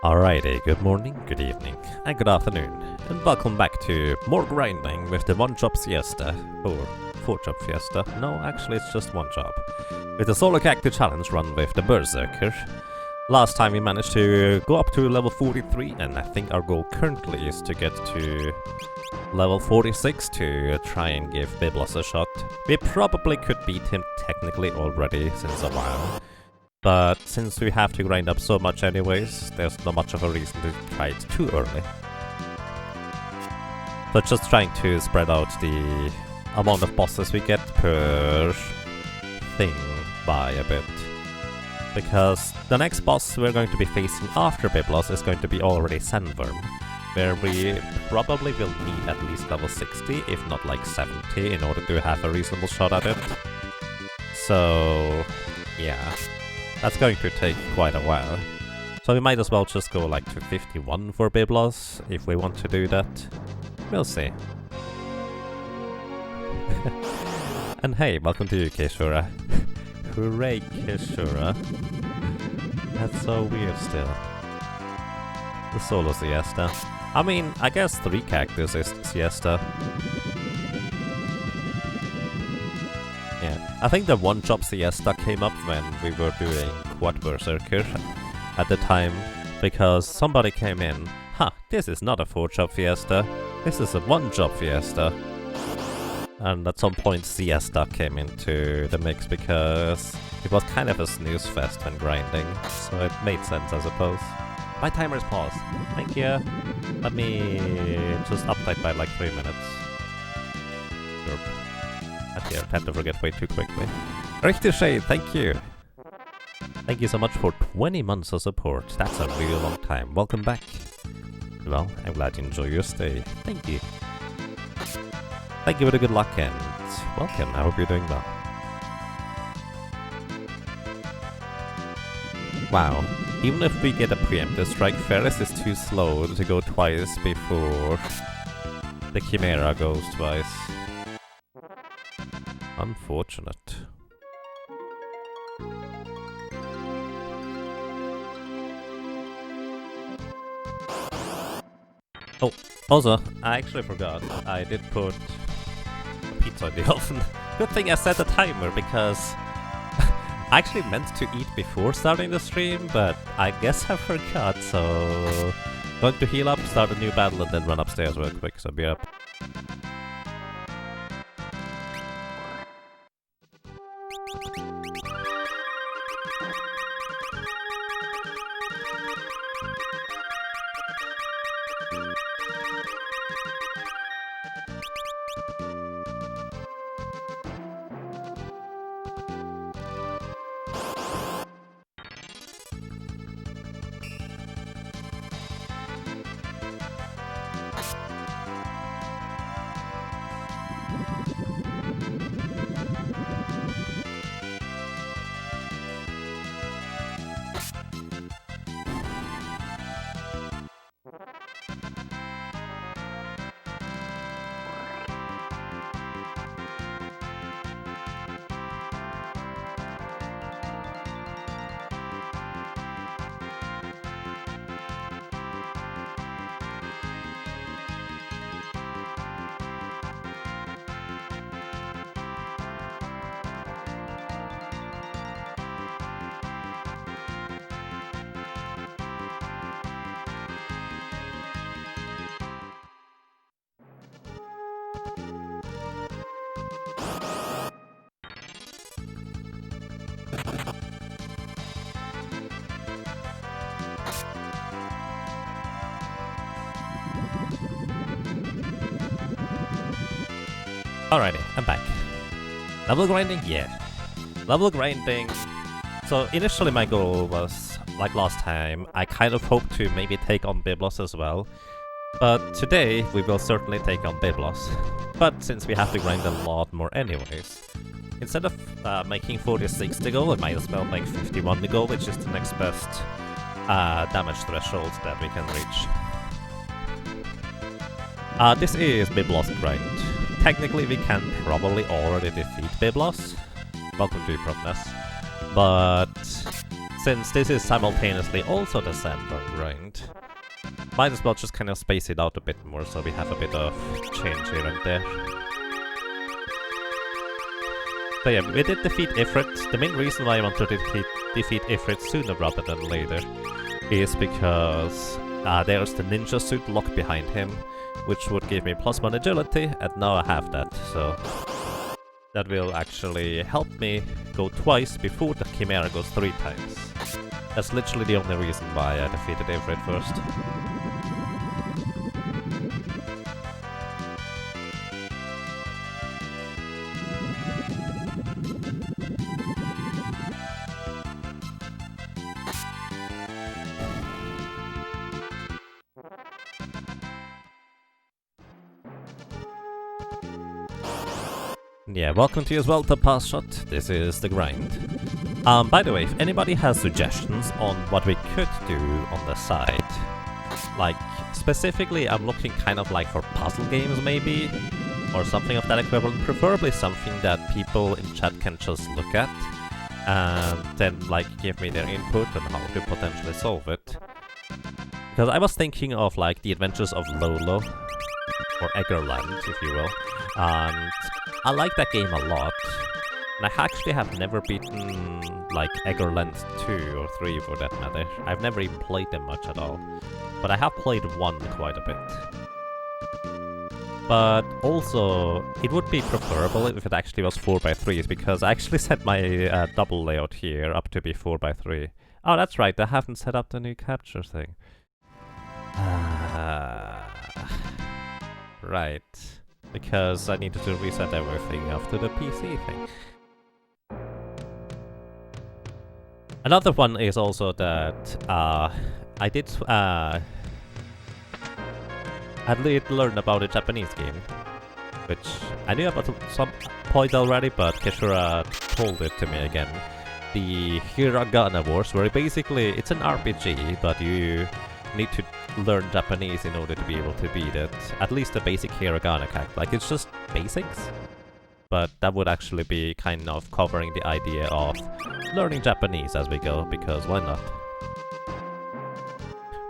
Alrighty, good morning, good evening, and good afternoon, and welcome back to more grinding with the one-job siesta, or four-job fiesta. No, actually it's just one job. With the solo character challenge run with the BERSERKER. Last time we managed to go up to level 43, and I think our goal currently is to get to level 46 to try and give Biblos a shot. We probably could beat him technically already since a while. But since we have to grind up so much anyways, there's not much of a reason to try it too early. So just trying to spread out the amount of bosses we get per thing by a bit. Because the next boss we're going to be facing after Biblos is going to be already Sandworm, where we probably will need at least level 60, if not like 70, in order to have a reasonable shot at it. So yeah. That's going to take quite a while. So we might as well just go like to 51 for Biblos, if we want to do that. We'll see. And hey, welcome to you, Keshura. Hooray, Keshura. That's so weird still. The solo siesta. I mean, I guess 3 characters is siesta. Yeah, I think the one-job siesta came up when we were doing Quad Berserker at the time, because somebody came in, this is not a 4-job fiesta, this is a 1-job fiesta. And at some point siesta came into the mix because it was kind of a snooze fest when grinding, so it made sense I suppose. My timer's paused, thank you. Let me just update by like 3 minutes. Sure. I tend to forget way too quickly. Richter Shade, thank you! Thank you so much for 20 months of support. That's a really long time. Welcome back. Well, I'm glad you enjoy your stay. Thank you. Thank you for the good luck and welcome. I hope you're doing well. Wow. Even if we get a preemptive strike, Ferris is too slow to go twice before the Chimera goes twice. Unfortunate. Oh, also, I actually forgot. I did put a pizza in the oven. Good thing I set a timer because I actually meant to eat before starting the stream, but I guess I forgot, so going to heal up, start a new battle, and then run upstairs real quick, so be up. Alrighty, I'm back. Level grinding? Yeah. Level grinding. So initially my goal was, like last time, I kind of hoped to maybe take on Biblos as well. But today we will certainly take on Biblos. But since we have to grind a lot more anyways, instead of making 46 the goal, I might as well make 51 the goal, which is the next best damage threshold that we can reach. This is Biblos grind. Technically we can probably already defeat Biblos. Welcome to Propness. But since this is simultaneously also the Sandburn grind, might as well just kind of space it out a bit more so we have a bit of change here and there. So yeah, we did defeat Ifrit. The main reason why I want to defeat Ifrit sooner rather than later is because there's the ninja suit locked behind him, which would give me +1 agility, and now I have that, so that will actually help me go twice before the Chimera goes 3 times. That's literally the only reason why I defeated Ifrit first. Yeah, welcome to you as well to Pass Shot. This is the grind. By the way, if anybody has suggestions on what we could do on the side, like specifically I'm looking kind of like for puzzle games maybe, or something of that equivalent, preferably something that people in chat can just look at and then like give me their input on how to potentially solve it. Because I was thinking of like the Adventures of Lolo, or Eggerland if you will, and I like that game a lot, and I actually have never beaten like Eggerland 2 or 3 for that matter. I've never even played them much at all, but I have played 1 quite a bit. But also, it would be preferable if it actually was 4x3s, because I actually set my double layout here up to be 4x3. Oh, that's right, I haven't set up the new capture thing. Right. Because I needed to reset everything after the PC thing. Another one is also that I did learn about a Japanese game, which I knew about at some point already, but Kishura told it to me again. The Hiragana Wars, where basically it's an RPG, but you need to learn Japanese in order to be able to beat it. At least the basic hiragana character. Like, it's just basics, but that would actually be kind of covering the idea of learning Japanese as we go, because why not?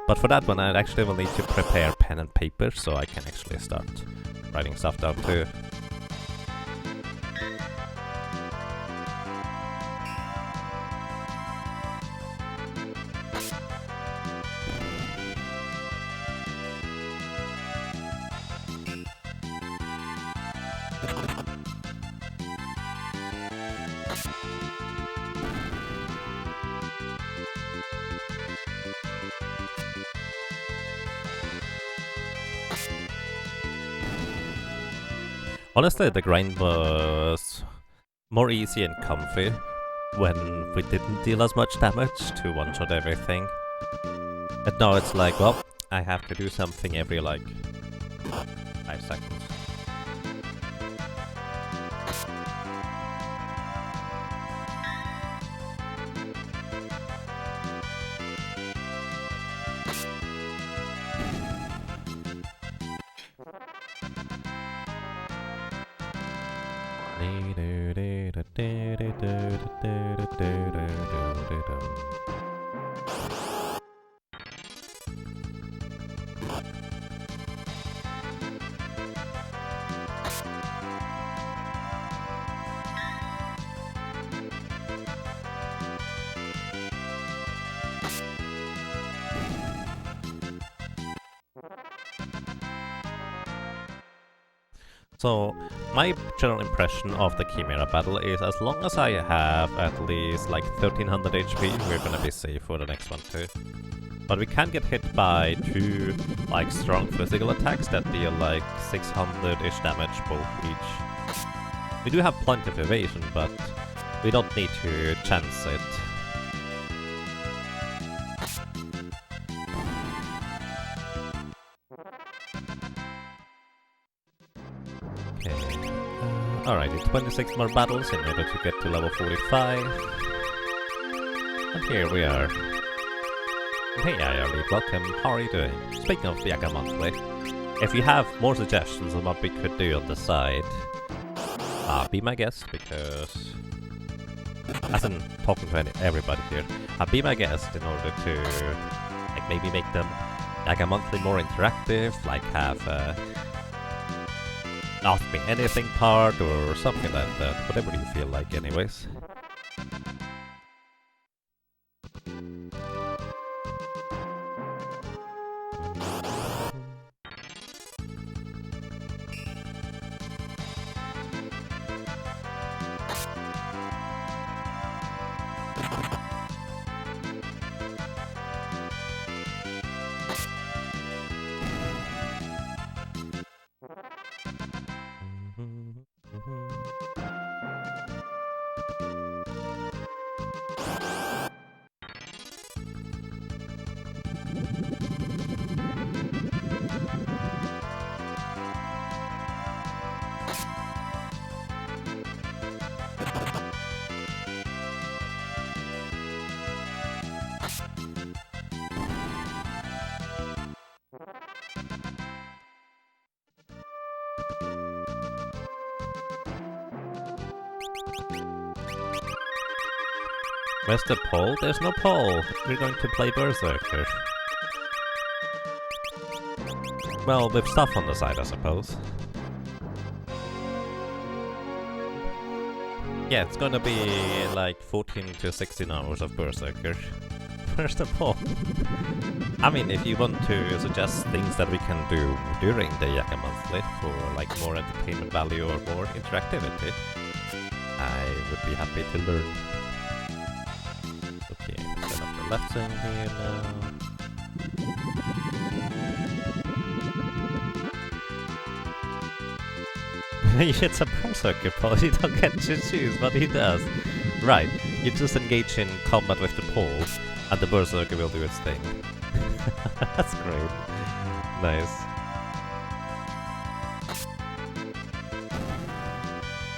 But for that one I actually will need to prepare pen and paper so I can actually start writing stuff down too. Honestly, the grind was more easy and comfy when we didn't deal as much damage to one-shot everything. And now it's like, well, I have to do something every like 5 seconds. So, my general impression of the Chimera battle is as long as I have at least like 1300 HP, we're gonna be safe for the next one too. But we can get hit by 2 like strong physical attacks that deal like 600-ish damage both each. We do have plenty of evasion, but we don't need to chance it. Alrighty, 26 more battles in order to get to level 45. And here we are. Hey Ayarly, welcome, how are you doing? Speaking of the Yaga Monthly, if you have more suggestions on what we could do on the side, be my guest, because As in, talking to everybody here. Be my guest in order to, like, maybe make them, like, a monthly more interactive, like, have Ask Me Anything part or something like that. Whatever you feel like, anyways. Where's the poll? There's no poll. We're going to play Berserker. Well, with stuff on the side, I suppose. Yeah, it's gonna be like 14 to 16 hours of Berserker. Where's the poll? I mean, if you want to suggest things that we can do during the Yaka Monthly for like more entertainment value or more interactivity, I would be happy to learn. Okay, set up the left thing here now. It's a Berserker pole, you don't get to choose what he does. Right, you just engage in combat with the pole, and the Berserker will do its thing. That's great. Nice.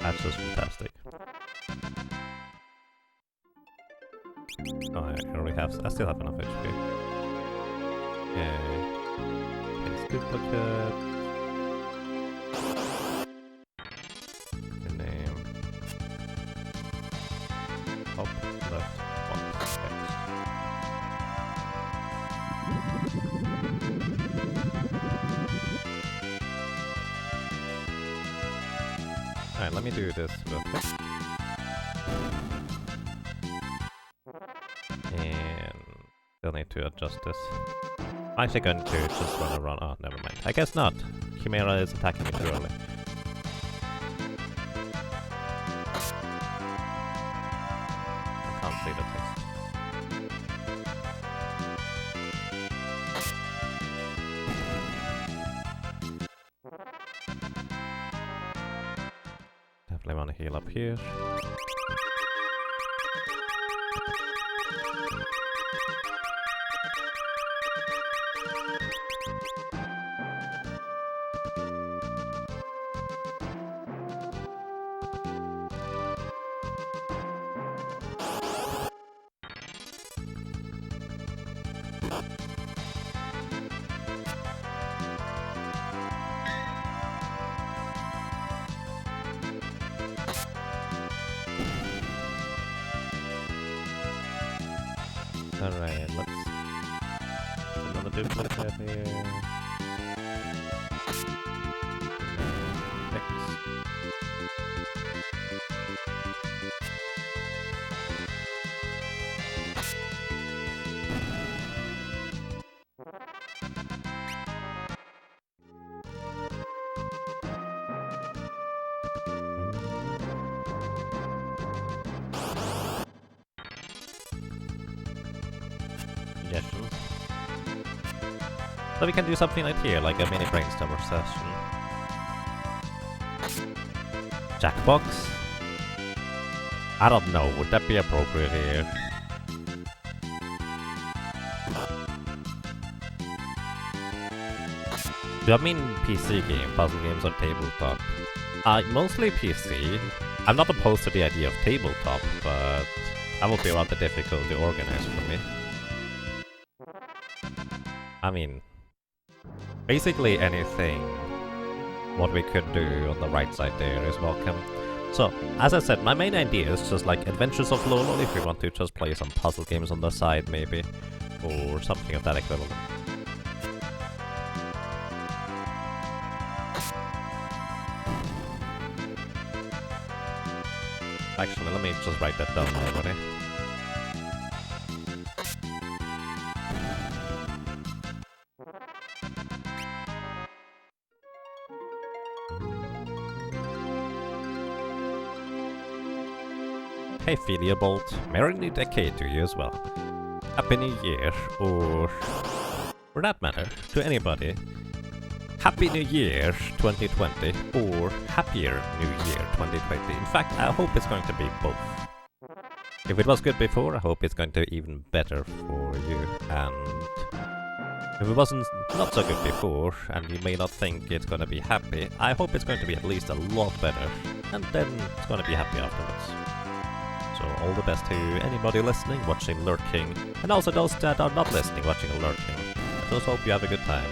That's just fantastic. Oh, I still have enough HP. Yeah. It's duplicate. Name. Top left box text. Alright, let me do this real quick. And still need to adjust this. I'm actually going to just run around. Oh, never mind. I guess not. Chimera is attacking me too early. I can't see the text. Definitely want to heal up here. Alright, let's... another duplicate here. Suggestions. So we can do something like here, like a mini brainstormer session. Jackbox? I don't know, would that be appropriate here? Do I mean PC game, puzzle games, or tabletop? Mostly PC. I'm not opposed to the idea of tabletop, but that would be rather difficult to organize for me. I mean, basically anything what we could do on the right side there is welcome. So, as I said, my main idea is just like Adventures of Lolo if you want to just play some puzzle games on the side maybe, or something of that equivalent. Actually, let me just write that down already. Hey Philiobolt, Merry New Decade to you as well. Happy New Year, or for that matter, to anybody. Happy New Year 2020, or Happier New Year 2020. In fact, I hope it's going to be both. If it was good before, I hope it's going to be even better for you, and if it wasn't not so good before, and you may not think it's going to be happy, I hope it's going to be at least a lot better, and then it's going to be happy afterwards. So all the best to anybody listening, watching, lurking, and also those that are not listening, watching, or lurking. I just hope you have a good time.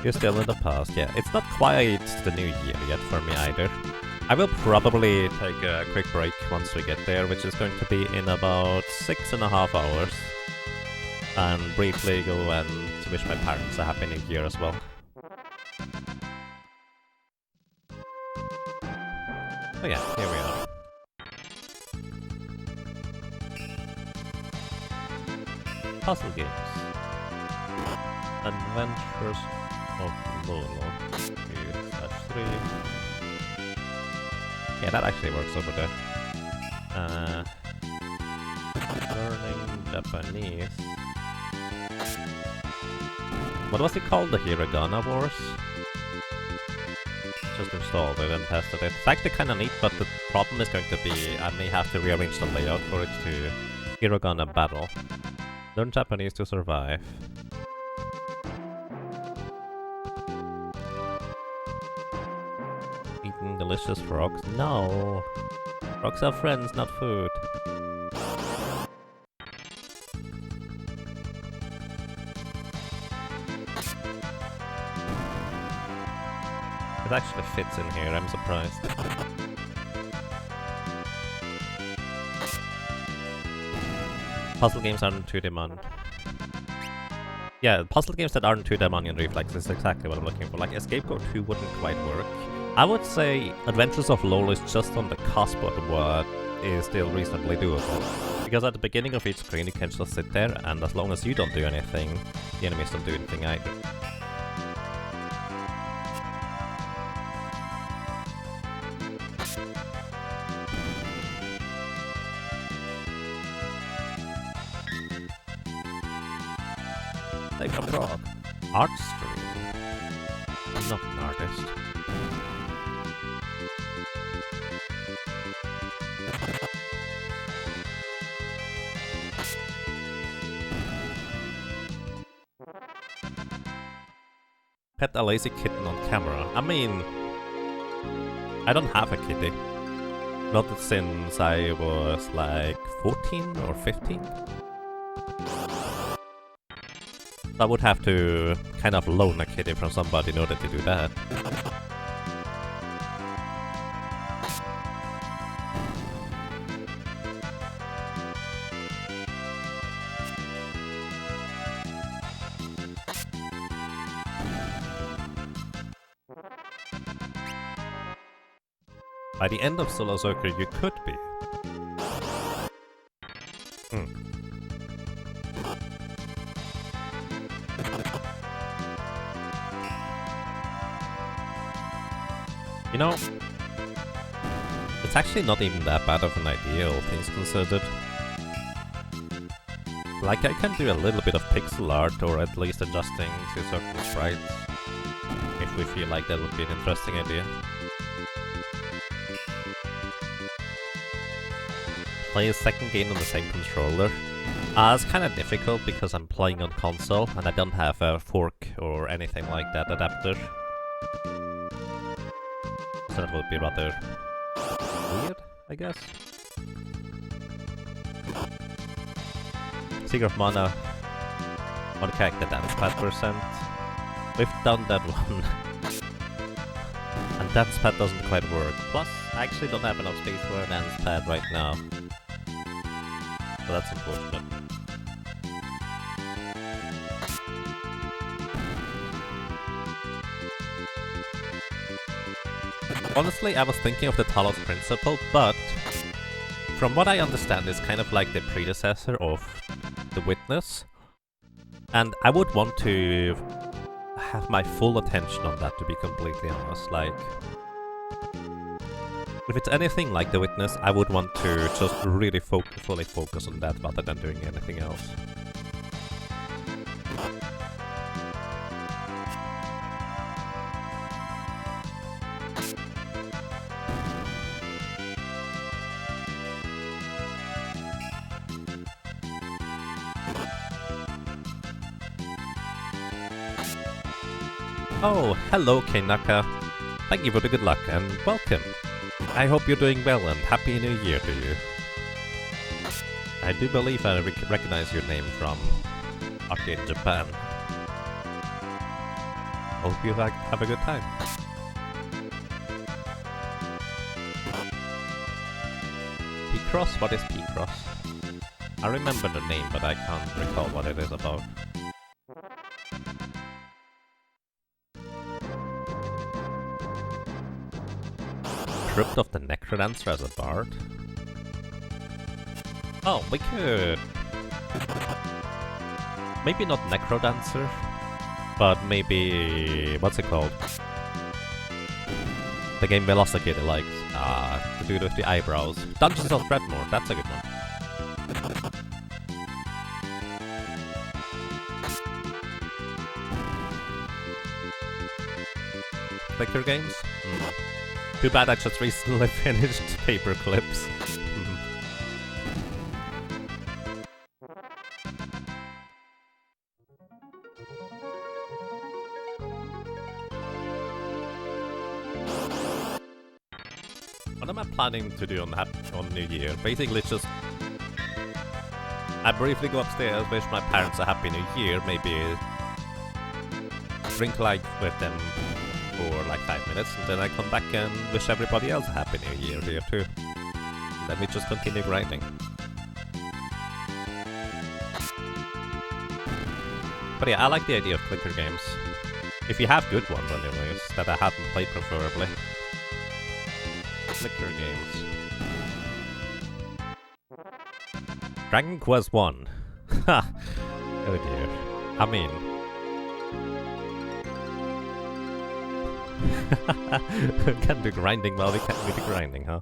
You're still in the past, yeah. It's not quite the new year yet for me either. I will probably take a quick break once we get there, which is going to be in about 6.5 hours. And briefly go and wish my parents a happy new year as well. Oh yeah, here we are. Puzzle games. Adventures of Lolo. 2/3. Yeah, that actually works over there. Learning Japanese. What was it called? The Hiragana Wars? Just installed it and tested it. It's actually kinda neat, but the problem is going to be I may have to rearrange the layout for it to Hiragana Battle. Learn Japanese to survive. Eating delicious frogs? No! Frogs are friends, not food. It actually fits in here, I'm surprised. Puzzle games aren't too demanding. Yeah, puzzle games that aren't too demanding reflex is exactly what I'm looking for. Like, Escape Code 2 wouldn't quite work. I would say Adventures of Lolo is just on the cusp of what is still reasonably doable. Because at the beginning of each screen you can just sit there, and as long as you don't do anything, the enemies don't do anything either. Take a frog. Art stream. I'm not an artist. Pet a lazy kitten on camera. I mean, I don't have a kitty. Not since I was like 14 or 15. I would have to kind of loan a kitty from somebody in order to do that. By the end of Solo Berserker, you could be. You know, it's actually not even that bad of an idea, all things considered. Like, I can do a little bit of pixel art, or at least adjusting to certain sprites, if we feel like that would be an interesting idea. Play a second game on the same controller. It's kind of difficult because I'm playing on console, and I don't have a fork or anything like that adapter. So that would be rather weird, I guess. Secret of Mana. One character damage 5%. We've done that one dance pad doesn't quite work. Plus, I actually don't have enough space for a dance pad right now. So that's unfortunate. Honestly, I was thinking of the Talos Principle, but from what I understand, it's kind of like the predecessor of the Witness. And I would want to have my full attention on that, to be completely honest. Like, if it's anything like the Witness, I would want to just really fully focus on that rather than doing anything else. Oh, hello Keinaka. Thank you for the good luck and welcome. I hope you're doing well and Happy New Year to you. I do believe I recognize your name from Arcade Japan. Hope you have a good time. P-Cross? What is P-Cross? I remember the name, but I can't recall what it is about. Crypt of the Necrodancer as a bard? Oh, we could... Maybe not Necrodancer, but maybe... What's it called? The game Velocity likes. The dude with the eyebrows. Dungeons of Dreadmore, that's a good one. Clicker games? Too bad I just recently finished Paper Clips. What am I planning to do on New Year? Basically just... I briefly go upstairs, wish my parents a Happy New Year, maybe... drink like with them for like 5 minutes, and then I come back and wish everybody else a Happy New Year here too. And then we just continue grinding. But yeah, I like the idea of clicker games. If you have good ones anyways, that I haven't played preferably. Clicker games. Dragon Quest 1. Ha! Oh dear. I mean... Can't do grinding while we can't do the grinding, huh?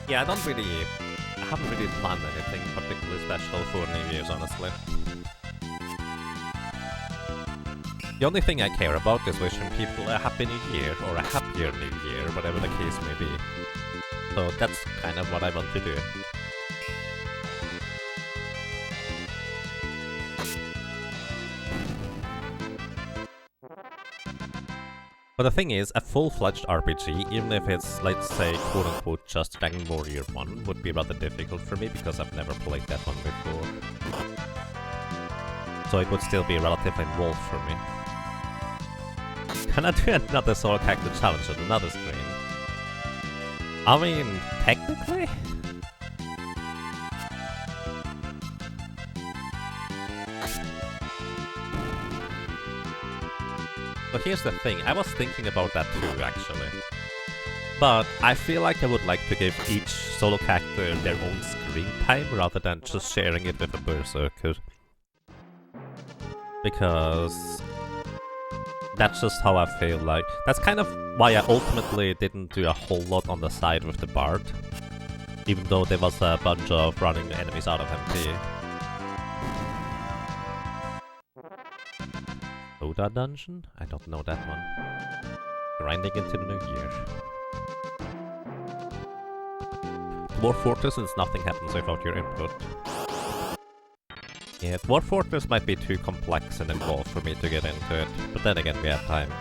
Yeah, I haven't really planned anything particularly special for New Year's, honestly. The only thing I care about is wishing people a Happy New Year, or a happier New Year, whatever the case may be. So that's kind of what I want to do. But the thing is, a full-fledged RPG, even if it's, let's say, quote-unquote, just Dragon Warrior 1, would be rather difficult for me because I've never played that one before. So it would still be relatively involved for me. Can I do another solo character challenge on another screen? I mean, technically? But here's the thing, I was thinking about that too, actually. But I feel like I would like to give each solo character their own screen time rather than just sharing it with a Berserker. Because... that's just how I feel like. That's kind of why I ultimately didn't do a whole lot on the side with the Bard. Even though there was a bunch of running enemies out of MP. Oda Dungeon? I don't know that one. Grinding into the new year. Dwarf Fortress, since nothing happens without your input. Yeah, Dwarf Fortress might be too complex and involved for me to get into it, but then again we have time.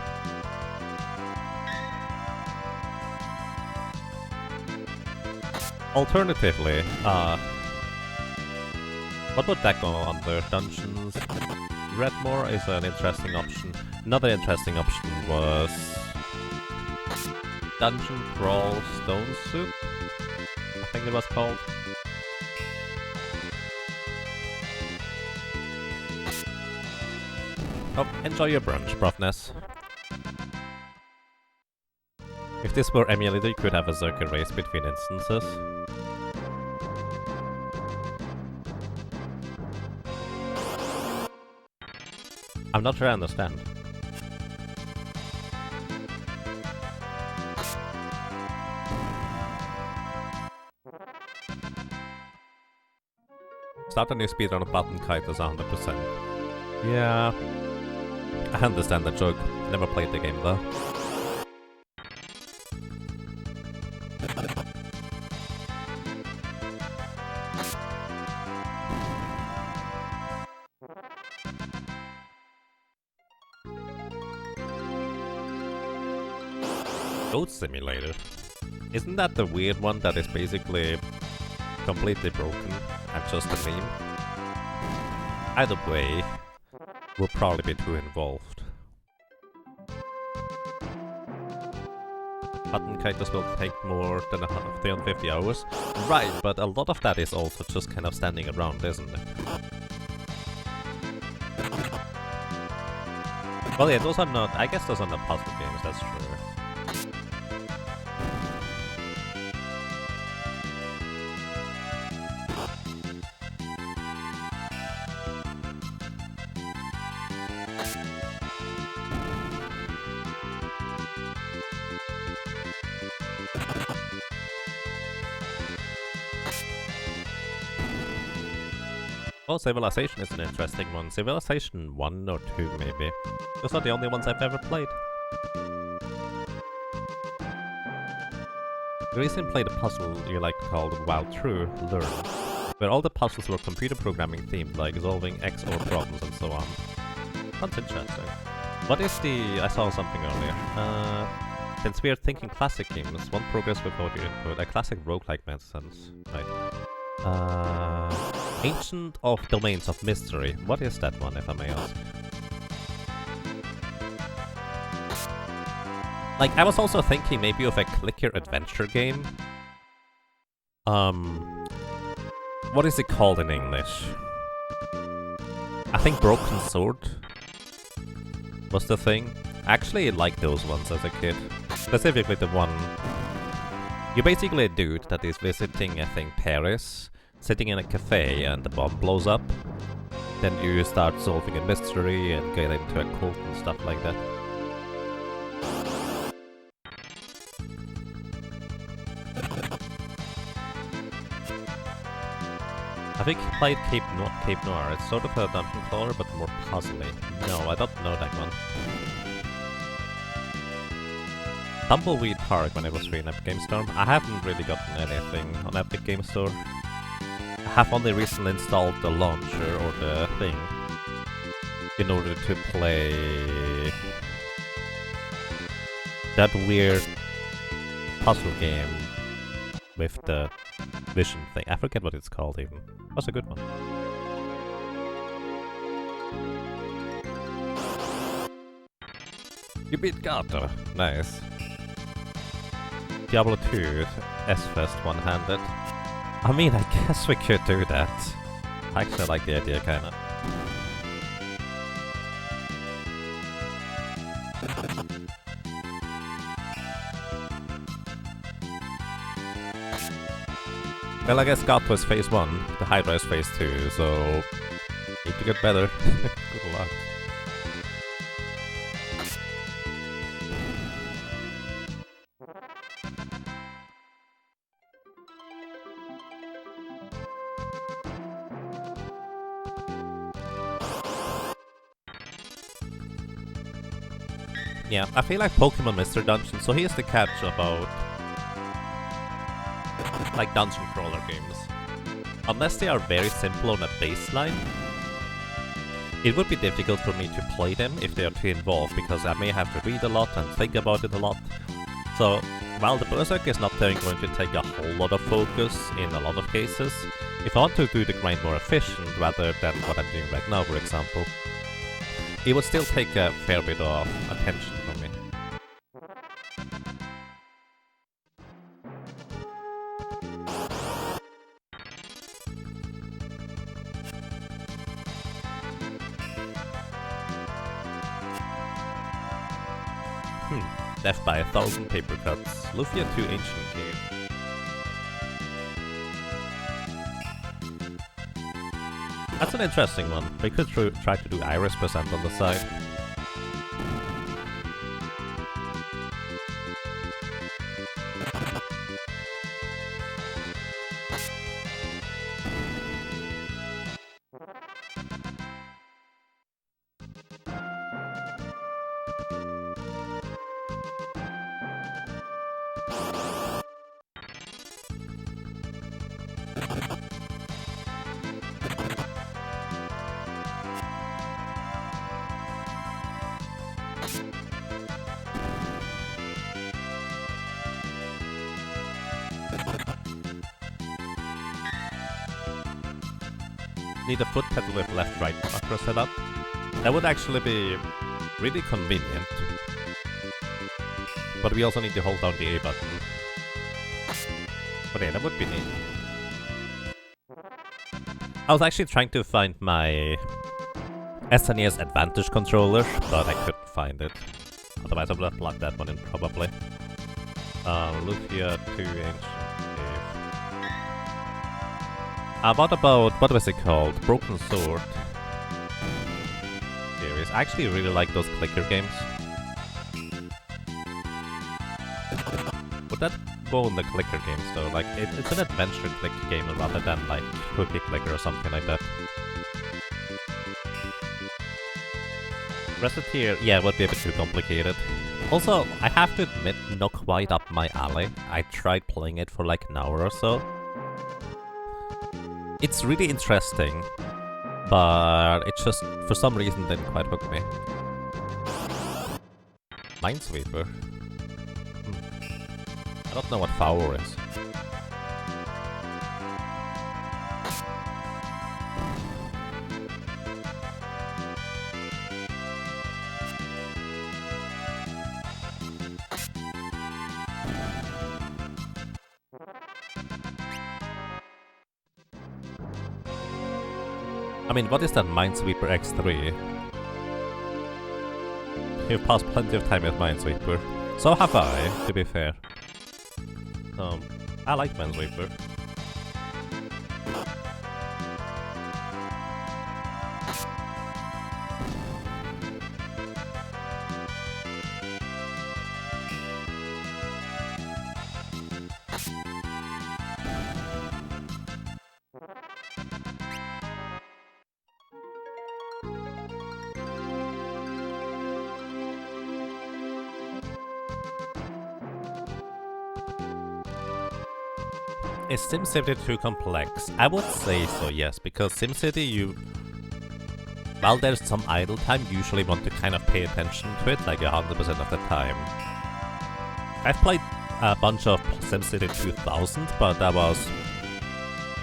Alternatively, what would that go under? Dungeons? Redmore is an interesting option. Another interesting option was Dungeon Crawl Stone Soup, I think it was called. Oh, enjoy your brunch, Profness. If this were emulated, you could have a Berserker race between instances. I'm not sure I understand. Start a new speedrun button kite is 100%. Yeah, I understand the joke. Never played the game though. Goat Simulator. Isn't that the weird one that is basically completely broken and just a meme? Either way, will probably be too involved. Button kiters will take more than 350 hours. Right, but a lot of that is also just kind of standing around, isn't it? Well, yeah, those are not... I guess those are not puzzle games, that's true. Oh, Civilization is an interesting one. Civilization 1 or 2, maybe. Those are the only ones I've ever played. I recently played a puzzle you like called Wow True Learn, where all the puzzles were computer programming themed, like solving XOR problems and so on. Sounds interesting. What is the... I saw something earlier. Since we are thinking classic games, one progress without your input. A classic roguelike makes sense. Right. Ancient of Domains of Mystery. What is that one, if I may ask? Like, I was also thinking maybe of a clicker adventure game. What is it called in English? I think Broken Sword was the thing. I actually liked those ones as a kid. Specifically the one... You're basically a dude that is visiting, I think, Paris, sitting in a cafe and the bomb blows up. Then you start solving a mystery and get into a cult and stuff like that. I think he played Cape Noir. It's sort of a dungeon crawler, but more puzzly. No, I don't know that one. Tumbleweed Park when it was free in Epic Game Store. I haven't really gotten anything on Epic Game Store. I have only recently installed the launcher or the thing in order to play that weird puzzle game with the vision thing. I forget what it's called even. That's a good one. You beat Gato. Nice. Diablo 2 S-Fest one-handed. I mean, I guess we could do that. I actually like the idea, kinda. Well, I guess Gato is phase 1, the Hydra is phase 2, so... need to get better. Good luck. Yeah, I feel like Pokemon Mystery Dungeon, so here's the catch about like dungeon crawler games. Unless they are very simple on a baseline, it would be difficult for me to play them if they are too involved, because I may have to read a lot and think about it a lot. So, while the Berserker is not going to take a whole lot of focus in a lot of cases, if I want to do the grind more efficient rather than what I'm doing right now, for example, it would still take a fair bit of attention from me. Death by 1,000 paper cuts. Luffy had 2 ancient here. That's an interesting one. We could try to do Iris percent on the side. Need a foot pedal with left-right macro setup. That would actually be really convenient. But we also need to hold down the A button. But yeah, that would be neat. I was actually trying to find my SNES Advantage controller, but I couldn't find it. Otherwise I would have plugged that one in probably. Lufia 2-inch. What about, what was it called? Broken Sword series. I actually really like those clicker games. Would that go in the clicker games though? Like, it's an adventure click game rather than like cookie clicker or something like that. Reciteer, yeah, would be a bit too complicated. Also, I have to admit, not quite up my alley. I tried playing it for like an hour or so. It's really interesting, but it just, for some reason, didn't quite hook me. Minesweeper? I don't know what Four is. I mean, what is that Minesweeper X3? You've passed plenty of time with Minesweeper. So have I, to be fair. I like Minesweeper. Is SimCity too complex? I would say so, yes, because SimCity while there's some idle time, you usually want to kind of pay attention to it, like 100% of the time. I've played a bunch of SimCity 2000, but that was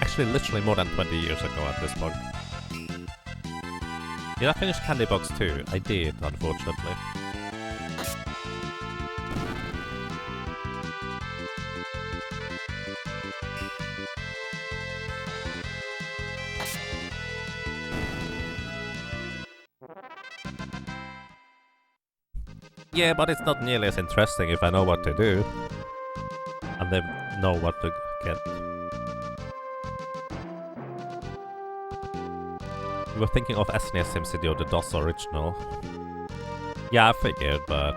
actually literally more than 20 years ago at this point. Did I finish Candy Box 2? I did, unfortunately. Yeah, but it's not nearly as interesting if I know what to do. And then know what to get. We were thinking of SNES SimCity or the DOS original. Yeah, I figured, but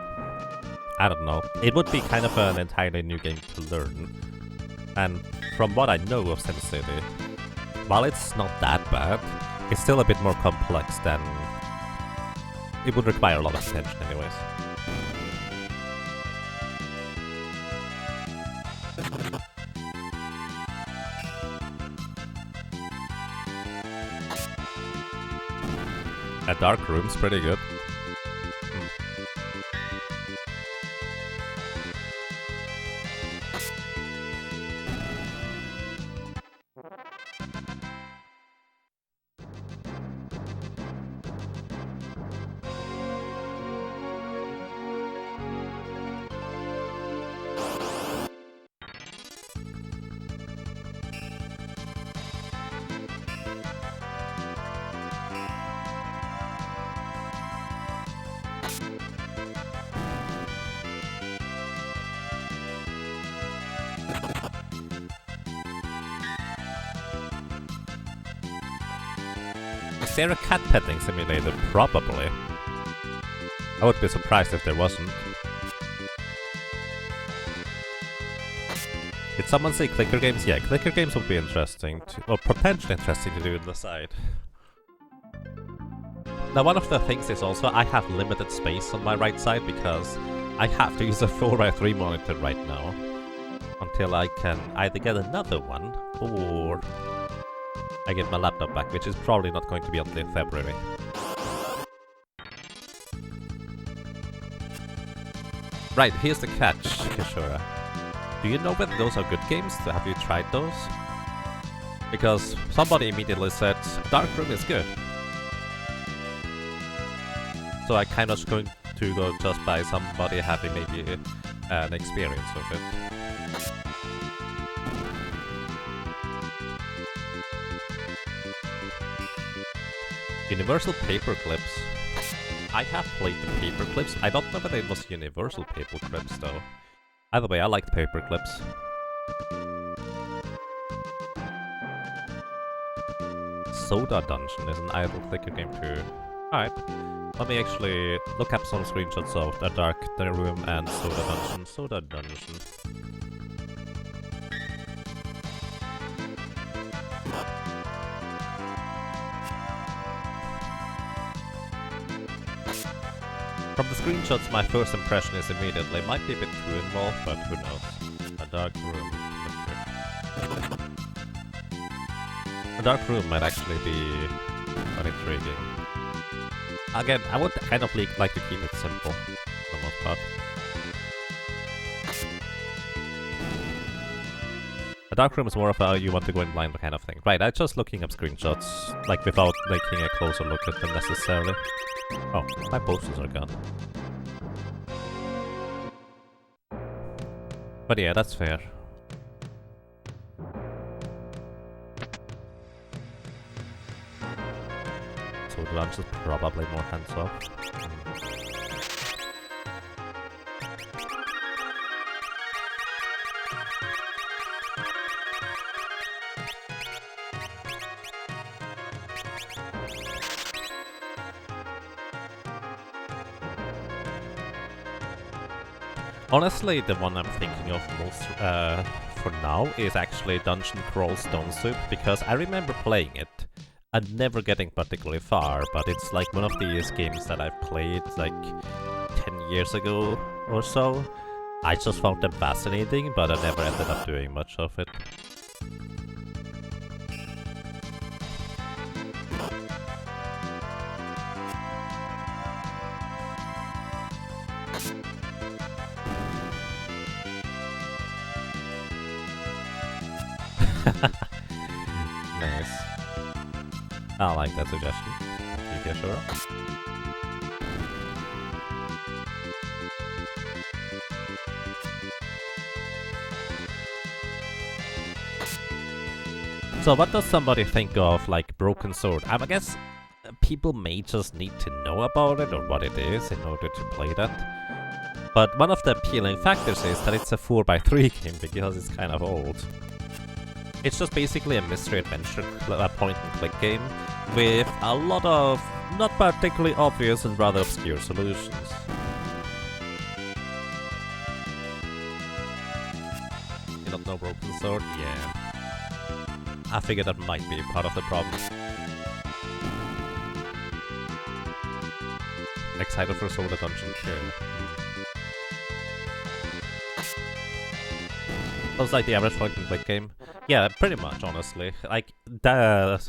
I don't know. It would be kind of an entirely new game to learn. And from what I know of SimCity, while it's not that bad, it's still a bit more complex than... It would require a lot of attention anyways. A dark room's pretty good. Is there a cat petting simulator? Probably. I would be surprised if there wasn't. Did someone say clicker games? Yeah, clicker games would be interesting, or potentially interesting to do on the side. Now, one of the things is also I have limited space on my right side because I have to use a 4x3 monitor right now until I can either get another one or I get my laptop back, which is probably not going to be until February. Right, here's the catch, Kishora. Do you know whether those are good games? Have you tried those? Because somebody immediately said, Dark Room is good. So I kind of going to go just by somebody having maybe an experience with it. Universal Paperclips. I have played the Paperclips. I don't know whether it was Universal Paperclips though. Either way, I like the Paperclips. Soda Dungeon is an idle clicker game too. Alright. Let me actually look up some screenshots of the Dark Room and Soda Dungeon. Soda Dungeon. From the screenshots, my first impression is immediately, might be a bit too involved, but who knows. A Dark Room. A Dark Room might actually be quite intriguing. Again, I would kind of like to keep it simple, for the most part. A Dark Room is more of a you want to go in blind kind of thing. Right, I'm just looking up screenshots, like without making a closer look at them necessarily. Oh, my posters are gone. But yeah, that's fair. So the launch is probably more hands-off. Honestly, the one I'm thinking of most for now is actually Dungeon Crawl Stone Soup, because I remember playing it and never getting particularly far, but it's like one of these games that I've played like 10 years ago or so. I just found them fascinating, but I never ended up doing much of it. Nice. I like that suggestion. Thank you, Kishora. So what does somebody think of, like, Broken Sword? I guess people may just need to know about it or what it is in order to play that. But one of the appealing factors is that it's a 4x3 game because it's kind of old. It's just basically a mystery adventure point-and-click game with a lot of not particularly obvious and rather obscure solutions. You don't know Broken Sword? Yeah. I figured that might be part of the problem. Excited for Soda Dungeon too. Looks like the average point-and-click game. Yeah, pretty much, honestly. Like, the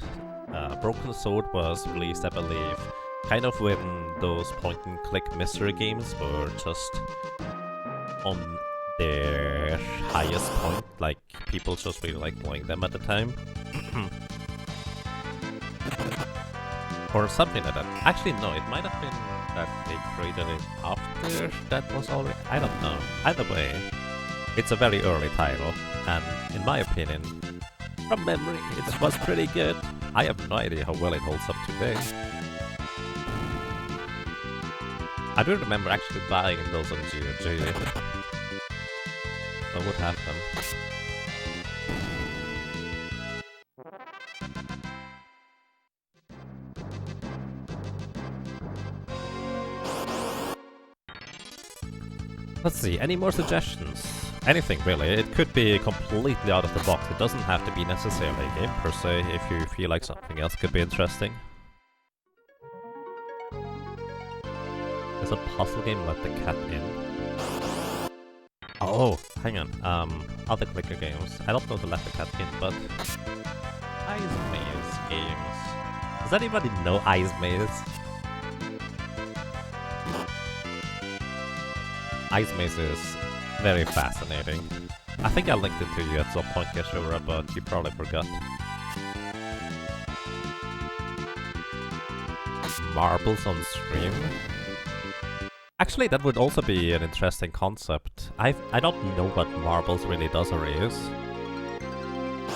Broken Sword was released, I believe, kind of when those point-and-click mystery games were just on their highest point. Like, people just really liked playing them at the time. Or something like that. Actually, no, it might have been that they created it after that was already... I don't know. Either way, it's a very early title, and in my opinion, from memory, it was pretty good. I have no idea how well it holds up today. I do remember actually buying those on GOG. I would have them. Let's see, any more suggestions? Anything really. It could be completely out of the box. It doesn't have to be necessarily a game per se if you feel like something else could be interesting. Is a puzzle game Let the Cat In? Oh, hang on. Other clicker games. I don't know the Let the Cat In, but Ice Maze games. Does anybody know Ice Maze? Ice Maze is very fascinating. I think I linked it to you at some point, Keshura, but you probably forgot. Marbles on stream? Actually, that would also be an interesting concept. I don't know what marbles really does or is.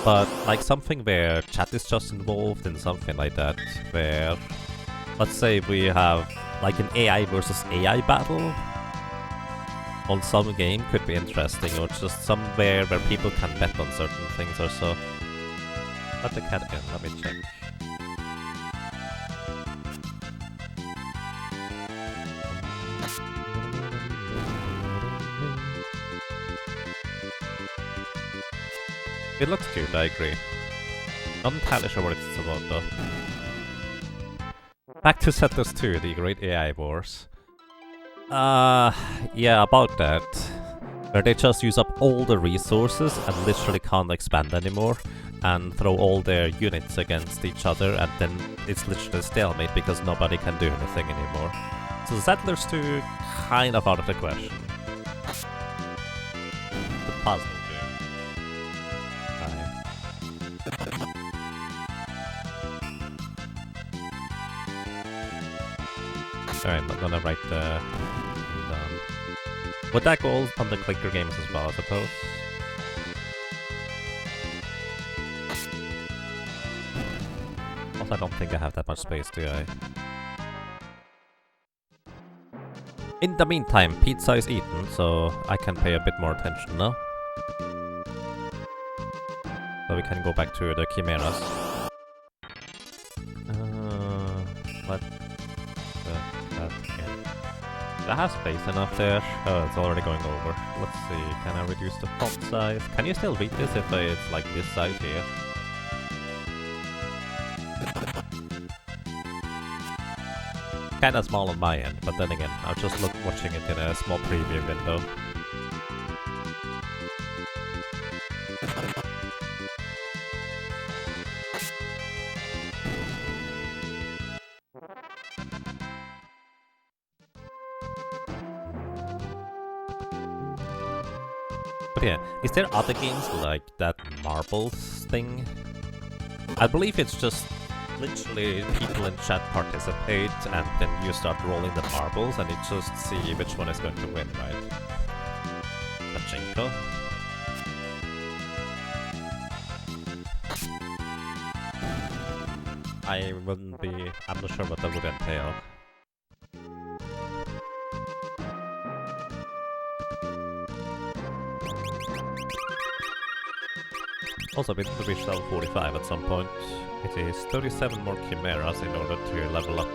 But like something where chat is just involved in something like that, where let's say we have like an AI versus AI battle on some game could be interesting, or just somewhere where people can bet on certain things or so. Let the cat in, let me check. It looks cute, I agree. Not entirely sure what it's about though. Back to Settlers 2, the Great AI Wars. Yeah, about that. Where they just use up all the resources and literally can't expand anymore, and throw all their units against each other, and then it's literally a stalemate because nobody can do anything anymore. So Settlers 2, kind of out of the question. The puzzle game. Alright, I'm gonna write the thing down. Would that go on the clicker games as well, I suppose? Also, I don't think I have that much space, do I? In the meantime, pizza is eaten, so I can pay a bit more attention now. So we can go back to the chimeras. Let the cat in. Do I have space enough there? Oh, it's already going over. Let's see, can I reduce the font size? Can you still read this if it's like this size here? Kinda small on my end, but then again, I was just watching it in a small preview window. But yeah, is there other games like that marbles thing? I believe it's just literally people in chat participate and then you start rolling the marbles and you just see which one is going to win, right? Pachinko? I'm not sure what that would entail. Also, we need to reach level 45 at some point. It is 37 more chimeras in order to level up.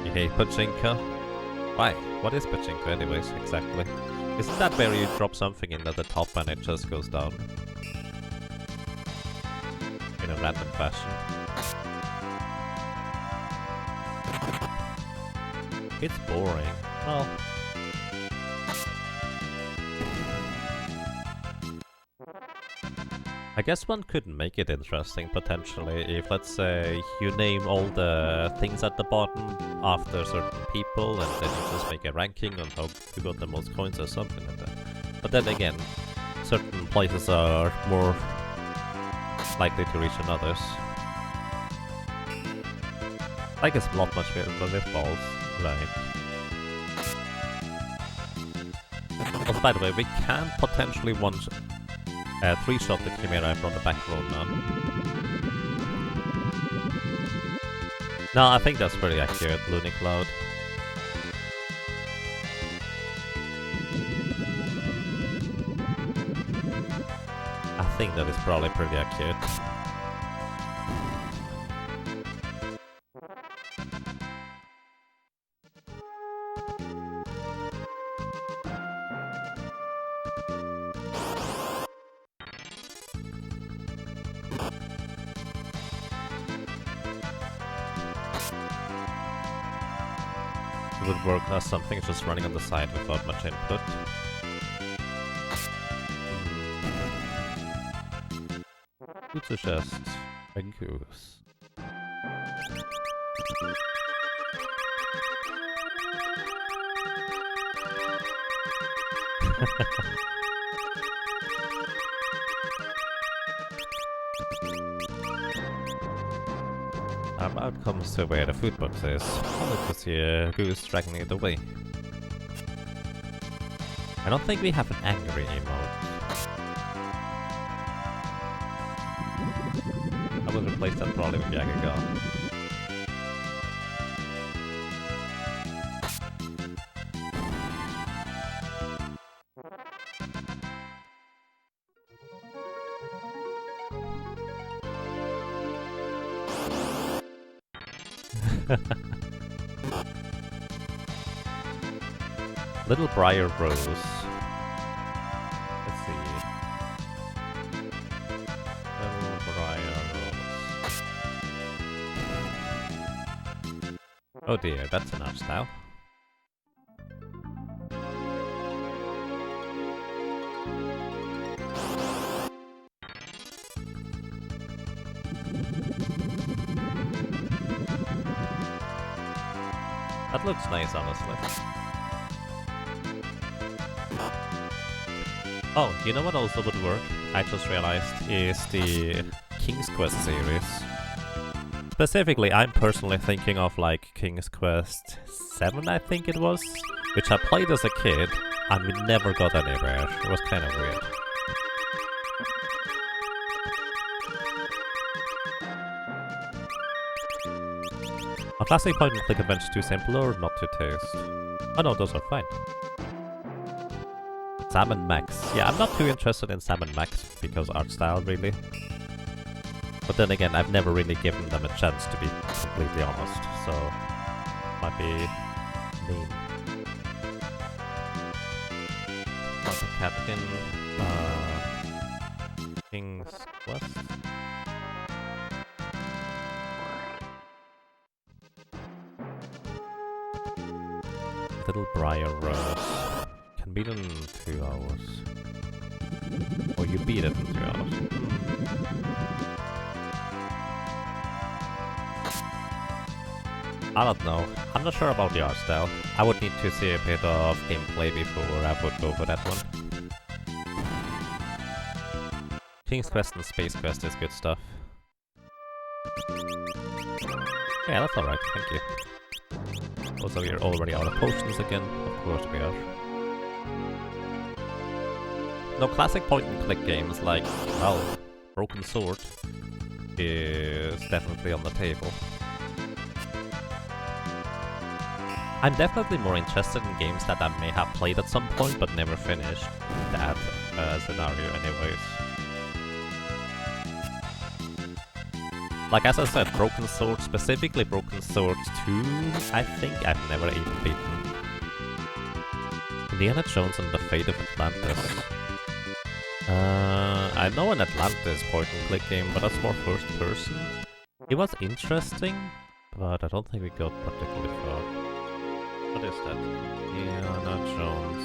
You hate Pachinko? Why? What is Pachinko anyways, exactly? Isn't that where you drop something in at the top and it just goes down? In a random fashion. It's boring. Well... I guess one could make it interesting, potentially, if, let's say, you name all the things at the bottom after certain people, and then you just make a ranking on how you got the most coins or something like that. But then again, certain places are more likely to reach than others. I guess not much with balls, right. Also, by the way, we can potentially three-shot the Chimera from the back row now. No, I think that's pretty accurate, Looney Cloud. I think that is probably pretty accurate. it would work as something just running on the side without much input. Would suggest a goose. About comes to where the food box is. Only to see a goose dragging it away. I don't think we have an angry emote. I will replace that probably with Jagger. Little Briar Rose. Let's see. Little Briar Rose. Oh dear, that's an art style. That looks nice, honestly. Oh, you know what also would work? I just realized is the King's Quest series. Specifically, I'm personally thinking of like King's Quest 7, I think it was, which I played as a kid, and we never got anywhere. It was kind of weird. Are classic point-and-click adventures too simple or not to taste? Oh no, those are fine. Sam and Max. Yeah, I'm not too interested in Sam and Max because art style, really. But then again, I've never really given them a chance, to be completely honest, so might be mean. Not a Captain. King's Quest. Little Briar Rose. Can beat it in 2 hours. Or you beat it in 2 hours. I don't know. I'm not sure about the art style. I would need to see a bit of gameplay before I would go for that one. King's Quest and Space Quest is good stuff. Yeah, that's alright, thank you. Also, we're already out of potions again. Of course we are. No, classic point-and-click games like, well, Broken Sword is definitely on the table. I'm definitely more interested in games that I may have played at some point but never finished. That scenario anyways. Like as I said, Broken Sword, specifically Broken Sword 2, I think I've never even beaten. Indiana Jones and the Fate of Atlantis. I know an Atlantis point-and-click game, but that's more first person. It was interesting, but I don't think we got particularly far. What is that? Indiana Jones.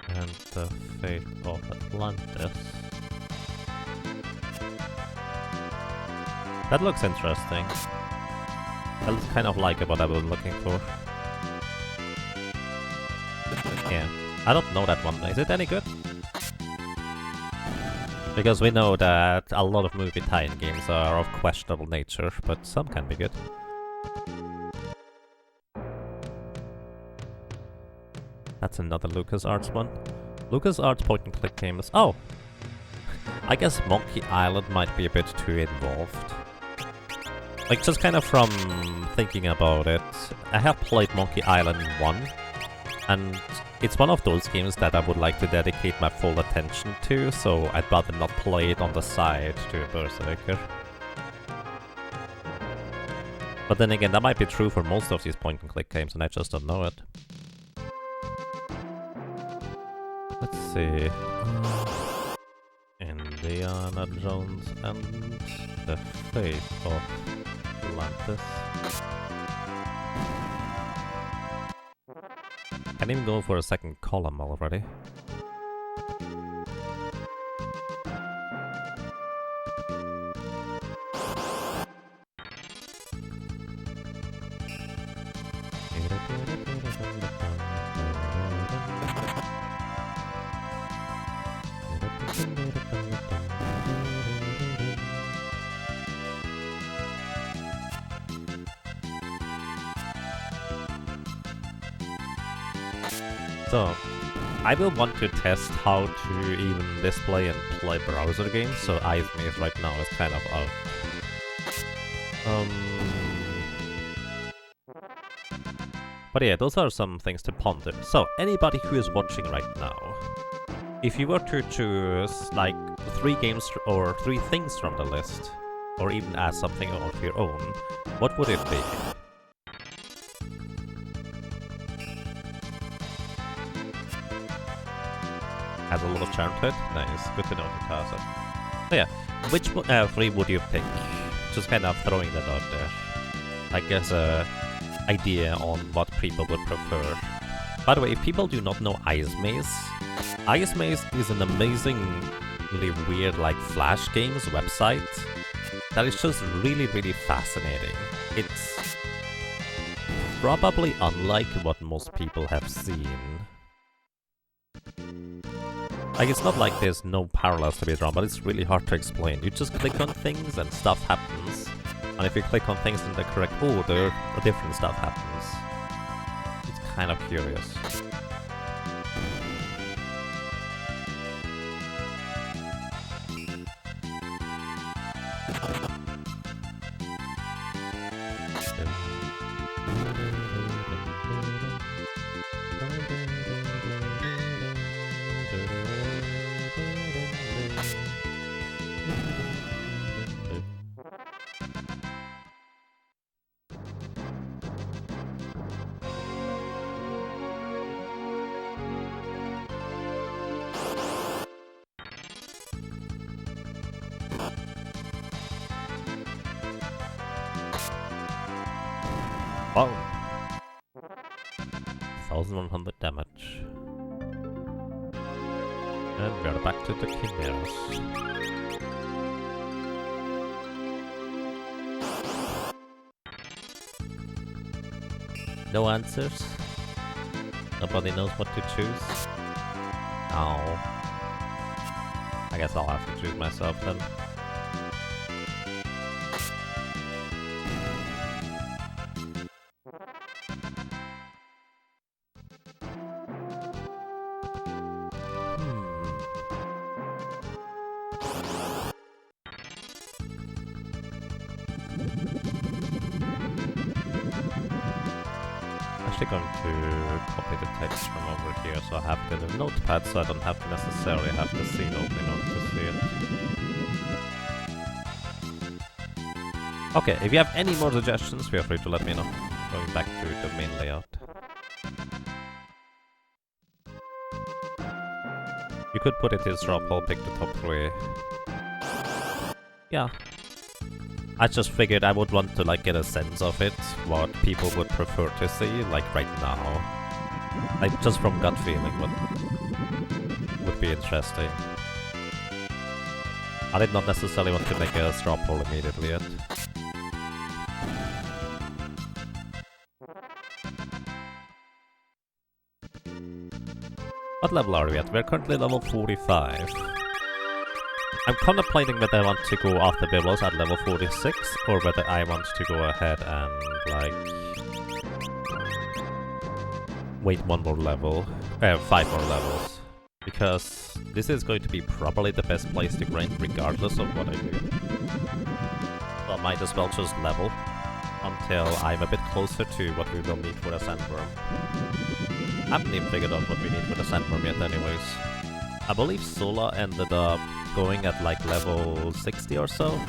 And the Fate of Atlantis. That looks interesting. That's kind of like what I was looking for. Yeah, I don't know that one. Is it any good? Because we know that a lot of movie tie-in games are of questionable nature, but some can be good. That's another LucasArts one. LucasArts point-and-click games. Oh! I guess Monkey Island might be a bit too involved. Like, just kind of from thinking about it, I have played Monkey Island 1, and it's one of those games that I would like to dedicate my full attention to, so I'd rather not play it on the side to a Berserker. But then again, that might be true for most of these point-and-click games, and I just don't know it. Let's see... And Indiana Jones and the Fate of Atlantis. Can't even go for a second column already. So, I will want to test how to even display and play browser games, so iSmaze right now is kind of out. But yeah, those are some things to ponder. So, anybody who is watching right now, if you were to choose, like, 3 games or 3 things from the list, or even add something of your own, what would it be? Has a lot of charm to it? Nice, good to know to toss it. So yeah, which 3 would you pick? Just kind of throwing that out there. I guess idea on what people would prefer. By the way, if people do not know iSmaze, iSmaze is an amazingly weird, like, Flash games website that is just really, really fascinating. It's probably unlike what most people have seen. Like, it's not like there's no parallels to be drawn, but it's really hard to explain. You just click on things and stuff happens. And if you click on things in the correct order, different stuff happens. It's kind of curious. Wow! 1100 damage. And we're back to the Chimeras. No answers? Nobody knows what to choose? Oh. I guess I'll have to choose myself then. Actually going to copy the text from over here so I have it in a notepad so I don't have to necessarily have the scene open in order to see it. Okay, if you have any more suggestions, feel free to let me know. Going back to the main layout. You could put it in straw poll, pick the top 3. Yeah. I just figured I would want to, like, get a sense of it, what people would prefer to see, like, right now. Like, just from gut feeling, what would be interesting. I did not necessarily want to make a straw poll immediately yet. What level are we at? We're currently level 45. I'm contemplating whether I want to go after Biblos at level 46, or whether I want to go ahead and, like, wait 1 more level, 5 more levels, because this is going to be probably the best place to grind regardless of what I do. So I might as well just level until I'm a bit closer to what we will need for the sandworm. I haven't even figured out what we need for the sandworm yet anyways. I believe Sola ended up going at, like, level 60 or so.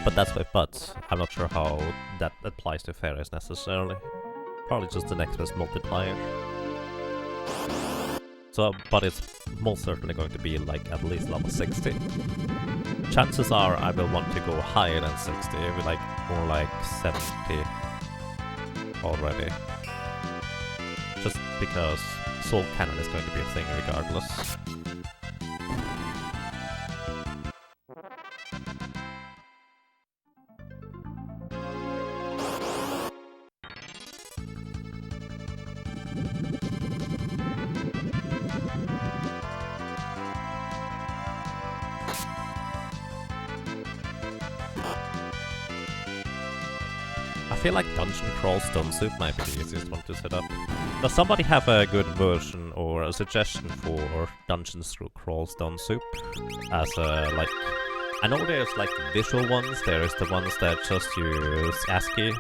But that's with butts. I'm not sure how that applies to fairies necessarily. Probably just the next best multiplier. So, but it's most certainly going to be like at least level 60. Chances are I will want to go higher than 60, like more like 70 already. Just because Soul Cannon is going to be a thing regardless. I feel like Dungeon Crawl Stone Soup might be the easiest one to set up. Does somebody have a good version or a suggestion for Dungeons Crawl Stone Soup? As a, like... I know there's like visual ones, there's the ones that just use ASCII.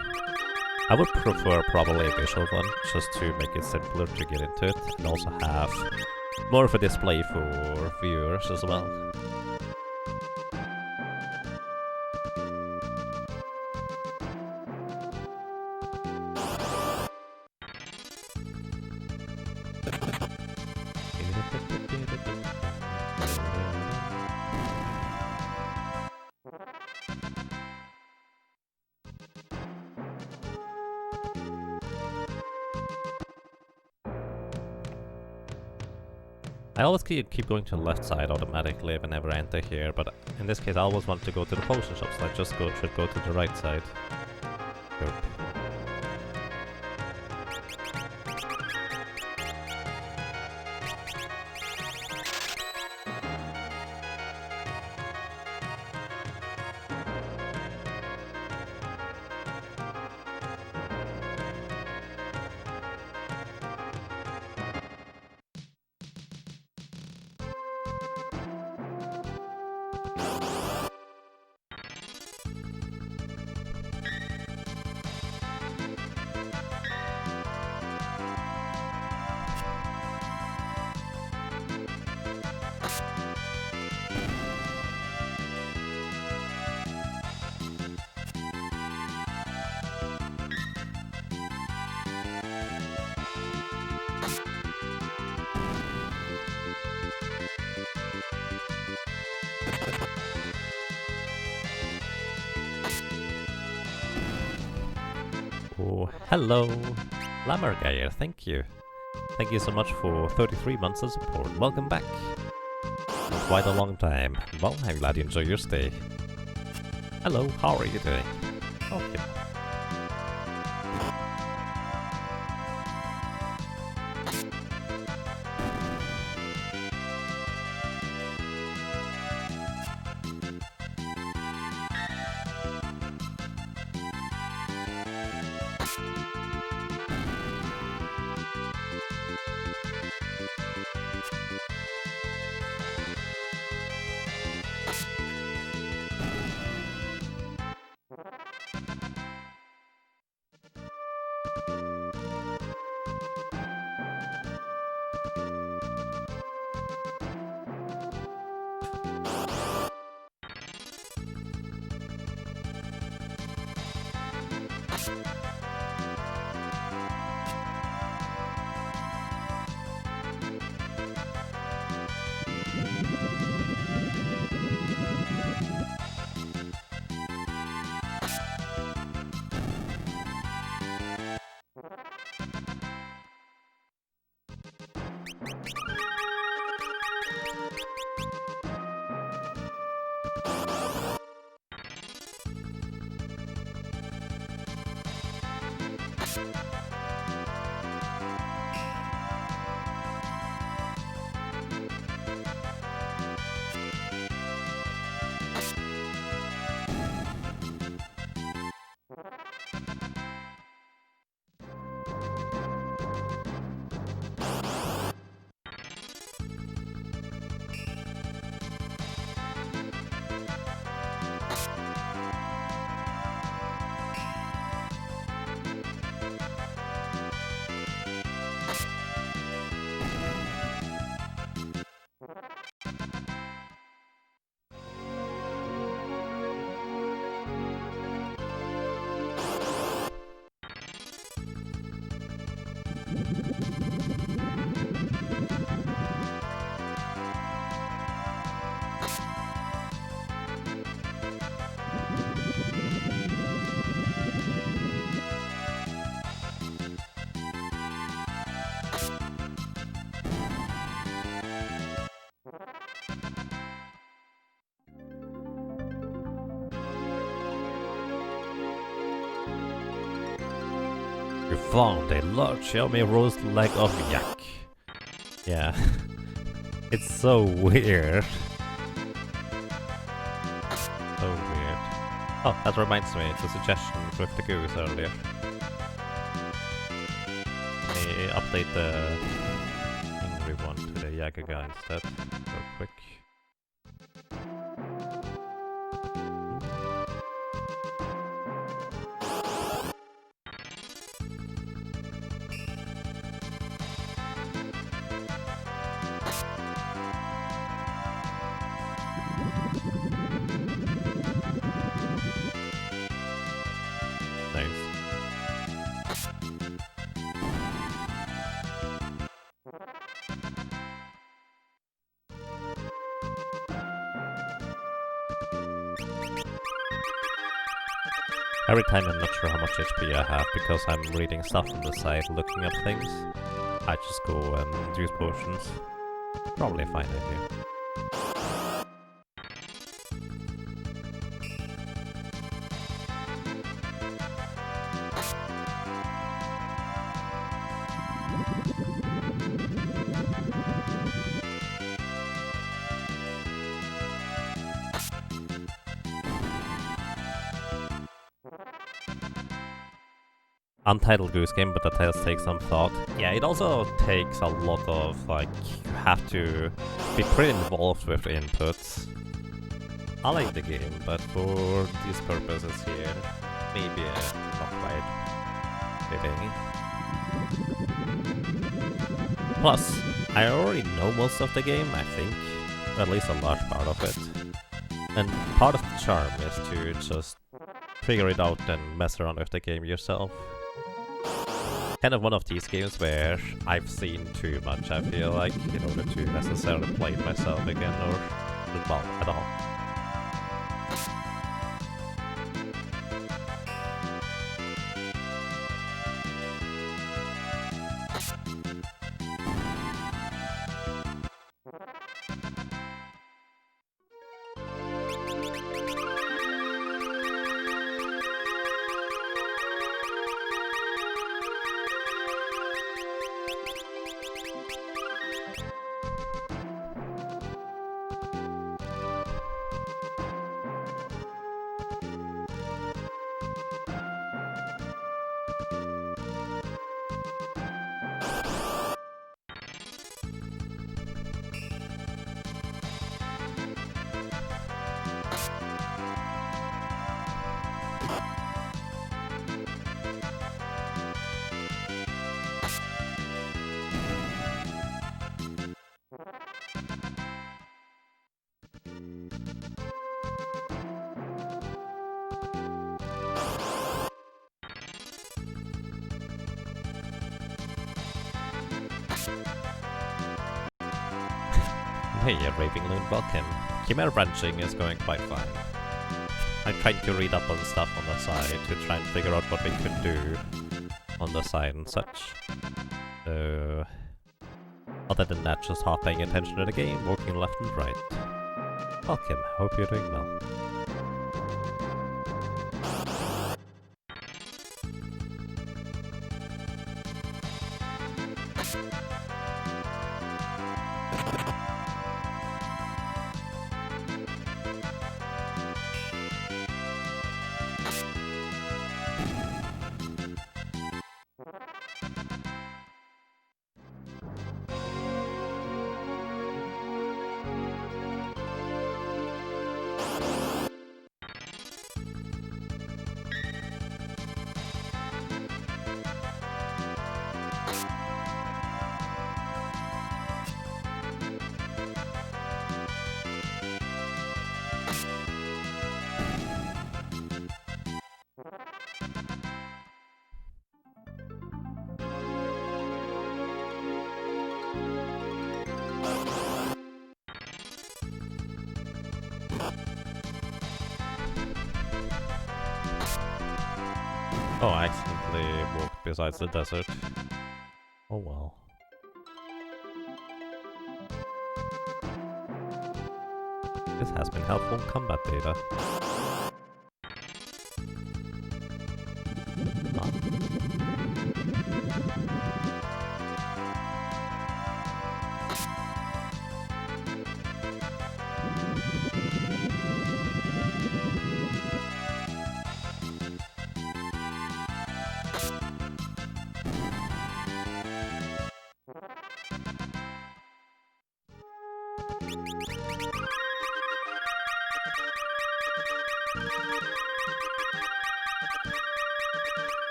I would prefer probably a visual one, just to make it simpler to get into it, and also have more of a display for viewers as well. I always keep going to the left side automatically whenever I enter here, but in this case I always want to go to the potion shop, so I just should go to the right side. Yep. Oh, hello! Lammergeyer, thank you. Thank you so much for 33 months of support. Welcome back. Quite a long time. Well, I'm glad you enjoy your stay. Hello, how are you doing? Okay. You found a large yummy roast leg of yak. Yeah. It's so weird. So weird. Oh, that reminds me, it's a suggestion with the goose earlier. Let me update the angry one to the Jager guy instead, real quick. Nice. Every time I'm not sure how much HP I have because I'm reading stuff on the side, looking up things, I just go and use potions. Probably a fine idea. Untitled Goose Game, but that does take some thought. Yeah, it also takes a lot of, like, you have to be pretty involved with the inputs. I like the game, but for these purposes here, maybe not quite fitting. Plus, I already know most of the game, I think. Or at least a large part of it. And part of the charm is to just figure it out and mess around with the game yourself. Kind of one of these games where I've seen too much, I feel like, in order to necessarily play it myself again, or, well, at all. Hey, Raving Loon, welcome. Chimera branching is going quite fine. I'm trying to read up on stuff on the side to try and figure out what we could do on the side and such. So, other than that, just half paying attention to the game, walking left and right. Welcome, hope you're doing well. Oh, I accidentally walked besides the desert. Oh well. This has been helpful combat data.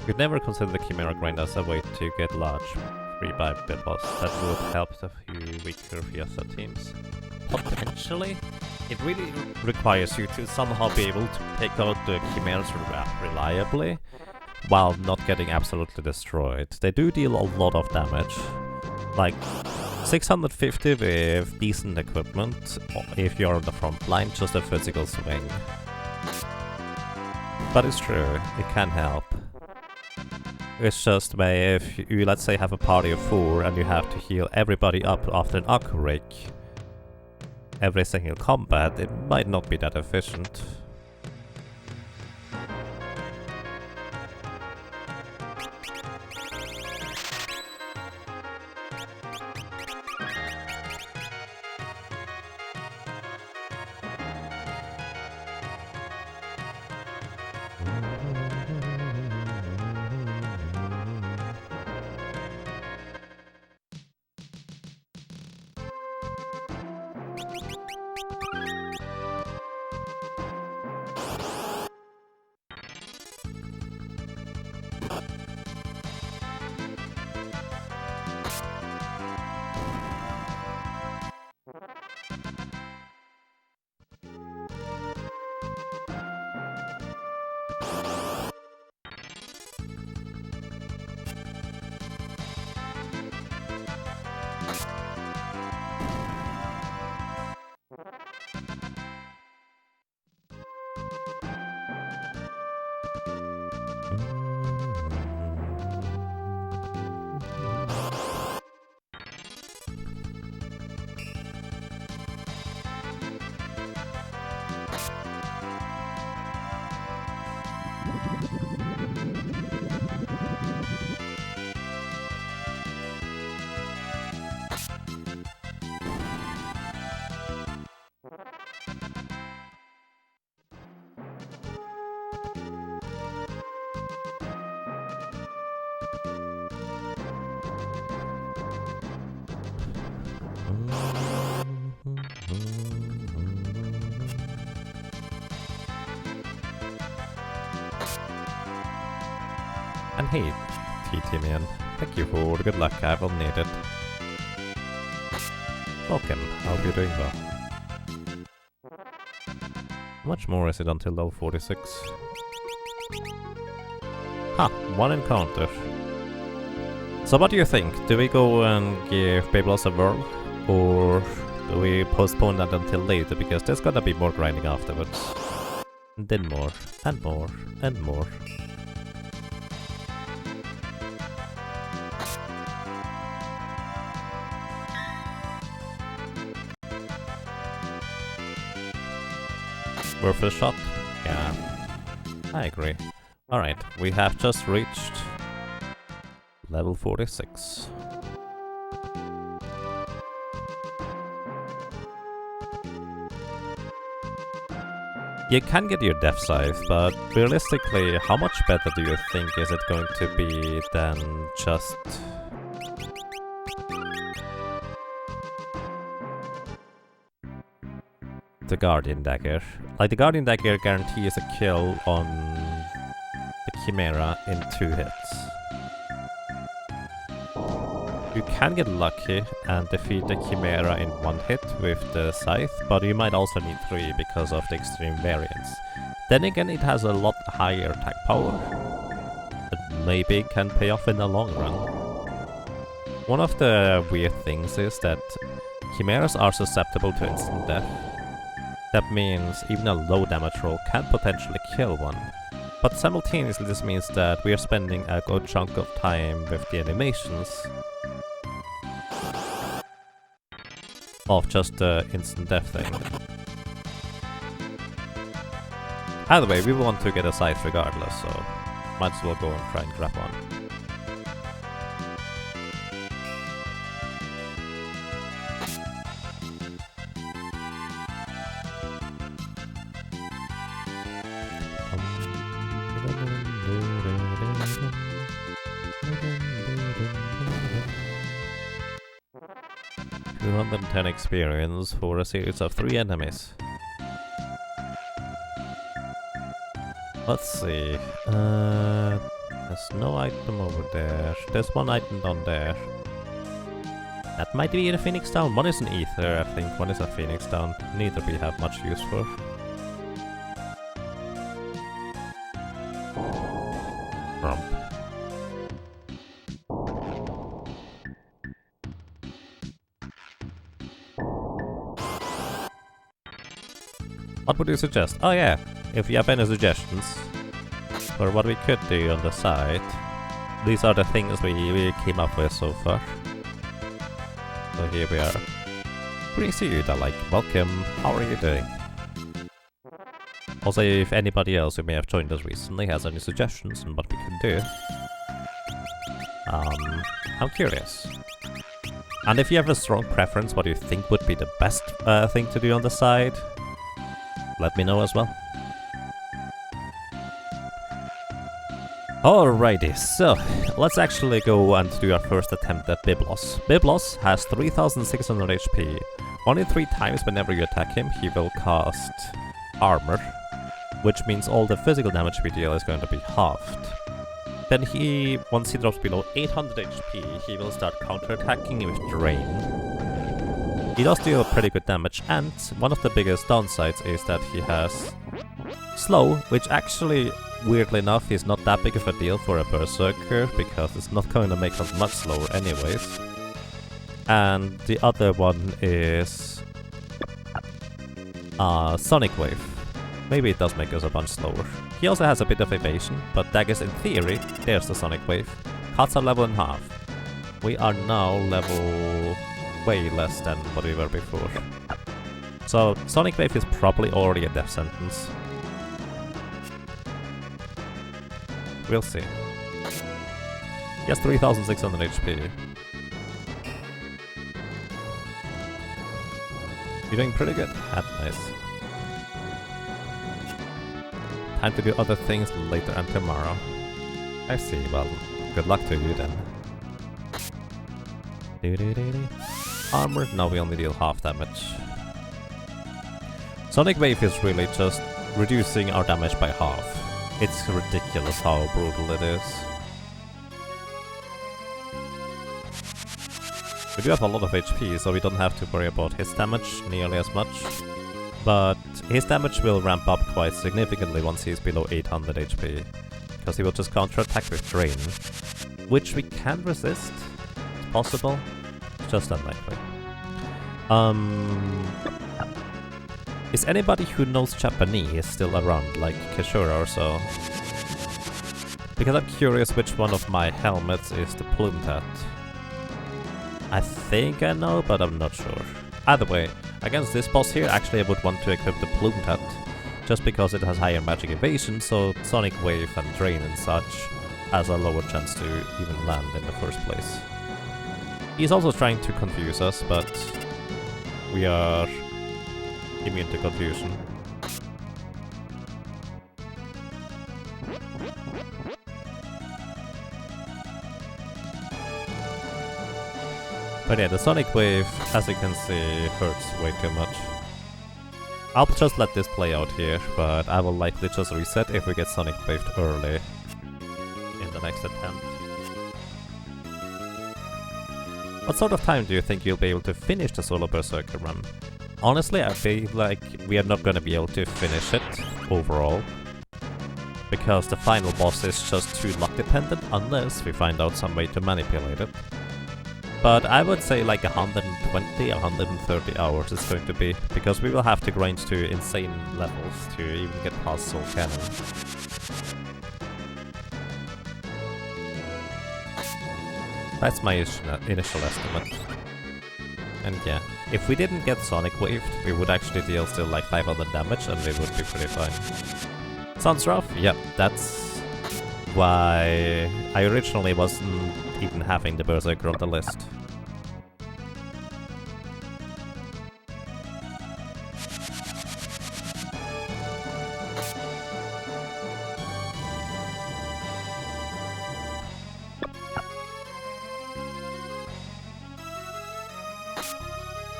You'd never consider the Chimera grind as a way to get large 3x build boss. That would help the few weaker Fiesta teams. Potentially, it really requires you to somehow be able to pick out the Chimeras reliably while not getting absolutely destroyed. They do deal a lot of damage, like 650 with decent equipment if you're on the front line, just a physical swing. But it's true, it can help. It's just if you, let's say, have a party of 4 and you have to heal everybody up after an Aku Rake every single combat, it might not be that efficient. And hey, TT man, thank you for the good luck, I will need it. Welcome, I hope you're doing well. How much more is it until level 46? Ha, one encounter. So what do you think? Do we go and give Beyblades a whirl? Or do we postpone that until later? Because there's gonna be more grinding afterwards. And then more, and more, and more. Worth a shot? Yeah, I agree. Alright, we have just reached level 46. You can get your Death Scythe, but realistically, how much better do you think is it going to be than just... the Guardian Dagger? Like, the Guardian Dagger guarantees a kill on the Chimera in 2 hits. You can get lucky and defeat the Chimera in 1 hit with the Scythe, but you might also need 3 because of the extreme variance. Then again, it has a lot higher attack power, that maybe can pay off in the long run. One of the weird things is that Chimeras are susceptible to instant death. That means even a low damage roll can potentially kill one. But simultaneously this means that we are spending a good chunk of time with the animations of just the instant death thing. Either way, we want to get a scythe regardless, so might as well go and try and grab one. 210 experience for a series of 3 enemies. Let's see. There's no item over there. There's one item down there. That might be the Phoenix Down. One is an Ether, I think. One is a Phoenix Down. Neither we have much use for. Rump. What would you suggest? Oh yeah, if you have any suggestions for what we could do on the side, these are the things we came up with so far. So here we are. Greetings to you, like, welcome, how are you doing? Also, if anybody else who may have joined us recently has any suggestions on what we could do, I'm curious. And if you have a strong preference what you think would be the best thing to do on the side, let me know as well. Alrighty, so let's actually go and do our first attempt at Biblos. Biblos has 3600 HP. 1 in 3 times whenever you attack him, he will cast armor, which means all the physical damage we deal is going to be halved. Then once he drops below 800 HP, he will start counterattacking with Drain. He does deal pretty good damage, and one of the biggest downsides is that he has slow, which actually, weirdly enough, is not that big of a deal for a Berserker, because it's not going to make us much slower anyways. And the other one is Sonic Wave. Maybe it does make us a bunch slower. He also has a bit of evasion, but daggers in theory, there's the Sonic Wave. Cuts our level in half. We are now level way less than what we were before. So Sonic Wave is probably already a death sentence. We'll see. He has 3600 HP. You're doing pretty good. That's nice. Time to do other things later and tomorrow. I see, well, good luck to you then. Armor, now we only deal half damage. Sonic Wave is really just reducing our damage by half. It's ridiculous how brutal it is. We do have a lot of HP, so we don't have to worry about his damage nearly as much. But his damage will ramp up quite significantly once he's below 800 HP. Because he will just counterattack with Drain. Which we can resist. It's possible. Just unlikely. Is anybody who knows Japanese still around, like Kishura or so? Because I'm curious which one of my helmets is the Plume Hat. I think I know, but I'm not sure. Either way, against this boss here, actually I would want to equip the Plume Hat, just because it has higher magic evasion, so Sonic Wave and Drain and such has a lower chance to even land in the first place. He's also trying to confuse us, but we are immune to confusion. But yeah, the Sonic Wave, as you can see, hurts way too much. I'll just let this play out here, but I will likely just reset if we get Sonic Waved early in the next attempt. What sort of time do you think you'll be able to finish the solo Berserker run? Honestly, I feel like we are not gonna be able to finish it overall, because the final boss is just too luck dependent unless we find out some way to manipulate it. But I would say like 120, 130 hours is going to be, because we will have to grind to insane levels to even get past Soul Cannon. That's my initial estimate. And yeah, if we didn't get Sonic Waved, we would actually deal still like 500 damage and we would be pretty fine. Sounds rough? Yep, that's why I originally wasn't even having the Berserker on the list.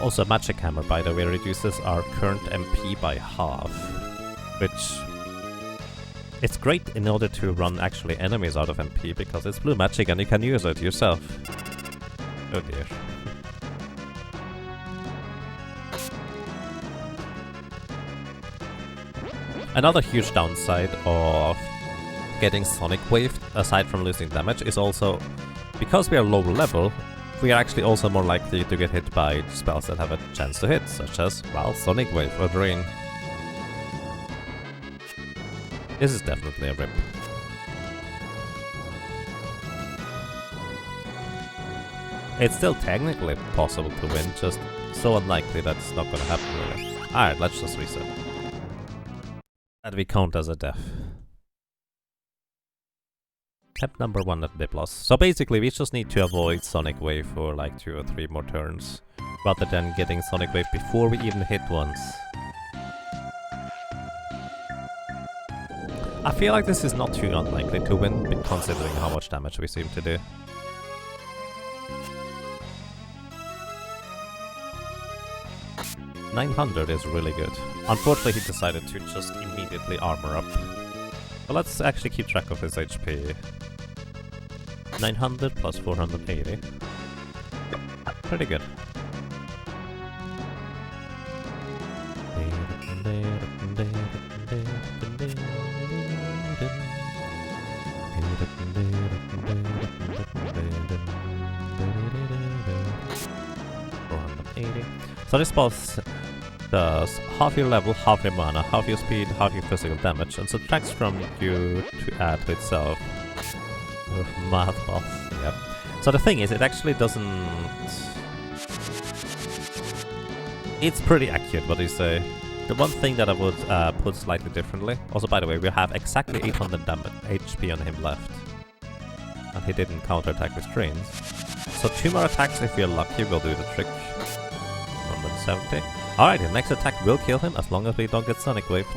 Also, a magic hammer, by the way, reduces our current MP by half, which it's great in order to run actually enemies out of MP because it's blue magic and you can use it yourself. Oh dear. Another huge downside of getting Sonic Wave, aside from losing damage, is also because we are lower level, we are actually also more likely to get hit by spells that have a chance to hit, such as, well, Sonic Wave or Drain. This is definitely a rip. It's still technically possible to win, just so unlikely that it's not gonna happen really. Alright, let's just reset. That we count as a death. Step number 1 at Biplos. So basically we just need to avoid Sonic Wave for like 2 or 3 more turns, rather than getting Sonic Wave before we even hit once. I feel like this is not too unlikely to win, considering how much damage we seem to do. $900 is really good. Unfortunately he decided to just immediately armor up. But let's actually keep track of his HP. 900 plus 480. Pretty good. So this boss does half your level, half your mana, half your speed, half your physical damage, and subtracts from you to add to itself. Math boss, yep. So the thing is, it actually doesn't... It's pretty accurate, what do you say? The one thing that I would put slightly differently... Also, by the way, we have exactly 800 damage HP on him left. And he didn't counterattack with strains. So 2 more attacks, if you're lucky, will do the trick. 170. Alright, the next attack will kill him as long as we don't get Sonic Wave.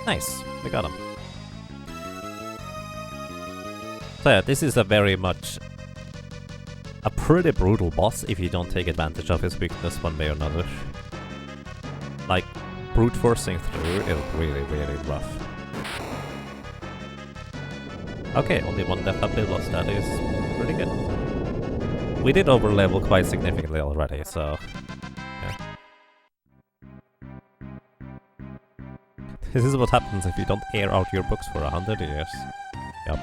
Nice, we got him. So yeah, this is a very much a pretty brutal boss if you don't take advantage of his weakness one way or another. Like, brute forcing through is really, really rough. Okay, only 1 death up lost, that is pretty good. We did overlevel quite significantly already, so... yeah. This is what happens if you don't air out your books for 100 years. Yep.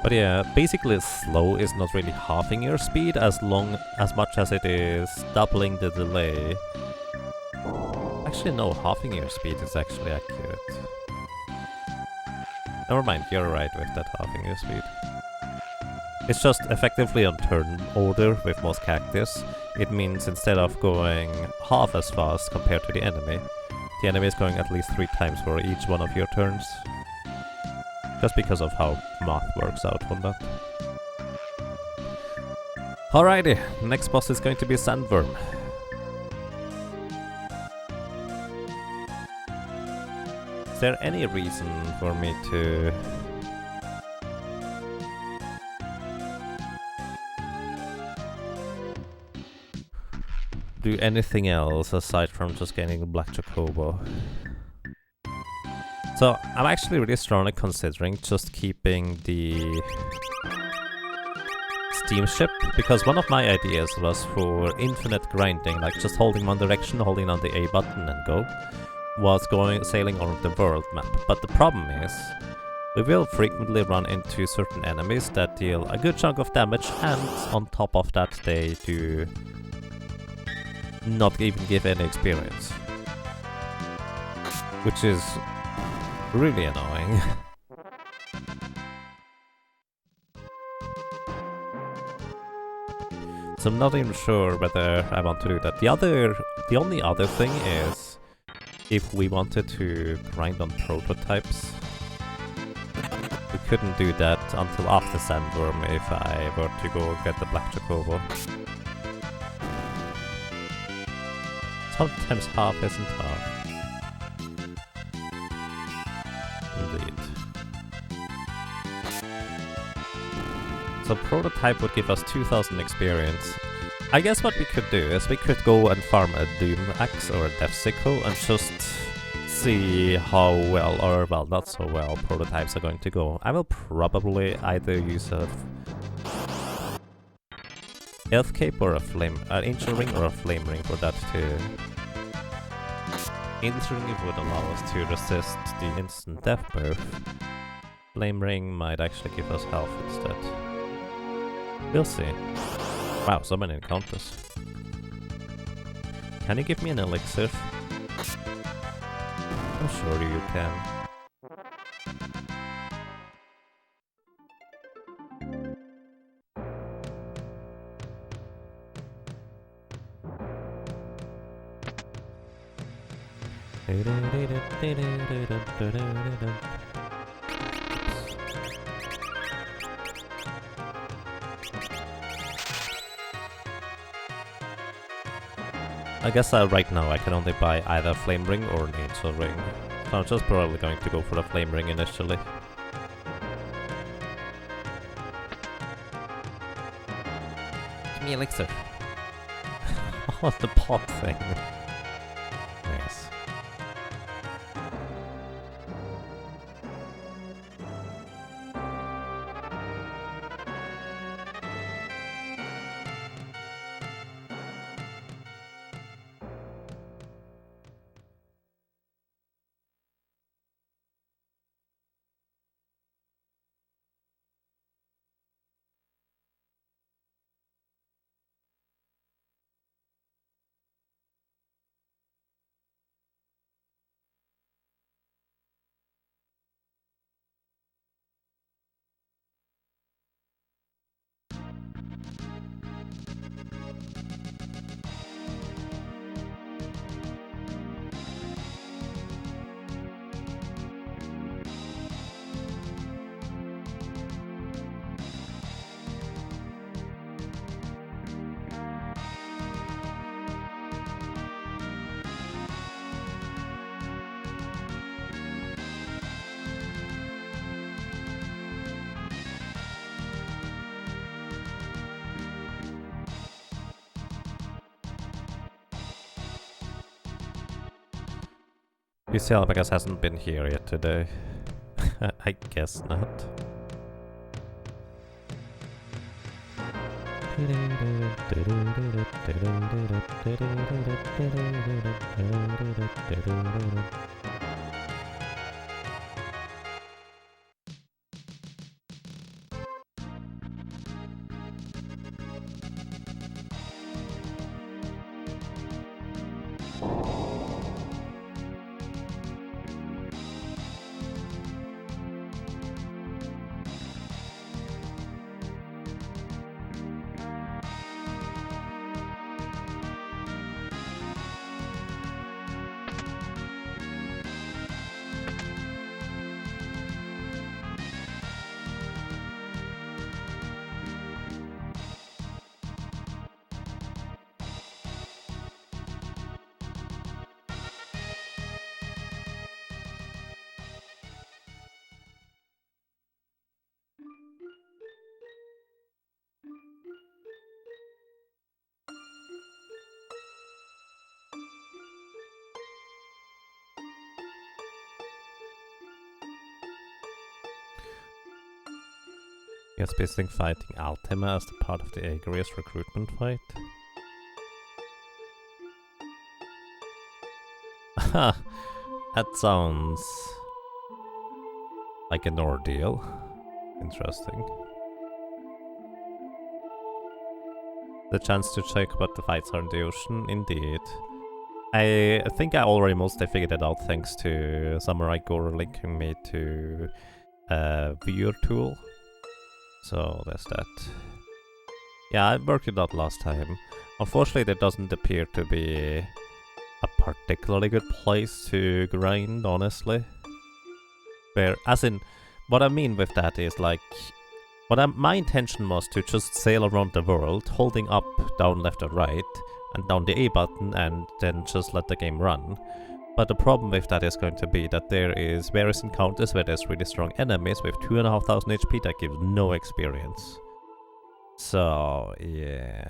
But yeah, basically slow is not really halving your speed as much as it is doubling the delay. Actually no, halving your speed is actually accurate. Never mind, you're right with that halving your speed. It's just effectively on turn order with most cactus. It means instead of going half as fast compared to the enemy is going at least 3 times for each one of your turns. Just because of how math works out on that. Alrighty, next boss is going to be Sandworm. Is there any reason for me to... do anything else aside from just getting the Black Chocobo? So, I'm actually really strongly considering just keeping the Steam Ship, because one of my ideas was for infinite grinding, like just holding one direction, holding on the A button and go, was sailing on the world map. But the problem is, we will frequently run into certain enemies that deal a good chunk of damage, and on top of that they do not even give any experience. Which is really annoying. So I'm not even sure whether I want to do that. The only other thing is if we wanted to grind on prototypes. We couldn't do that until after Sandworm if I were to go get the Black Chocobo. sometimes half isn't half. Indeed. So prototype would give us 2000 experience. I guess what we could do is we could go and farm a Doom Axe or a Death Sickle and just see how well, or well, not so well, prototypes are going to go. I will probably either use a Elf Cape or an Angel Ring or a Flame Ring for that too. Angel Ring would allow us to resist the instant death buff. Flame Ring might actually give us health instead. We'll see. Wow, so many encounters. Can you give me an elixir? I'm sure you can. I guess right now I can only buy either a Flame Ring or an Angel Ring. So I'm just probably going to go for the Flame Ring initially. Give me elixir. Oh, the pot thing. Nice. UCL, I guess, hasn't been here yet today. I guess not. Guess basically fighting Altima as the part of the Agrius recruitment fight. Haha, that sounds like an ordeal. Interesting. The chance to check what the fights are in the ocean, indeed. I think I already mostly figured it out thanks to Samurai Gore linking me to a viewer tool. So there's that. Yeah, I worked it out last time. Unfortunately, there doesn't appear to be a particularly good place to grind, honestly. Where, as in, what I mean with that is like, my intention was to just sail around the world, holding up, down, left or right, and down the A button and then just let the game run. But the problem with that is going to be that there is various encounters where there's really strong enemies with 2,500 HP that give no experience. So, yeah.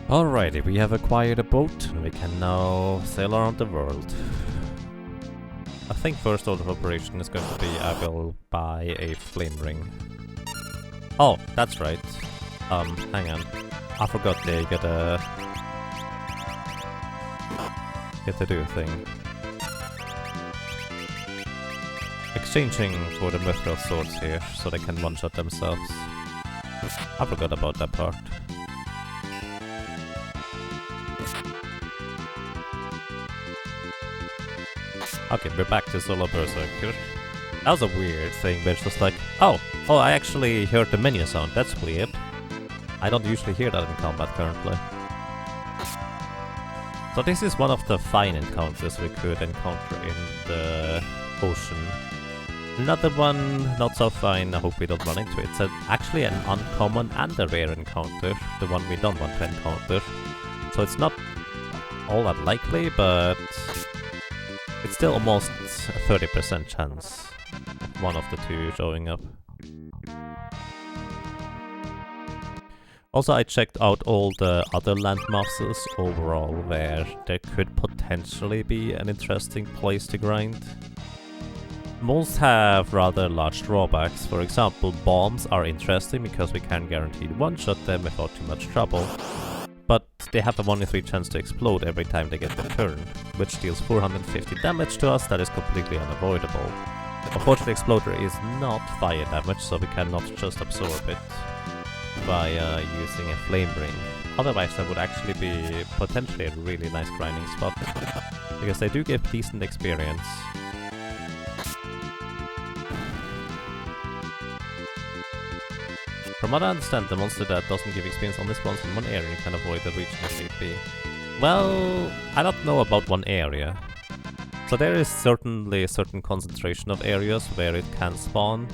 Alrighty, we have acquired a boat and we can now sail around the world. I think first order of operation is going to be I will buy a flame ring. Oh, that's right. Hang on. I forgot they gotta do a thing. Exchanging for the mithril swords here so they can one-shot themselves. I forgot about that part. Okay, we're back to solo berserker. That was a weird thing, but it's just like, oh, I actually heard the menu sound. That's weird. I don't usually hear that in combat currently. So this is one of the fine encounters we could encounter in the ocean. Another one, not so fine, I hope we don't run into it. It's actually an uncommon and a rare encounter, the one we don't want to encounter. So it's not all that likely, but it's still almost a 30% chance of one of the two showing up. Also, I checked out all the other landmasses overall where there could potentially be an interesting place to grind. Most have rather large drawbacks. For example, bombs are interesting because we can guarantee one-shot them without too much trouble. But they have a 1 in 3 chance to explode every time they get their turn, which deals 450 damage to us. That is completely unavoidable. Unfortunately, Exploder is not fire damage, so we cannot just absorb it by using a flame ring. Otherwise, that would actually be potentially a really nice grinding spot, because they do give decent experience. From what I understand, the monster that doesn't give experience only spawns in one area and can avoid the region if need be. Well, I don't know about one area. So there is certainly a certain concentration of areas where it can spawn,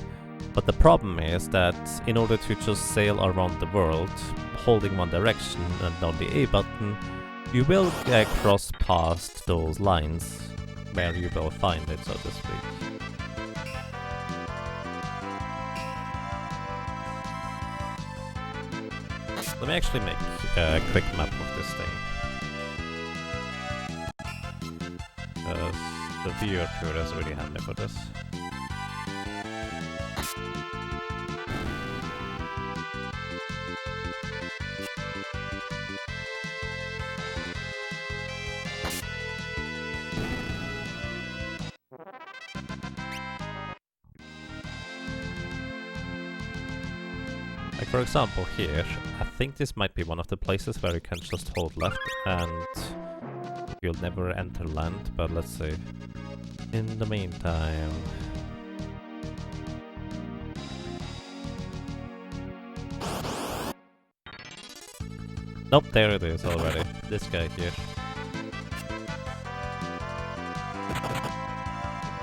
but the problem is that in order to just sail around the world, holding one direction and down the A button, you will cross past those lines where you will find it, so to speak. Let me actually make a quick map of this thing. The viewer tool is really handy for this. Like for example here, I think this might be one of the places where you can just hold left and you'll never enter land, but let's see. In the meantime... Nope, there it is already. This guy here.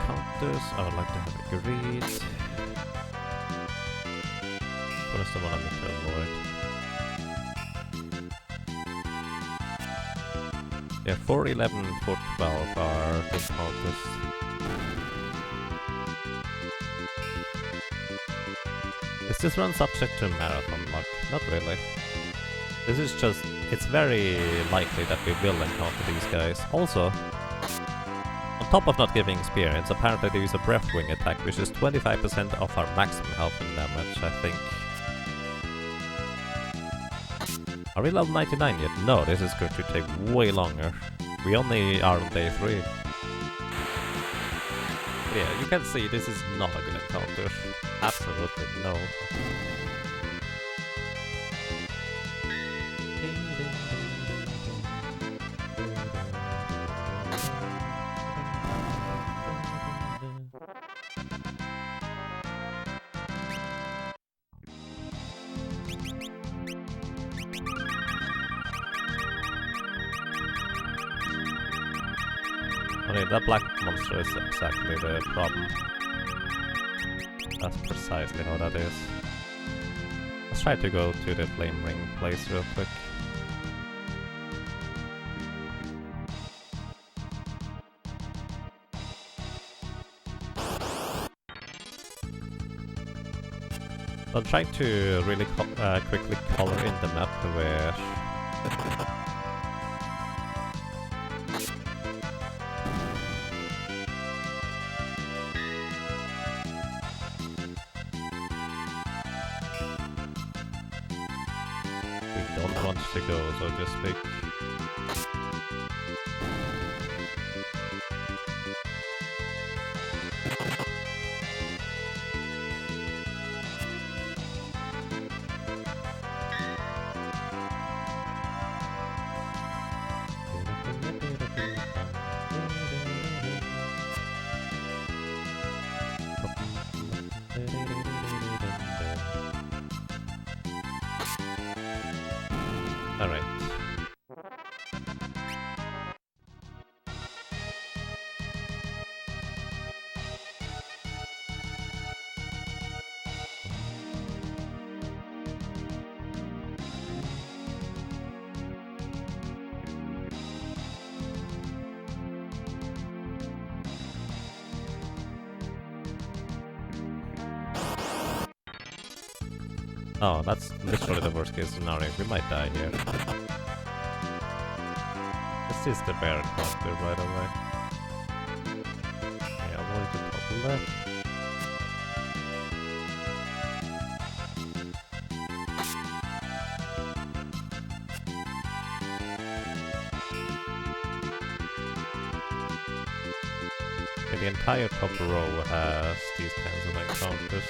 Counters, I would like to have a greed. What is the one I need to avoid? Yeah, 411 and 412 are big counters. Is this run subject to marathon luck? Not really. This is just... it's very likely that we will encounter these guys. Also, on top of not giving experience, apparently they use a breath wing attack, which is 25% of our maximum health and damage, I think. Are we level 99 yet? No, this is going to take way longer. We only are on day 3. Yeah, you can see this is not a good encounter. Absolutely no. Okay, that black monster is exactly the problem. That's precisely how that is. Let's try to go to the flame ring place real quick. I'm trying to really quickly color in the map where we don't want to go, so to speak. Alright. Oh, that's literally the worst case scenario. We might die here. This is the bear encounter, by the way. Okay, avoid the top left. Okay, the entire top row has these kinds of encounters.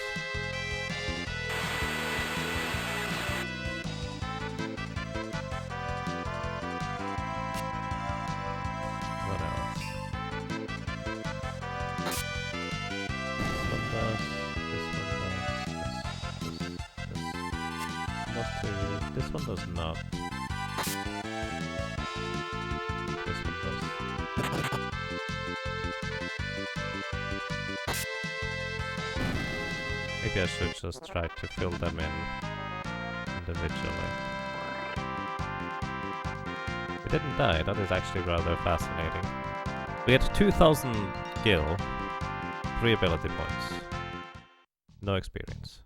This one does not. This one does. Maybe I should just try to fill them in individually. We didn't die, that is actually rather fascinating. We had 2000 gil, 3 ability points, no experience.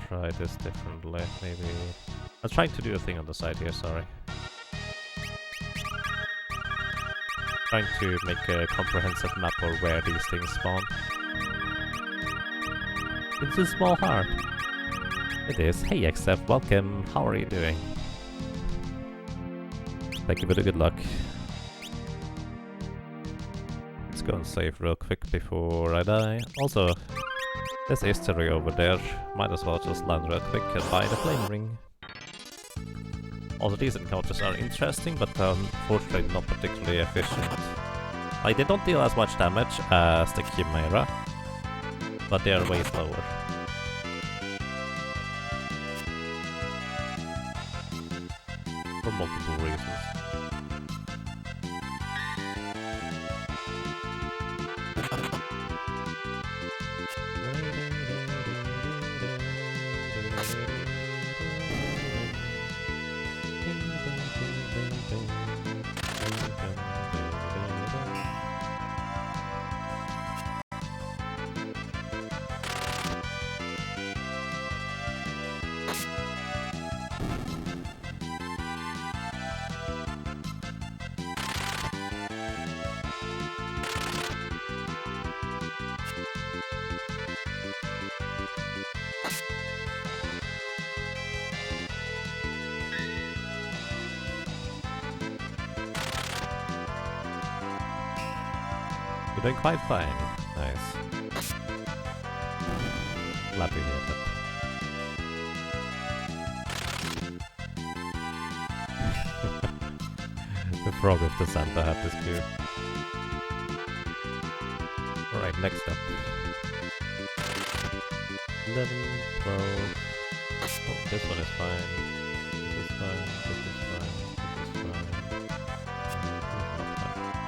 Try this differently, maybe. I was trying to do a thing on the side here, sorry. Trying to make a comprehensive map of where these things spawn. It's a small heart. It is. Hey XF, welcome. How are you doing? Thank you for the good luck. Let's go and save real quick before I die. Also, there's history over there. Might as well just land real quick and buy the flame ring. Also, these encounters are interesting, but unfortunately not particularly efficient. Like, they don't deal as much damage as the Chimera, but they are way slower. For multiple reasons. You're doing quite fine. Nice. Glad to hear that. The frog with the Santa hat is cute. Alright, next up. 11, 12... Oh, this one is fine. This is fine, this is fine, this is fine.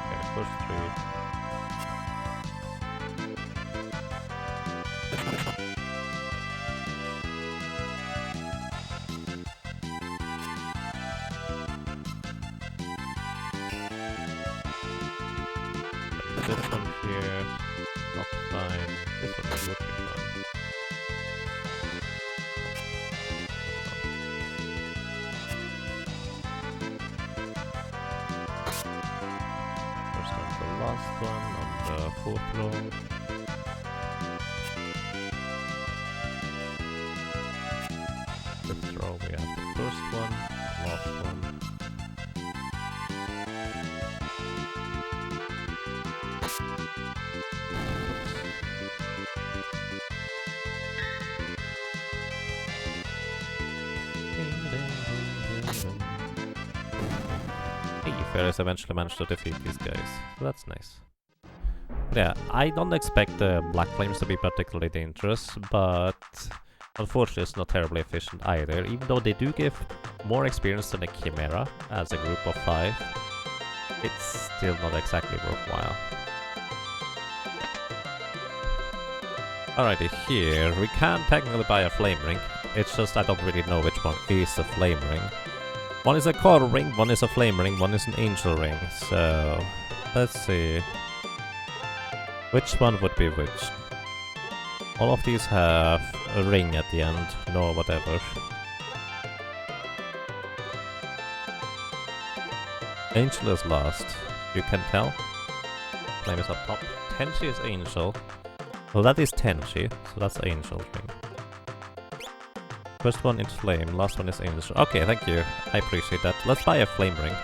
Okay, first 3. This one here, not fine. This one is looking fine. First on the last one, on the 4th row. Fifth row we have the first one, last one. Fairies eventually managed to defeat these guys, so that's nice. Yeah, I don't expect the Black Flames to be particularly dangerous, but unfortunately it's not terribly efficient either, even though they do give more experience than a Chimera as a group of 5. It's still not exactly worthwhile. Alrighty, here we can technically buy a Flame Ring, it's just I don't really know which one is a Flame Ring. One is a Coral Ring, one is a Flame Ring, one is an Angel Ring, so let's see. Which one would be which? All of these have a ring at the end, no whatever. Angel is last, you can tell. Flame is up top. Tenchi is Angel. Well, that is Tenchi, so that's Angel Ring. First one is Flame, last one is Angel. Okay, thank you. I appreciate that. Let's buy a Flame Ring.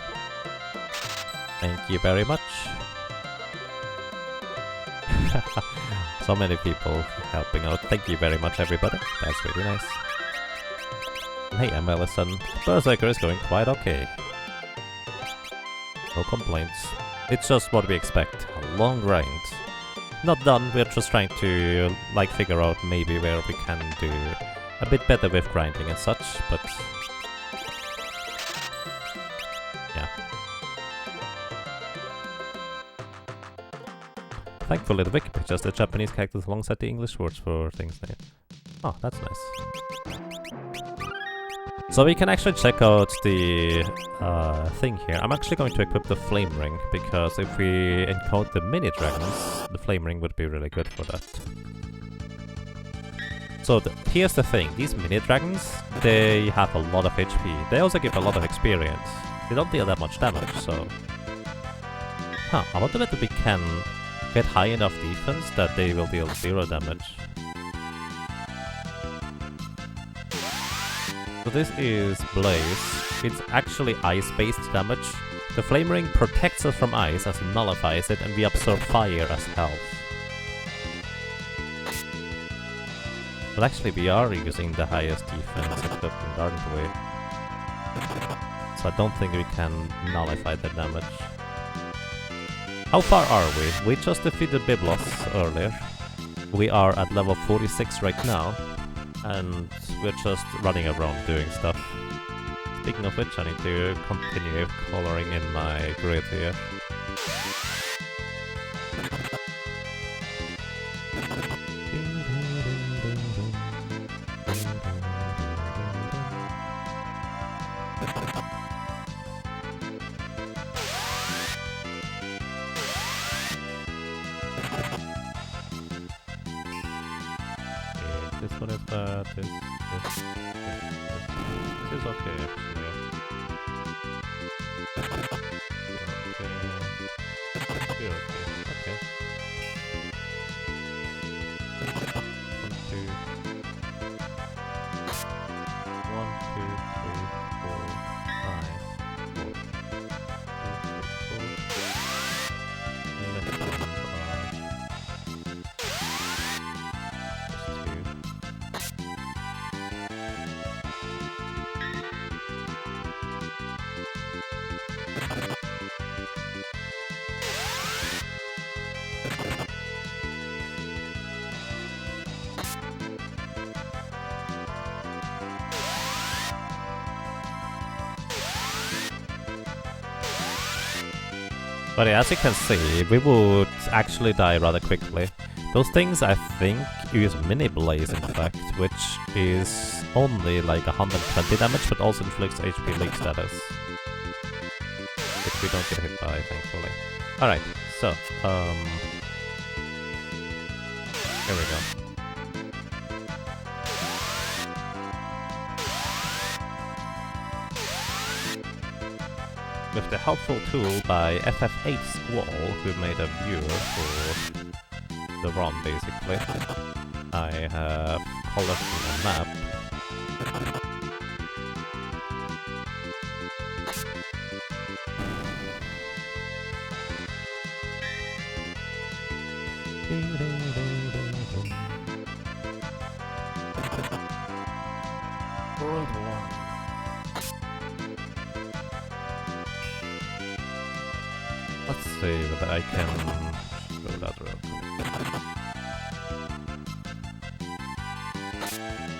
Thank you very much. So many people helping out. Thank you very much, everybody. That's really nice. Hey, I'm Ellison. Berserker is going quite okay. No complaints. It's just what we expect. A long grind. Not done, we're just trying to like figure out maybe where we can do a bit better with grinding and such, but yeah. Thankfully the wiki pictures the Japanese characters alongside the English words for things named. Oh, that's nice. So we can actually check out the thing here. I'm actually going to equip the Flame Ring, because if we encounter the mini dragons, the Flame Ring would be really good for that. So here's the thing, these mini dragons, they have a lot of HP. They also give a lot of experience. They don't deal that much damage, so... Huh, I wonder whether we can get high enough defense that they will deal 0 damage. So this is Blaze. It's actually ice-based damage. The Flame Ring protects us from ice as it nullifies it, and we absorb fire as health. But actually we are using the highest defense equipment, aren't we? So I don't think we can nullify the damage. How far are we? We just defeated Biblos earlier. We are at level 46 right now. And we're just running around doing stuff. Speaking of which, I need to continue coloring in my grid here. This one is bad, this is okay actually. Okay. Okay. 1, 2. 1, 2, 3, 4, 5, 4. 2, 3, 4. Next ones are But yeah, as you can see, we would actually die rather quickly. Those things, I think, use mini blaze in fact, which is only like 120 damage, but also inflicts HP leak status. Which we don't get hit by, thankfully. Alright, so, here we go. With the helpful tool by FF5 Squall, who made a viewer for the ROM basically, I have colored a map. World 1. Let's see whether I can go that route.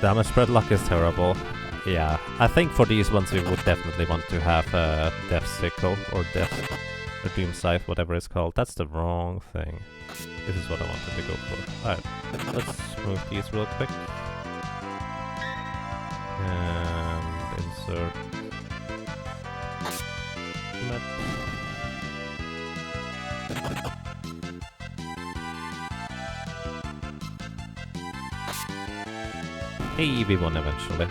Damage spread luck is terrible. Yeah, I think for these ones we would definitely want to have a Death Sickle or Doom Scythe, whatever it's called. That's the wrong thing. This is what I wanted to go for. Alright, let's move these real quick. And insert... Hey, we won eventually.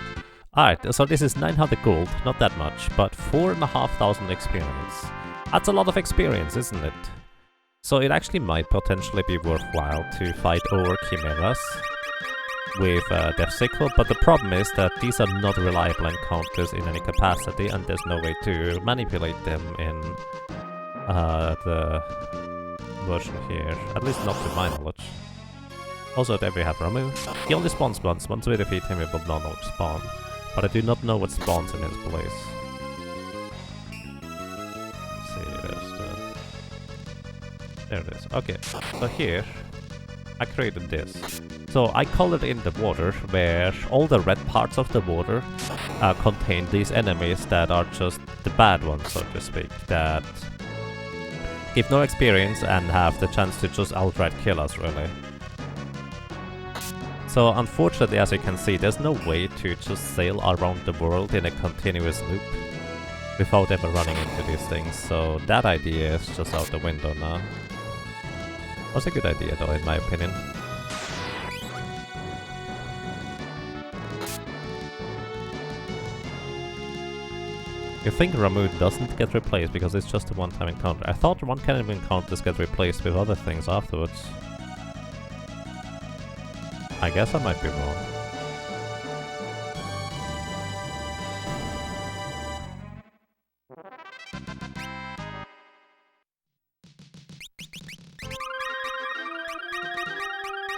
Alright, so this is 900 gold, not that much, but 4,500 experience. That's a lot of experience, isn't it? So it actually might potentially be worthwhile to fight over Chimeras with Death Sickle, but the problem is that these are not reliable encounters in any capacity, and there's no way to manipulate them in the version here, at least not to my knowledge. Also, there we have Ramu. He only spawns once we defeat him, he will not spawn. But I do not know what spawns in his place. Let's see, there's the... There it is. Okay, so here, I created this. So I colored in the water, where all the red parts of the water contain these enemies that are just the bad ones, so to speak, that give no experience and have the chance to just outright kill us, really. So unfortunately, as you can see, there's no way to just sail around the world in a continuous loop without ever running into these things, so that idea is just out the window now. Was a good idea though, in my opinion. You think Ramu doesn't get replaced because it's just a one-time encounter. I thought one kind of encounters get replaced with other things afterwards. I guess I might be wrong.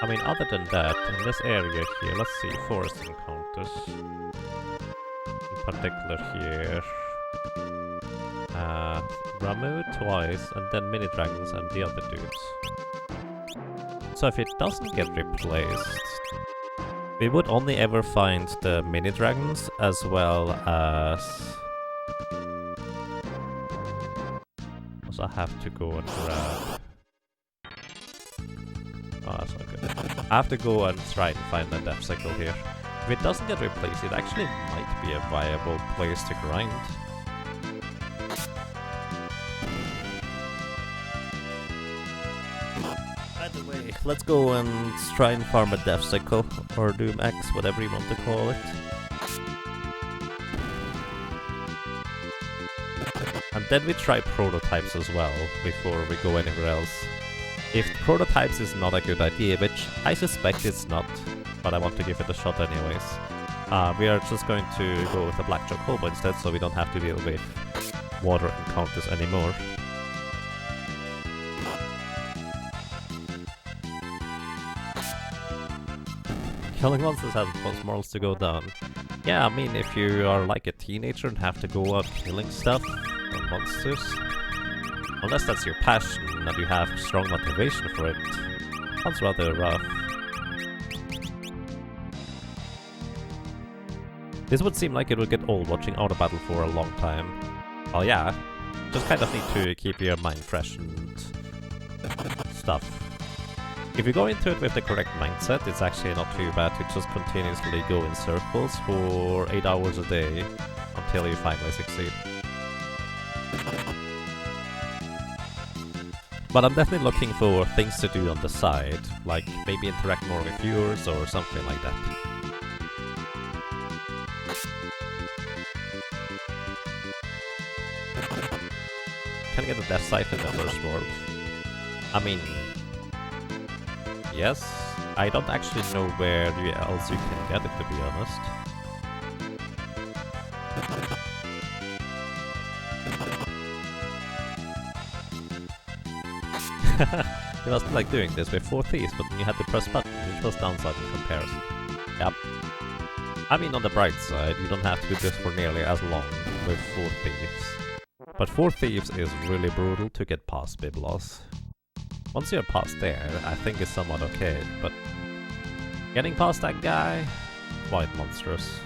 I mean, other than that, in this area here, let's see, forest encounters. In particular here. Ramu twice, and then mini dragons and the other dudes. So if it doesn't get replaced, we would only ever find the mini dragons as well as... Also I have to go and grab... Oh, that's not good. I have to go and try and find the Death Sickle here. If it doesn't get replaced, it actually might be a viable place to grind. By the way, let's go and try and farm a Death Sickle, or Doom X, whatever you want to call it. And then we try prototypes as well, before we go anywhere else. If prototypes is not a good idea, which I suspect it's not, but I want to give it a shot anyways, we are just going to go with a Blackjack Hobo instead, so we don't have to deal with water encounters anymore. Killing monsters has caused morals to go down. Yeah, I mean, if you are like a teenager and have to go out killing stuff or monsters, unless that's your passion and you have strong motivation for it, sounds rather rough. This would seem like it would get old watching Auto Battle for a long time. Well, yeah, Just kind of need to keep your mind fresh and stuff. If you go into it with the correct mindset, it's actually not too bad to just continuously go in circles for 8 hours a day until you finally succeed. But I'm definitely looking for things to do on the side, like maybe interact more with viewers or something like that. Can I get a death scythe in the first world? I mean, yes. I don't actually know where else you can get it, to be honest. You must like doing this with 4 thieves, but you had to press button, which was downside in comparison. Yep. I mean, on the bright side, you don't have to do this for nearly as long with 4 thieves. But 4 thieves is really brutal to get past Biblos. Once you're past there, I think it's somewhat okay, but getting past that guy, quite monstrous.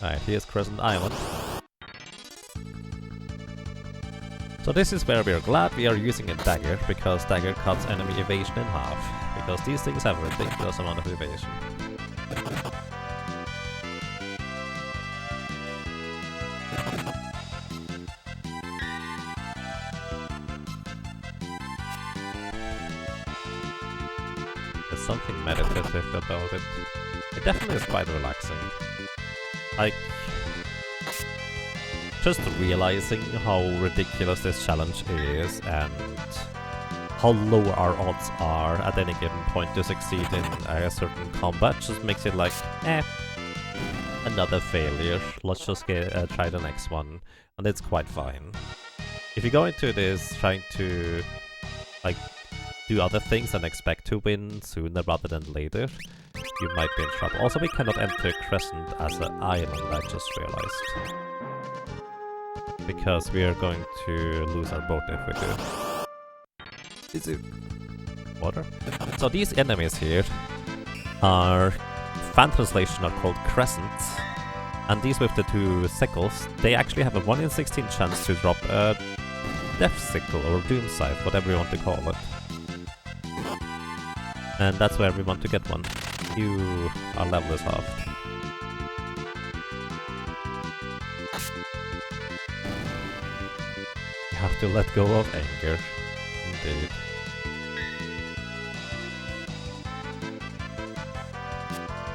Alright, here's Crescent Island. So this is where we're glad we are using a dagger, because dagger cuts enemy evasion in half, because these things have a ridiculous amount of evasion. There's something meditative about it. It definitely is quite relaxing. Like, just realizing how ridiculous this challenge is and how low our odds are at any given point to succeed in a certain combat just makes it like, another failure. Let's just try the next one, and it's quite fine. If you go into this trying to like do other things and expect to win sooner rather than later, you might be in trouble. Also, we cannot enter Crescent as an island, I just realized. Because we are going to lose our boat if we do. Is it water? So these enemies here are, fan translation, are called crescents. And these with the 2 sickles, they actually have a 1 in 16 chance to drop a death sickle or doom scythe, whatever you want to call it. And that's where we want to get one. Our level is halved. You have to let go of anger. Indeed.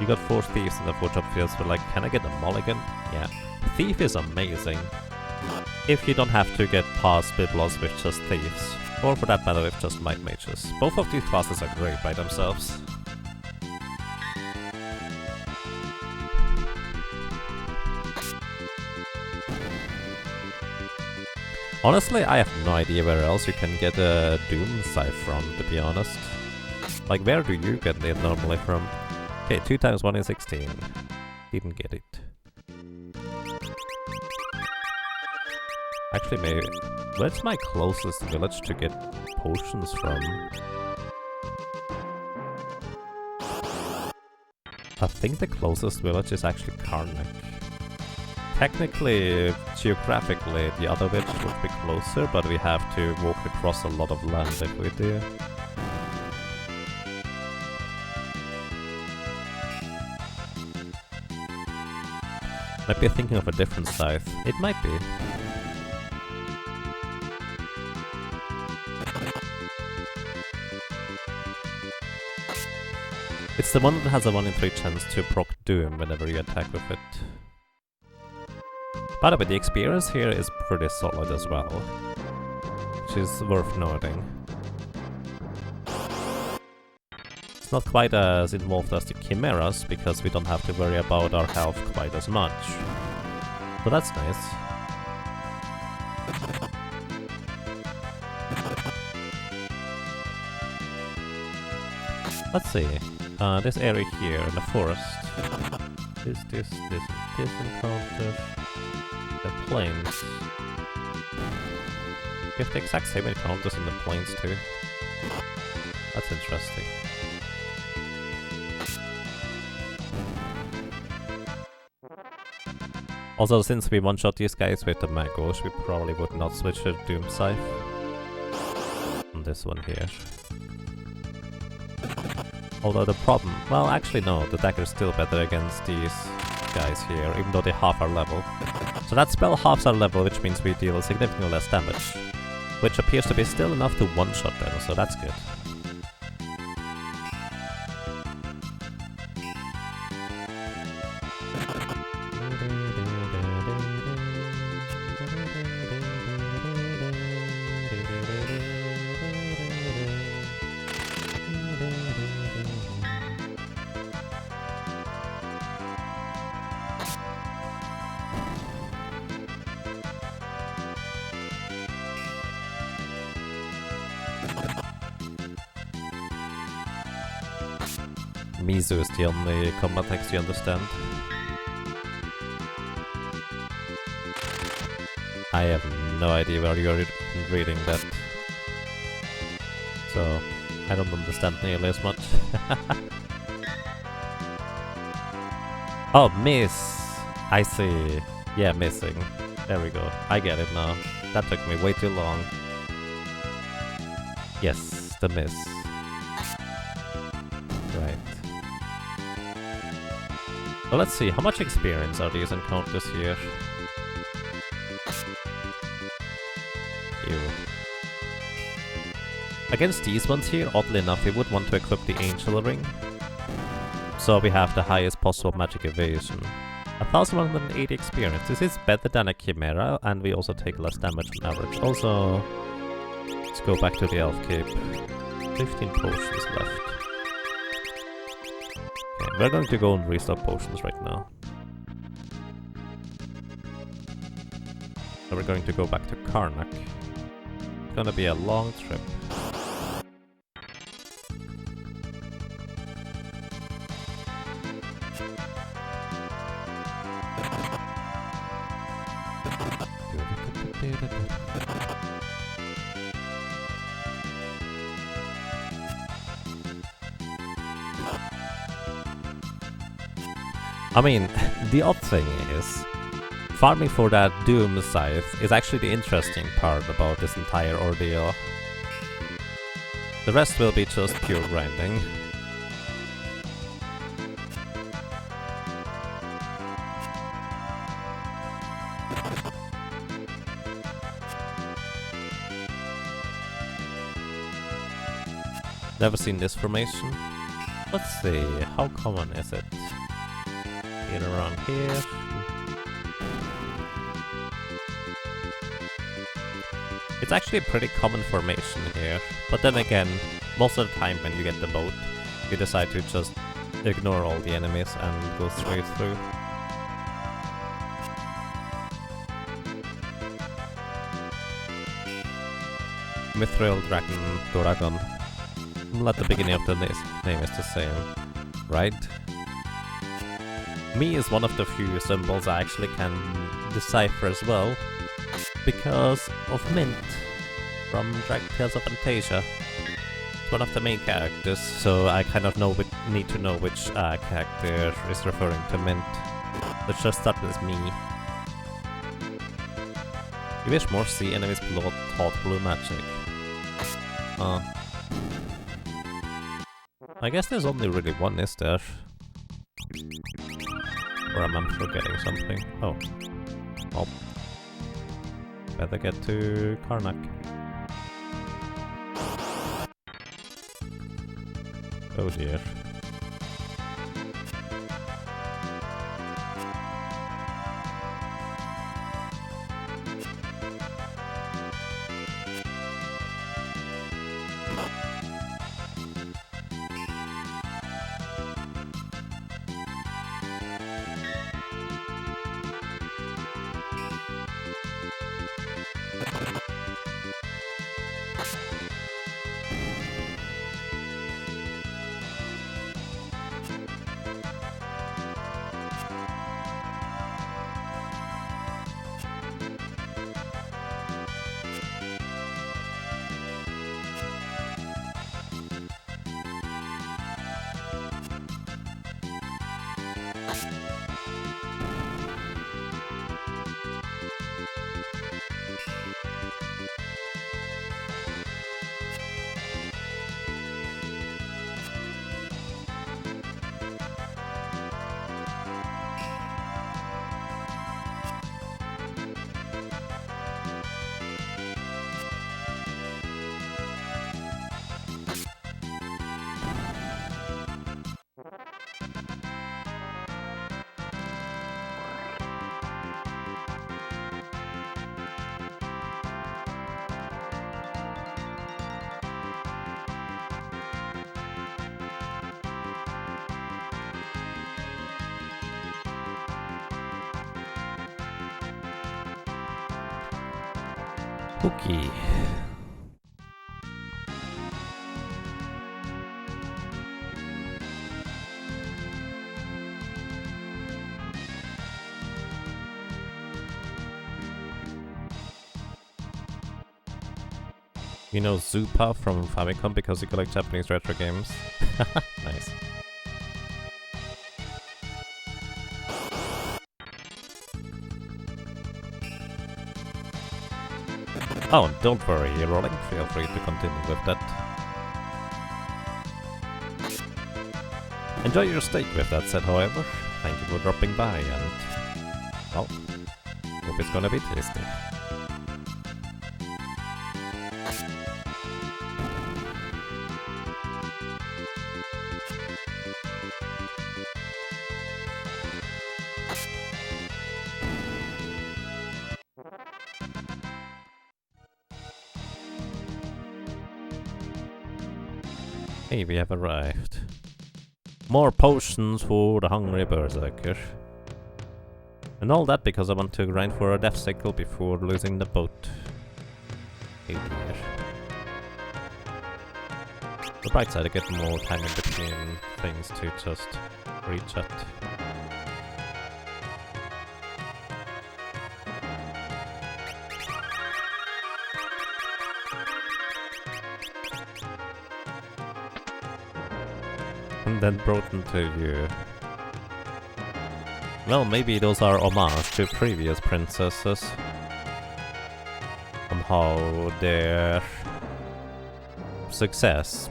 You got 4 thieves in the 4 drop fields, but like, can I get a mulligan? Yeah. Thief is amazing. If you don't have to get past Biblos with just thieves. Or for that matter with just might mages. Both of these classes are great by themselves. Honestly, I have no idea where else you can get a Doom Scythe from, to be honest. Like, where do you get it normally from? Okay, 2 times 1 in 16. Didn't get it. Actually, maybe... Where's my closest village to get potions from? I think the closest village is actually Karnak. Technically, geographically, the other village would be closer, but we have to walk across a lot of land if we do. Might be thinking of a different scythe. It might be. It's the one that has a 1 in 3 chance to proc Doom whenever you attack with it. By the way, the experience here is pretty solid as well, which is worth noting. It's not quite as involved as the Chimeras, because we don't have to worry about our health quite as much. So that's nice. Let's see. This area here in the forest. This encounter. The plains. We have the exact same encounters in the plains too. That's interesting. Also, since we one-shot these guys with the mangoes, we probably would not switch to Doom Scythe. And this one here. Although the problem... Well, actually no, the dagger's still better against these guys here, even though they half our level. So that spell halves our level, which means we deal significantly less damage. Which appears to be still enough to one-shot them, so that's good. Mizu is the only combat text you understand. I have no idea where you're reading that. So, I don't understand nearly as much. Oh, miss! I see. Yeah, missing. There we go. I get it now. That took me way too long. Yes, the miss. Right. Well, let's see, how much experience are these encounters here? Ew. Against these ones here, oddly enough, we would want to equip the Angel Ring. So we have the highest possible magic evasion. 1180 experience. This is better than a Chimera, and we also take less damage on average. Also, let's go back to the Elf Cape. 15 potions left. Okay, we're going to go and restock potions right now. So we're going to go back to Karnak. It's gonna be a long trip. I mean, the odd thing is, farming for that Doom Scythe is actually the interesting part about this entire ordeal. The rest will be just pure grinding. Never seen this formation. Let's see, how common is it? Get around here. It's actually a pretty common formation here, but then again, most of the time when you get the boat, you decide to just ignore all the enemies and go straight through. Mithril Dragon Doragon. At the beginning of the name is the same, right? Me is one of the few symbols I actually can decipher as well, because of Mint from Tales of Fantasia. It's one of the main characters, so I kind of need to know which character is referring to Mint. Let's just start with me. You wish more sea enemies taught blue magic. I guess there's only really one, is there? Or am I forgetting something? Oh. Well. Better get to Karnak. Oh dear. Okay. You know Zupa from Famicom because you collect Japanese retro games? Nice. Oh, don't worry, Rolling. Feel free to continue with that. Enjoy your steak with that said, however. Thank you for dropping by and... well, hope it's gonna be tasty. Hey, we have arrived. More potions for the hungry berserker. And all that because I want to grind for a death cycle before losing the boat. Hey dear. The bright side, I get more time in between things to just reach it. And then brought into you. Well, maybe those are homage to previous princesses. On how their success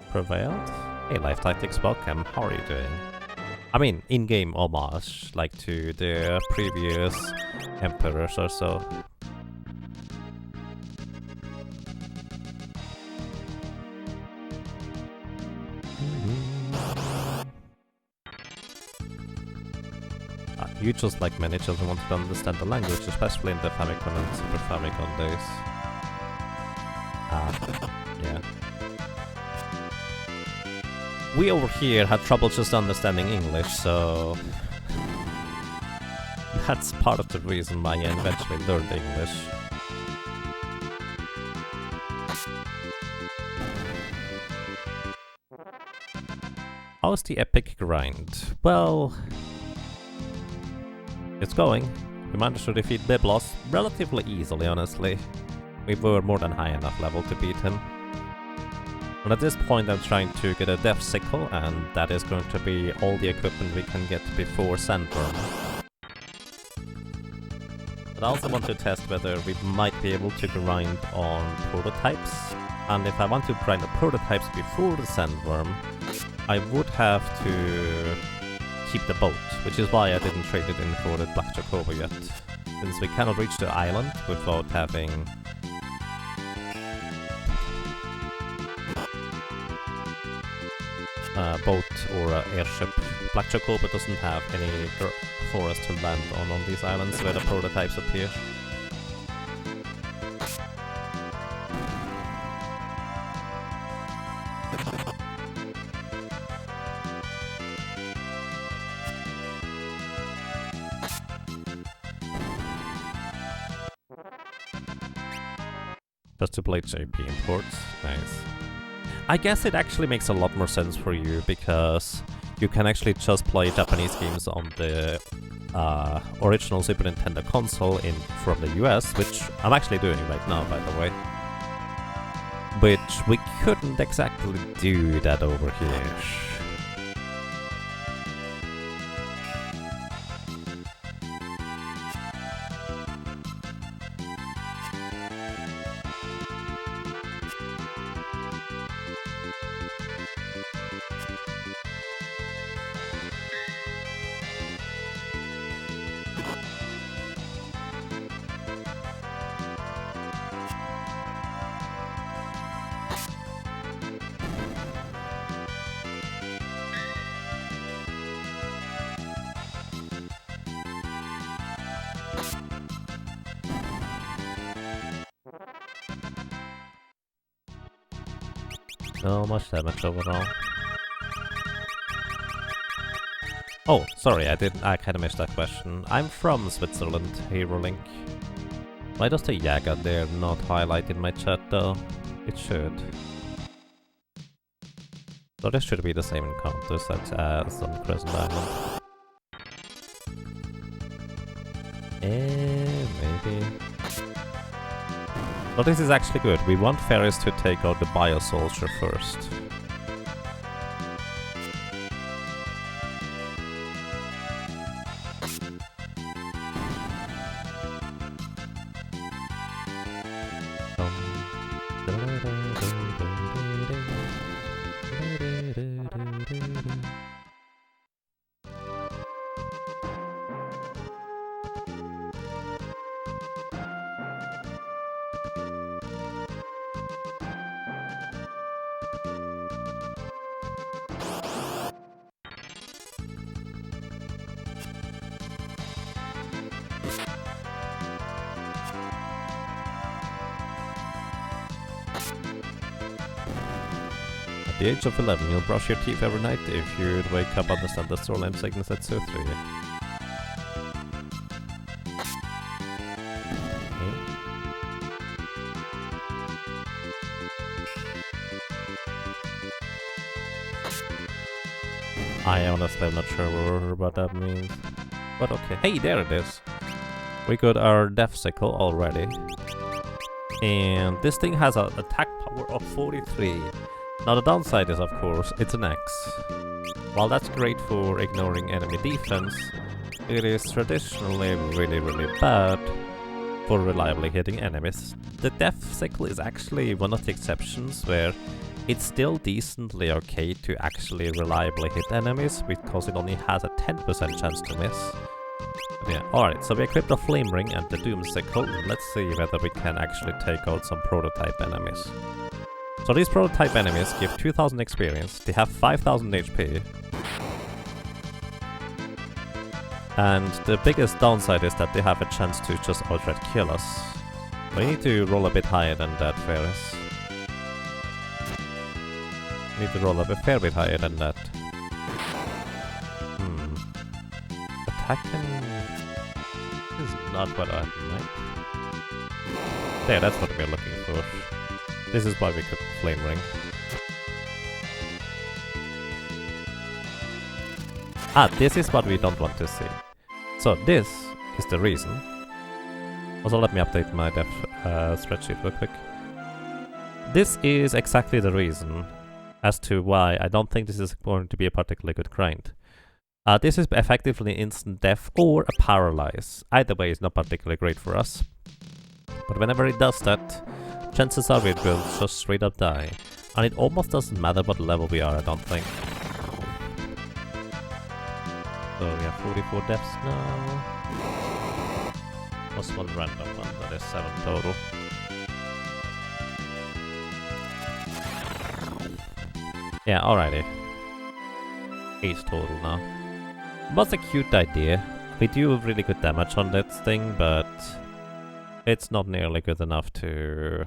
prevailed. Hey, Life Tactics welcome, how are you doing? I mean, in-game homage, like to their previous emperors or so. You just like many children wanted to understand the language, especially in the Famicom and Super Famicom days. Yeah. We over here had trouble just understanding English, so... that's part of the reason why I eventually learned English. How's the epic grind? Well... it's going. We managed to defeat Biblos relatively easily, honestly. We were more than high enough level to beat him. And at this point I'm trying to get a Death Sickle, and that is going to be all the equipment we can get before Sandworm. But I also want to test whether we might be able to grind on prototypes. And if I want to grind the prototypes before the Sandworm, I would have to keep the boat, which is why I didn't trade it in for the Black Jacobo yet, since we cannot reach the island without having a boat or an airship. Black Jacobo doesn't have any forest to land on these islands where the prototypes appear. Just to play JP imports. Nice. I guess it actually makes a lot more sense for you, because you can actually just play Japanese games on the original Super Nintendo console from the US, which I'm actually doing right now, by the way. Which we couldn't exactly do that over here. So much damage overall. Oh, sorry, I kinda missed that question. I'm from Switzerland, Hero Link. Why does the Yaga there not highlight in my chat though? It should. So this should be the same encounters as on Crescent Island. Maybe. But this is actually good. We want Ferris to take out the Bio Soldier first. At the age of 11, you'll brush your teeth every night. If you'd wake up, understand the storyline sickness at 2-3. I honestly am not sure what that means. But okay. Hey, there it is! We got our Death Sickle already. And this thing has an attack power of 43. Now the downside is, of course, it's an axe. While that's great for ignoring enemy defense, it is traditionally really bad for reliably hitting enemies. The Death Sickle is actually one of the exceptions where it's still decently okay to actually reliably hit enemies because it only has a 10% chance to miss. But yeah, alright, so we equipped the Flame Ring and the Doom Sickle. Let's see whether we can actually take out some prototype enemies. So these prototype enemies give 2000 experience, they have 5000 HP. And the biggest downside is that they have a chance to just outright kill us. We need to roll a bit higher than that, Ferris. We need to roll up a fair bit higher than that. Attacking is not what I meant. There, that's what we're looking for. This is why we could Flame Ring. Ah, this is what we don't want to see. So this is the reason. Also, let me update my dev spreadsheet real quick. This is exactly the reason as to why I don't think this is going to be a particularly good grind. This is effectively instant death or a paralyze. Either way is not particularly great for us. But whenever it does that, chances are we will just straight up die. And it almost doesn't matter what level we are, I don't think. So we have 44 deaths now. Plus one random one, that is 7 total. Yeah, alrighty. 8 total now. What's a cute idea? We do really good damage on that thing, but it's not nearly good enough to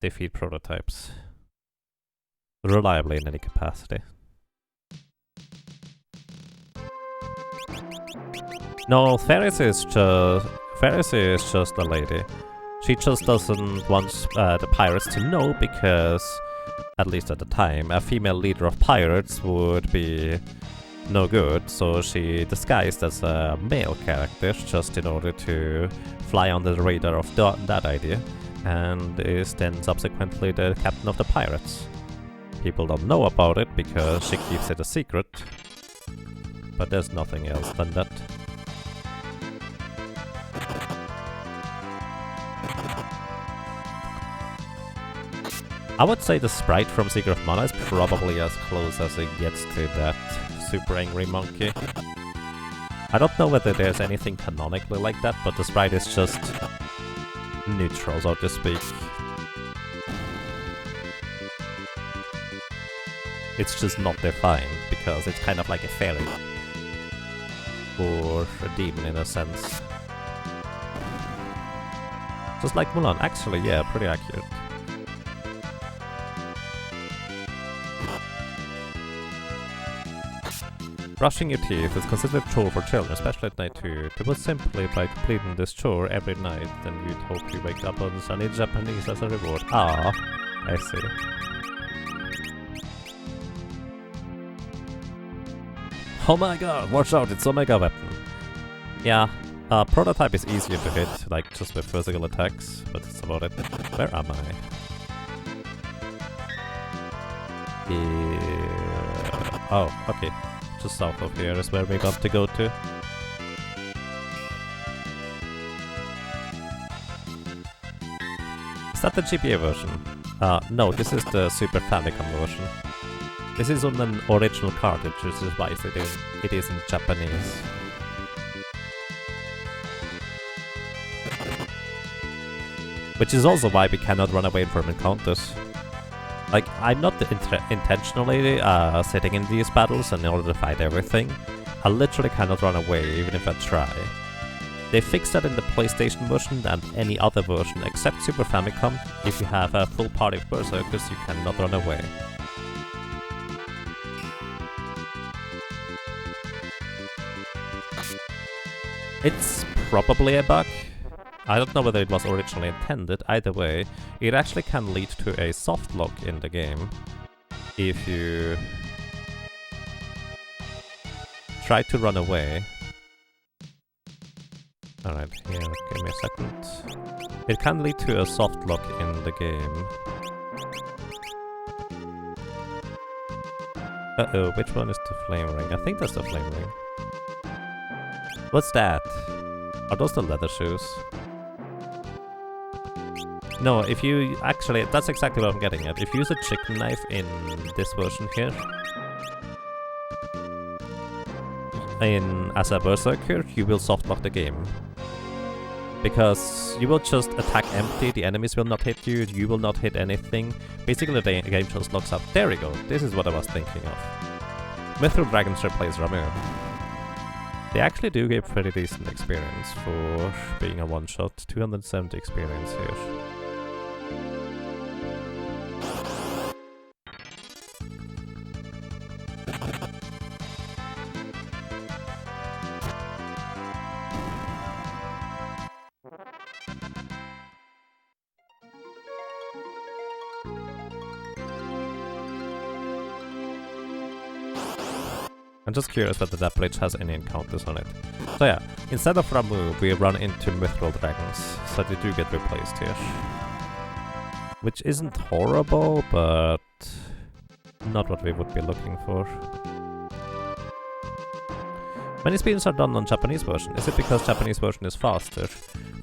defeat prototypes reliably in any capacity. No, Ferris is just a lady. She just doesn't want the pirates to know because, at least at the time, a female leader of pirates would be no good, so she disguised as a male character just in order to fly under the radar of that idea, and is then subsequently the captain of the pirates. People don't know about it because she keeps it a secret, but there's nothing else than that. I would say the sprite from Secret of Mana is probably as close as it gets to that super angry monkey. I don't know whether there's anything canonically like that, but the sprite is just neutral, so to speak. It's just not defined, because it's kind of like a fairy. Or a demon in a sense. Just like Mulan, actually, yeah, pretty accurate. Brushing your teeth is considered a chore for children, especially at night too. To put simply, by completing this chore every night, then you'd hope you wake up on sunny Japanese as a reward. Ah, I see. Oh my god, watch out, it's Omega Weapon. Yeah, prototype is easier to hit, like just with physical attacks, but that's about it. Where am I? Oh, okay. Just south of here is where we got to go to. Is that the GBA version? No, this is the Super Famicom version. This is on an original cartridge, which is why it is in Japanese. Which is also why we cannot run away from encounters. Like, I'm not intentionally sitting in these battles in order to fight everything. I literally cannot run away, even if I try. They fixed that in the PlayStation version and any other version except Super Famicom. If you have a full party of Berserkers, you cannot run away. It's probably a bug. I don't know whether it was originally intended. Either way, it actually can lead to a soft lock in the game if you try to run away. Alright, here, give me a second. It can lead to a soft lock in the game. Uh-oh, which one is the flame ring? I think that's the flame ring. What's that? Are those the leather shoes? No, if you actually, that's exactly what I'm getting at. If you use a chicken knife in this version here, as a Berserker, you will softlock the game. Because you will just attack empty, the enemies will not hit you, you will not hit anything. Basically the game just locks up. There we go, this is what I was thinking of. Mithril Dragons replace Ramu. They actually do give pretty decent experience for being a one-shot. 270 experience here. I'm just curious whether that bridge has any encounters on it. So yeah, instead of Ramu, we run into Mithril Dragons, so they do get replaced here. Which isn't horrible, but not what we would be looking for. Many speedruns are done on Japanese version. Is it because Japanese version is faster?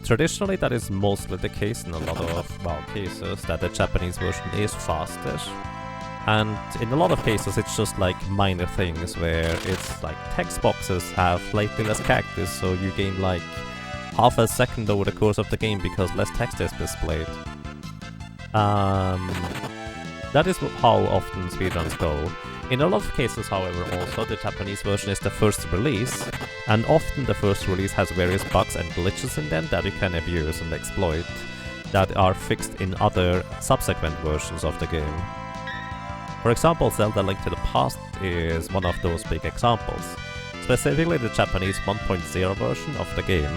Traditionally, that is mostly the case in a lot of, well, cases, that the Japanese version is faster. And in a lot of cases it's just like minor things where it's like text boxes have slightly less characters, so you gain like half a second over the course of the game because less text is displayed. That is how often speedruns go. In a lot of cases, however, also the Japanese version is the first release, and often the first release has various bugs and glitches in them that you can abuse and exploit that are fixed in other subsequent versions of the game. For example, Zelda Link to the Past is one of those big examples. Specifically, the Japanese 1.0 version of the game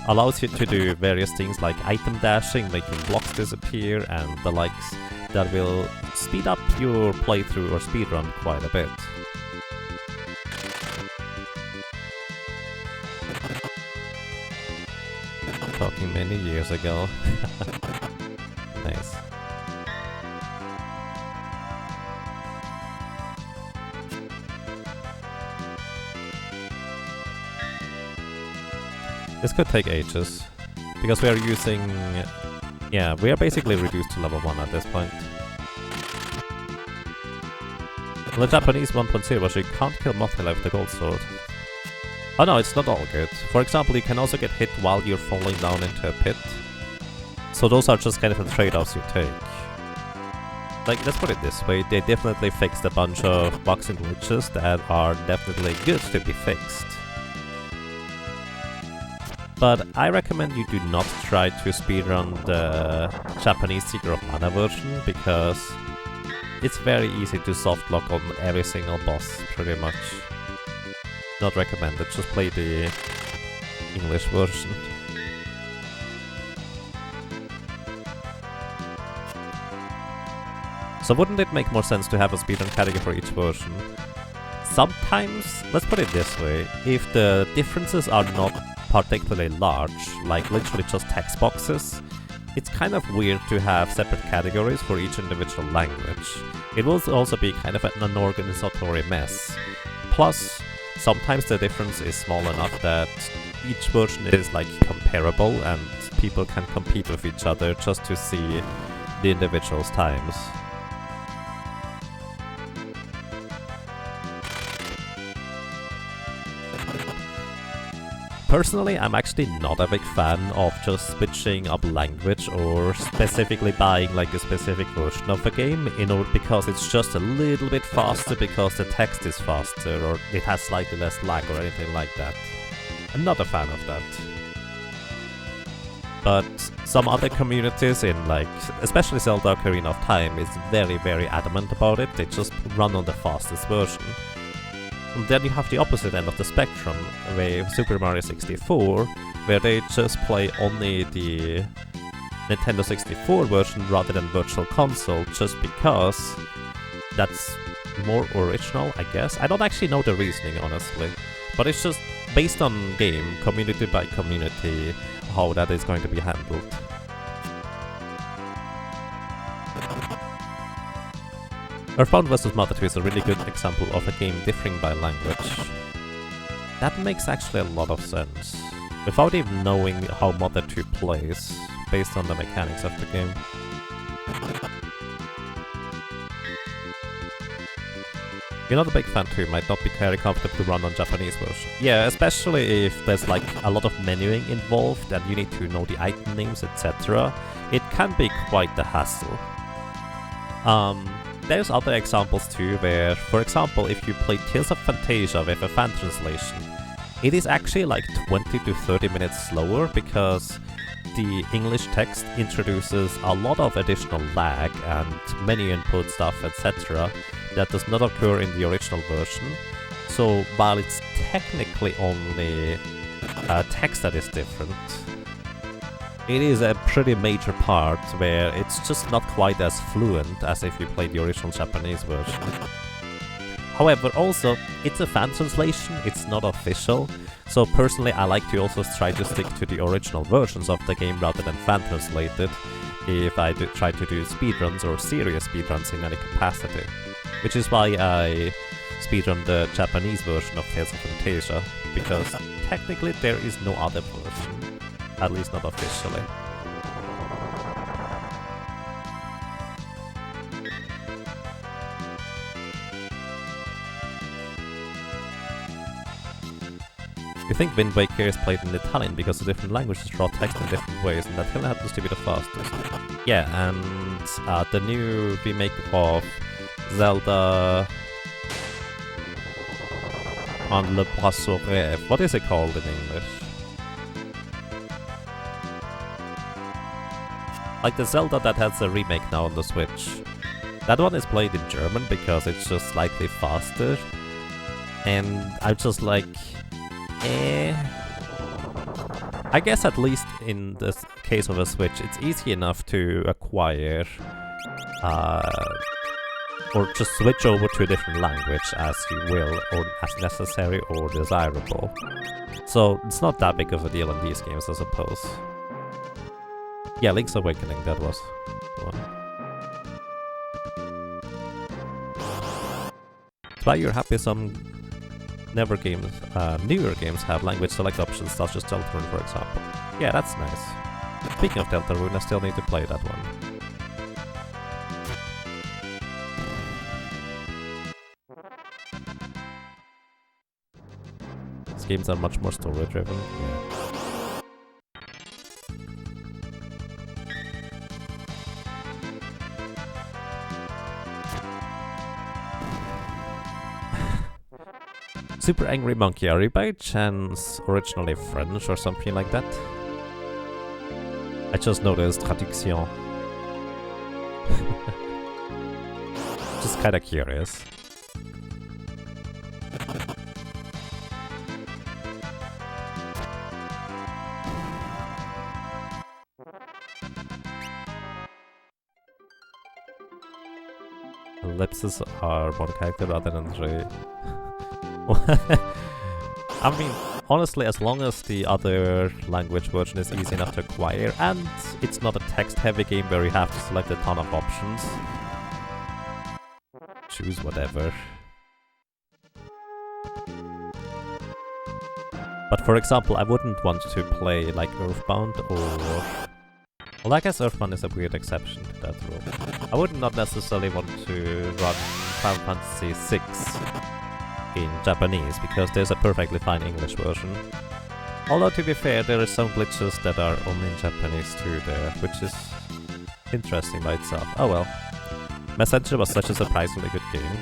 allows you to do various things like item dashing, making blocks disappear, and the likes that will speed up your playthrough or speedrun quite a bit. Talking many years ago. Nice. This could take ages, because we are using... yeah, we are basically reduced to level 1 at this point. In the Japanese 1.0 version, you can't kill Mothila with the gold sword. Oh no, it's not all good. For example, you can also get hit while you're falling down into a pit. So those are just kind of the trade-offs you take. Like, let's put it this way, they definitely fixed a bunch of bugs and glitches that are definitely good to be fixed. But I recommend you do not try to speedrun the Japanese Secret of Mana version, because it's very easy to softlock on every single boss, pretty much. Not recommended, just play the English version. So wouldn't it make more sense to have a speedrun category for each version? Sometimes, let's put it this way, if the differences are not particularly large, like literally just text boxes, it's kind of weird to have separate categories for each individual language. It will also be kind of an unorganizatory mess. Plus, sometimes the difference is small enough that each version is like comparable and people can compete with each other just to see the individuals' times. Personally, I'm actually not a big fan of just switching up language or specifically buying like a specific version of a game because it's just a little bit faster because the text is faster or it has slightly less lag or anything like that. I'm not a fan of that. But some other communities in like, especially Zelda Ocarina of Time is very, very adamant about it. They just run on the fastest version. And then you have the opposite end of the spectrum, with Super Mario 64, where they just play only the Nintendo 64 version rather than Virtual Console, just because that's more original, I guess. I don't actually know the reasoning, honestly, but it's just based on game, community by community, how that is going to be handled. Earthbound vs. Mother 2 is a really good example of a game differing by language. That makes actually a lot of sense, without even knowing how Mother 2 plays, based on the mechanics of the game. You're not a big fan too, might not be very comfortable to run on Japanese version. Yeah, especially if there's like a lot of menuing involved and you need to know the item names, etc. It can be quite the hassle. There's other examples too, where, for example, if you play Tales of Fantasia with a fan translation, it is actually like 20 to 30 minutes slower because the English text introduces a lot of additional lag and menu input stuff, etc. that does not occur in the original version. So while it's technically only text that is different, it is a pretty major part where it's just not quite as fluent as if you play the original Japanese version. However, also, it's a fan translation, it's not official, so personally I like to also try to stick to the original versions of the game rather than fan translated if I try to do speedruns or serious speedruns in any capacity. Which is why I speedrun the Japanese version of Tales of Fantasia, because technically there is no other version. At least not officially. You think Wind Waker is played in Italian because the different languages draw text in different ways, and that kind of happens to be the fastest. Yeah, and the new remake of Zelda on Le Poisson Rêve. What is it called in English? Like the Zelda that has a remake now on the Switch. That one is played in German because it's just slightly faster. And I'm just like, I guess at least in the case of a Switch, it's easy enough to acquire or just switch over to a different language as you will, or as necessary or desirable. So it's not that big of a deal in these games, I suppose. Yeah, Link's Awakening, that was one. That's why you're happy some newer games have language select options such as Deltarune, for example. Yeah, that's nice. Speaking of Deltarune, I still need to play that one. These games are much more story-driven. Yeah. Super Angry Monkey, are you by chance originally French or something like that? I just noticed traduction. Just kinda curious. ellipses are one character rather than 3. I mean, honestly, as long as the other language version is easy enough to acquire, and it's not a text-heavy game where you have to select a ton of options, choose whatever. But for example, I wouldn't want to play like Earthbound or... Well, I guess Earthbound is a weird exception to that rule. I would not necessarily want to run Final Fantasy VI in Japanese, because there's a perfectly fine English version. Although, to be fair, there are some glitches that are only in Japanese too there, which is interesting by itself. Oh well. Messenger was such a surprisingly good game.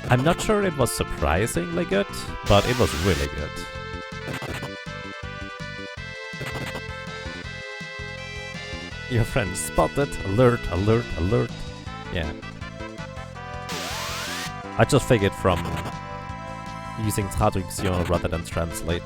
I'm not sure it was surprisingly good, but it was really good. Your friend spotted, alert, alert, alert. Yeah. I just figured from using traduction rather than translate.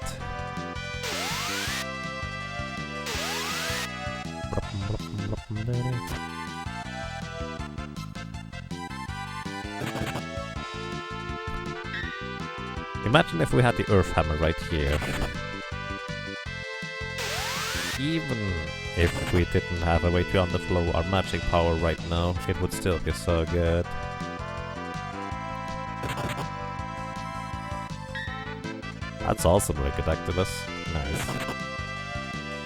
Imagine if we had the Earth Hammer right here. Even if we didn't have a way to underflow our magic power right now, it would still be so good. That's also very good, Activus. Nice.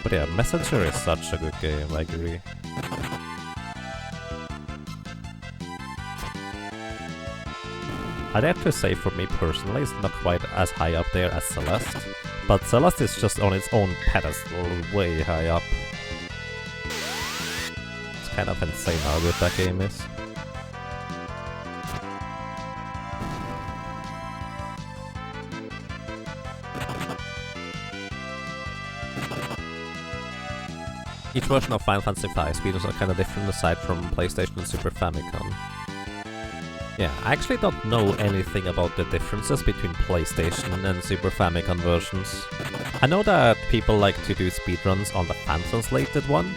But yeah, Messenger is such a good game, I agree. I'd have to say, for me personally, it's not quite as high up there as Celeste, but Celeste is just on its own pedestal, way high up. It's kind of insane how good that game is. Each version of Final Fantasy V speeds are kind of different aside from PlayStation and Super Famicom. Yeah, I actually don't know anything about the differences between PlayStation and Super Famicom versions. I know that people like to do speedruns on the fan-translated one,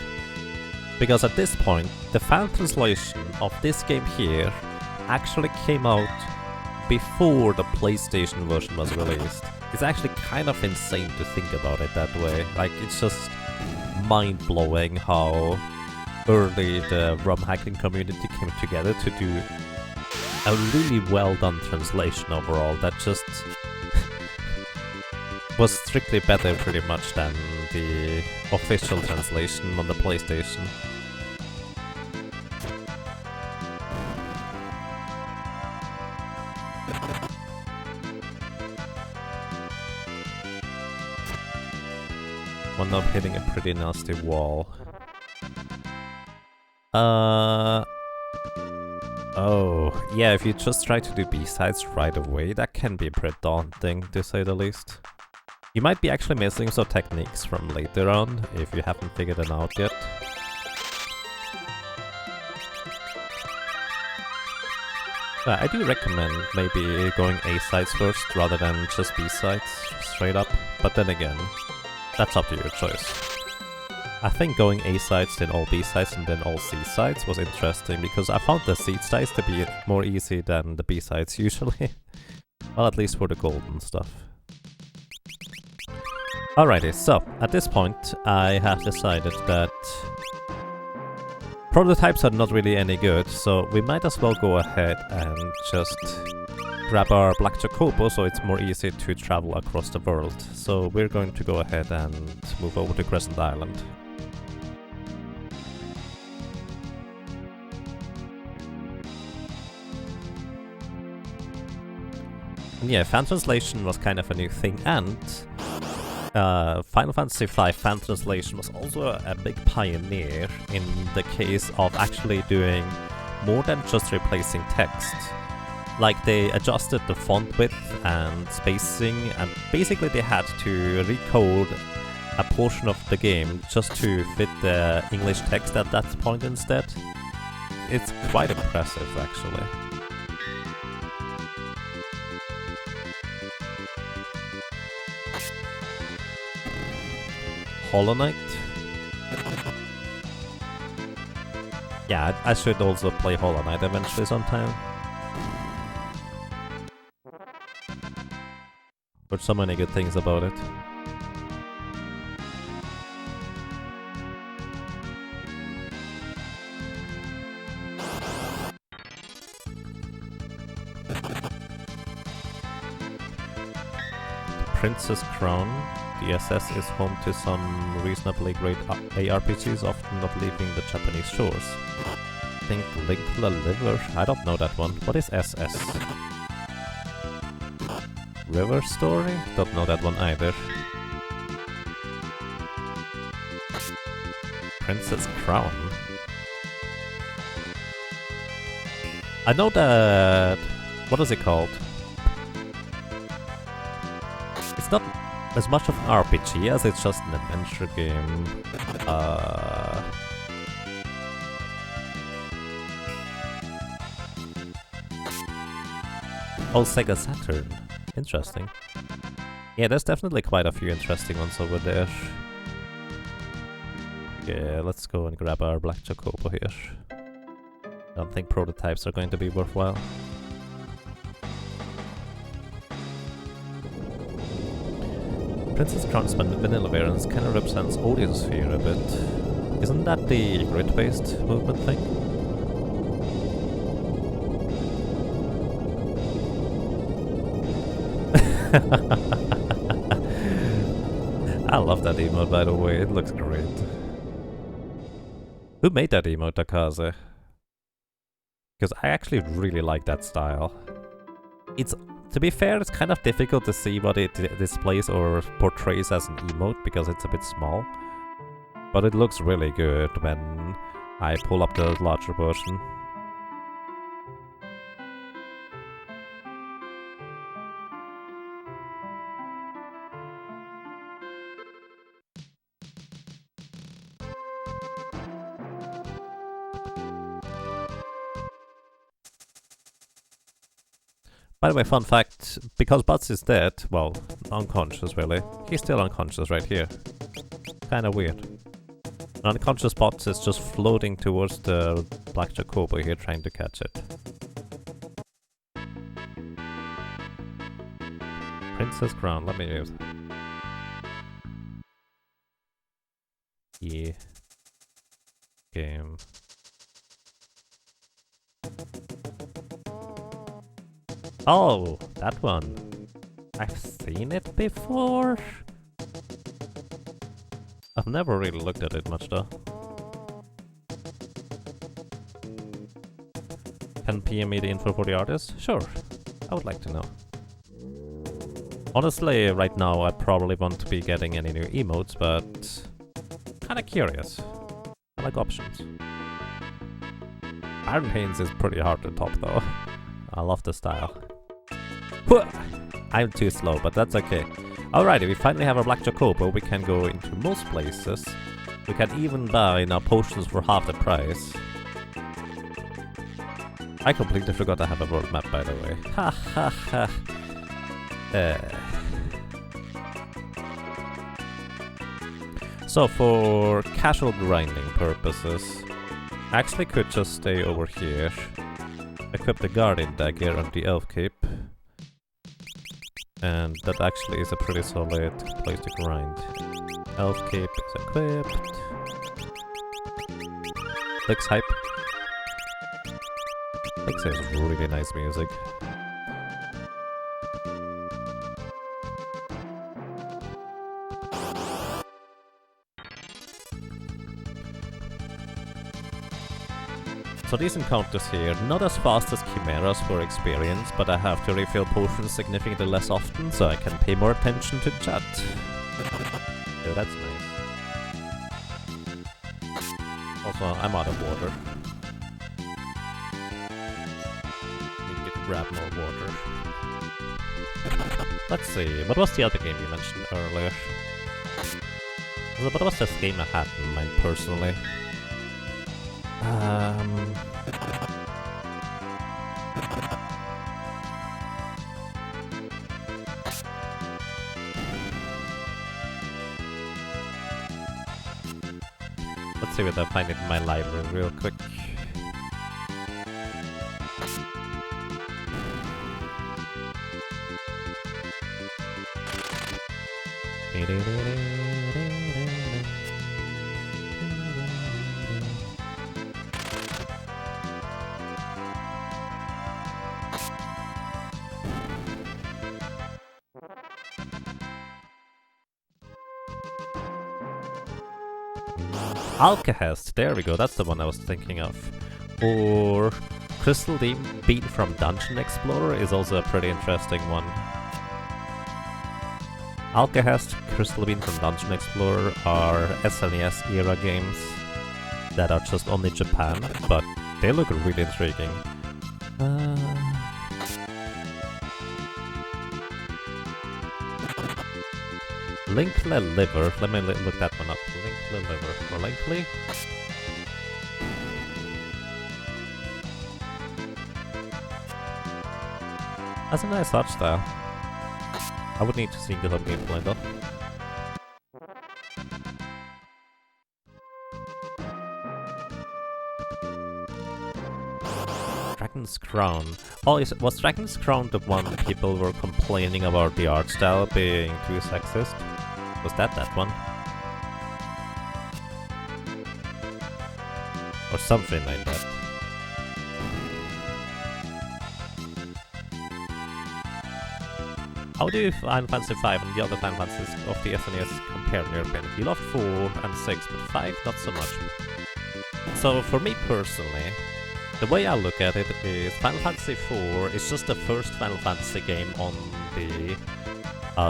because at this point, the fan translation of this game here actually came out before the PlayStation version was released. It's actually kind of insane to think about it that way. Like, it's just mind-blowing how early the ROM hacking community came together to do a really well-done translation overall that just was strictly better pretty much than the official translation on the PlayStation. One up hitting a pretty nasty wall. Oh, yeah, if you just try to do B-sides right away, that can be pretty daunting, to say the least. You might be actually missing some techniques from later on, if you haven't figured them out yet. I do recommend maybe going A-sides first, rather than just B-sides, straight up, but then again, that's up to your choice. I think going A-sides, then all B-sides, and then all C-sides was interesting, because I found the C-sides to be more easy than the B-sides usually. Well, at least for the golden stuff. Alrighty, so, at this point, I have decided that prototypes are not really any good, so we might as well go ahead and just grab our Black Chocobo so it's more easy to travel across the world. So we're going to go ahead and move over to Crescent Island. And yeah, fan translation was kind of a new thing, and Final Fantasy V fan translation was also a big pioneer in the case of actually doing more than just replacing text. Like, they adjusted the font width and spacing, and basically they had to recode a portion of the game just to fit the English text at that point instead. It's quite impressive, actually. Hollow Knight? Yeah, I should also play Hollow Knight eventually sometime. Heard so many good things about it. Princess Crown. The SS is home to some reasonably great ARPGs, often not leaving the Japanese shores. Think Link to the Liver? I don't know that one. What is SS? River Story? Don't know that one either. Princess Crown. I know that... What is it called? It's not as much of an RPG as it's just an adventure game. Oh, Sega Saturn. Interesting. Yeah, there's definitely quite a few interesting ones over there. Yeah, let's go and grab our Black Chocobo here. Don't think prototypes are going to be worthwhile. Princess Crown's vanilla variants kinda represents Audiosphere a bit. Isn't that the grid-based movement thing? I love that emote, by the way, it looks great. Who made that emote, Akaze? Because I actually really like that style. It's, to be fair, it's kind of difficult to see what it displays or portrays as an emote because it's a bit small. But it looks really good when I pull up the larger version. By the way, fun fact, because Butts is dead, well, unconscious really, he's still unconscious right here. Kinda weird. An unconscious Butts is just floating towards the Black Chocobo here, trying to catch it. Princess Crown, let me use. Yeah. Game. Oh, that one. I've seen it before. I've never really looked at it much though. Can PM me the info for the artist? Sure, I would like to know. Honestly, right now I probably won't be getting any new emotes, but kinda curious. I like options. Iron Haynes is pretty hard to top though. I love the style. I'm too slow, but that's okay. Alrighty, we finally have our Black Chocobo. We can go into most places. We can even buy now potions for half the price. I completely forgot I have a world map, by the way. Ha ha ha. So for casual grinding purposes, I actually could just stay over here, equip the Guardian Dagger on the Elf Cape, and that actually is a pretty solid place to grind. Elf Cape is equipped. Looks hype. Looks has really nice music. So these encounters here, not as fast as Chimeras for experience, but I have to refill potions significantly less often, so I can pay more attention to chat. So that's nice. Also, I'm out of water. Need to grab more water. Let's see, what was the other game you mentioned earlier? What was this game I had in mind personally? Let's see if I find it in my library real quick. Alcahest, there we go, that's the one I was thinking of. Or Crystal Bean from Dungeon Explorer is also a pretty interesting one. Alcahest, Crystal Bean from Dungeon Explorer are SNES era games that are just only Japan, but they look really intriguing. Linkle Liver, let me look that one up. Linkle Liver, or Linkly? That's a nice art style. I would need to see the gameplay though. Dragon's Crown. Oh, was Dragon's Crown the one people were complaining about the art style being too sexist? Was that one? Or something like that. How do Final Fantasy 5 and the other Final Fantasies of the SNES compare in your opinion? You love 4 and 6, but 5 not so much. So for me personally, the way I look at it is Final Fantasy 4 is just the first Final Fantasy game on the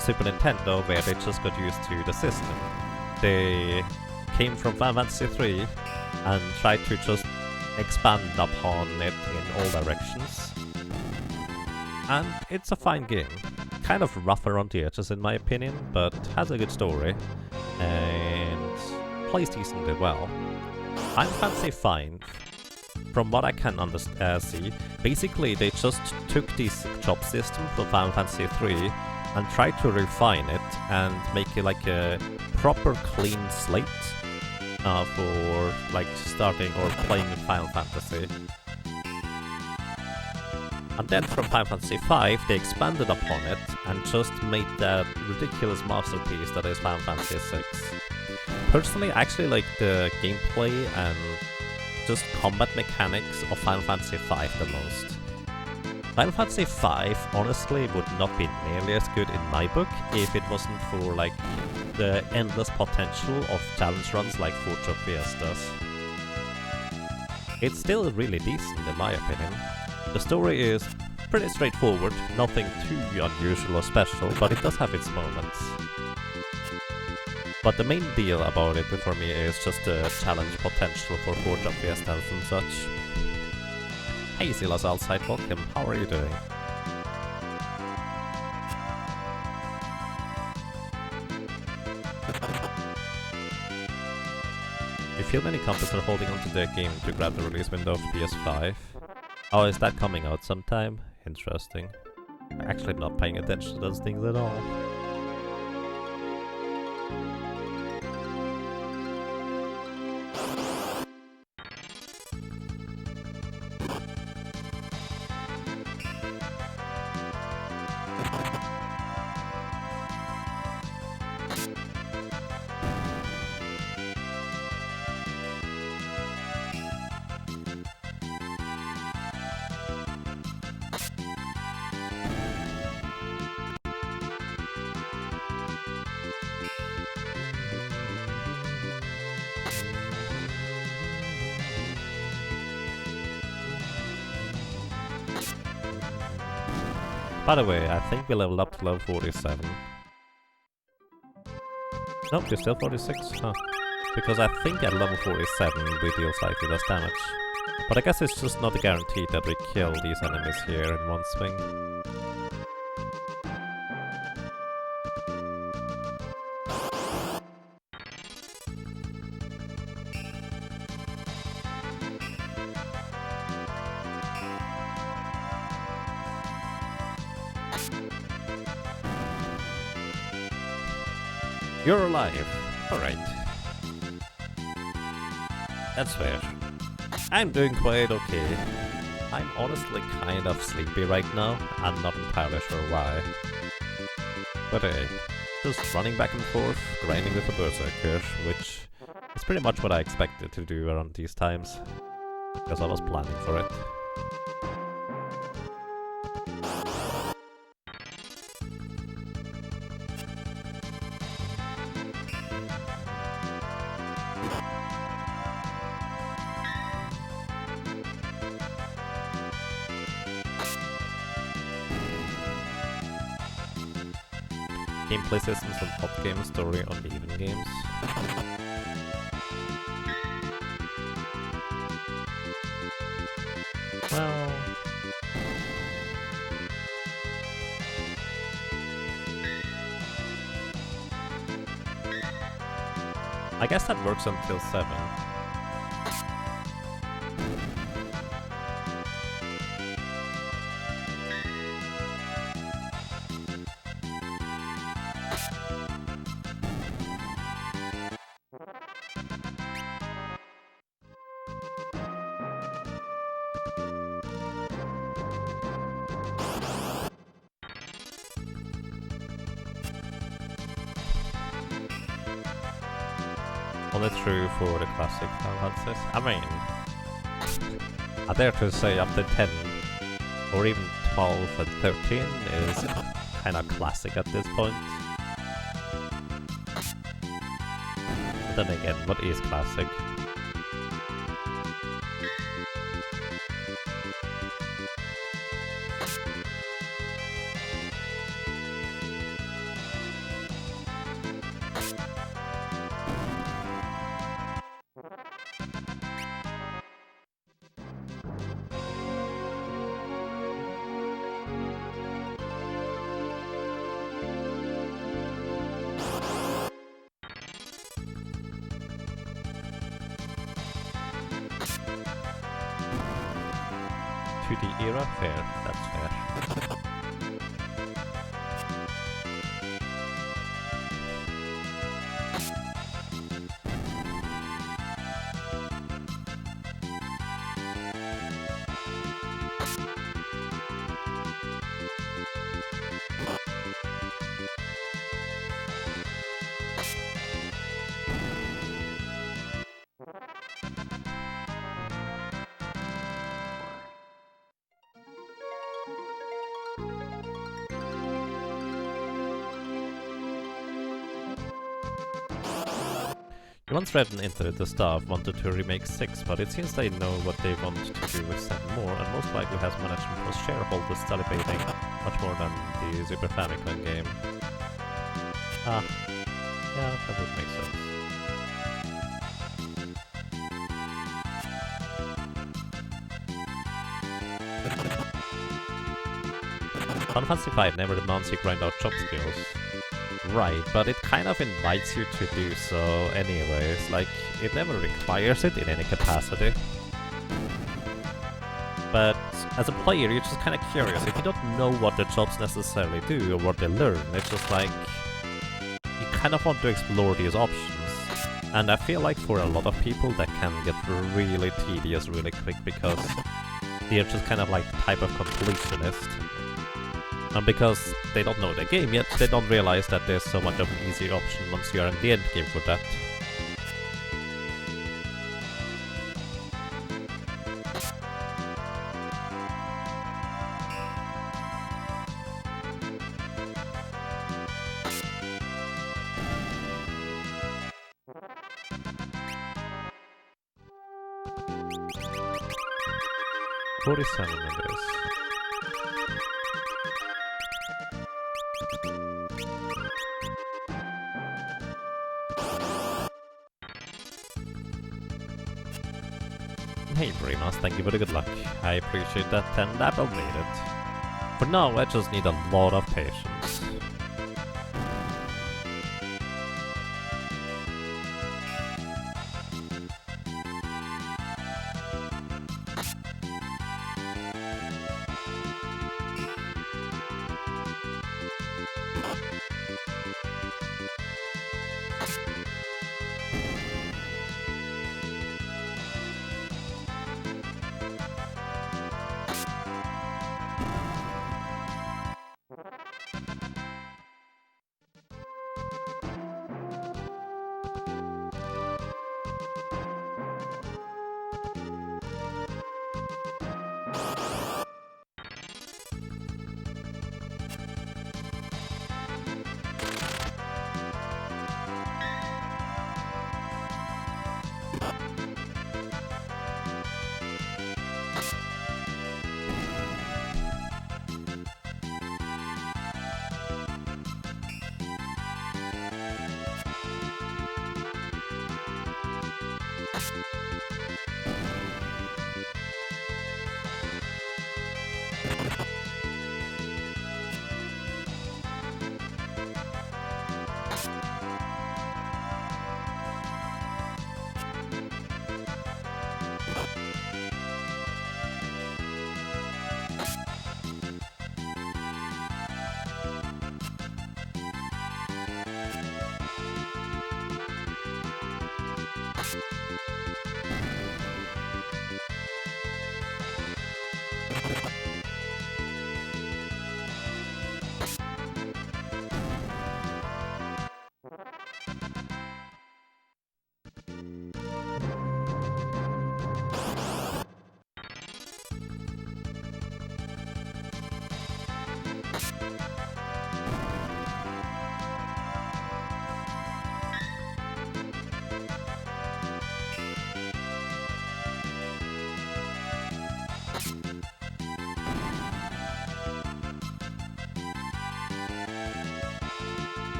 Super Nintendo where they just got used to the system. They came from Final Fantasy 3 and tried to just expand upon it in all directions. And it's a fine game. Kind of rough around the edges in my opinion, but has a good story and plays decently well. Final Fantasy 5, from what I can see, basically they just took this job system from Final Fantasy 3 and tried to refine it and make it like a proper clean slate for like starting or playing Final Fantasy. And then from Final Fantasy 5 they expanded upon it and just made that ridiculous masterpiece that is Final Fantasy 6. Personally, I actually like the gameplay and just combat mechanics of Final Fantasy 5 the most. Final Fantasy 5 honestly would not be nearly as good in my book if it wasn't for like the endless potential of challenge runs like Forge of Fiestas. It's still really decent in my opinion. The story is pretty straightforward, nothing too unusual or special, but it does have its moments. But the main deal about it for me is just the challenge potential for Forge of Fiestas and such. Hey Silas outside, welcome, how are you doing? You feel many companies are holding onto their game to grab the release window of PS5. Oh, is that coming out sometime? Interesting. I'm actually not paying attention to those things at all. By the way, I think we leveled up to level 47. Nope, you're still 46? Huh. Because I think at level 47 we deal slightly less damage. But I guess it's just not guaranteed that we kill these enemies here in one swing. You're alive. Alright. That's fair. I'm doing quite okay. I'm honestly kind of sleepy right now. I'm not entirely sure why. But hey, just running back and forth, grinding with a Berserker, which is pretty much what I expected to do around these times, because I was planning for it. Gameplay systems on odd game, story on even games. Well... I guess that works until 7. Only true for the classic Final Fantasies. I mean, I dare to say up to 10 or even 12 and 13 is kinda classic at this point. But then again, what is classic? To the era? Fair, that's fair. You once read an interview the staff wanted to remake 6, but it seems they know what they want to do with 7 more, and most likely has management plus shareholders celebrating much more than the Super Famicom game. Ah, yeah, that would make sense. Final Fantasy 5 never demands you grind out job skills. Right, but it kind of invites you to do so anyways, like, it never requires it in any capacity. But as a player, you're just kind of curious. If you don't know what the jobs necessarily do or what they learn, it's just like, you kind of want to explore these options. And I feel like for a lot of people that can get really tedious really quick because they're just kind of like the type of completionist. And because they don't know the game yet, they don't realize that there's so much of an easy option once you're in the end game for that. $47 members. Hey Brimas, thank you for the good luck. I appreciate that and I will need it. For now, I just need a lot of patience.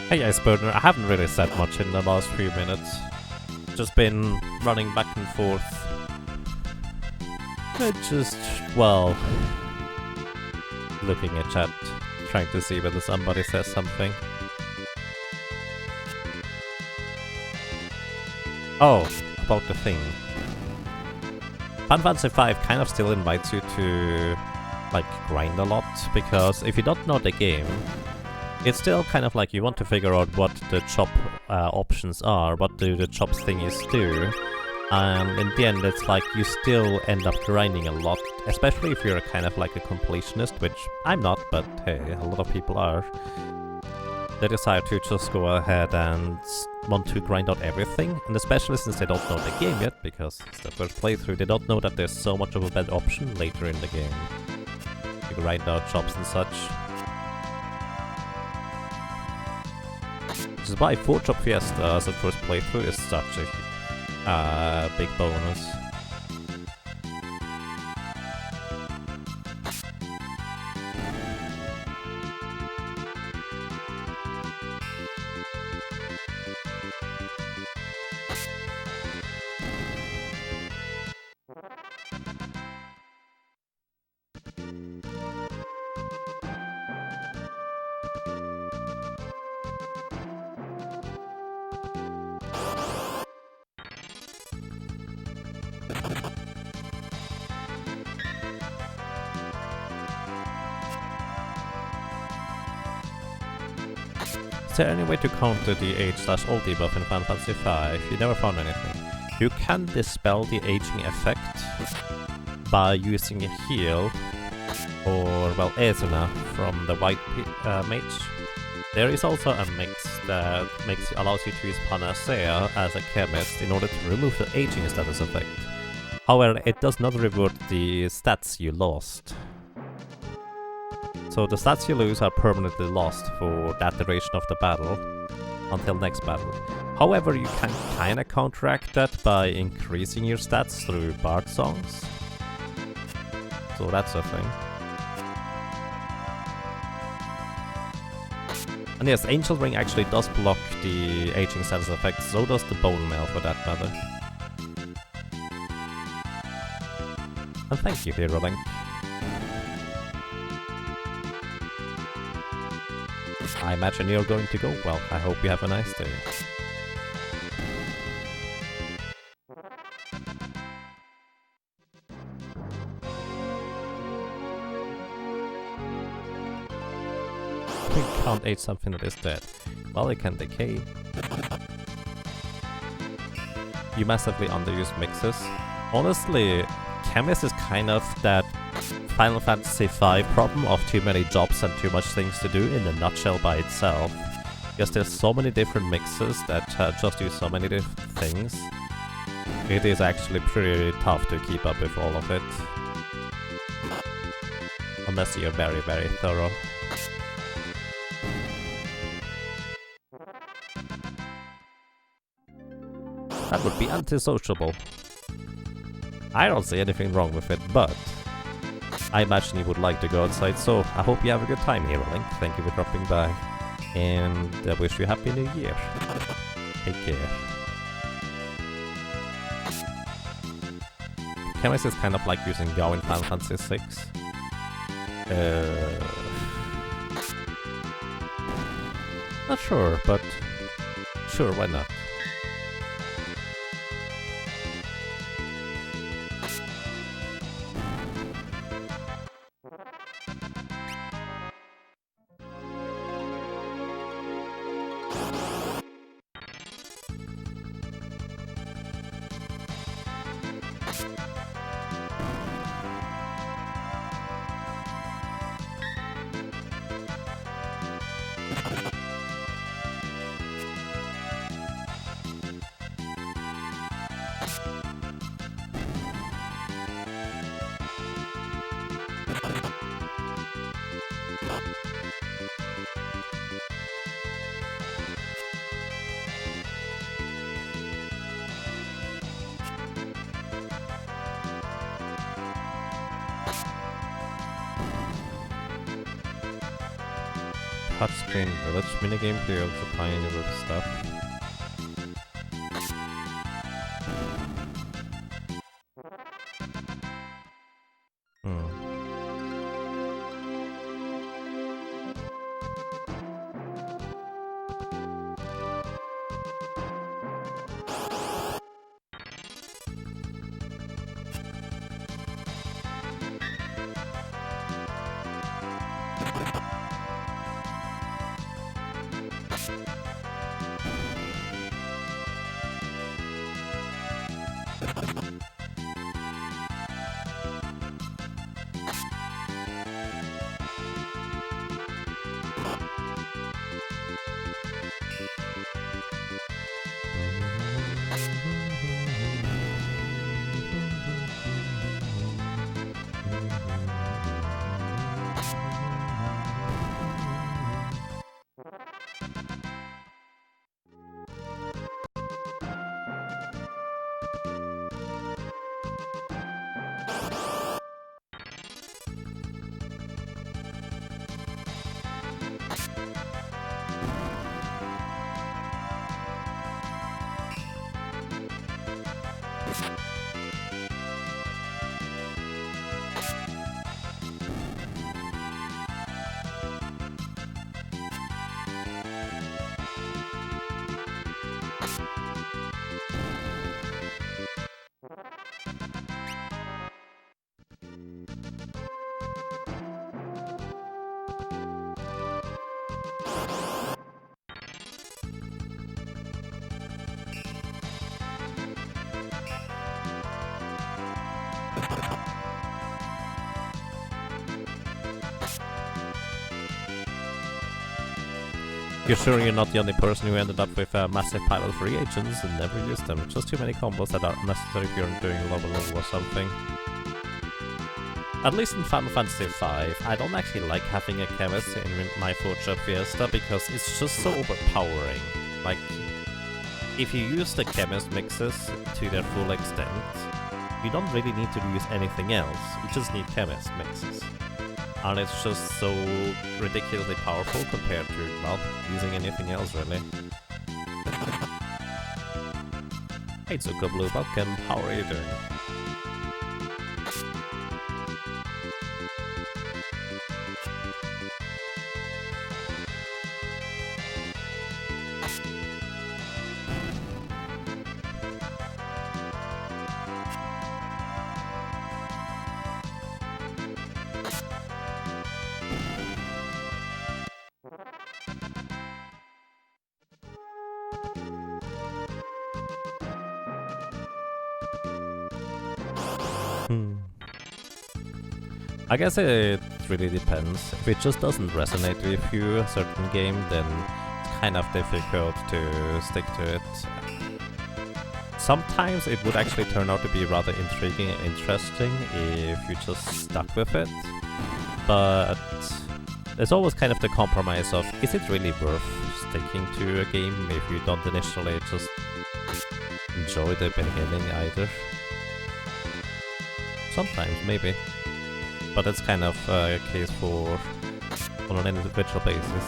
Hey Iceburner, I haven't really said much in the last few minutes. Just been running back and forth. Well, looking at chat, trying to see whether somebody says something. Oh, about the thing. Final Fantasy 5 kind of still invites you to, like, grind a lot, because if you don't know the game, it's still kind of like you want to figure out what the chop options are, what do the chop thingies do, and in the end it's like you still end up grinding a lot, especially if you're kind of like a completionist, which I'm not, but hey, a lot of people are. They decide to just go ahead and want to grind out everything, and especially since they don't know the game yet, because it's the first playthrough, they don't know that there's so much of a better option later in the game to grind out chops and such. Which is why 4-Chop Fiesta as a first playthrough is such a big bonus. Is there any way to counter the age/old debuff in Final Fantasy 5? You never found anything. You can dispel the aging effect by using a heal, or, well, Ezuna from the White Mage. There is also a mix that allows you to use Panacea as a chemist in order to remove the aging status effect. However, it does not revert the stats you lost. So the stats you lose are permanently lost for that duration of the battle, until next battle. However, you can kinda counteract that by increasing your stats through bard songs. So that's a thing. And yes, Angel Ring actually does block the aging status effect, so does the Bone Mail for that matter. And thank you, Hero Link. I imagine you're going to go well. I hope you have a nice day. You can't age something that is dead. Well, it can decay. You massively underuse mixes. Honestly, Chemist is kind of that Final Fantasy V problem of too many jobs and too much things to do in a nutshell by itself. Because there's so many different mixes that just do so many different things. It is actually pretty tough to keep up with all of it. unless you're very, very thorough. That would be antisociable. I don't see anything wrong with it, but I imagine you would like to go outside, so I hope you have a good time here, Link. Thank you for dropping by, and I wish you a happy new year. Take care. Chemist is kind of like using Go in Final Fantasy 6. Not sure, but sure, why not? Touchscreen village minigame player supplying you with stuff. You're sure you're not the only person who ended up with a massive pile of free agents and never used them? Just too many combos that are unnecessary if you're doing a level or something. At least in Final Fantasy 5, I don't actually like having a chemist in my Forge Fiesta because it's just so overpowering. Like, if you use the chemist mixes to their full extent, you don't really need to use anything else, you just need chemist mixes. And it's just so ridiculously powerful compared to, well, using anything else really. Hey Zuko Blue, welcome, how are you doing? I guess it really depends. If it just doesn't resonate with you, a certain game, then it's kind of difficult to stick to it. Sometimes it would actually turn out to be rather intriguing and interesting if you just stuck with it. but there's always kind of the compromise of, is it really worth sticking to a game if you don't initially just enjoy the beginning either? Sometimes, maybe. But it's kind of a case for on an individual basis.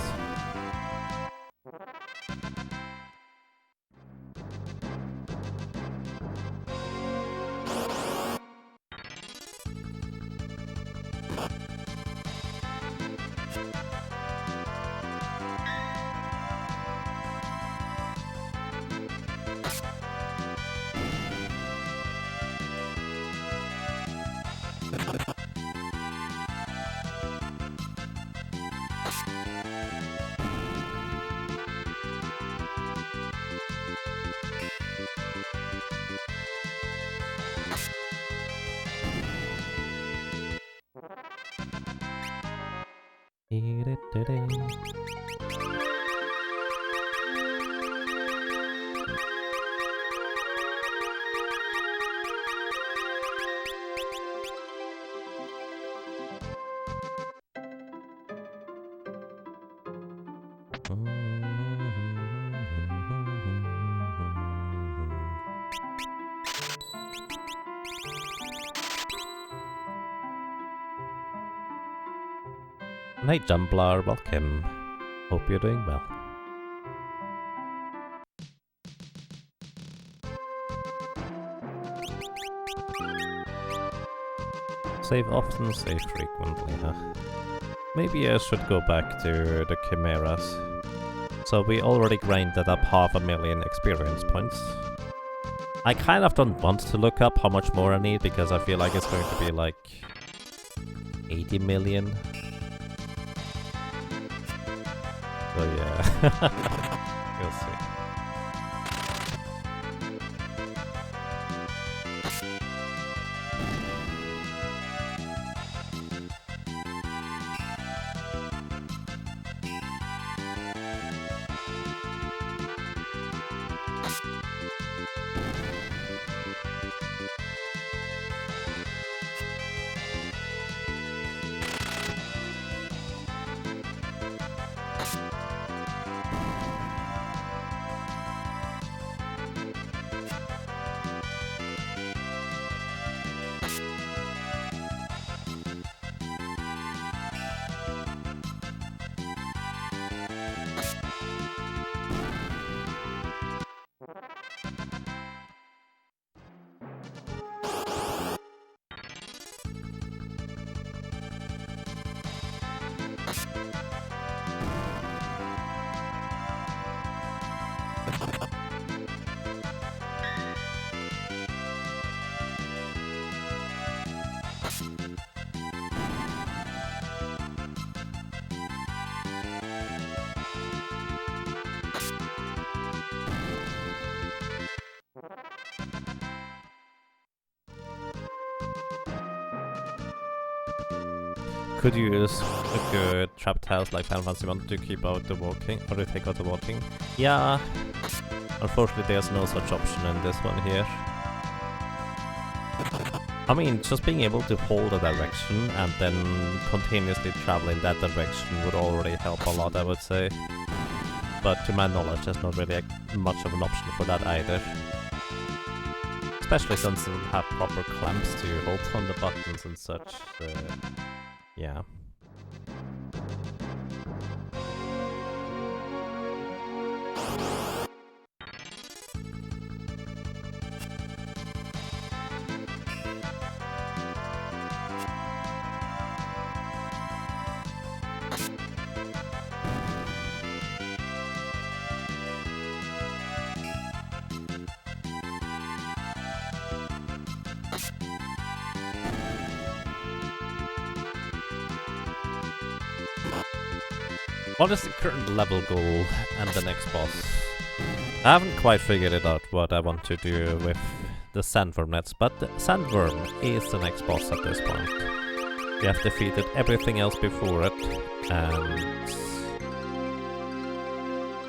Night Jumbler, welcome. Hope you're doing well. Save often, save frequently, huh? Maybe I should go back to the Chimeras. So we already grinded up 500,000 experience points. I kind of don't want to look up how much more I need because I feel like it's going to be like 80 million. So yeah, we'll see. Could you use a good trapped house like Final Fantasy 1 to keep out the walking, or to take out the walking? Yeah, unfortunately there's no such option in this one here. I mean, just being able to hold a direction and then continuously travel in that direction would already help a lot, I would say. But to my knowledge, there's not really much of an option for that either. Especially since it doesn't have proper clamps to hold on the buttons and such. Yeah. What is the current level goal and the next boss? I haven't quite figured it out what I want to do with the sandworm nets, but the sandworm is the next boss at this point. We have defeated everything else before it, and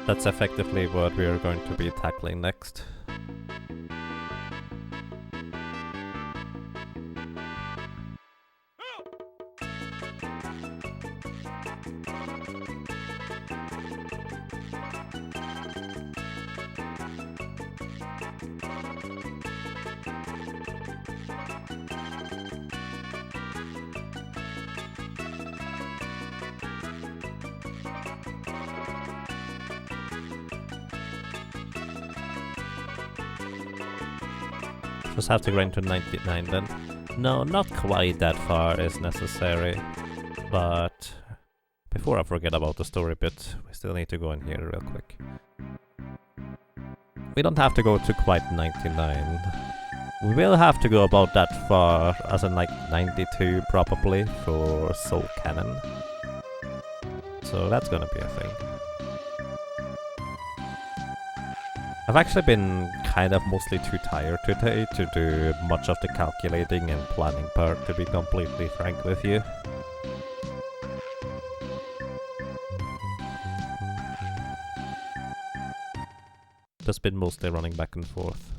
that's effectively what we are going to be tackling next. Just have to grind to 99 then. No, not quite that far is necessary. But before I forget about the story bit, we still need to go in here real quick. We don't have to go to quite 99. We will have to go about that far, as in like 92 probably, for Soul Cannon. So that's gonna be a thing. I've actually been kind of mostly too tired today to do much of the calculating and planning part, to be completely frank with you. Just been mostly running back and forth.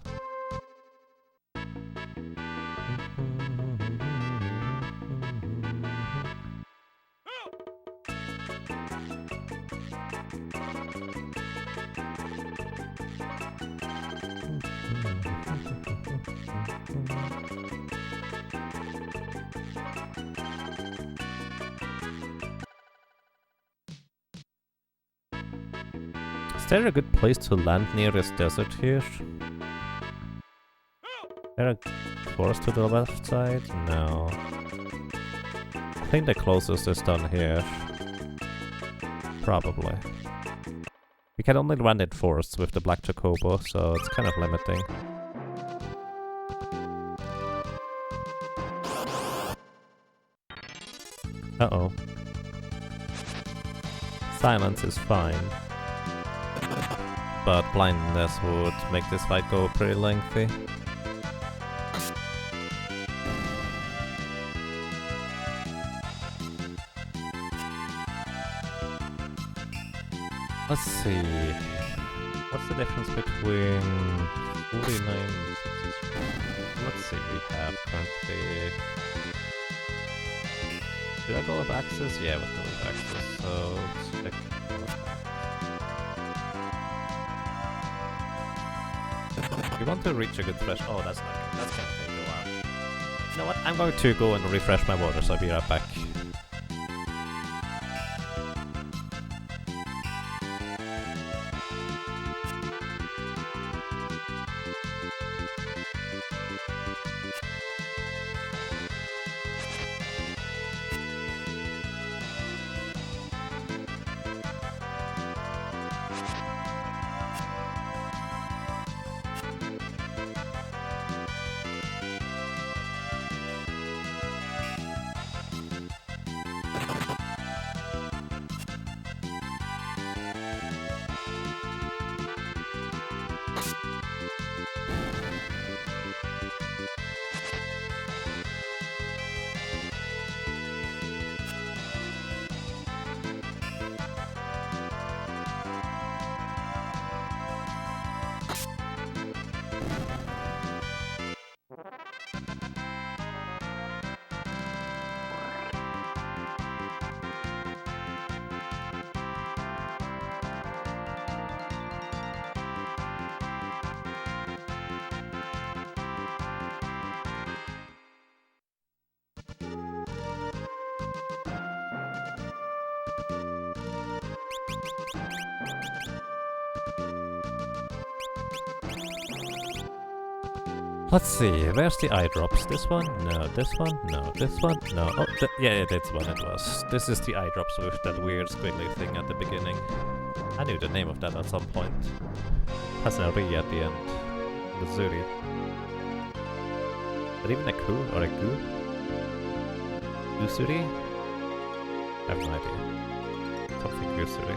Is there a good place to land near this desert here? Is there a forest to the left side? No. I think the closest is down here. Probably. We can only land in forests with the Black Chocobo, so it's kind of limiting. Uh-oh. Silence is fine. But blindness would make this fight go pretty lengthy. Let's see. What's the difference between 49 and 63? Let's see, we have currently... Did I go with Axis? Yeah, we'll go with Axis, so let's check. You want to reach a good thresh. Oh, that's not good. That's gonna take a while. You know what? I'm going to go and refresh my water, so I'll be right back. Let's see, where's the eye drops? This one? No, this one? No, this one? No. Oh, yeah, that's one it was. This is the eye drops with that weird squiggly thing at the beginning. I knew the name of that at some point. Has an R at the end. Missouri. But even a Ku or a Gu? Usuri? I have no idea. Something Usuri.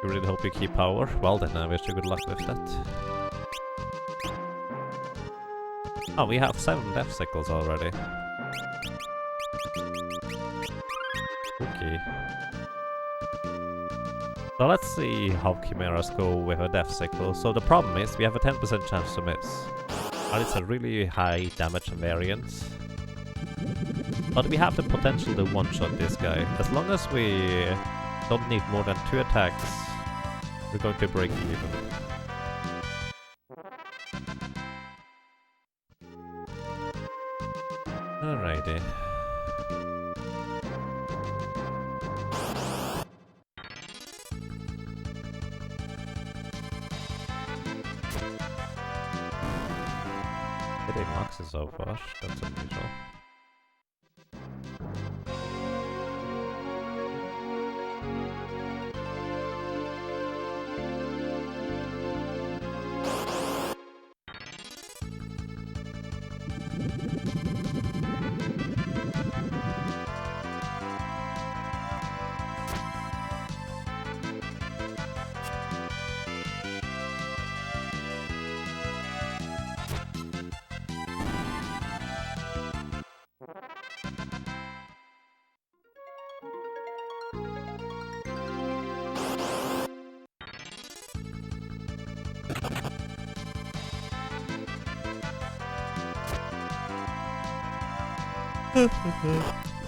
You really hope you keep power? Well then, I wish you good luck with that. Oh, we have 7 death sickles already. Okay. So let's see how chimeras go with a death sickle. So the problem is we have a 10% chance to miss. And it's a really high damage variance. But we have the potential to one-shot this guy. As long as we don't need more than 2 attacks, we're going to break even. Alrighty. easy so far. That's unusual.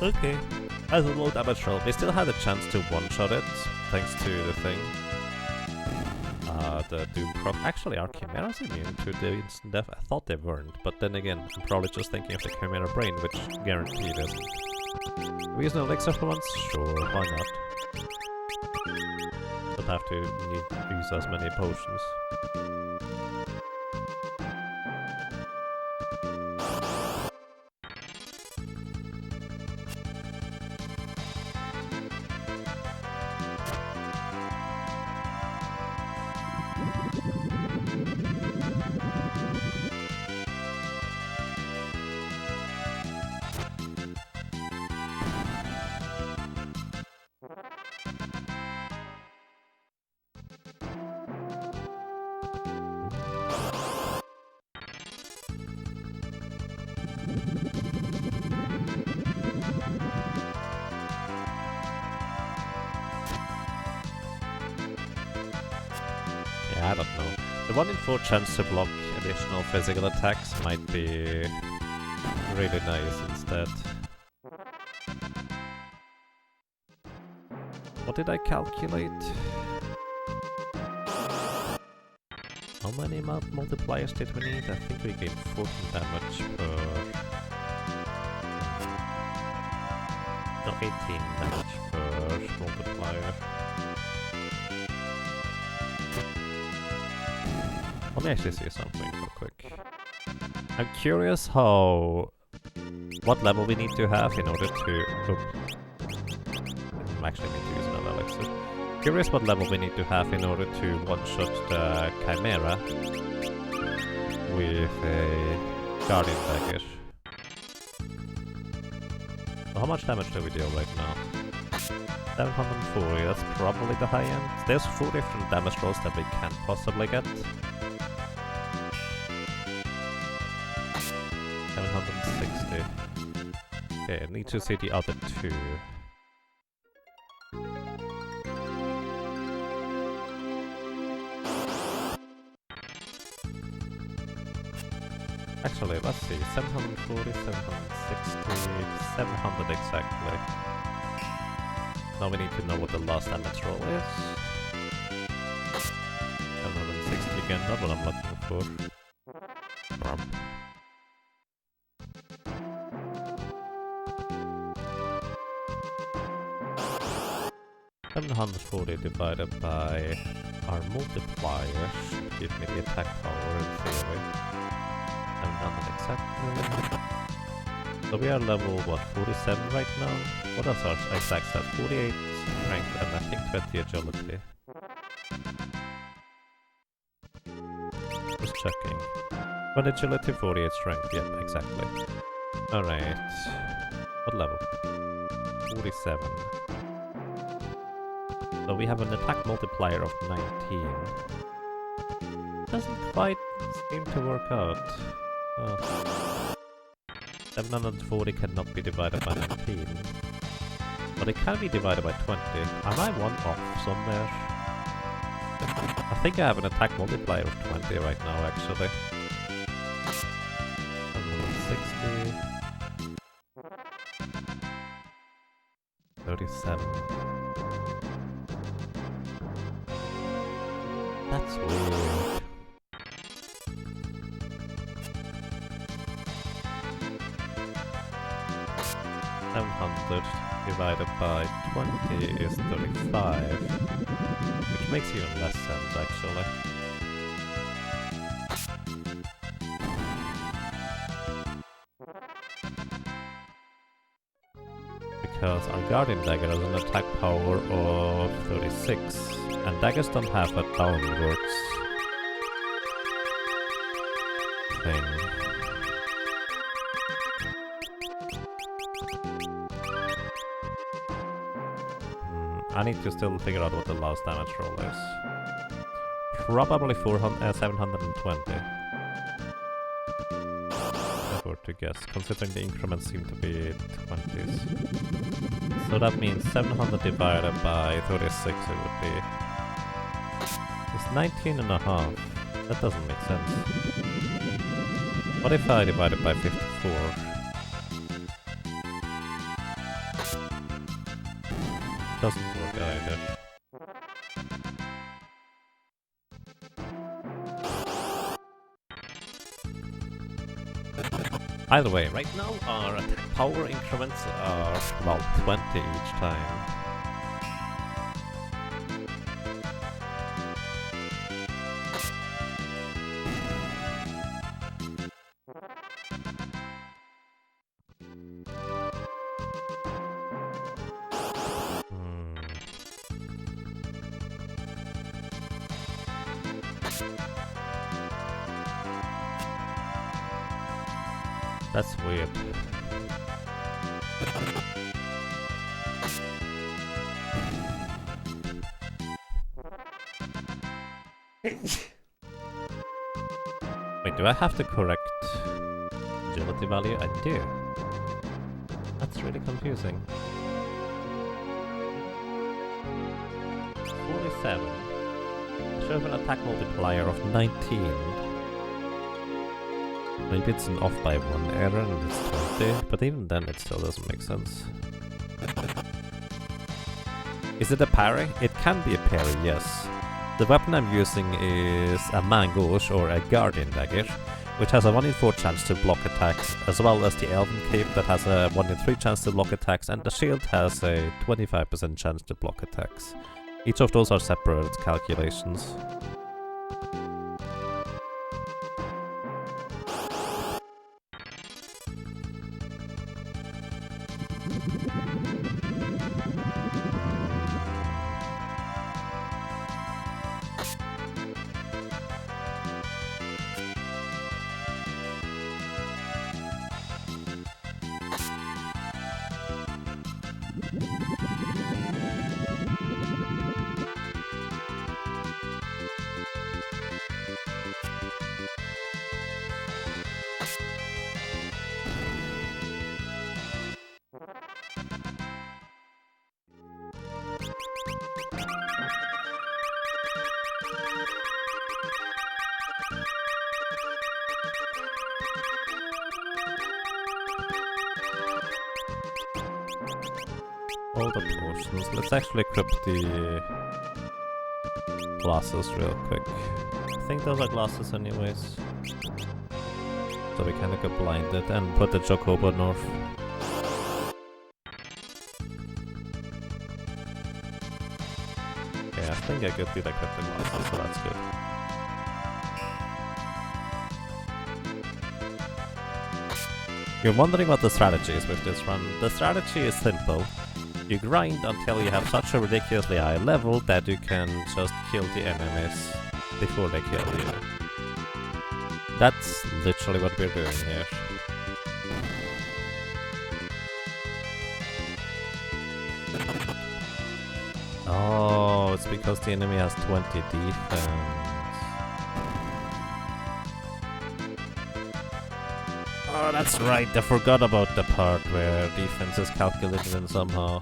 Okay. As a low damage roll, we still had a chance to one-shot it, thanks to the thing. The Doom proc. Actually, are Chimeras immune to the instant death? I thought they weren't, but then again, I'm probably just thinking of the Chimera Brain, which guaranteed it. We use no elixir for once? Sure, why not? Don't have to use as many potions. I don't know. The 1 in 4 chance to block additional physical attacks might be really nice instead. What did I calculate? How many multipliers did we need? I think we gained 14 damage per... No, 18 damage per multiplier. Let me actually see something real quick. I'm curious what level we need to have in order to... I actually need to use another elixir. Curious what level we need to have in order to one-shot the Chimera with a Guardian Dagger. So how much damage do we deal right now? 740, that's probably the high end. There's 4 different damage rolls that we can't possibly get. 760. Okay, I need to see the other 2. Actually, let's see. 740, 760, 700 exactly. Now we need to know what the last damage roll is. 760 again, not what I'm looking for. 740 divided by our multiplier should give me the attack power in theory. 700 exactly. So we are level, what, 47 right now? What else are exact stats? 48 strength and I think 20 agility. Just checking. 20 agility, 48 strength, yep, exactly. Alright. What level? 47. So we have an attack multiplier of 19. Doesn't quite seem to work out. Oh. 740 cannot be divided by 19. But it can be divided by 20. Am I one off somewhere? I think I have an attack multiplier of 20 right now, actually. 160. 37. That's weird. Divided by 20 is 35, which makes even less sense actually. instance, our Guardian Dagger has an attack power of 36, and daggers don't have a downwards thing. I need to still figure out what the last damage roll is. Probably 720. If I were to guess, considering the increments seem to be 20s. So that means 700 divided by 36 it would be... It's 19 and a half. That doesn't make sense. What if I divide it by 54? Doesn't work either. Either way, right now our attack power increments are about 20 each time. That's weird. Wait, do I have the correct agility value? I do. That's really confusing. 47. I should have an attack multiplier of 19. Maybe it's an off by 1 error and it's 20, but even then it still doesn't make sense. Is it a parry? It can be a parry, yes. The weapon I'm using is a main gauche or a guardian dagger, which has a 1 in 4 chance to block attacks, as well as the elven cape that has a 1 in 3 chance to block attacks, and the shield has a 25% chance to block attacks. Each of those are separate calculations. All the potions. Let's actually equip the glasses real quick. I think those are glasses anyways. So we kinda get blinded and put the Chocobo north. Yeah, I think I could do equip the glasses, so that's good. You're wondering what the strategy is with this run. The strategy is simple. You grind until you have such a ridiculously high level that you can just kill the enemies before they kill you. That's literally what we're doing here. Oh, it's because the enemy has 20 defense. Oh, that's right, I forgot about the part where defense is calculated in somehow.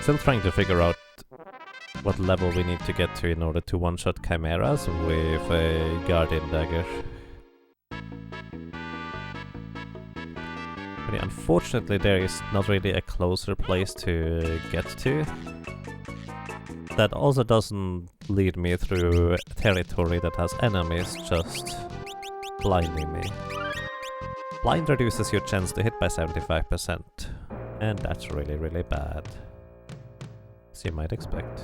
Still trying to figure out what level we need to get to in order to one-shot chimeras with a guardian dagger. Unfortunately, there is not really a closer place to get to. That also doesn't lead me through territory that has enemies just blinding me. Blind reduces your chance to hit by 75%, and that's really, really bad, as you might expect.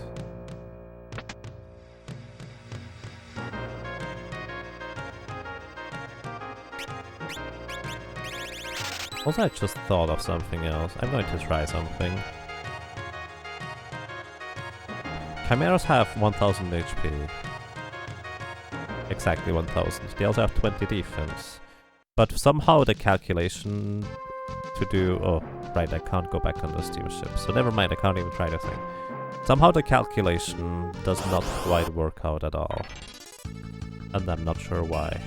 Also, I just thought of something else. I'm going to try something. Chimeras have 1000 HP. Exactly 1000. They also have 20 defense. But somehow the calculation to do... Oh, right, I can't go back on the steamship. So never mind, I can't even try the thing. Somehow the calculation does not quite work out at all. And I'm not sure why.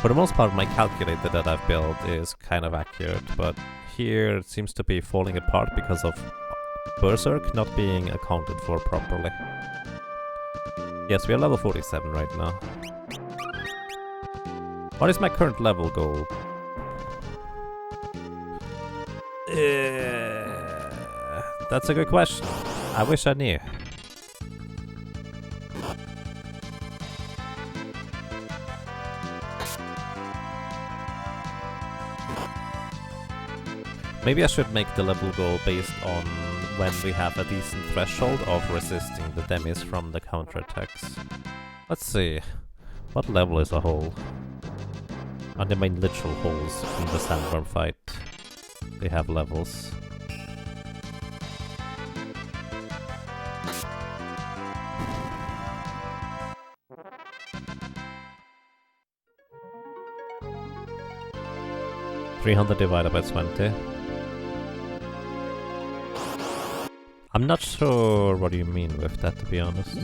For the most part, my calculator that I've built is kind of accurate, but here it seems to be falling apart because of Berserk not being accounted for properly. Yes, we are level 47 right now. What is my current level goal? That's a good question. I wish I knew. Maybe I should make the level goal based on when we have a decent threshold of resisting the demis from the counterattacks. Let's see. What level is a hole? And the main literal holes in the sandworm fight. They have levels. $300 divided by 20. I'm not sure what you mean with that, to be honest.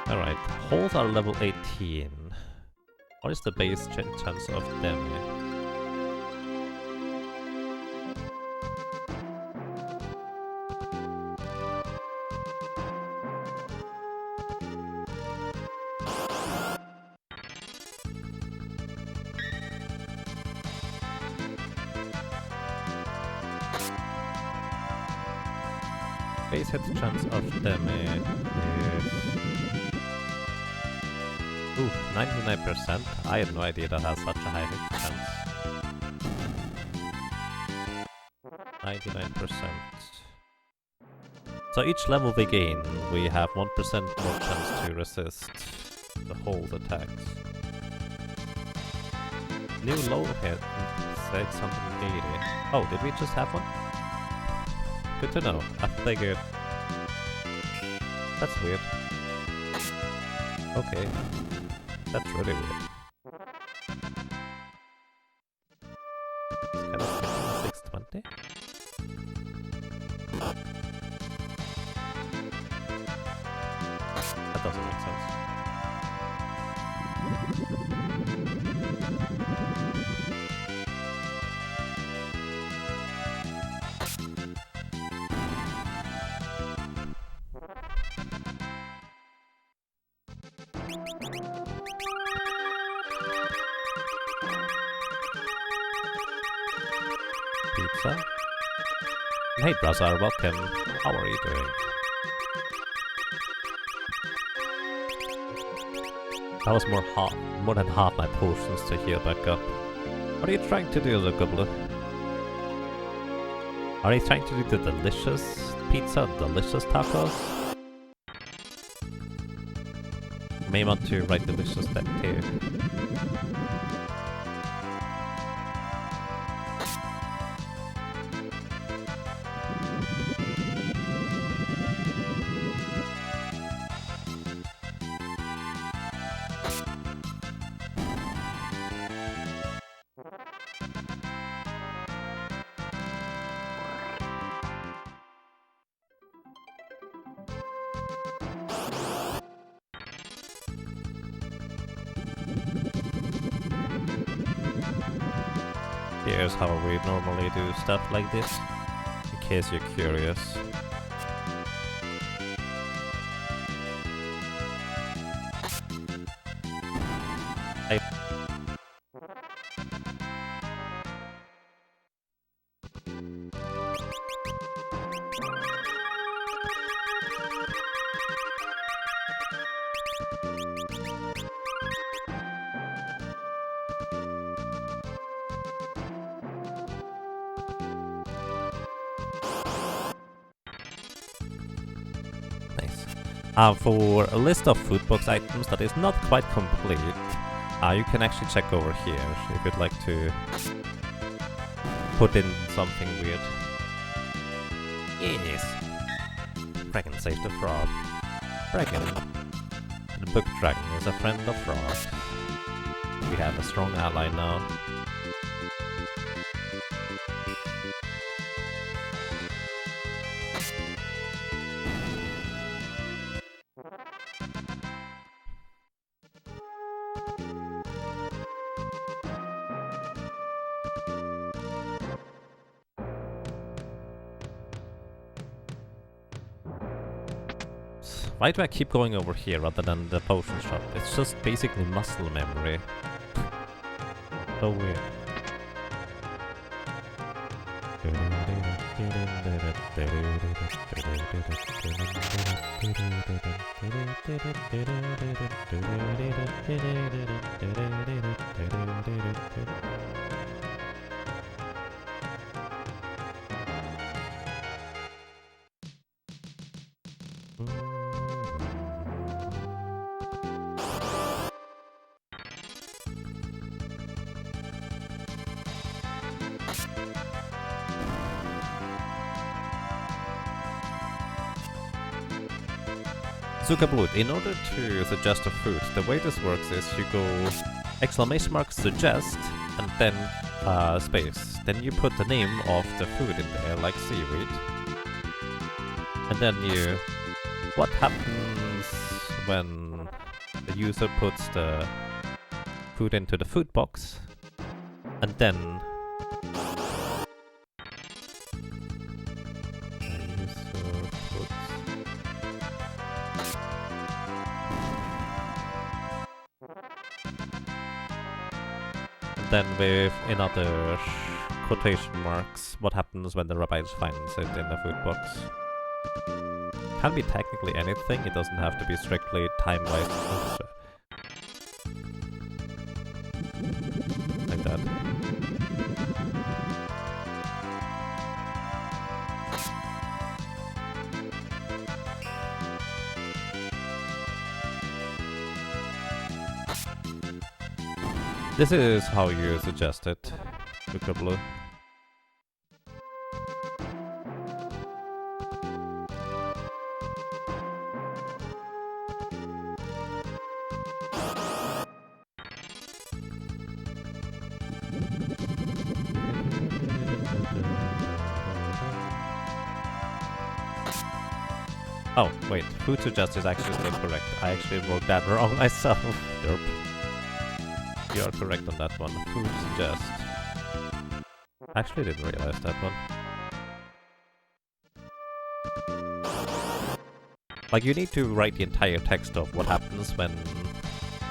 Alright, holes are level 18. What is the base chance of damage? Base hit chance of damage is... Ooh, 99%? I had no idea that has such a high hit chance. 99%. So each level we gain, we have 1% more chance to resist the hold attacks. New low hit, 680. Oh, did we just have one? Good to know. I figured... That's weird. Okay. That's really weird. It's kind of 620? That doesn't make sense. Pizza? Hey brother, welcome. How are you doing? That was more than half my potions to heal back up. What are you trying to do, the gobbler? Are you trying to do the delicious pizza, delicious tacos? You may want to write delicious that too. Here's how we normally do stuff like this, in case you're curious. For a list of food box items that is not quite complete, you can actually check over here if you'd like to put in something weird. Yes! Dragon saved the frog. Dragon. The book dragon is a friend of frogs. We have a strong ally now. Why do I keep going over here rather than the potion shop? It's just basically muscle memory. So weird. Zuckerblut, in order to suggest a food, the way this works is you go !suggest and then space. Then you put the name of the food in there, like seaweed. And then you... What happens when the user puts the food into the food box? And then... Then with, in other quotation marks, what happens when the rabbi finds it in the food box. Can be technically anything, it doesn't have to be strictly time-wise. Like that. This is how you suggest it, Zuckerblut. Oh, wait, food suggest is actually still correct. I actually wrote that wrong myself. Derp. You are correct on that one. Food suggest. Actually didn't realize that one. Like, you need to write the entire text of what happens when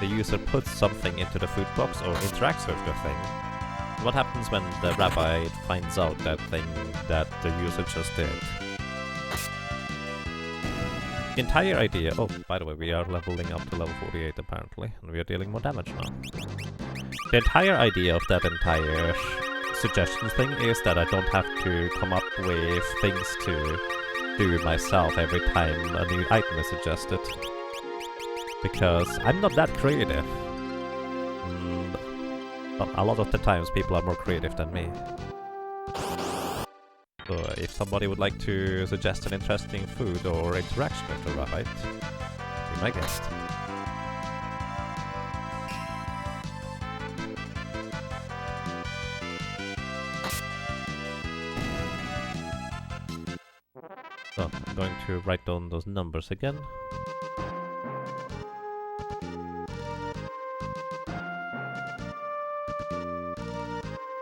the user puts something into the food box or interacts with the thing. What happens when the rabbi finds out that thing that the user just did. The entire idea... Oh, by the way, we are leveling up to level 48 apparently, and we are dealing more damage now. The entire idea of that entire suggestion thing is that I don't have to come up with things to do myself every time a new item is suggested. Because I'm not that creative. But a lot of the times people are more creative than me. So if somebody would like to suggest an interesting food or interaction with the rabbi, be my guest. So, I'm going to write down those numbers again.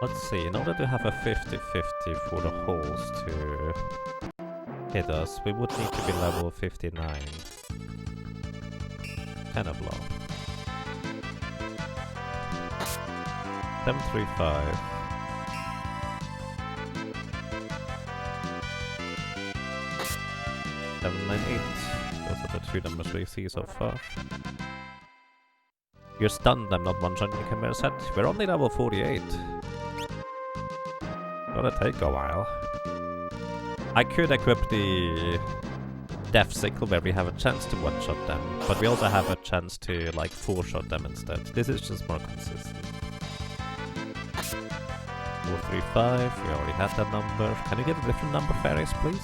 Let's see, in order to have a 50-50 for the holes to hit us, we would need to be level 59. Kind of low. 735. 798. Those are the two numbers we see so far. You're stunned, I'm not one-shotting the camera set. We're only level 48. Gonna take a while. I could equip the Death Sickle where we have a chance to one-shot them, but we also have a chance to like 4-shot them instead. This is just more consistent. 435, we already had that number. Can you get a different number, fairies, please?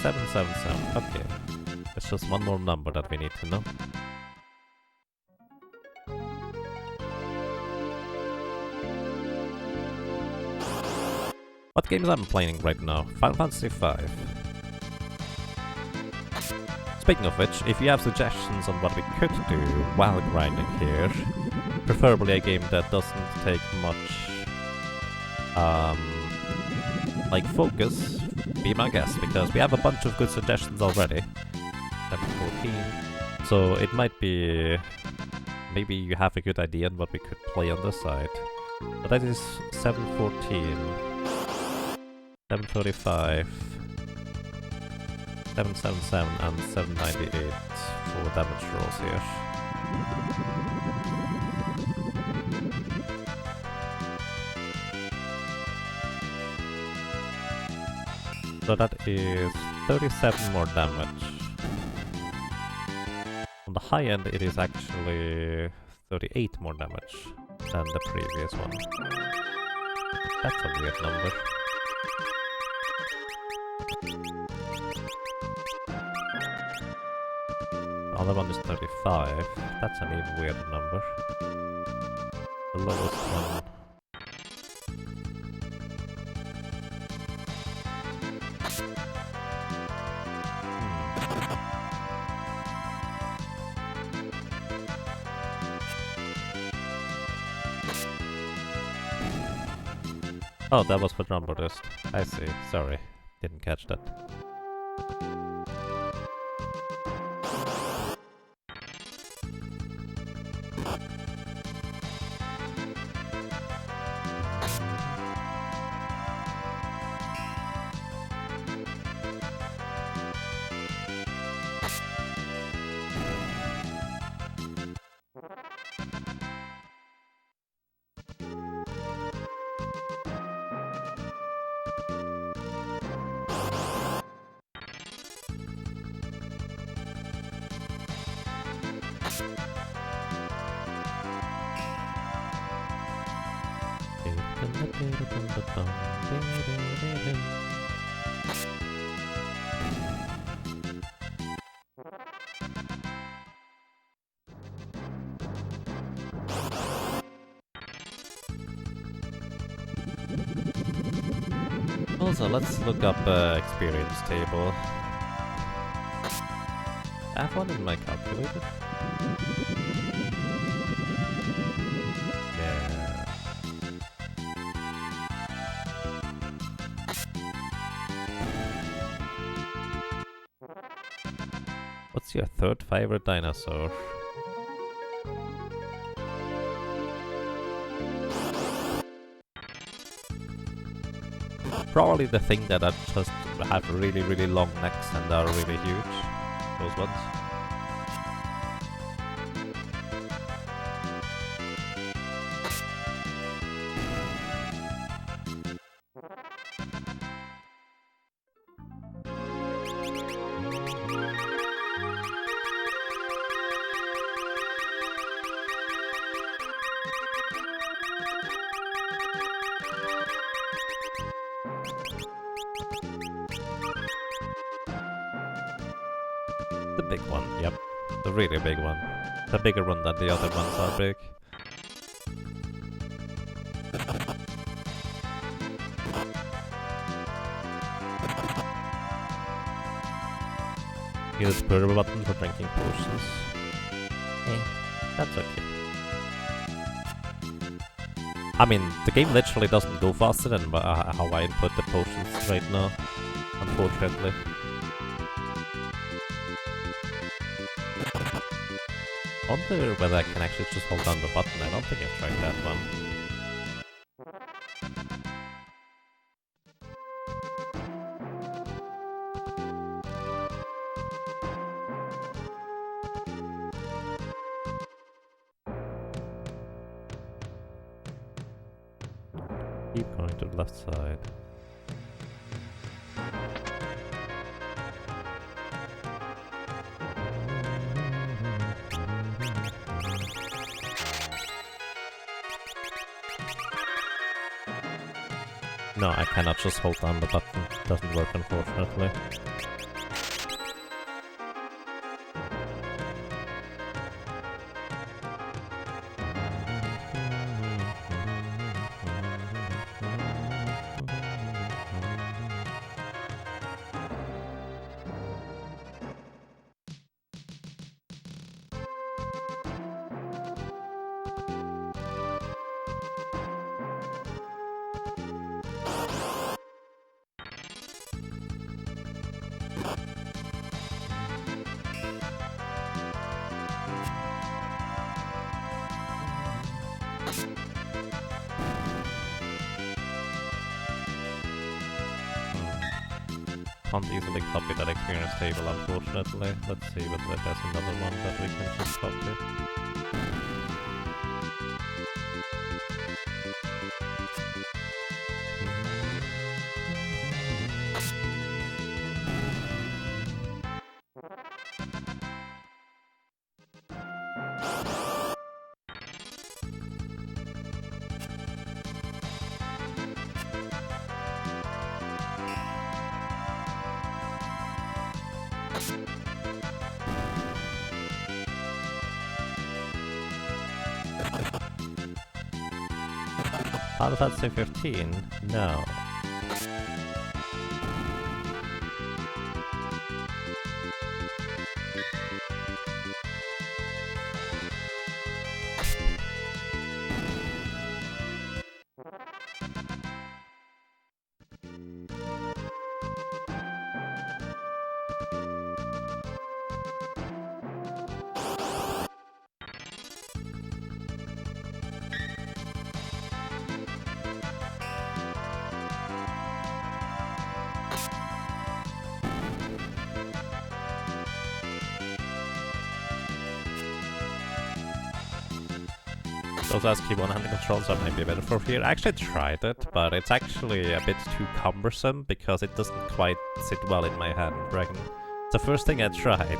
777, okay. It's just one more number that we need to know. What games I'm playing right now? Final Fantasy 5. Speaking of which, if you have suggestions on what we could do while grinding here, preferably a game that doesn't take much like focus, be my guest, because we have a bunch of good suggestions already. 714. So it might be maybe you have a good idea on what we could play on this side. But that is 714. 735, 777 and 798 for damage rolls here. So that is 37 more damage. On the high end it is actually 38 more damage than the previous one. That's a weird number. The other one is 35. That's an even weirder number. The lowest one. Oh, that was for drum Buddhist. I see. Sorry. Didn't catch that. Also, let's look up experience table. I have one in my calculator. Yeah. What's your third favorite dinosaur? Probably the thing that are just have really, really long necks and are really huge. Those ones. The big one, yep. The really big one. The bigger one than the other ones are big. Use purple button for drinking potions. That's okay. I mean, the game literally doesn't go faster than how I input the potions right now, unfortunately. Wonder whether I can actually just hold down the button. I don't think I've tried that one. Keep going to the left side. No, I cannot just hold down the button. Doesn't work, unfortunately. Can't easily copy that experience table, unfortunately. Let's see whether there's another one that we can just copy. Final Fantasy 15? No. Those ASCII one-handed controls are maybe better for here. I actually tried it, but it's actually a bit too cumbersome because it doesn't quite sit well in my hand. It's the first thing I tried.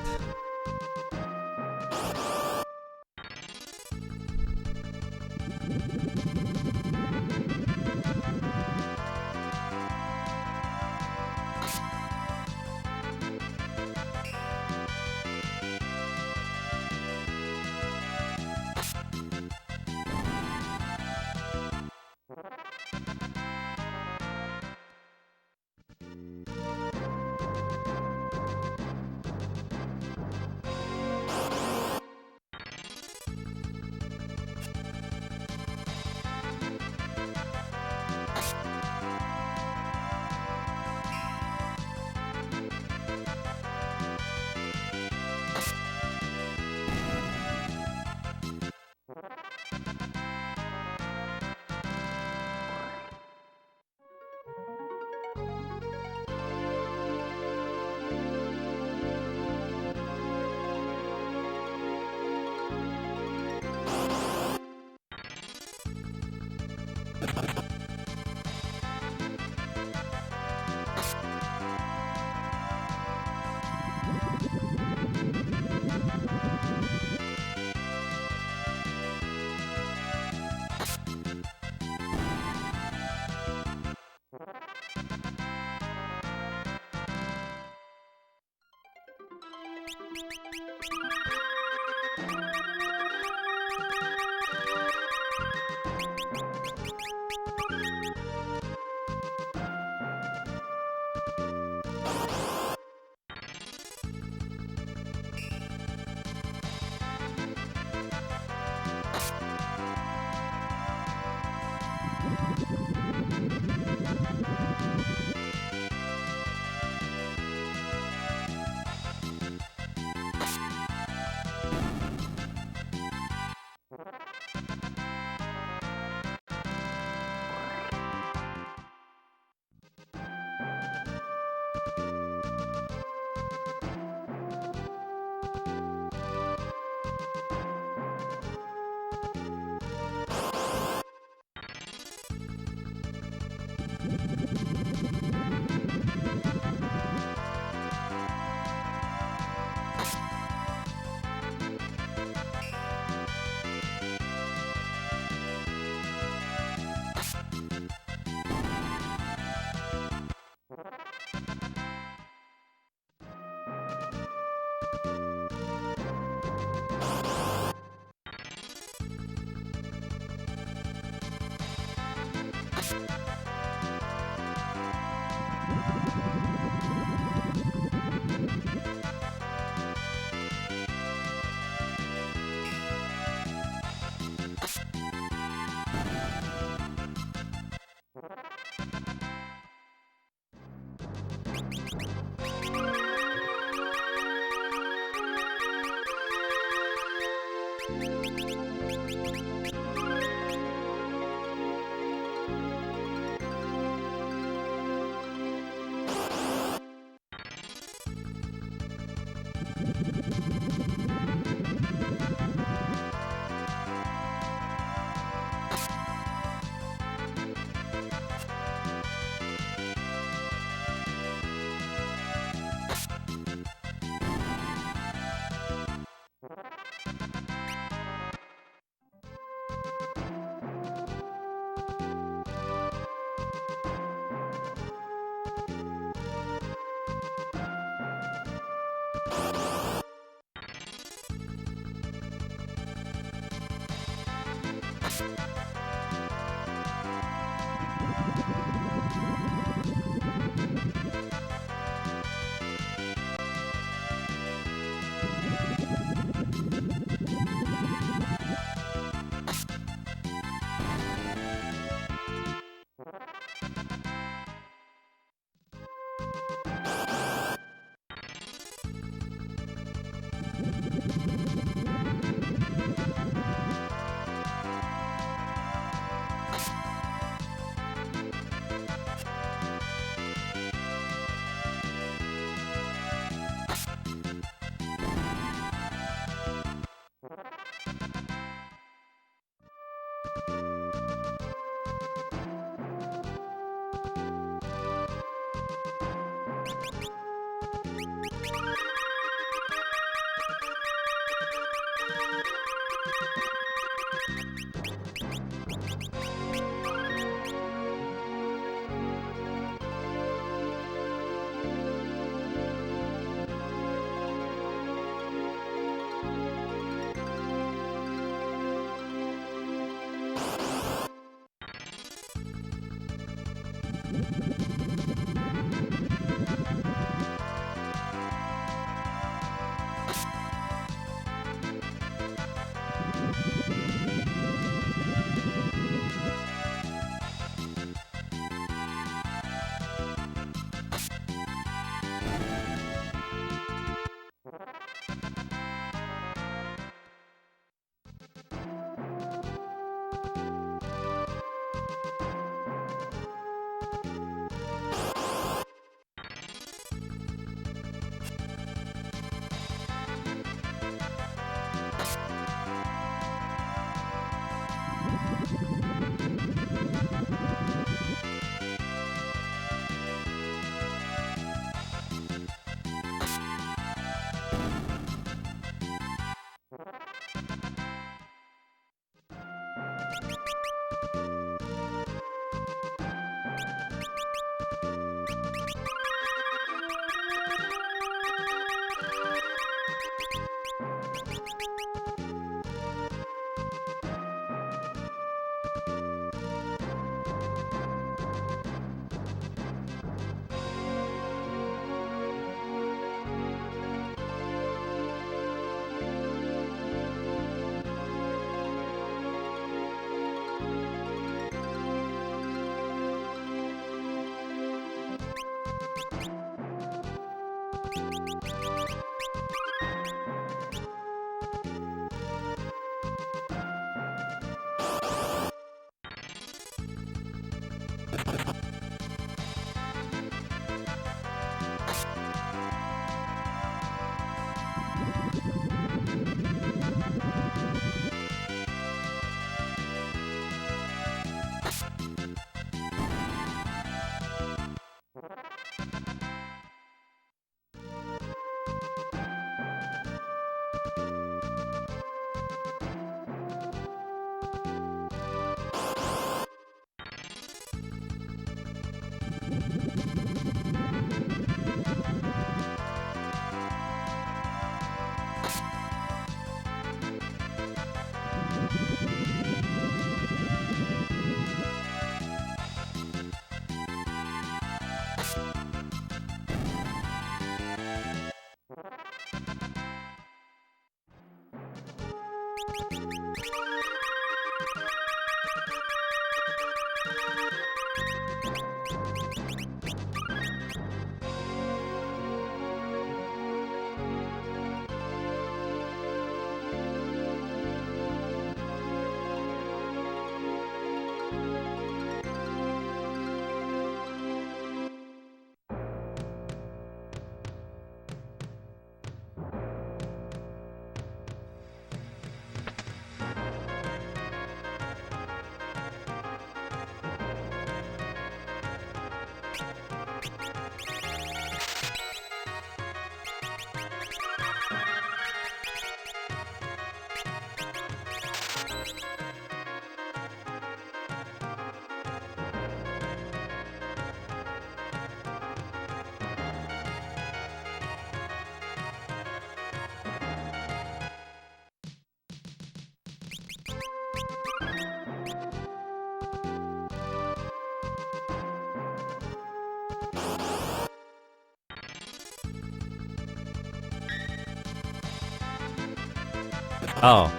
Oh.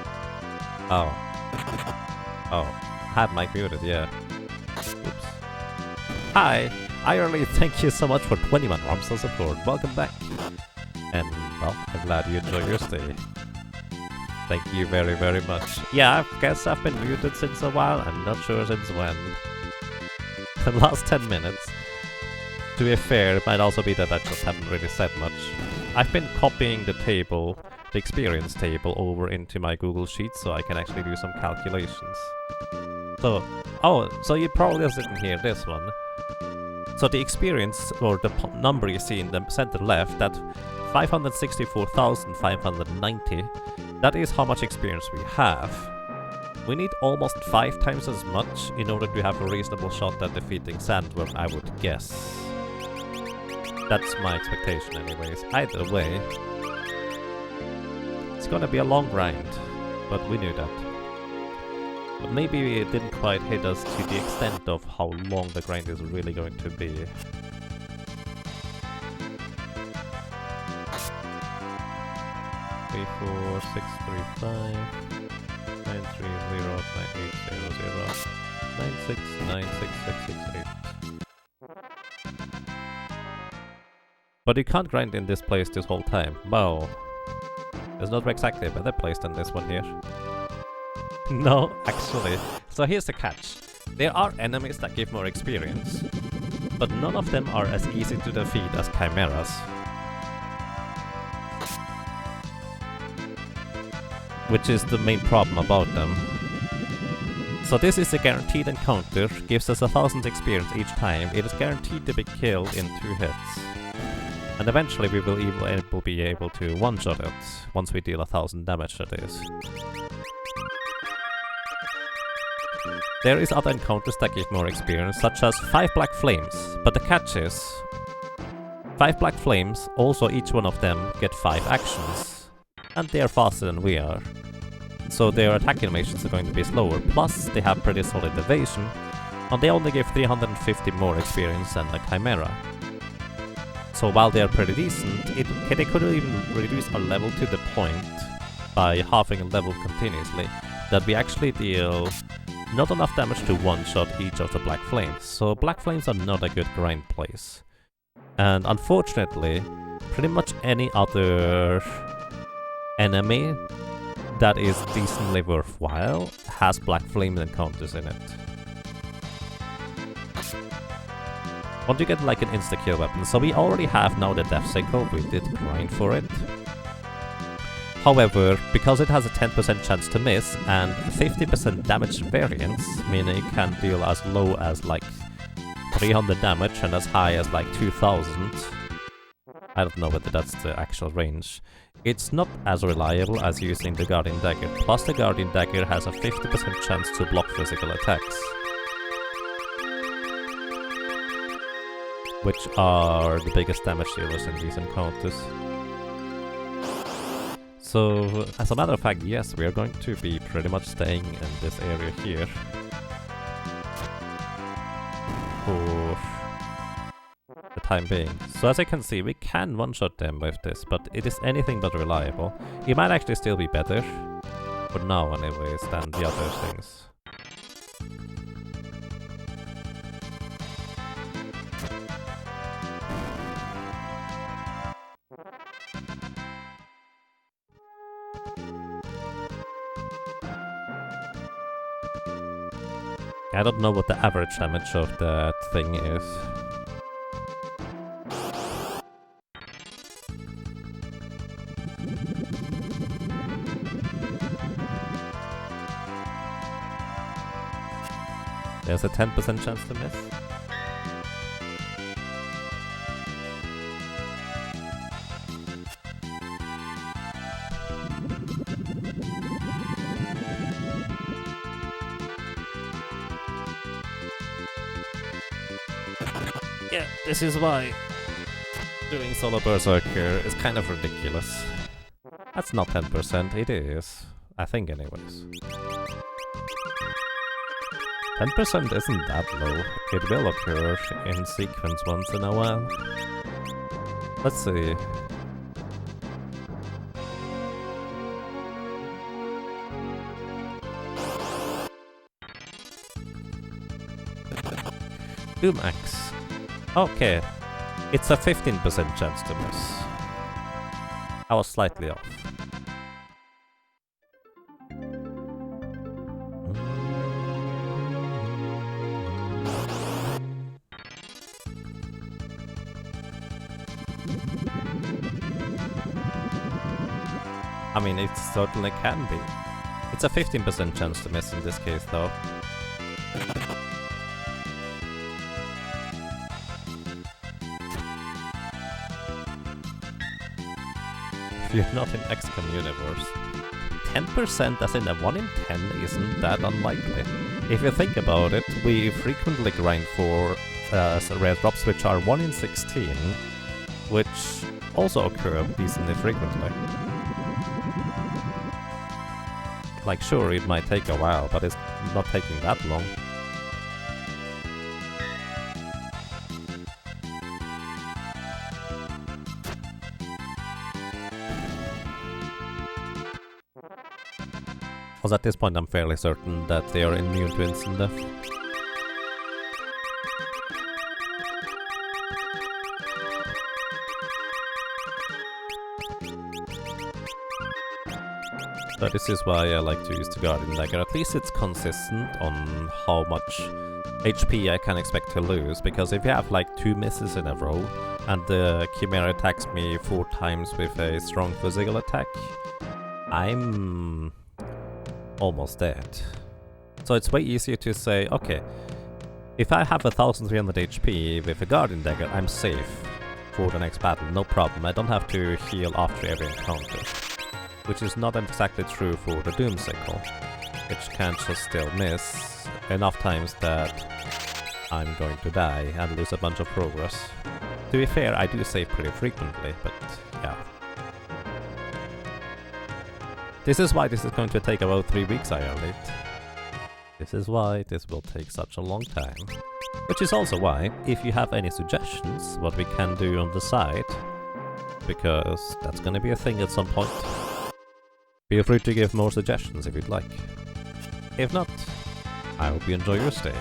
Oh. Oh. Had mic muted, yeah. Oops. Hi! Irony, thank you so much for 21 ROMs of support. Welcome back. And, well, I'm glad you enjoy your stay. Thank you very, very much. Yeah, I guess I've been muted since a while. I'm not sure since when. The last 10 minutes. To be fair, it might also be that I just haven't really said much. I've been copying the table, the experience table, over into my Google Sheets so I can actually do some calculations. So, so you probably didn't hear this one. So the experience, or the number you see in the center left, that 564,590, that is how much experience we have. We need almost 5 times as much in order to have a reasonable shot at defeating Sandworm, I would guess. That's my expectation anyways. Either way, it's gonna be a long grind, but we knew that. But maybe it didn't quite hit us to the extent of how long the grind is really going to be. 3, 4, 6, 3, 5, 9, 3, 0, 9, 8, 0, 0, 9, 6, 9, 6, 6, 6, 8. But you can't grind in this place this whole time. Wow. There's not exactly a better place than this one here. No, actually. So here's the catch. There are enemies that give more experience, but none of them are as easy to defeat as chimeras. Which is the main problem about them. So this is a guaranteed encounter, gives us 1000 experience each time. It is guaranteed to be killed in 2 hits. And eventually we will be able to one-shot it, once we deal 1000 damage that is. There is other encounters that give more experience, such as 5 Black Flames, but the catch is 5 Black Flames, also each one of them get 5 actions, and they are faster than we are. So their attack animations are going to be slower, plus they have pretty solid evasion, and they only give 350 more experience than the Chimera. So while they are pretty decent, they could even reduce our level to the point, by halving a level continuously, that we actually deal not enough damage to one-shot each of the Black Flames. So Black Flames are not a good grind place. And unfortunately, pretty much any other enemy that is decently worthwhile has Black Flame encounters in it. Want to get like an insta-kill weapon, so we already have now the Death Sickle, we did grind for it. However, because it has a 10% chance to miss and 50% damage variance, meaning it can deal as low as like 300 damage and as high as like 2000, I don't know whether that's the actual range, it's not as reliable as using the Guardian Dagger, plus the Guardian Dagger has a 50% chance to block physical attacks. Which are the biggest damage dealers in these encounters. So, as a matter of fact, yes, we are going to be pretty much staying in this area here for the time being. So as you can see, we can one-shot them with this, but it is anything but reliable. It might actually still be better, for now anyways, than the other things. I don't know what the average damage of that thing is. There's a 10% chance to miss. Yeah, this is why doing solo Berserker is kind of ridiculous. That's not 10%, it is. I think anyways. 10% isn't that low. It will occur in sequence once in a while. Let's see. Doom Axe. Okay, it's a 15% chance to miss. I was slightly off. I mean, it certainly can be. It's a 15% chance to miss in this case, though. If you're not in XCOM universe, 10% as in a 1 in 10 isn't that unlikely. If you think about it, we frequently grind for rare drops which are 1 in 16, which also occur decently frequently. Like, sure, it might take a while, but it's not taking that long. Because at this point I'm fairly certain that they are immune to instant death. So this is why I like to use the Guardian Dagger. At least it's consistent on how much HP I can expect to lose, because if you have like 2 misses in a row and the Chimera attacks me 4 times with a strong physical attack, I'm almost dead. So it's way easier to say, okay, if I have 1300 HP with a Guardian Dagger, I'm safe for the next battle, no problem. I don't have to heal after every encounter. Which is not exactly true for the Doom Sickle, which can just still miss enough times that I'm going to die and lose a bunch of progress. To be fair, I do save pretty frequently, but yeah. This is why this is going to take about 3 weeks, I earned it. This is why this will take such a long time. Which is also why, if you have any suggestions what we can do on the side, because that's gonna be a thing at some point, feel free to give more suggestions if you'd like. If not, I hope you enjoy your stay.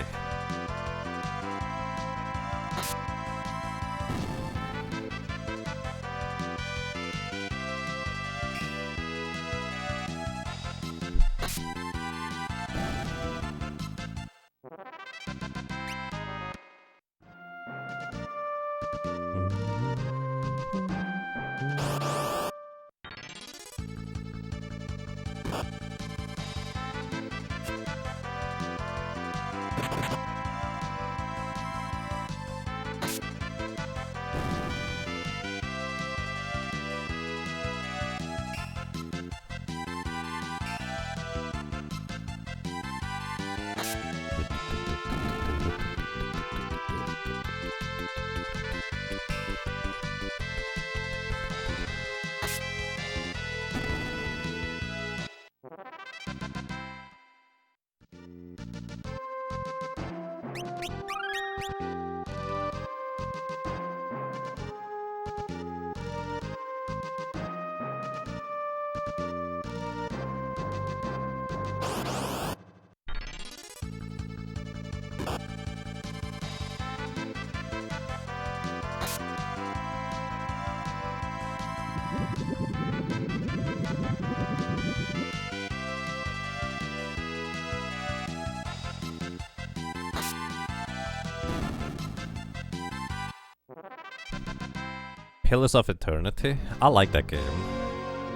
Pillars of Eternity. I like that game.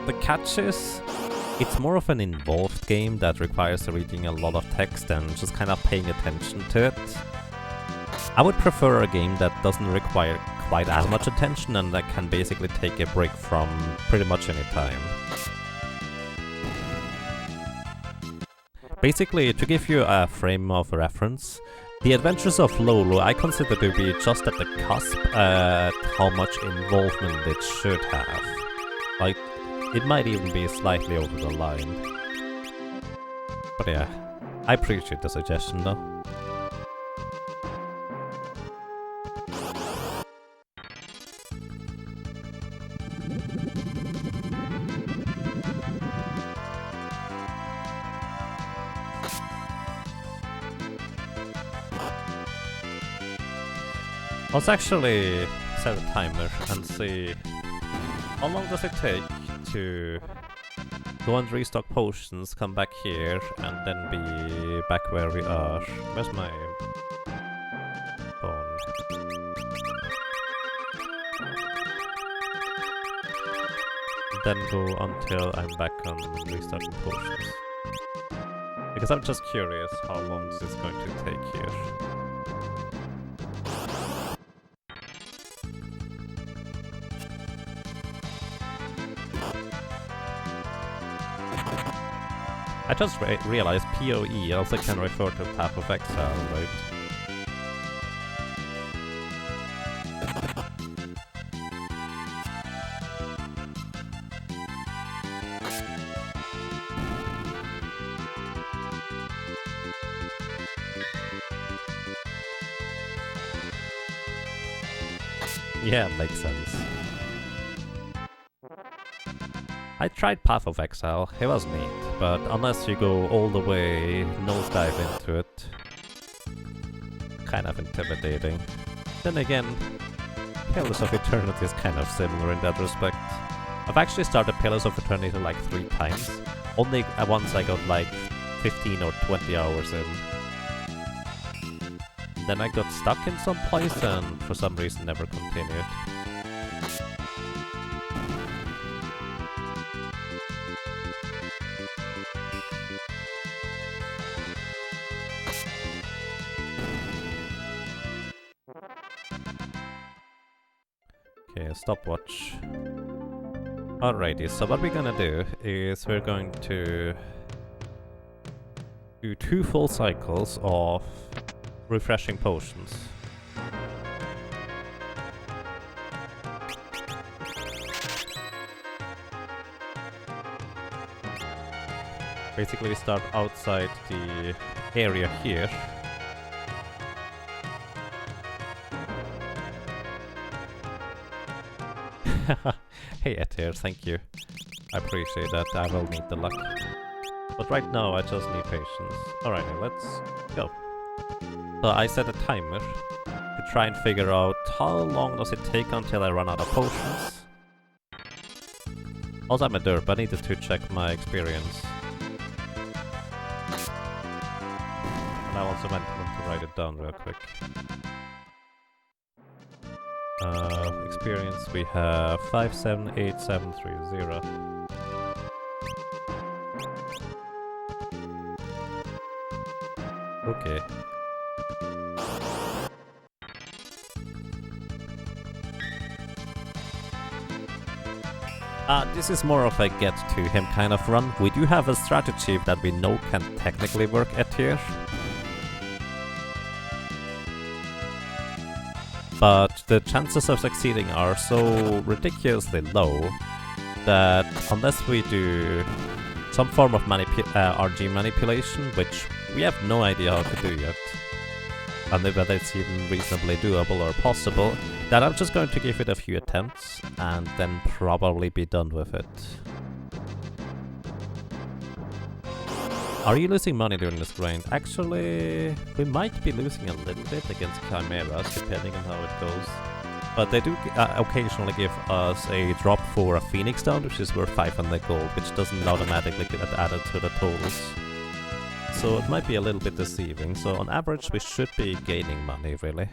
The catch is, it's more of an involved game that requires reading a lot of text and just kind of paying attention to it. I would prefer a game that doesn't require quite as much attention and that can basically take a break from pretty much any time. Basically, to give you a frame of reference, The Adventures of Lolo I consider to be just at the cusp at how much involvement it should have. Like, it might even be slightly over the line. But yeah, I appreciate the suggestion though. Let's actually set a timer and see how long does it take to go and restock potions, come back here, and then be back where we are. Where's my phone? Then go until I'm back on restocking potions. Because I'm just curious how long this is going to take here. I just realized PoE also can refer to Path of Exile, right? Yeah, makes sense. I tried Path of Exile, it was neat, but unless you go all the way nosedive into it, kind of intimidating. Then again, Pillars of Eternity is kind of similar in that respect. I've actually started Pillars of Eternity like 3 times, only once I got like 15 or 20 hours in. Then I got stuck in some place and for some reason never continued. Okay, stopwatch. Alrighty, so what we're gonna do is we're going to do 2 full cycles of refreshing potions. Basically we start outside the area here. Hey Etir, thank you. I appreciate that, I will need the luck. But right now I just need patience. Alrighty, let's go. So I set a timer to try and figure out how long does it take until I run out of potions. Also I'm a derp, I needed to check my experience. And I also meant to write it down real quick. Experience we have 578730. Okay. This is more of a get to him kind of run. We do have a strategy that we know can technically work at here. But the chances of succeeding are so ridiculously low that unless we do some form of RG manipulation, which we have no idea how to do yet, and whether it's even reasonably doable or possible, that I'm just going to give it a few attempts and then probably be done with it. Are you losing money during this grind? Actually, we might be losing a little bit against Chimeras, depending on how it goes. But they do occasionally give us a drop for a Phoenix Down, which is worth 500 gold, which doesn't automatically get added to the totals. So it might be a little bit deceiving, so on average we should be gaining money, really.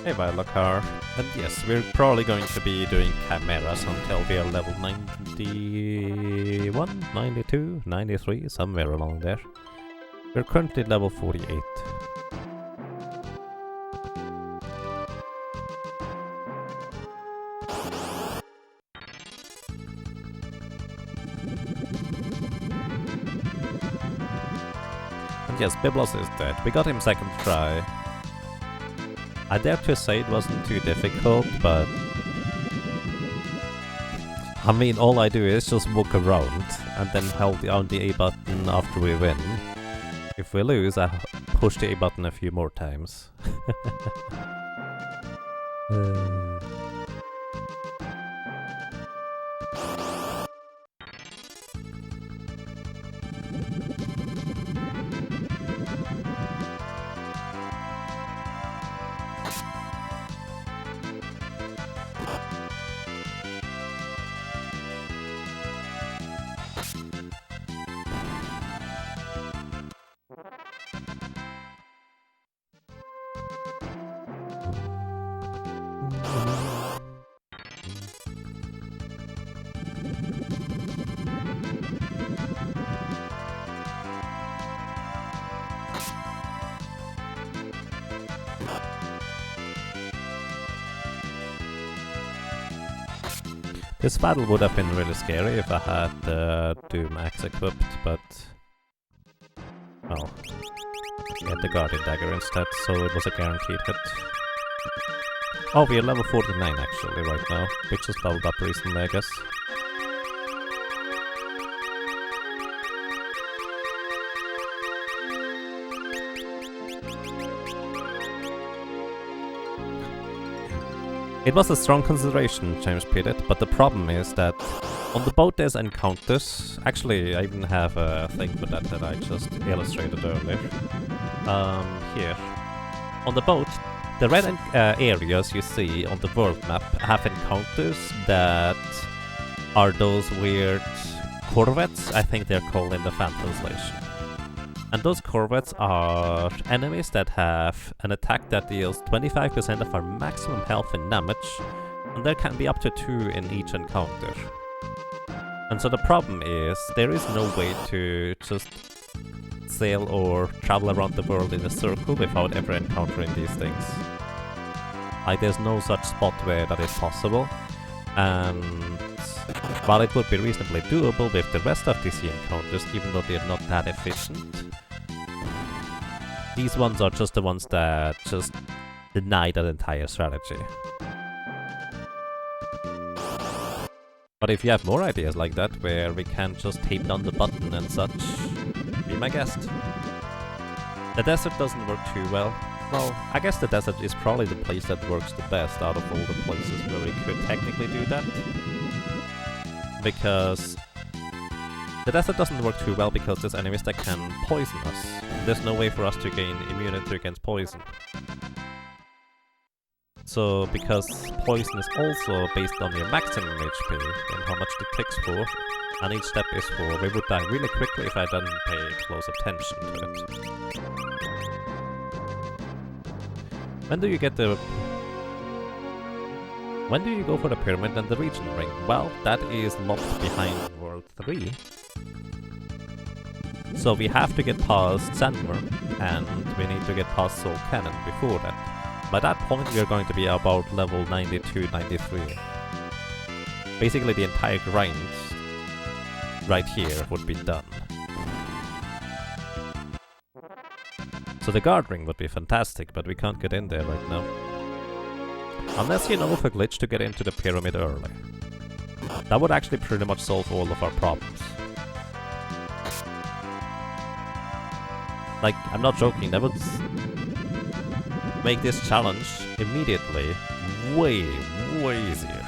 Hey Vilokar, and yes, we're probably going to be doing Chimeras until we are level 91, 92, 93, somewhere along there. We're currently level 48. yes, Biblos is dead. We got him second try. I dare to say it wasn't too difficult, but... I mean, all I do is just walk around and then hold down the A button after we win. If we lose, I push the A button a few more times. This battle would have been really scary if I had Doom Axe equipped, but... well, we had the Guardian Dagger instead, so it was a guaranteed hit. Oh, we are level 49 actually right now. We just leveled up recently, I guess. It was a strong consideration, James put it, but the problem is that on the boat there's encounters. Actually, I even have a thing for that that I just illustrated earlier. Here. On the boat, the red areas you see on the world map have encounters that are those weird corvettes, I think they're called in the fan translation. And those corvettes are enemies that have an attack that deals 25% of our maximum health and damage, and there can be up to 2 in each encounter. And so the problem is, there is no way to just sail or travel around the world in a circle without ever encountering these things. Like, there's no such spot where that is possible, and while it would be reasonably doable with the rest of DC encounters, even though they're not that efficient, these ones are just the ones that just deny that entire strategy. But if you have more ideas like that, where we can just tape down the button and such, be my guest. The desert doesn't work too well. Well, I guess the desert is probably the place that works the best out of all the places where we could technically do that. Because the desert doesn't work too well because there's enemies that can poison us. There's no way for us to gain immunity against poison. So, because poison is also based on your maximum HP and how much it takes for, and each step is for, we would die really quickly if I didn't pay close attention to it. When do you get the... when do you go for the pyramid and the region ring? Well, that is locked behind World 3. So we have to get past Sandworm, and we need to get past Soul Cannon before that. By that point we are going to be about level 92, 93. Basically the entire grind right here would be done. So the guard ring would be fantastic, but we can't get in there right now. Unless you know of a glitch to get into the pyramid early. That would actually pretty much solve all of our problems. Like, I'm not joking, that would make this challenge immediately way easier.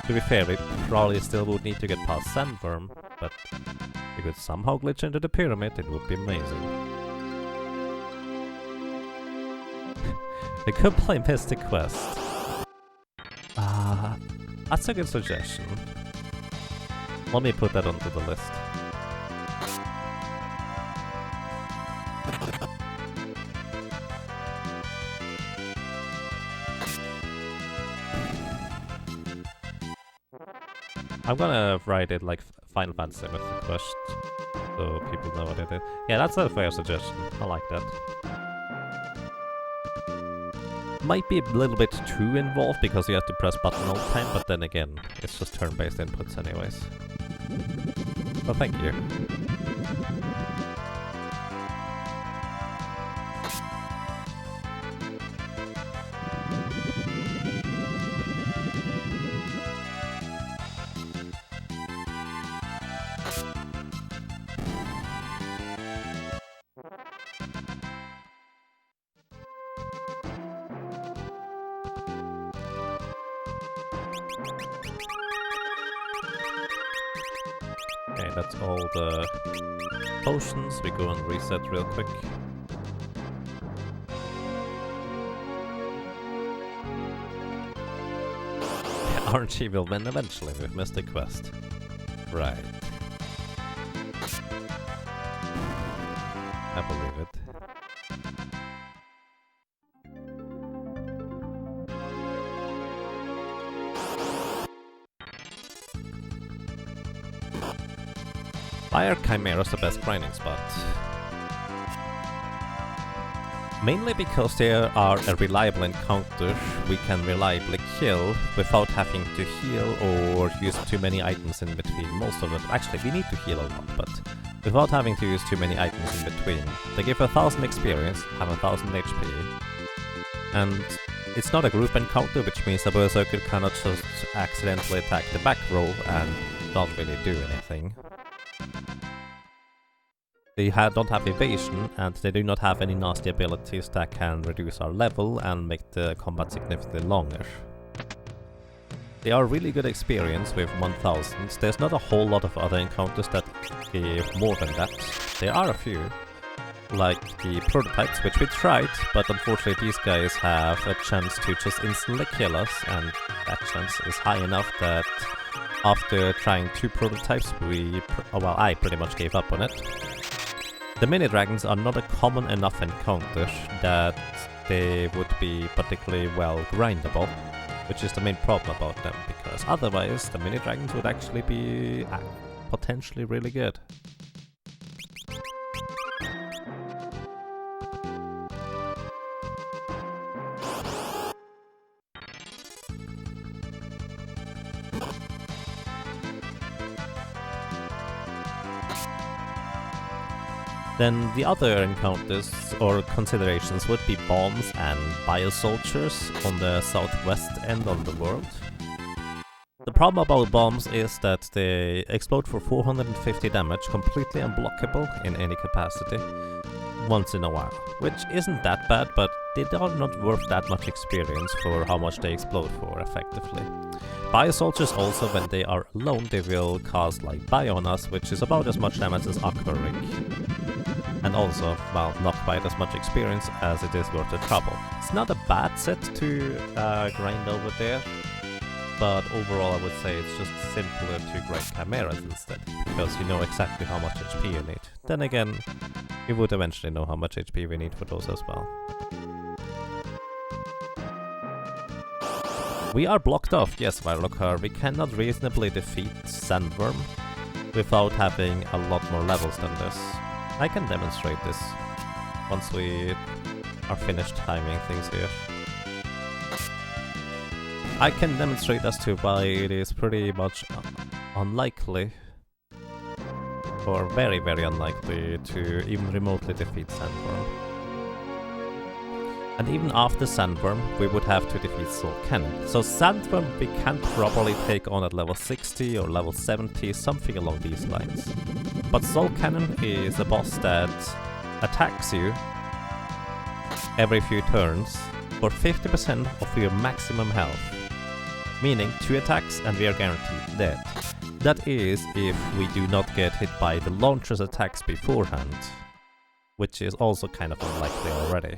To be fair, we probably still would need to get past Sandworm, but if we could somehow glitch into the pyramid, it would be amazing. We could play Mystic Quest. That's a good suggestion. Let me put that onto the list. I'm gonna write it like Final Fantasy Mythic Quest, so people know what it is. Yeah, that's a fair suggestion. I like that. Might be a little bit too involved because you have to press button all the time, but then again, it's just turn-based inputs anyways. Well, thank you. Okay, that's all the potions. We go and reset real quick. RNG will win eventually, we've missed the quest. Right. I believe it. Why are Chimeras the best grinding spot? Mainly because they are a reliable encounter we can reliably kill without having to heal or use too many items in between. Most of it, actually we need to heal a lot, but without having to use too many items in between. They give 1000 experience, have 1000 HP, and it's not a group encounter, which means the Berserker cannot just accidentally attack the back row and not really do anything. They don't have evasion, and they do not have any nasty abilities that can reduce our level and make the combat significantly longer. They are really good experience with 1000. There's not a whole lot of other encounters that give more than that. There are a few, like the prototypes, which we tried, but unfortunately these guys have a chance to just instantly kill us, and that chance is high enough that after trying 2 prototypes, I pretty much gave up on it. The mini-dragons are not a common enough encounter that they would be particularly well grindable, which is the main problem about them, because otherwise the mini-dragons would actually be potentially really good. Then the other encounters or considerations would be bombs and biosoldiers on the southwest end of the world. The problem about bombs is that they explode for 450 damage, completely unblockable in any capacity, once in a while. Which isn't that bad, but they are not worth that much experience for how much they explode for, effectively. Biosoldiers also, when they are alone, they will cause like bio on us, which is about as much damage as Aquaric. And also, well, not quite as much experience as it is worth the trouble. It's not a bad set to grind over there, but overall I would say it's just simpler to grind Chimeras instead, because you know exactly how much HP you need. Then again, you would eventually know how much HP we need for those as well. We are blocked off, yes, Virlocar. We cannot reasonably defeat Sandworm without having a lot more levels than this. I can demonstrate this once we are finished timing things here. I can demonstrate as to why it is pretty much unlikely, or very very unlikely, to even remotely defeat Sandworm. And even after Sandworm, we would have to defeat Soul Cannon. So Sandworm we can probably take on at level 60 or level 70, something along these lines. But Soul Cannon is a boss that attacks you every few turns for 50% of your maximum health. Meaning 2 attacks and we are guaranteed dead. That is if we do not get hit by the launcher's attacks beforehand, which is also kind of unlikely already.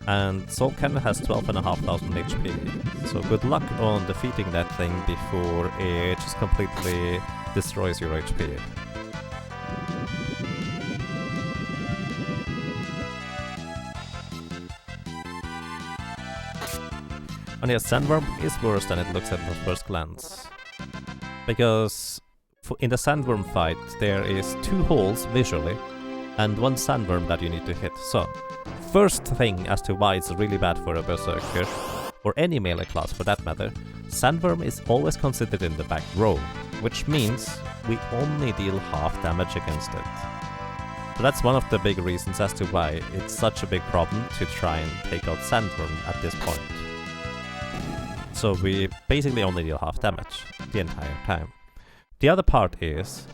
And Soul Cannon has 12,500 HP, so good luck on defeating that thing before it just completely destroys your HP. And yes, Sandworm is worse than it looks at first glance. Because in the Sandworm fight there is 2 holes visually and 1 Sandworm that you need to hit. So, first thing as to why it's really bad for a Berserker, or any melee class for that matter, Sandworm is always considered in the back row, which means we only deal half damage against it. So that's one of the big reasons as to why it's such a big problem to try and take out Sandworm at this point. So we basically only deal half damage the entire time. The other part is,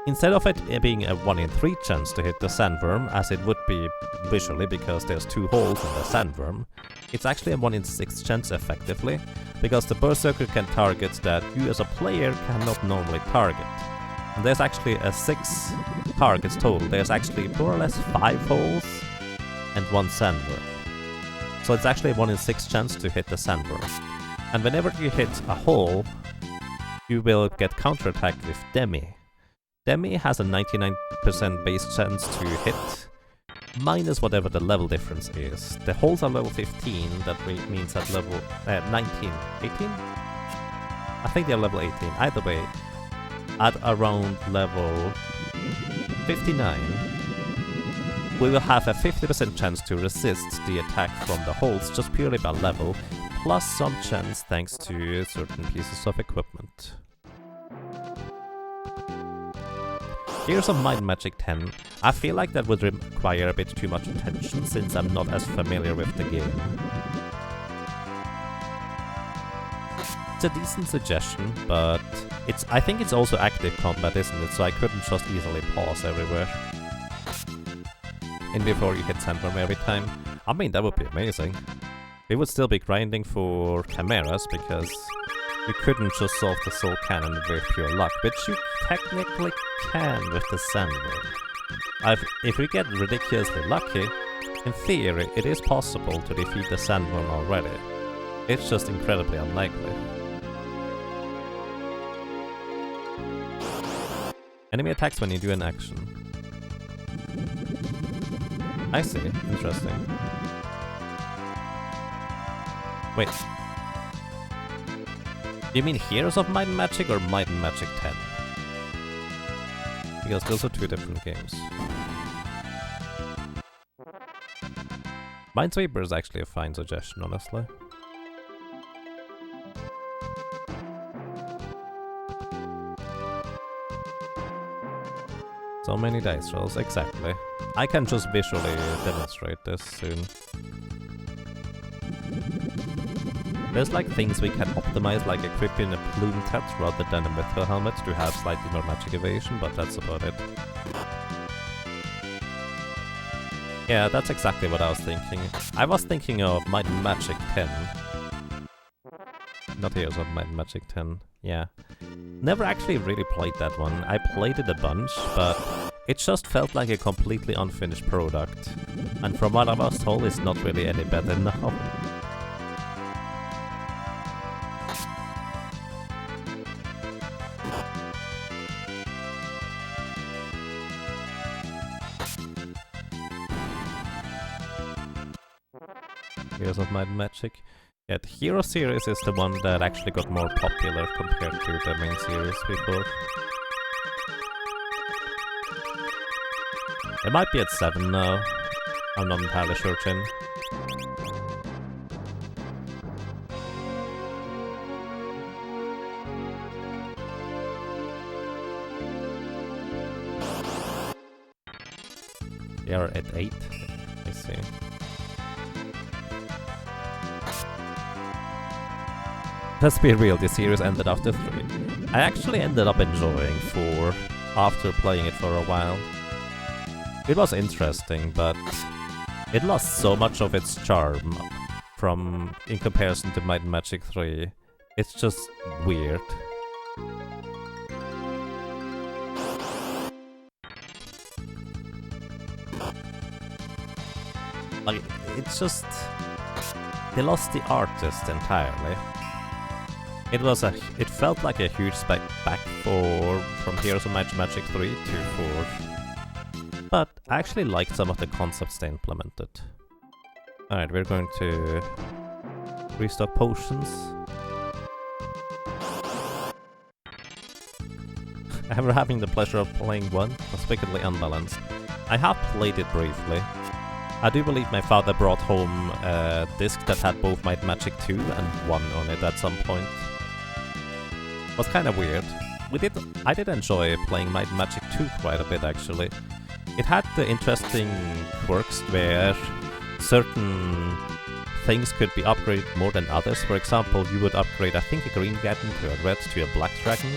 instead of it being a 1 in 3 chance to hit the Sandworm, as it would be visually because there's 2 holes in the Sandworm, it's actually a 1 in 6 chance effectively, because the Berserker can target that you as a player cannot normally target. And there's actually 6 targets total. There's actually more or less 5 holes and 1 sandworm. So it's actually a 1 in 6 chance to hit the sandworm. And whenever you hit a hole, you will get counterattacked with Demi. Demi has a 99% base chance to hit, minus whatever the level difference is. The holes are level 15, that means at level 19, 18? I think they're level 18. Either way, at around level 59, we will have a 50% chance to resist the attack from the holes just purely by level, plus some chance thanks to certain pieces of equipment. Here's a Might and Magic 10. I feel like that would require a bit too much attention since I'm not as familiar with the game. It's a decent suggestion, but I think it's also active combat, isn't it? So I couldn't just easily pause everywhere. And before you hit sandworm every time. I mean, that would be amazing. We would still be grinding for chimeras because you couldn't just solve the soul cannon with pure luck, but you technically can with the sandworm. If we get ridiculously lucky, in theory it is possible to defeat the sandworm already. It's just incredibly unlikely. Enemy attacks when you do an action. I see, interesting. Wait. You mean Heroes of Might and Magic or Might and Magic 10? Because those are 2 different games. Minesweeper is actually a fine suggestion, honestly. So many dice rolls, exactly. I can just visually demonstrate this soon. There's like things we can optimize, like equipping a plume cut rather than a metal helmet to have slightly more magic evasion, but that's about it. Yeah, that's exactly what I was thinking. I was thinking of Might and Magic 10. Not Heroes of Might and Magic 10, yeah. Never actually really played that one. I played it a bunch, but it just felt like a completely unfinished product. And from what I was told, it's not really any better now. Heroes of Might and Magic. Yeah, the Hero series is the one that actually got more popular compared to the main series before. It might be at 7 now. I'm not entirely certain. They are at 8. I see. Let's be real, this series ended after 3. I actually ended up enjoying 4 after playing it for a while. It was interesting, but it lost so much of its charm in comparison to Might and Magic 3. It's just weird. Like, it's just... they lost the artist entirely. It felt like a huge step back from Heroes of Might and Magic 3 to 4. But I actually liked some of the concepts they implemented. Alright, we're going to restock potions. Ever having the pleasure of playing one? Conspicuously unbalanced. I have played it briefly. I do believe my father brought home a disc that had both Might and Magic 2 and 1 on it at some point. It was kind of weird. I did enjoy playing Might and Magic 2 quite a bit actually. It had the interesting quirks where certain things could be upgraded more than others. For example, you would upgrade, I think, a green dragon to a red to a black dragon.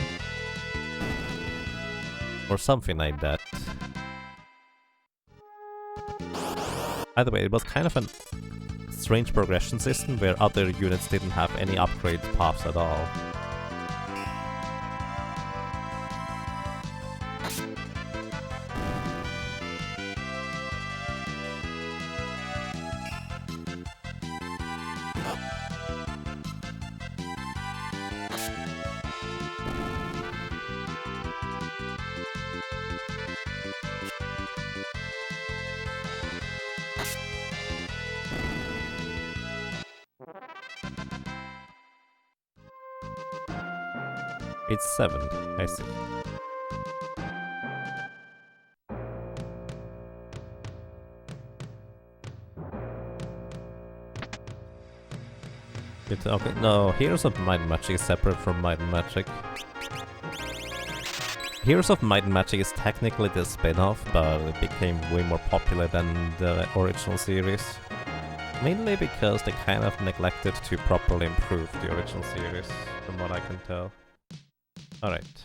Or something like that. Either way, it was kind of a strange progression system where other units didn't have any upgrade paths at all. It's 70, I see. Okay, no, Heroes of Might and Magic is separate from Might and Magic. Heroes of Might and Magic is technically the spin-off, but it became way more popular than the original series. Mainly because they kind of neglected to properly improve the original series, from what I can tell. Alright.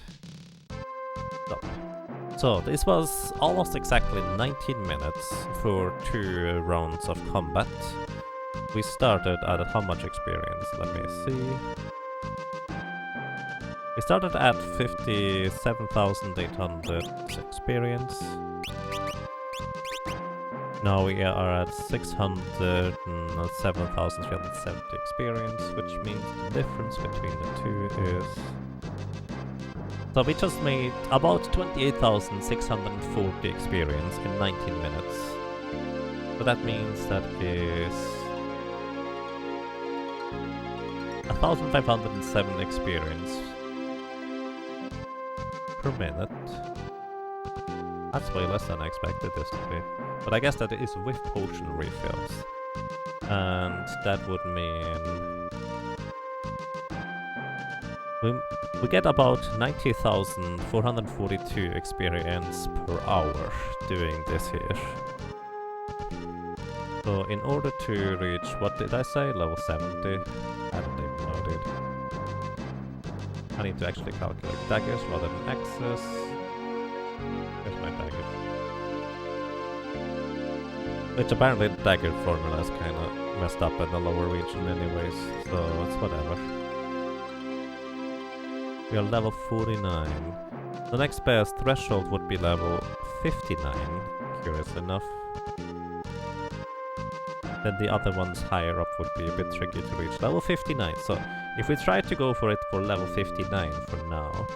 So, this was almost exactly 19 minutes for 2 rounds of combat. We started at how much experience? Let me see. We started at 57,800 experience. Now we are at 607,370 experience, which means the difference between the two is... So we just made about 28,640 experience in 19 minutes. So that means that is 1,507 experience per minute. That's way less than I expected this to be. But I guess that is with potion refills. And that would mean... We get about 90,442 experience per hour doing this here. So in order to reach, what did I say, level 70? I don't even know, dude. I need to actually calculate daggers rather than axes. Here's my dagger. Which apparently the dagger formula is kinda messed up in the lower region anyways, so it's whatever. We are level 49. The next best threshold would be level 59, curious enough. Then the other ones higher up would be a bit tricky to reach. Level 59, so if we try to go for it for level 59 for now,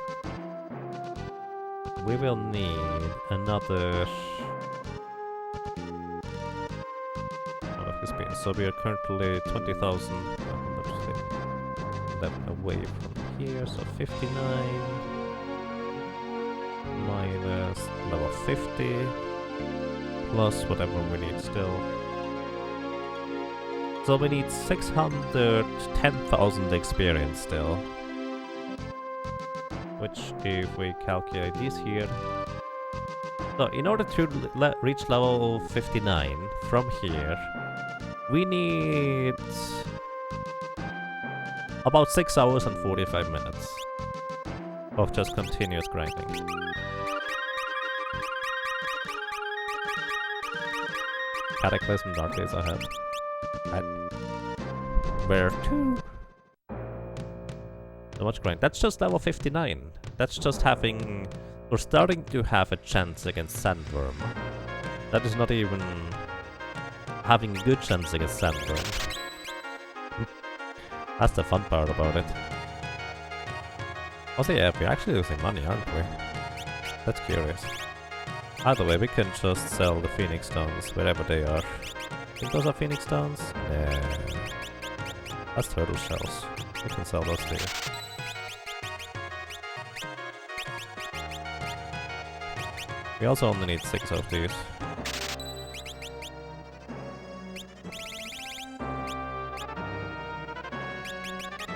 we will need another... experience. So we are currently 20,111 away from here, so 59 minus level 50 plus whatever we need still. So we need 610,000 experience still. Which, if we calculate this here... So, in order to reach level 59 from here, we need about 6 hours and 45 minutes of just continuous grinding. Cataclysm Dark Days ahead. Where to? So much grind. That's just level 59. That's just having... We're starting to have a chance against Sandworm. That is not even... having a good chance against Sandworm. That's the fun part about it. Also, yeah, we're actually losing money, aren't we? That's curious. Either way, we can just sell the Phoenix Stones wherever they are. Think those are Phoenix Stones? Nah. That's turtle shells. We can sell those too. We also only need 6 of these.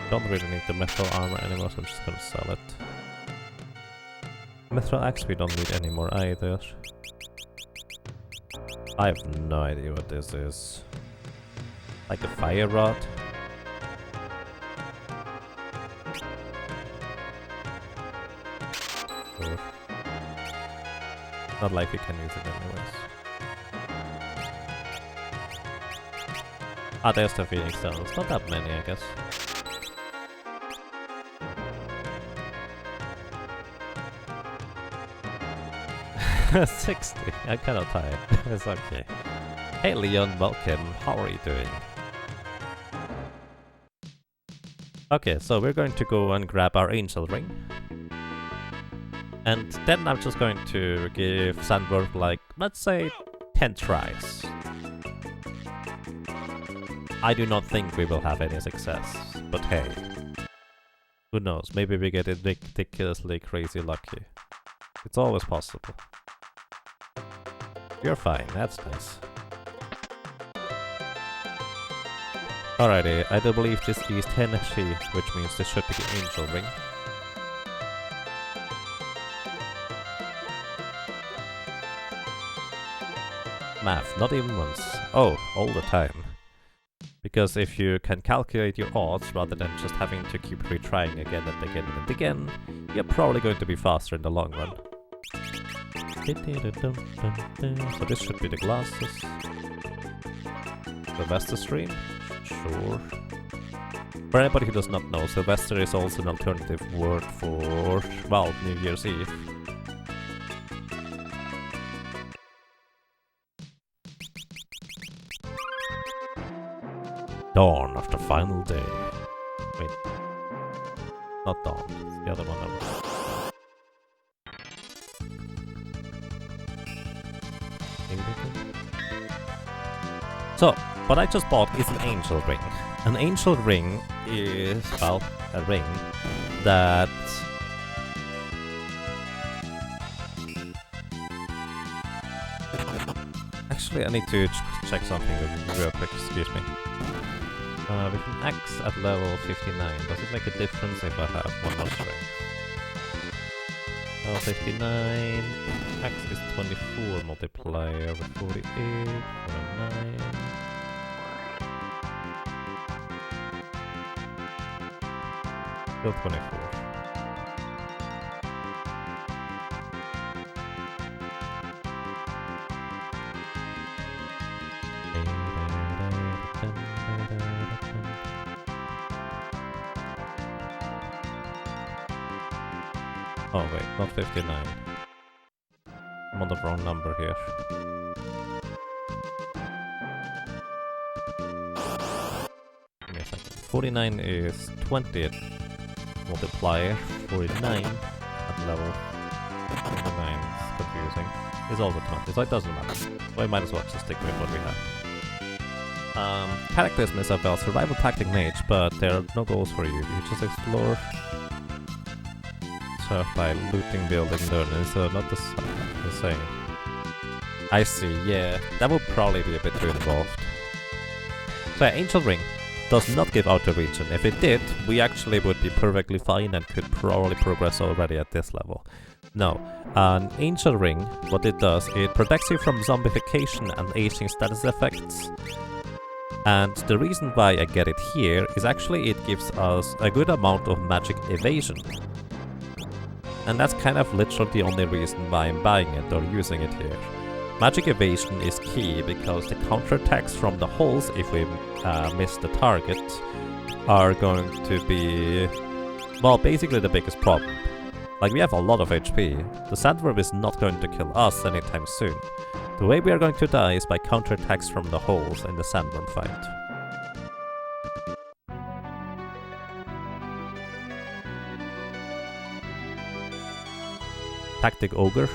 Don't really need the metal armor anymore, so I'm just gonna sell it. Metal axe we don't need anymore either. I have no idea what this is. Like a fire rod? Sure. Not like we can use it anyways. Ah, there's the Phoenix Stones. Not that many, I guess. $60. I'm kinda tired. It's okay. Hey Leon, welcome. How are you doing? Okay, so we're going to go and grab our Angel Ring. And then I'm just going to give Sandworm like, let's say, 10 tries. I do not think we will have any success, but hey. Who knows, maybe we get ridiculously crazy lucky. It's always possible. You're fine, that's nice. Alrighty, I do believe this is Tennessee, which means this should be the Angel Ring. Math, not even once. Oh, all the time. Because if you can calculate your odds rather than just having to keep retrying again and again and again, you're probably going to be faster in the long run. So this should be the glasses. Sylvester stream? Sure. For anybody who does not know, Sylvester is also an alternative word for, well, New Year's Eve. Dawn of the final day. Wait. Not dawn, it's the other one over. So, what I just bought is an angel ring. An angel ring is, well, a ring that actually I need to check something real quick, excuse me. With an axe at level 59, does it make a difference if I have one more string? Level 59, axe is 24 multiplier with 48, 49. Still 24. Oh wait, not 59. I'm on the wrong number here. Give me a second. 49 is 20 multiplier. 49 at level 29 is confusing. Is also 20, so it doesn't matter. So I might as well just stick with what we have. Cataclysm is a survival tactic mage, but there are no goals for you. You just explore by looting, building, learning, so not the same. I see, yeah, that would probably be a bit too involved. So Angel Ring does not give out the region. If it did, we actually would be perfectly fine and could probably progress already at this level. No, an Angel Ring, what it does, it protects you from zombification and aging status effects. And the reason why I get it here is actually it gives us a good amount of magic evasion. And that's kind of literally the only reason why I'm buying it or using it here. Magic evasion is key because the counterattacks from the holes, if we miss the target, are going to be, well, basically the biggest problem. Like, we have a lot of HP. The sandworm is not going to kill us anytime soon. The way we are going to die is by counterattacks from the holes in the sandworm fight. Tactic Ogre.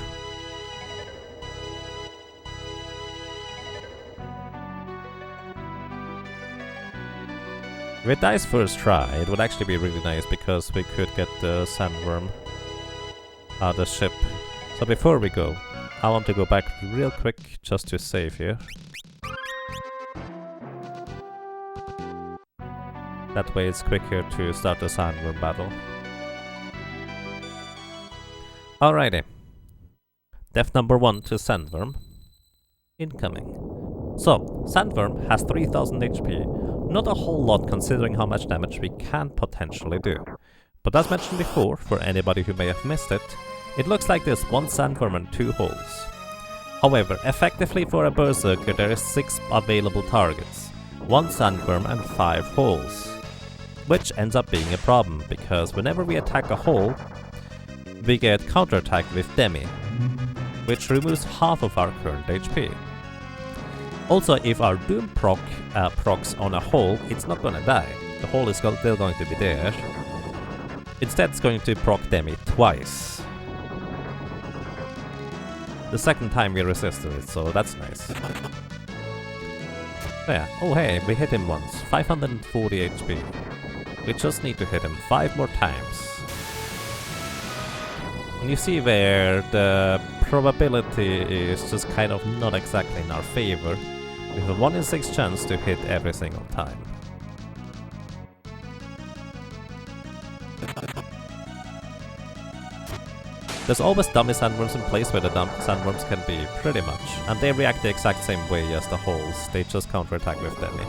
If it dies first try, it would actually be really nice because we could get the sandworm out of the ship. So before we go, I want to go back real quick just to save here. That way it's quicker to start the sandworm battle. Alrighty. Death number 1 to Sandworm. Incoming. So, Sandworm has 3000 HP. Not a whole lot considering how much damage we can potentially do. But as mentioned before, for anybody who may have missed it, it looks like there's 1 Sandworm and 2 holes. However, effectively for a Berserker there is 6 available targets. 1 Sandworm and 5 holes. Which ends up being a problem, because whenever we attack a hole, we get counterattack with Demi, which removes half of our current HP. Also, if our Doom procs on a hole, it's not gonna die. The hole is still going to be there. Instead, it's going to proc Demi twice. The second time we resisted it, so that's nice. So yeah, oh hey, we hit him once. 540 HP. We just need to hit him 5 more times. And you see where the probability is just kind of not exactly in our favor. We have a 1 in 6 chance to hit every single time. There's always dummy sandworms in place where the dummy sandworms can be, pretty much. And they react the exact same way as the holes, they just counterattack with demi.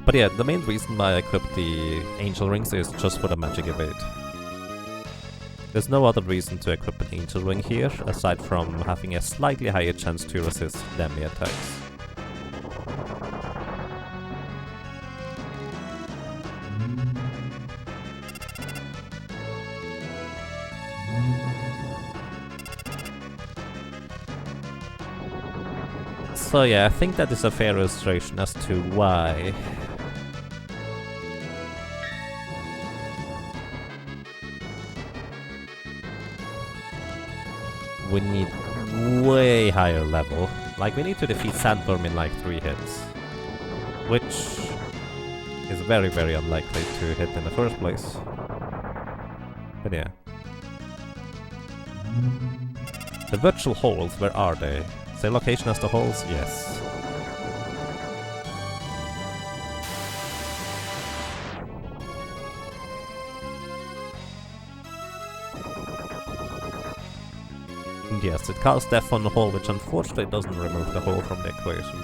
But yeah, the main reason why I equipped the angel rings is just for the magic evade. There's no other reason to equip an angel ring here, aside from having a slightly higher chance to resist demi attacks. So yeah, I think that is a fair illustration as to why we need way higher level. Like, we need to defeat Sandworm in like 3 hits. Which is very, very unlikely to hit in the first place. But yeah. The virtual holes, where are they? Same location as the holes? Yes. Yes, it casts death on the hole, which unfortunately doesn't remove the hole from the equation.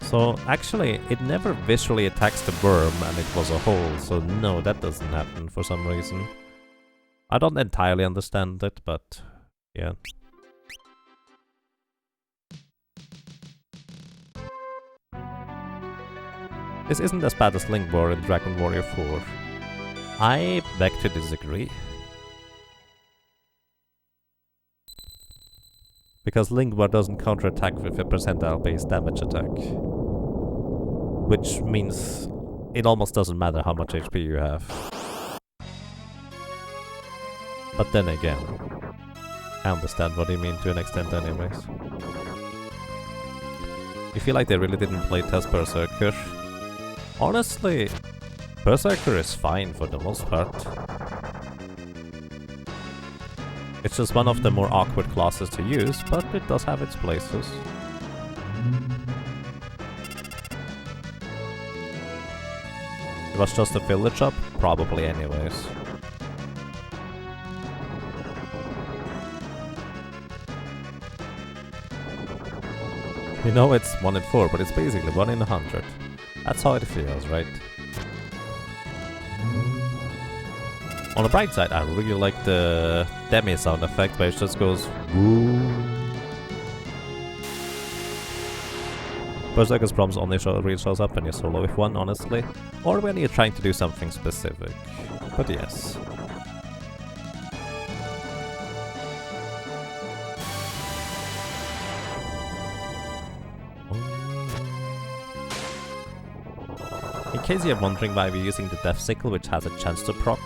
So, actually, it never visually attacks the worm and it was a hole, so no, that doesn't happen for some reason. I don't entirely understand it, but yeah. This isn't as bad as Link War in Dragon Warrior 4. I beg to disagree. Because Link War doesn't counterattack with a percentile-based damage attack. Which means it almost doesn't matter how much HP you have. But then again, I understand what you mean to an extent anyways. You feel like they really didn't playtest Berserker? Honestly, Berserker is fine for the most part. It's just one of the more awkward classes to use, but it does have its places. It was just a filler job? Probably anyways. You know it's 1 in 4, but it's basically 1 in 100. That's how it feels, right? On the bright side, I really like the demi sound effect where it just goes woo. Berserker's problems only really shows up when you solo with one, honestly, or when you're trying to do something specific. But yes. In case you're wondering why we're using the Death Sickle, which has a chance to proc,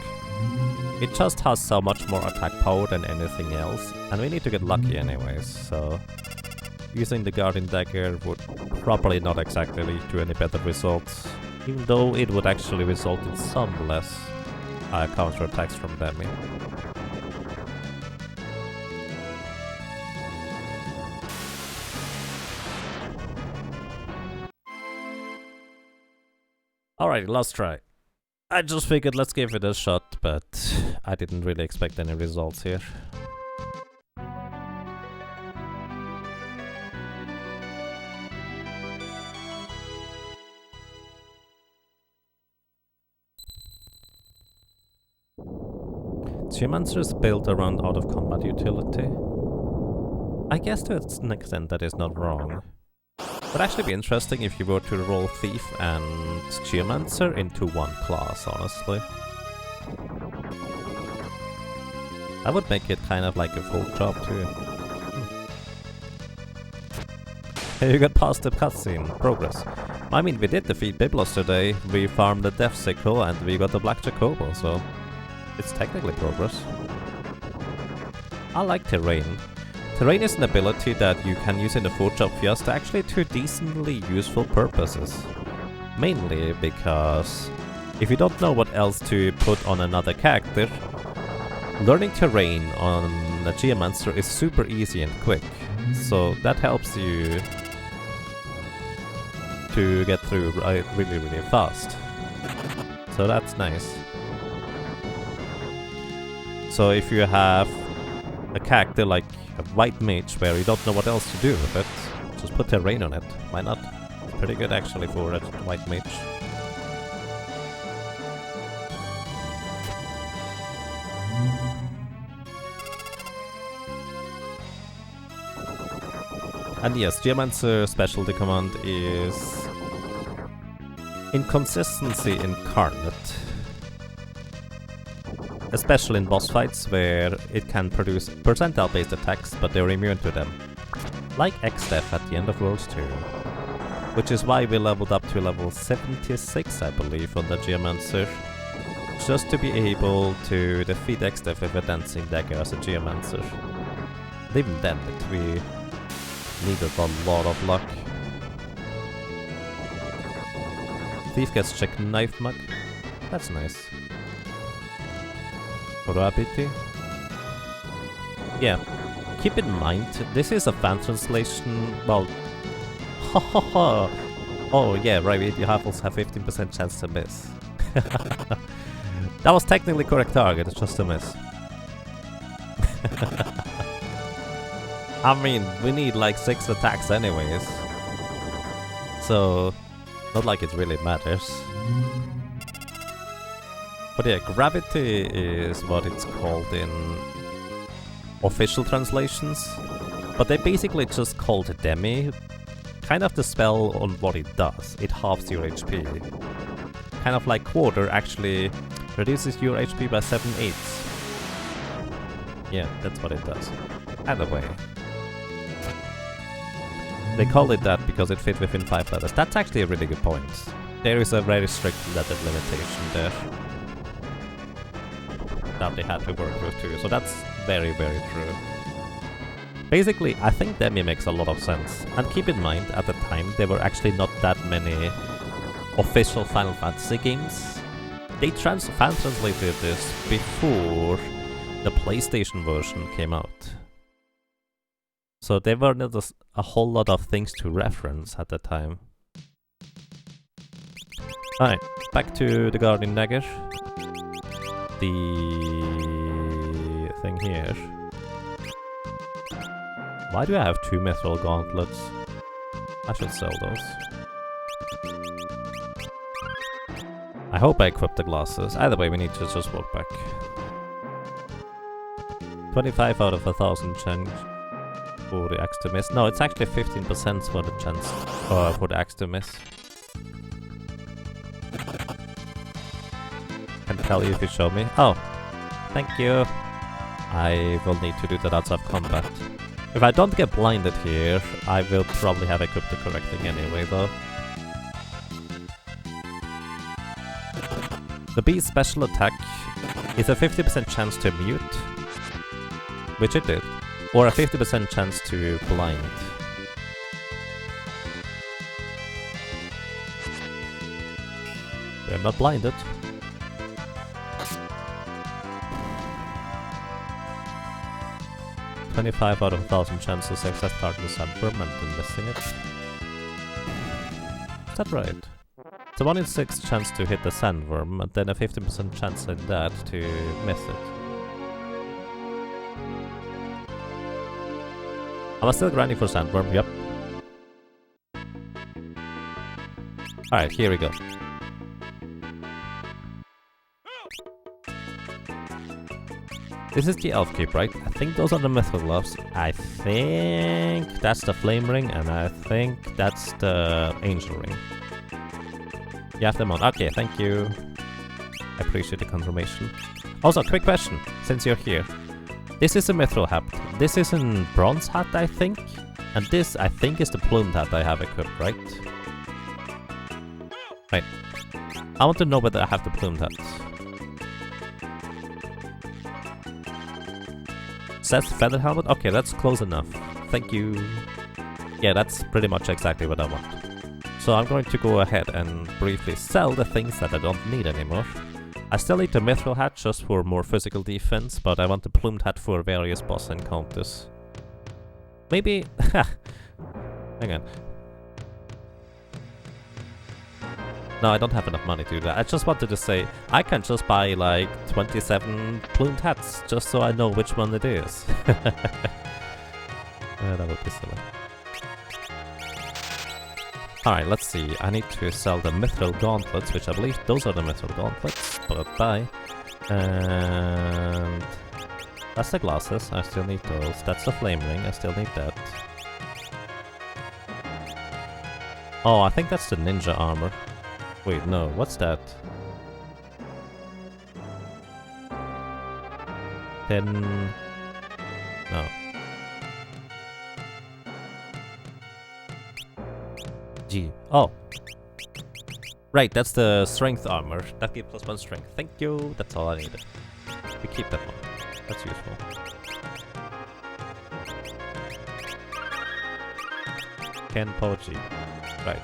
it just has so much more attack power than anything else, and we need to get lucky anyways, so using the Guardian Dagger would probably not exactly lead to any better results, even though it would actually result in some less counterattacks from demi. Alright, last try. I just figured let's give it a shot, but I didn't really expect any results here. Geomancer is built around out-of-combat utility. I guess to an extent that is not wrong. Would actually be interesting if you were to roll Thief and Geomancer into one class, honestly. That would make it kind of like a full job too. Hey, you got past the cutscene. Progress. I mean, we did defeat Biblos today, we farmed the Death Sickle and we got the Black Jacobo, so it's technically progress. I like Terrain. Terrain is an ability that you can use in the Forge of Fiesta actually to decently useful purposes. Mainly because if you don't know what else to put on another character, learning Terrain on a Geomancer is super easy and quick. So that helps you to get through really fast. So that's nice. So if you have a character like a white mage where you don't know what else to do with it, just put Terrain on it. Why not? It's pretty good actually for a white mage. And yes, Geomancer specialty command is Inconsistency Incarnate. Especially in boss fights where it can produce percentile based attacks but they're immune to them. Like X-Def at the end of Worlds 2. Which is why we leveled up to level 76 I believe on the Geomancer. Just to be able to defeat X-Def with a Dancing Dagger as a Geomancer. And even then we needed a lot of luck. Thief gets check knife mug. That's nice. Rabbity. Yeah, keep in mind, this is a fan translation, well... Oh yeah, right, you also have 15% chance to miss. That was technically correct target, it's just a miss. I mean, we need like 6 attacks anyways. So, not like it really matters. But yeah, gravity is what it's called in official translations. But they basically just called Demi. Kind of the spell on what it does. It halves your HP. Kind of like Quarter actually reduces your HP by 7/8. Yeah, that's what it does. Either way. They call it that because it fit within 5 letters. That's actually a really good point. There is a very strict letter limitation there. That they had to work with too, so that's very true. Basically, I think Demi makes a lot of sense. And keep in mind, at the time, there were actually not that many official Final Fantasy games. They fan translated this before the PlayStation version came out. So there were not a whole lot of things to reference at the time. Alright, back to the Guardian Dagger. The thing here. Why do I have 2 Mithril Gauntlets? I should sell those. I hope I equip the glasses. Either way, we need to just walk back. 25 out of 1,000 chance for the axe to miss. No, it's actually 15% for the chance for the axe to miss. Can tell you if you show me. Oh, thank you. I will need to do that outside of combat. If I don't get blinded here, I will probably have equipped the correct thing anyway, though. The Bee's special attack is a 50% chance to mute, which it did, or a 50% chance to blind. We're not blinded. .25 out of 1,000 chance to success target the sandworm and then missing it. Is that right? It's a 1 in 6 chance to hit the sandworm and then a 15% chance in that to miss it. Am I still grinding for sandworm? Yep. Alright, here we go. This is the Elf Cape, right? I think those are the Mithril Gloves. I think that's the Flame Ring, and I think that's the Angel Ring. You have them on. Okay, thank you. I appreciate the confirmation. Also, quick question, since you're here. This is a Mithril hat. This is a Bronze hat, I think. And this, I think, is the Plumed hat I have equipped, right? Right. I want to know whether I have the Plumed hat. says feather helmet? Okay, that's close enough. Thank you. Yeah, that's pretty much exactly what I want. So I'm going to go ahead and briefly sell the things that I don't need anymore. I still need the mithril hat just for more physical defense, but I want the plumed hat for various boss encounters. Maybe... Hang on. No, I don't have enough money to do that. I just wanted to say, I can just buy like 27 plumed hats, just so I know which one it is. That would be silly. Alright, let's see. I need to sell the mithril gauntlets, which I believe those are the mithril gauntlets. But bye. And... that's the glasses. I still need those. That's the flame ring. I still need that. Oh, I think that's the ninja armor. Wait, no. What's that? 10... no. G. Oh. Right, that's the strength armor. That gives +1 strength. Thank you. That's all I needed. We keep that one. That's useful. Kenpo G. Right.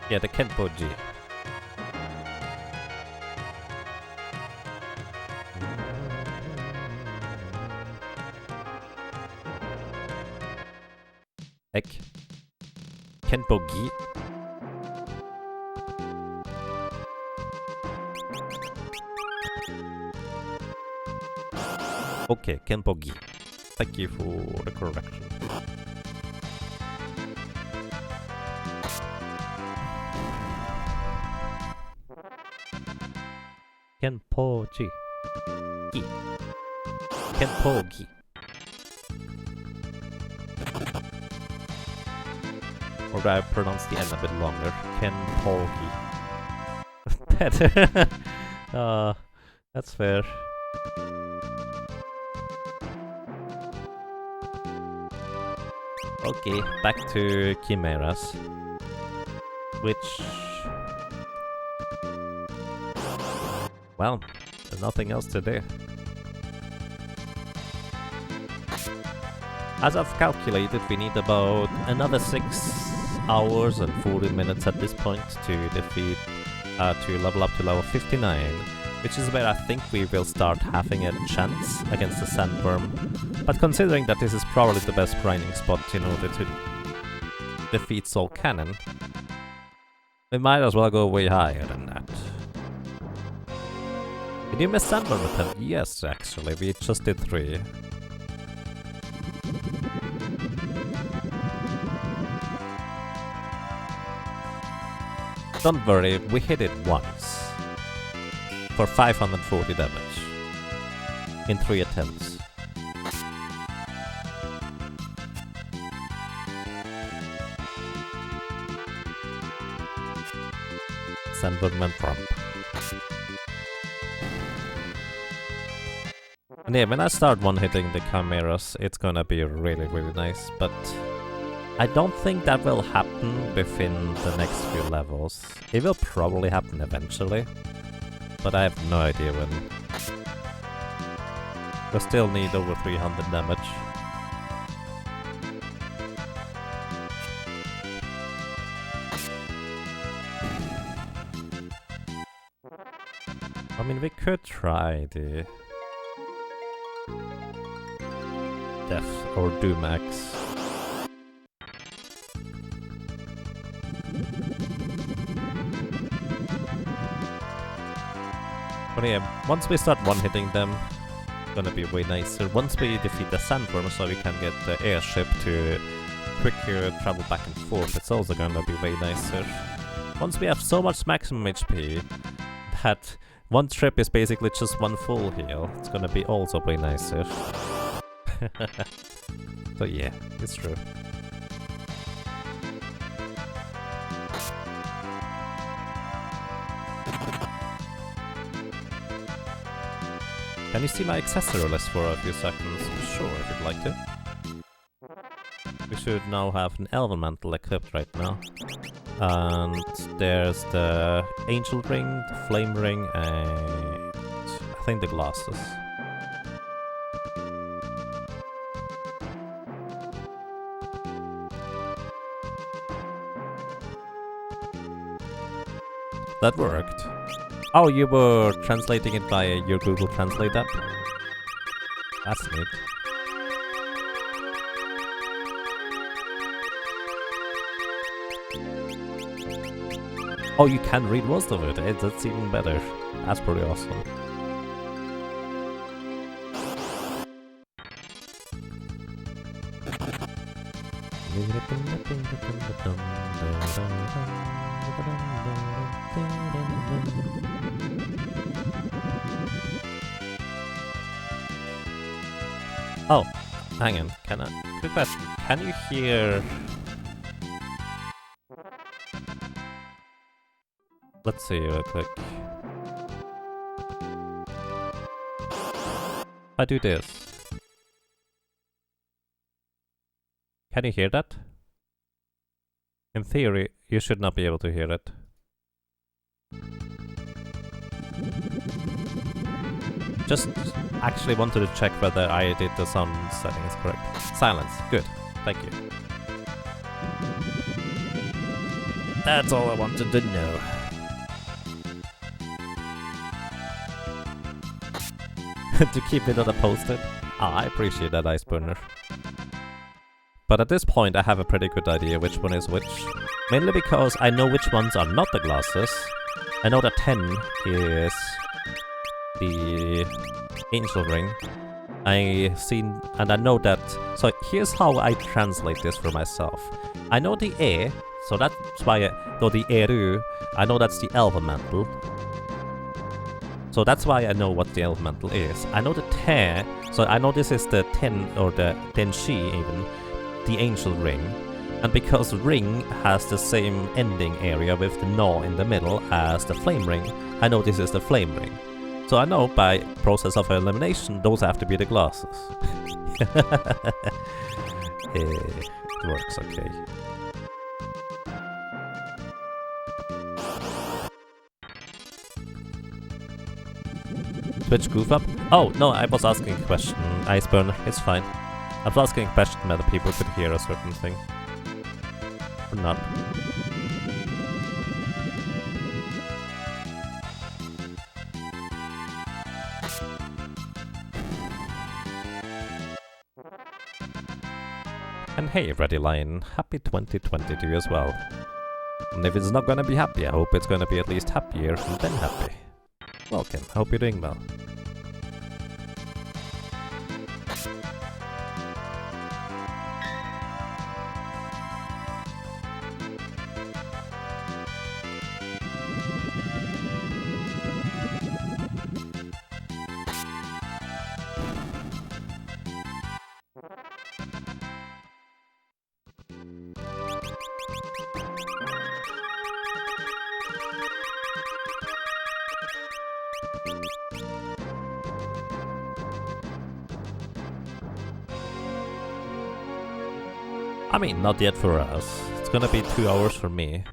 Yeah, the Kenpo G. Ek. Kenpo Gi. Okay, Kenpo Gi. Thank you for the correction. Kenpo Gi. Gi. Kenpo Gi. Or do I pronounce the N a bit longer? Kenpo Gi. Better. That's fair. Okay, back to Chimeras. Which... well, there's nothing else to do. As I've calculated, we need about another 6 hours and 40 minutes at this point to defeat, to level up to level 59, which is where I think we will start having a chance against the sandworm. But considering that this is probably the best grinding spot in order to defeat Soul Cannon, we might as well go way higher than that. Did you miss sandworm attempt? Yes, actually, we just did 3. Don't worry, we hit it once. For 540 damage. In 3 attempts. Sandworm Trump. And yeah, when I start one-hitting the chimeras, it's gonna be really, really nice, but I don't think that will happen within the next few levels. It will probably happen eventually, but I have no idea when. We still need over 300 damage. I mean, we could try the Death or Doomax. But yeah, once we start one-hitting them, it's gonna be way nicer. Once we defeat the sandworm, so we can get the airship to quicker travel back and forth, it's also gonna be way nicer. Once we have so much maximum HP that one trip is basically just one full heal, it's gonna be also way nicer. So yeah, it's true. Can you see my accessory list for a few seconds? Sure, if you'd like to. We should now have an Elven Mantle equipped right now. And there's the Angel Ring, the Flame Ring, and I think the glasses. That worked. Oh, you were translating it via your Google Translate app? That's neat. Oh, you can read most of it. That's even better. That's pretty awesome. Oh, hang on. Quick question. Can you hear... Let's see real quick. If I do this. Can you hear that? In theory, you should not be able to hear it. Just actually wanted to check whether I did the sound settings correct. Silence. Good. Thank you. That's all I wanted to know. To keep it on a post-it. I appreciate that, Iceburner. But at this point I have a pretty good idea which one is which. Mainly because I know which ones are not the glasses. I know that 10 is the angel ring. I know that... So here's how I translate this for myself. I know the E, so that's why I know the Eru. I know that's the elemental. So that's why I know what the elemental is. I know the Te, so I know this is the Ten or the Denshi even, the angel ring. And because ring has the same ending area with the No in the middle as the flame ring, I know this is the flame ring. So I know by process of elimination, those have to be the glasses. It works okay. Twitch goof up? Oh, no, I was asking a question, Iceburner, it's fine. I was asking a question whether people could hear a certain thing. Or not. And hey, Ready Lion, happy 2020 to you as well. And if it's not gonna be happy, I hope it's gonna be at least happier than happy. Welcome, hope you're doing well. I mean, not yet for us. It's gonna be 2 hours for me.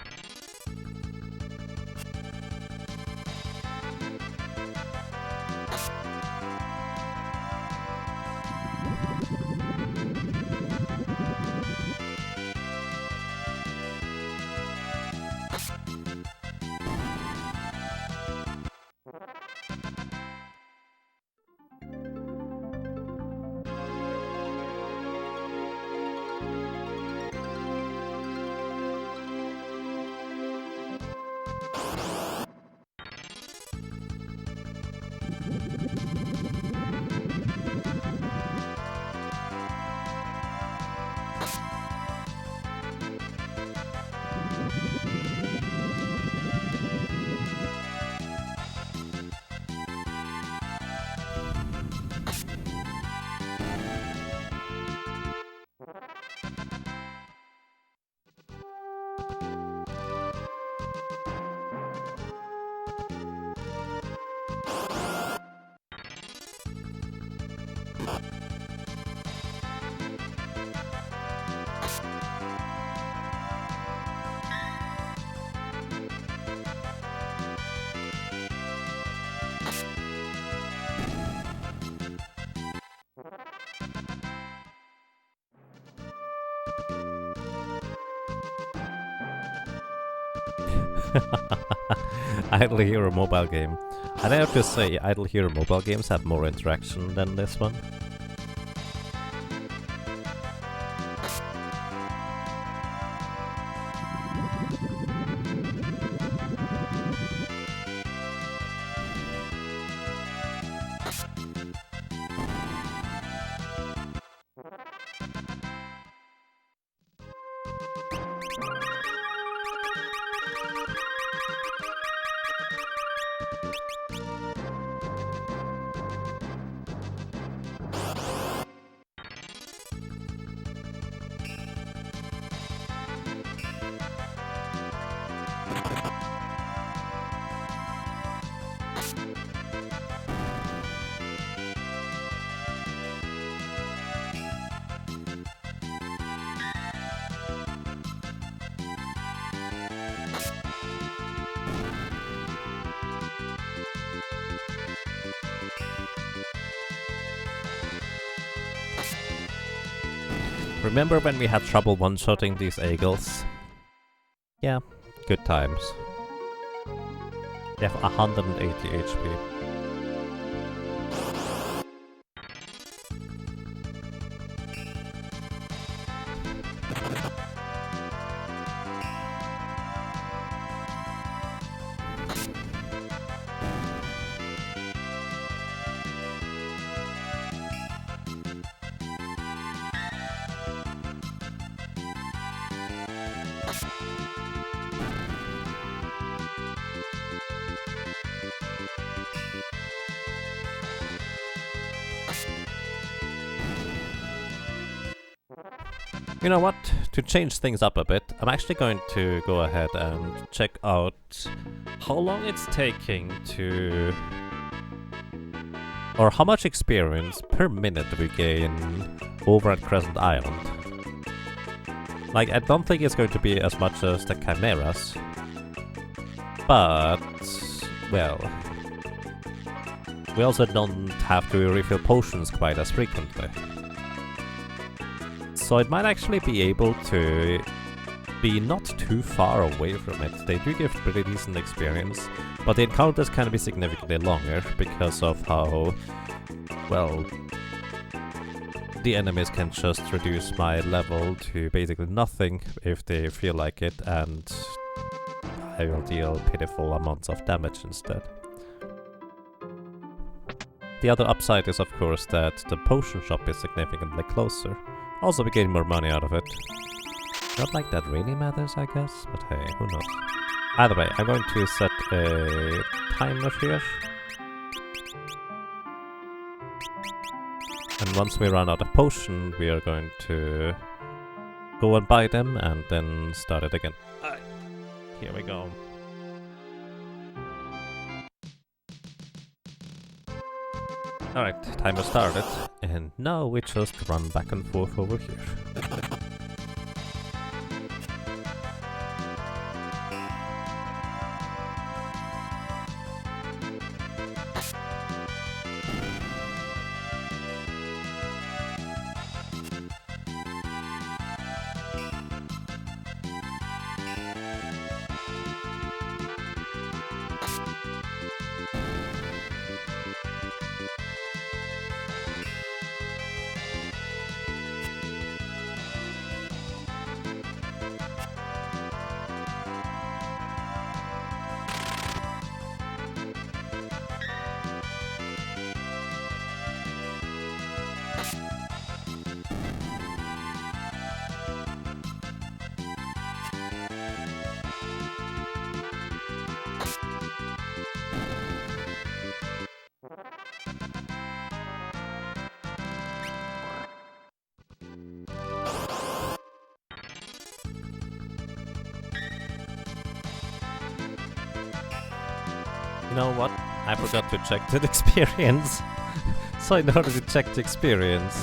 Idle Hero mobile game. And I have to say, Idle Hero mobile games have more interaction than this one. Remember when we had trouble one-shotting these eagles? Yeah, good times. They have 180 HP. You know what? To change things up a bit, I'm actually going to go ahead and check out how long it's taking to... or how much experience per minute we gain over at Crescent Island. Like, I don't think it's going to be as much as the Chimeras, but... well... we also don't have to refill potions quite as frequently. So it might actually be able to be not too far away from it. They do give pretty decent experience, but the encounters can be significantly longer because of how, well, the enemies can just reduce my level to basically nothing if they feel like it, and I will deal pitiful amounts of damage instead. The other upside is of course that the potion shop is significantly closer. Also, we gain more money out of it. Not like that really matters, I guess, but hey, who knows. Either way, I'm going to set a timer here. And once we run out of potion, we are going to go and buy them and then start it again. Here we go. Alright, timer started, and now we just run back and forth over here. You know what? I forgot to check the experience. So in order to check the experience,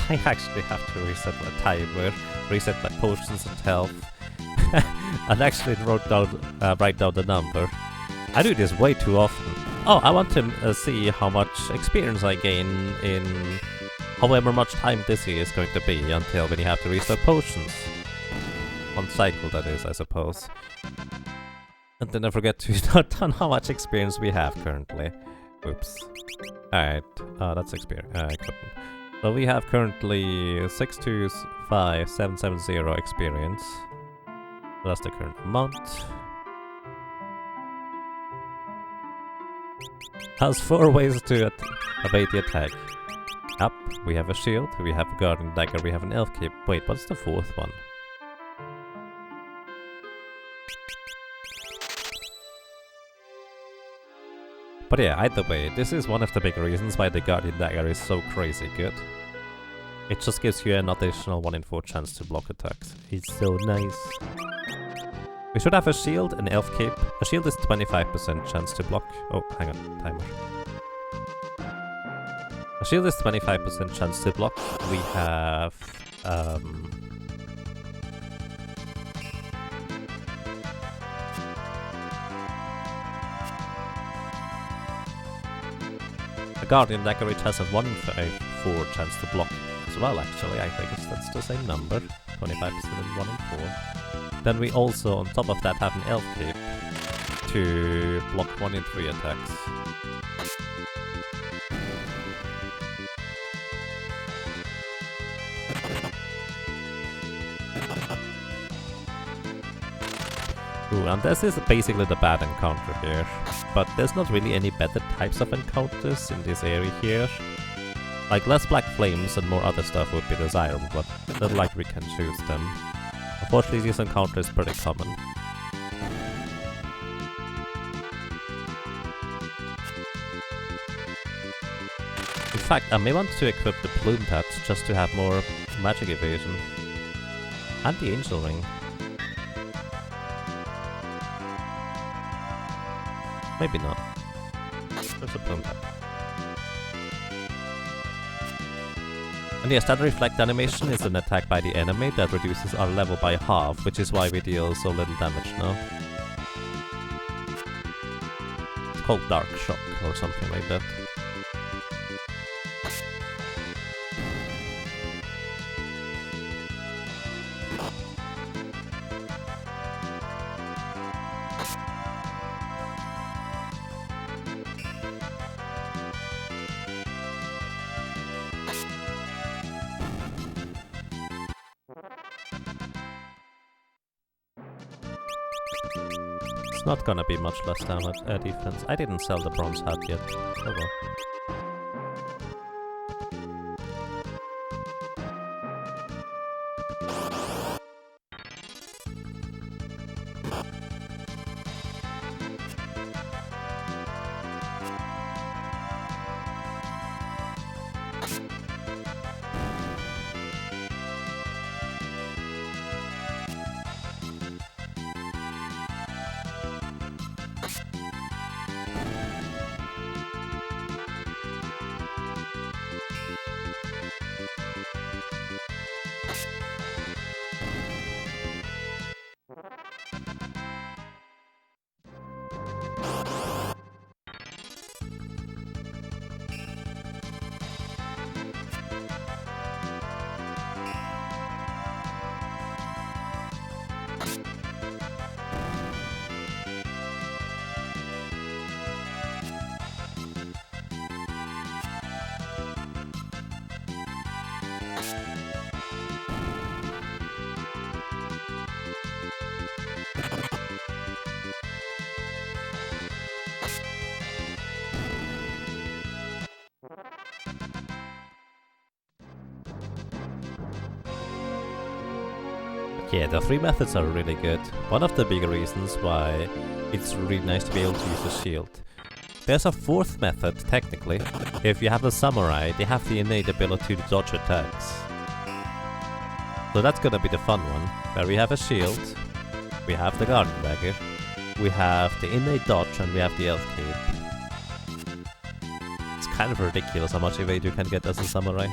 I actually have to reset my timer, reset my potions and health, and actually write down the number. I do this way too often. Oh, I want to see how much experience I gain in however much time this is going to be until when you have to restock potions. One cycle, that is, I suppose. And then I forget to note down how much experience we have currently. Oops. Alright, that's experience. Equipment. So we have currently 625,770 experience. That's the current amount. Has 4 ways to evade the attack. Up, we have a shield, we have a guardian dagger, we have an elf cape. Wait, what's the 4th one? But yeah, either way, this is one of the big reasons why the guardian dagger is so crazy good. It just gives you an additional 1 in 4 chance to block attacks. It's so nice. We should have a shield, an elf cape. A shield is 25% chance to block. Oh, hang on, timer. A shield is 25% chance to block. We have a guardian dagger which has a 1 in 4 chance to block as well, actually. I guess that's the same number. 25% and 1 in 4. Then we also, on top of that, have an elf cape to block 1 in 3 attacks. Ooh, and this is basically the bad encounter here. But there's not really any better types of encounters in this area here. Like, less black flames and more other stuff would be desirable, but not like we can choose them. Unfortunately, this encounter is pretty common. In fact, I may want to equip the plume tats just to have more magic evasion. And the angel ring. Maybe not. There's a plume tat. And yes, that reflect animation is an attack by the enemy that reduces our level by half, which is why we deal so little damage now. It's called Dark Shock or something like that. It's not gonna be much less damage, defense. I didn't sell the bronze hat yet. Oh well. Yeah, the 3 methods are really good. One of the bigger reasons why it's really nice to be able to use a shield. There's a 4th method, technically. If you have a samurai, they have the innate ability to dodge attacks. So that's gonna be the fun one, where we have a shield, we have the guardian dagger, we have the innate dodge, and we have the elf cape. It's kind of ridiculous how much evade you can get as a samurai.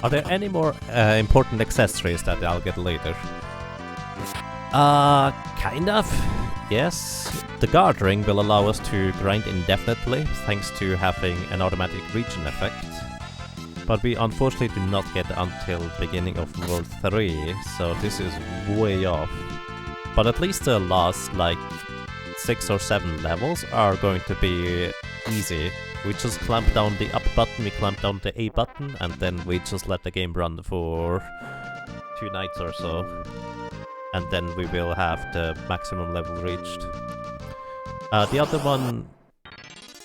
Are there any more important accessories that I'll get later? Kind of. Yes. The guard ring will allow us to grind indefinitely, thanks to having an automatic regen effect. But we unfortunately do not get it until the beginning of World 3, so this is way off. But at least the last, like, 6 or 7 levels are going to be easy. We just clamp down the up button, we clamp down the A button, and then we just let the game run for 2 nights or so. And then we will have the maximum level reached. The other one,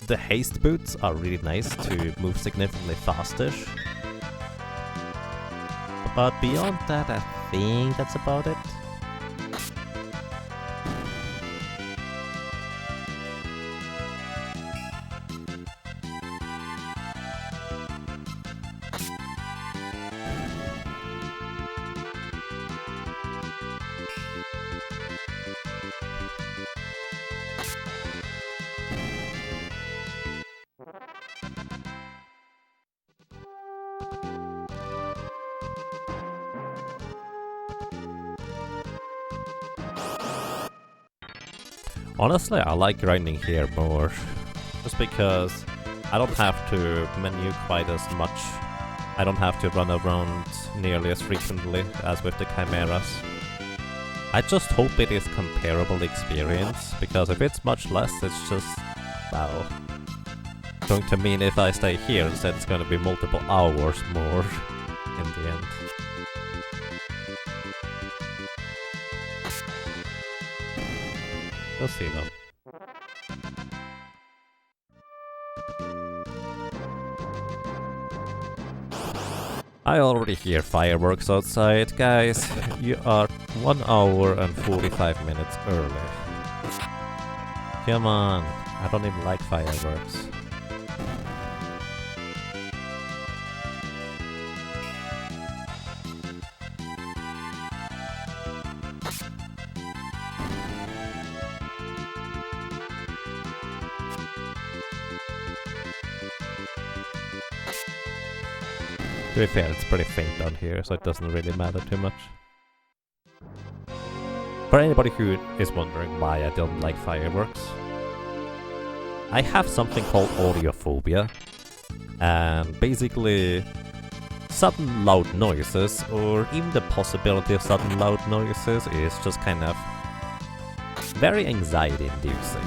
the haste boots are really nice to move significantly faster. But beyond that, I think that's about it. Honestly, I like grinding here more, just because I don't have to menu quite as much. I don't have to run around nearly as frequently as with the chimeras. I just hope it is comparable experience, because if it's much less, it's just, wow. Going to mean if I stay here instead, it's going to be multiple hours more in the end. We'll see though. I already hear fireworks outside, guys. You are 1 hour and 45 minutes early. Come on, I don't even like fireworks. To be fair, it's pretty faint down here, so it doesn't really matter too much. For anybody who is wondering why I don't like fireworks, I have something called audiophobia, and basically sudden loud noises, or even the possibility of sudden loud noises, is just kind of very anxiety-inducing.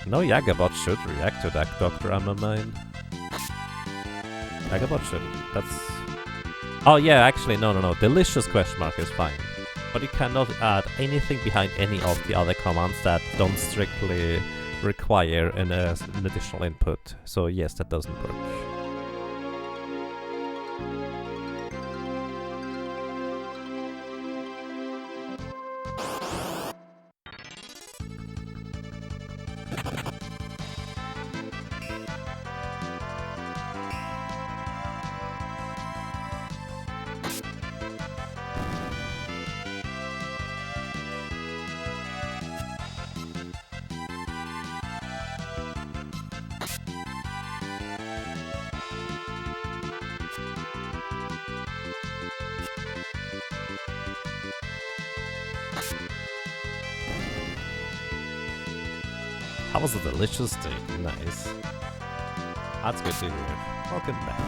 No Jagabot should react to that, Dr. Amamine. Jagabot shouldn't. That's... Oh yeah, actually, no. Delicious question mark is fine. But you cannot add anything behind any of the other commands that don't strictly require an additional input. So yes, that doesn't work. That was a delicious steak. Nice. That's good to hear. Welcome back.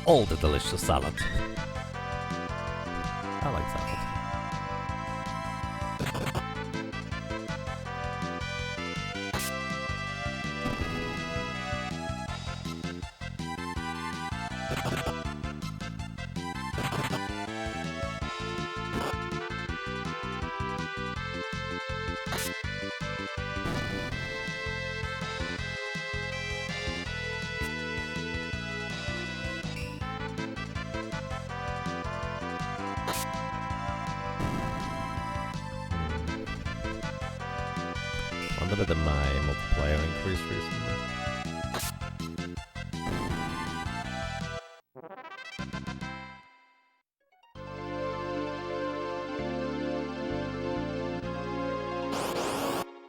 all the delicious salad. I like salad. Wonder did my multiplayer increase recently?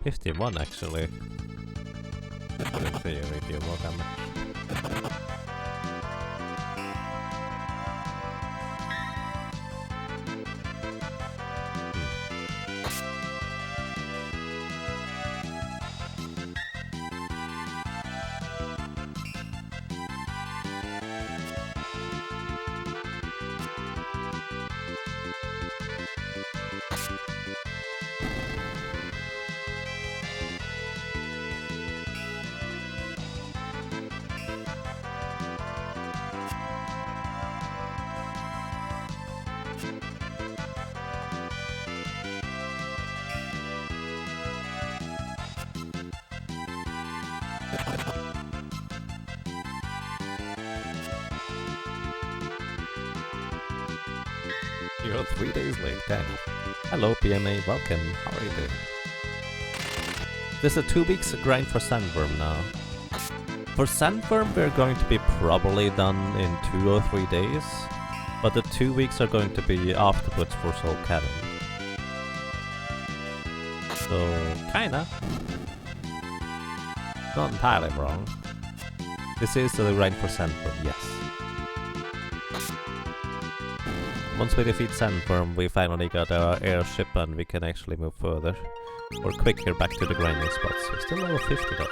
$51 actually. But in theory, deal more damage. You're 3 days late, damn. Hello PMA, welcome, how are you doing? This is a 2 weeks grind for Sandworm now. For Sandworm we're going to be probably done in 2 or 3 days, but the 2 weeks are going to be afterwards for Soul Cabin. So, kinda. Not entirely wrong. This is the grind for Sandworm, yes. Once we defeat Sandworm, we finally got our airship and we can actually move further. Or quicker back to the grinding spots. We're still level 50 though.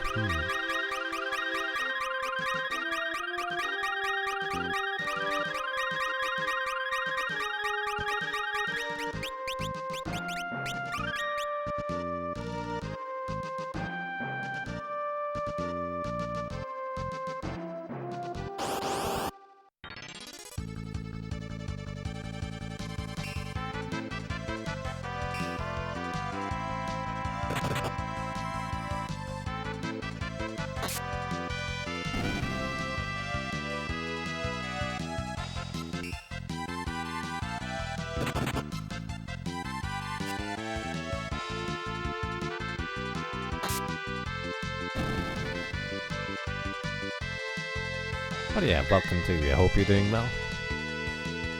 But yeah, welcome to you. I hope you're doing well.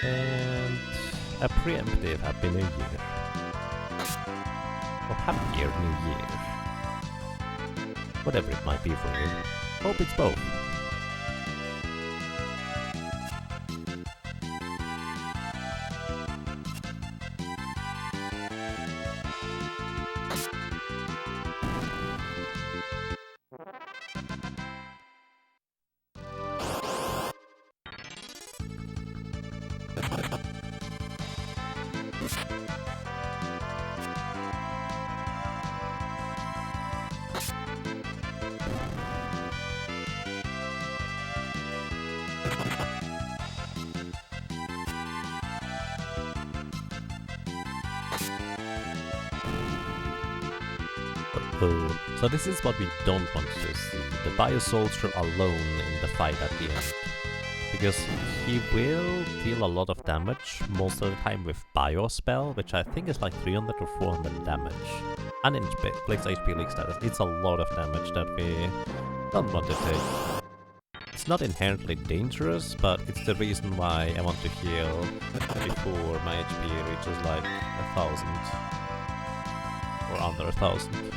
And a preemptive Happy New Year. Or Happier New Year. Whatever it might be for you. Hope it's both. So this is what we don't want to see, the Bio Soldier alone in the fight at the end. Because he will deal a lot of damage, most of the time with Bio Spell, which I think is like 300 or 400 damage. And in Blake's HP League status, it's a lot of damage that we don't want to take. It's not inherently dangerous, but it's the reason why I want to heal before my HP reaches like 1,000. Or under 1,000.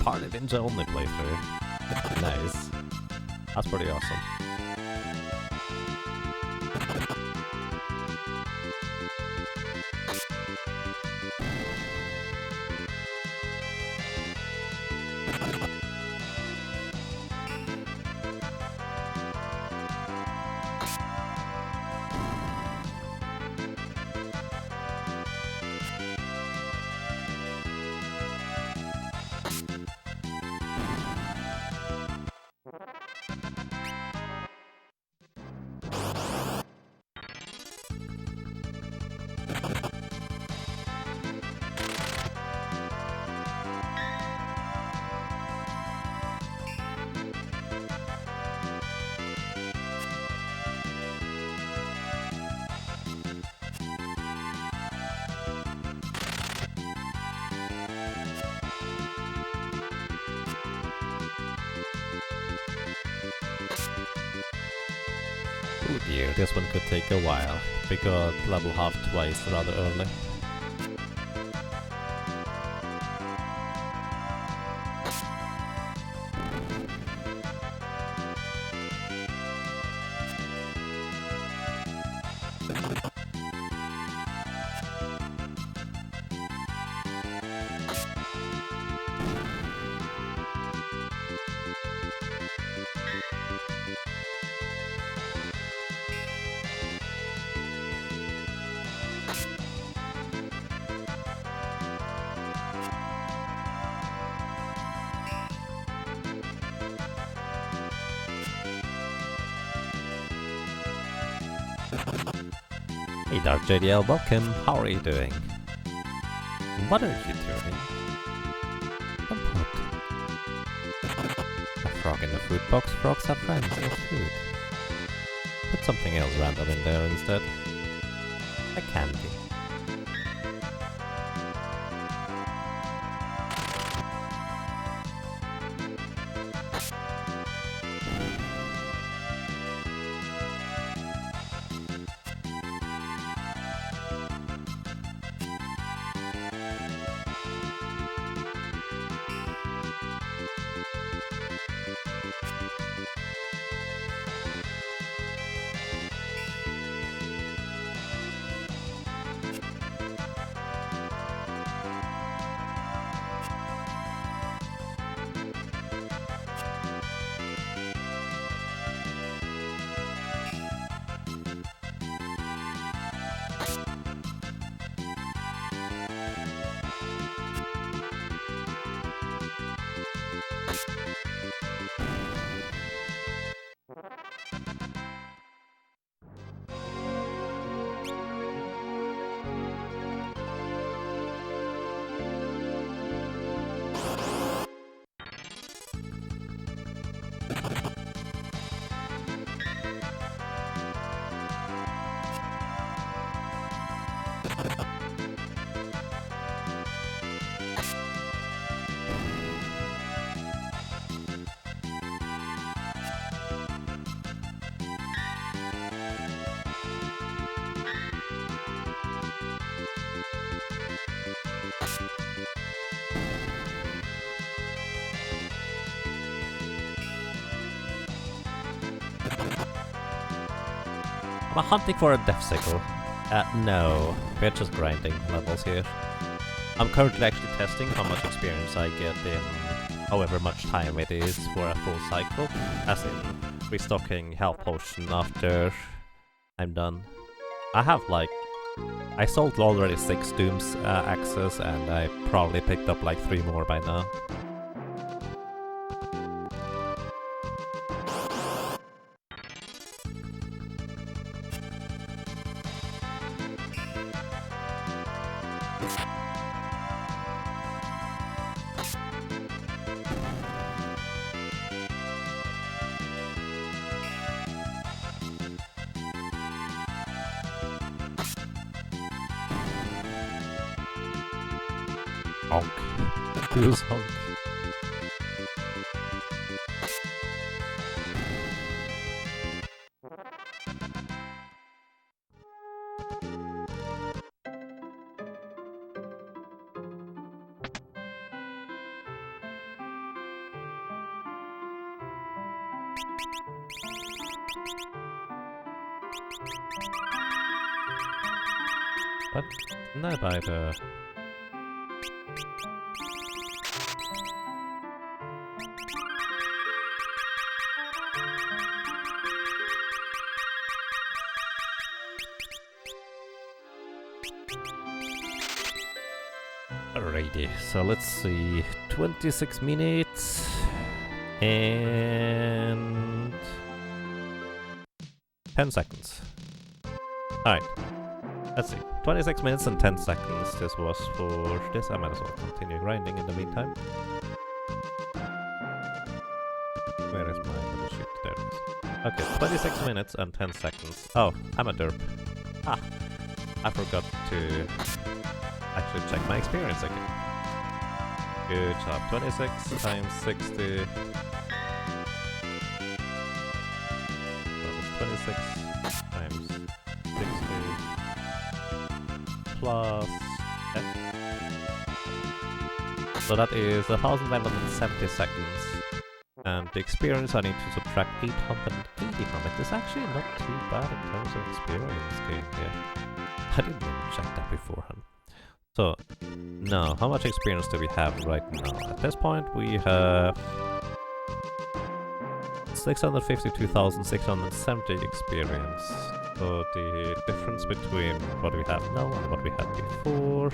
Party Ninja only playthrough. Nice. That's pretty awesome. dear, this one could take a while. We got level half twice rather early. Hey Dark JDL, welcome. How are you doing? What are you doing? A pot. A frog in the food box. Frogs are friends, eat food. Put something else random in there instead. A candy. Am I hunting for a death sickle? No. We're just grinding levels here. I'm currently actually testing how much experience I get in however much time it is for a full cycle. As in, restocking health potion after I'm done. I have like... I sold already 6 Doom's axes and I probably picked up like 3 more by now. Honk. Who's honk? But not by the... Alrighty, so let's see, 26 minutes and 10 seconds. Alright, let's see, 26 minutes and 10 seconds this was for this. I might as well continue grinding in the meantime. Where is my little sheet? There it is. Okay, 26 minutes and 10 seconds. Oh, I'm a derp. Ah, I forgot to actually check my experience again. Good job. 26 times 60. That was 26 Okay. So that is 1,170 seconds. And the experience I need to subtract 880 from it is actually not too bad in terms of experience gain here. I didn't even check that beforehand. So, now, how much experience do we have right now? At this point we have 652,670 experience. So the difference between what we have now and what we had before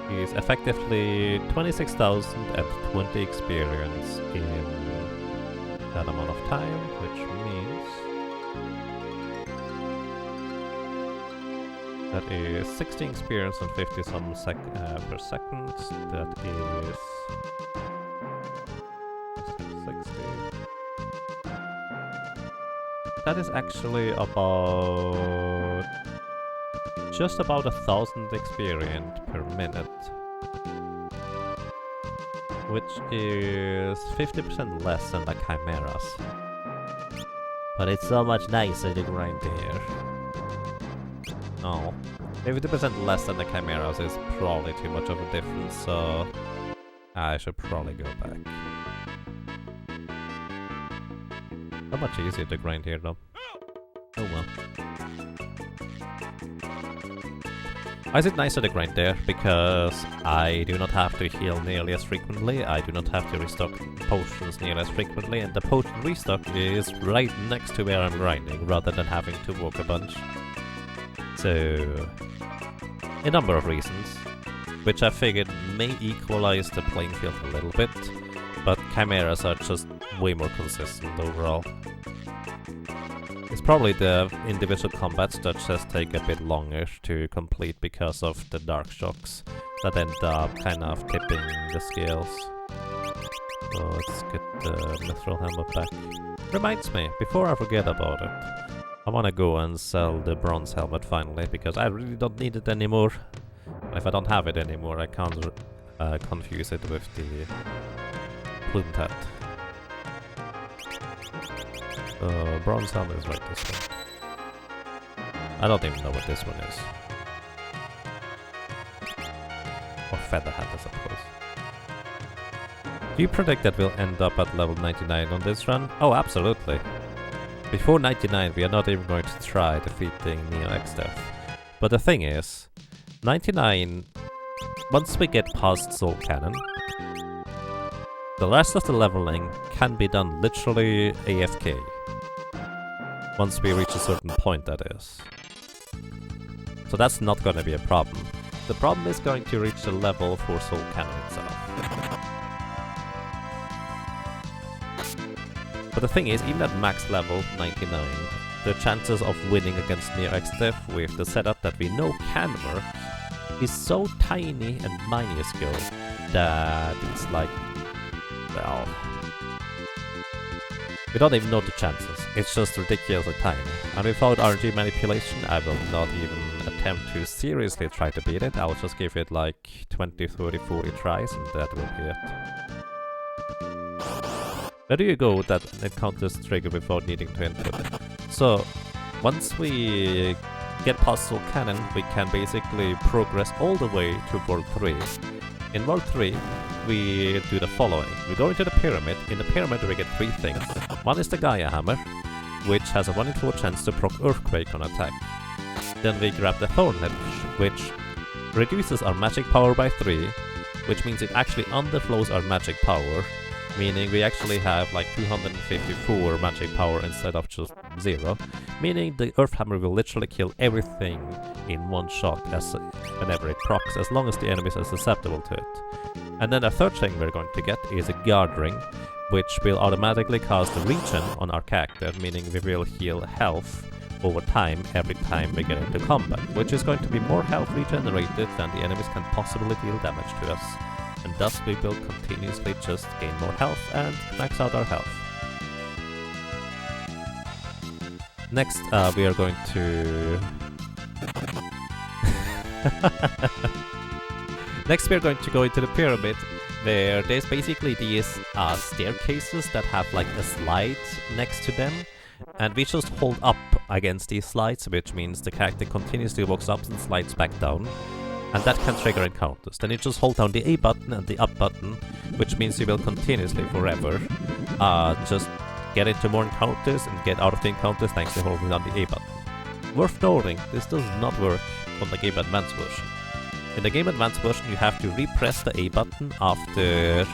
is effectively 26,020 experience in that amount of time, which means that is 16 experience and 50 some per second. That is 60. That is actually about just about 1,000 experience per minute, which is 50% less than the chimeras. But it's so much nicer to grind here. No, 50% less than the chimeras is probably too much of a difference, so I should probably go back. How much easier to grind here though? Oh well. Why is it nicer to grind there? Because I do not have to heal nearly as frequently, I do not have to restock potions nearly as frequently, and the potion restock is right next to where I'm grinding, rather than having to walk a bunch. So, a number of reasons, which I figured may equalize the playing field a little bit, but chimeras are just way more consistent overall. It's probably the individual combats that just take a bit longer to complete because of the dark shocks that end up kind of tipping the scales. So let's get the mithril helmet back. Reminds me, before I forget about it, I wanna go and sell the bronze helmet finally, because I really don't need it anymore. If I don't have it anymore, I can't confuse it with the plumed hat. Bronze helmet is right this way. I don't even know what this one is. Or feather hat, I suppose. Do you predict that we'll end up at level 99 on this run? Oh, absolutely. Before 99, we are not even going to try defeating Neo X-Death. But the thing is, 99, once we get past Soul Cannon, the rest of the leveling can be done literally AFK. Once we reach a certain point, that is. So that's not gonna be a problem. The problem is going to reach the level for Soul Cannon itself. But the thing is, even at max level 99, the chances of winning against Neo X-Death with the setup that we know can work is so tiny and minuscule that it's like, well, we don't even know the chances. It's just ridiculously tiny. And without RNG manipulation, I will not even attempt to seriously try to beat it. I'll just give it like 20, 30, 40 tries and that will be it. Where do you go that encounters trigger without needing to input? So, once we get past Soul Cannon, we can basically progress all the way to World 3. In World 3, we do the following. We go into the pyramid. In the pyramid we get 3 things. One is the Gaia Hammer, which has a 1 in 4 chance to proc Earthquake on attack. Then we grab the Thorn Hedge, which reduces our magic power by 3, which means it actually underflows our magic power, meaning we actually have like 254 magic power instead of just 0, meaning the Earth Hammer will literally kill everything in one shot whenever it procs, as long as the enemies are susceptible to it. And then the third thing we're going to get is a Guard Ring, which will automatically cast a regen on our character, meaning we will heal health over time every time we get into combat, which is going to be more health regenerated than the enemies can possibly deal damage to us. And thus we will continuously just gain more health and max out our health. Next, we are going to... Next, we are going to go into the pyramid, where there's basically these staircases that have like a slide next to them, and we just hold up against these slides, which means the character continuously walks up and slides back down. And that can trigger encounters. Then you just hold down the A button and the up button, which means you will continuously forever just get into more encounters and get out of the encounters thanks to holding down the A button. Worth noting, this does not work on the Game Advance version. In the Game Advance version you have to repress the A button after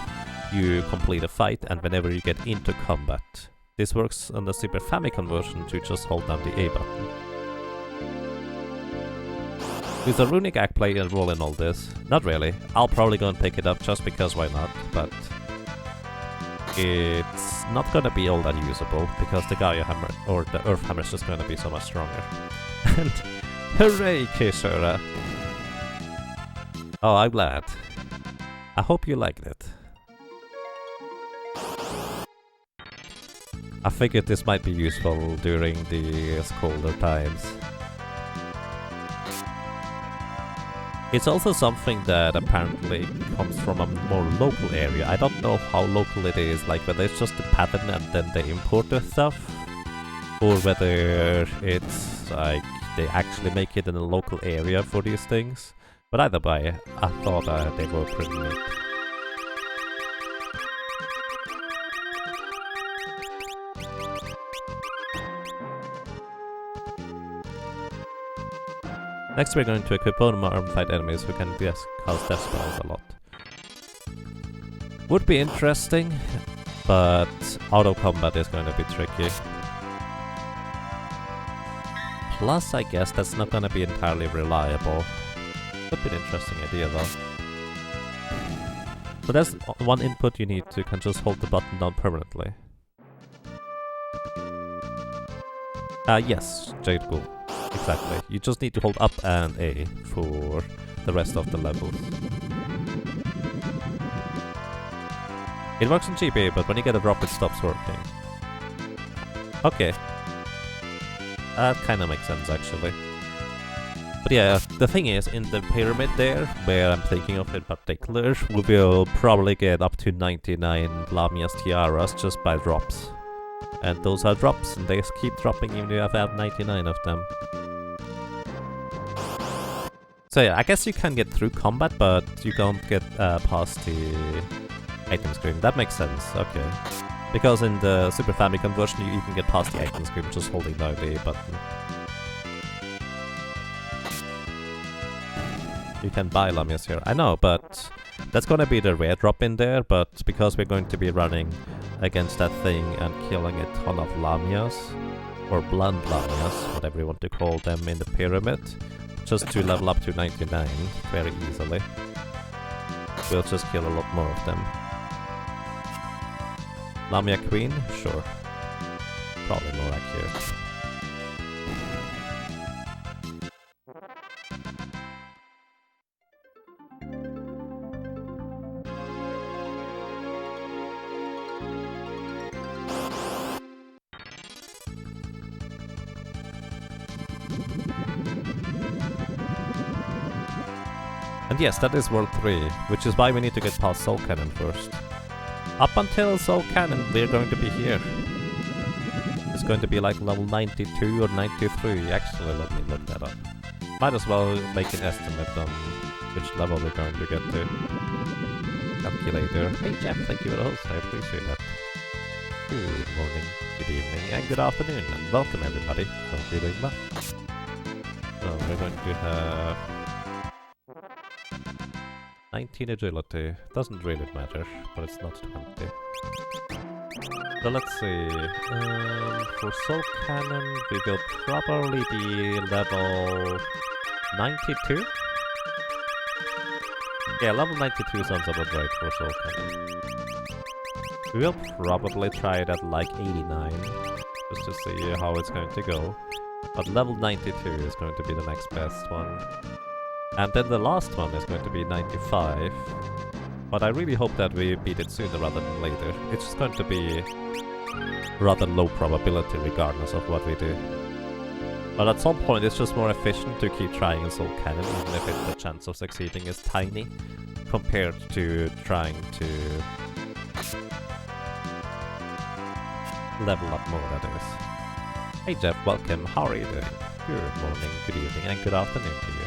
you complete a fight and whenever you get into combat. This works on the Super Famicom version to just hold down the A button. Does the runic act play a role in all this? Not really. I'll probably go and pick it up just because why not, but it's not gonna be all that usable because the Gaia Hammer or the Earth Hammer is just gonna be so much stronger. And hooray, Kisura! Oh, I'm glad. I hope you liked it. I figured this might be useful during these colder times. It's also something that apparently comes from a more local area. I don't know how local it is, like whether it's just a pattern and then they import the stuff, or whether it's like they actually make it in a local area for these things. But either way, I thought they were pretty neat. Next we're going to equip arm fight enemies who can cast death spells a lot. Would be interesting, but auto combat is going to be tricky. Plus I guess that's not going to be entirely reliable. Would be an interesting idea though. So there's one input you need to can just hold the button down permanently. Yes, Jade Ghoul. Exactly. You just need to hold up and A for the rest of the levels. It works in GB, but when you get a drop it stops working. Okay. That kinda makes sense actually. But yeah, the thing is, in the pyramid there, where I'm thinking of in particular, we will probably get up to 99 Lamia's tiaras just by drops. And those are drops, and they keep dropping even if you have had 99 of them. So yeah, I guess you can get through combat, but you can't get past the item screen. That makes sense, okay. Because in the Super Famicom version you can get past the item screen just holding down the A button. You can buy Lamias here, I know, but that's gonna be the rare drop in there, but because we're going to be running against that thing and killing a ton of Lamias, or Blunt Lamias, whatever you want to call them in the pyramid, just to level up to 99 very easily. We'll just kill a lot more of them. Lamia Queen? Sure. Probably more accurate. And yes, that is World 3, which is why we need to get past Soul Cannon first. Up until Soul Cannon, we're going to be here. It's going to be like level 92 or 93, actually let me look that up. Might as well make an estimate on which level we're going to get to. Calculator. Hey Jeff, thank you for the host, I appreciate that. Good morning, good evening, and good afternoon, and welcome everybody. Hope you're doing well. So we're going to have 19 agility, doesn't really matter, but it's not 20. So let's see, for Soul Cannon we will probably be level 92? Yeah, level 92 sounds about right for Soul Cannon. We will probably try it at like 89, just to see how it's going to go. But level 92 is going to be the next best one. And then the last one is going to be 95. But I really hope that we beat it sooner rather than later. It's just going to be rather low probability regardless of what we do. But at some point it's just more efficient to keep trying in Soul Cannon, even if the chance of succeeding is tiny, compared to trying to level up more, that is. Hey Jeff, welcome. How are you doing? Good morning, good evening, and good afternoon to you.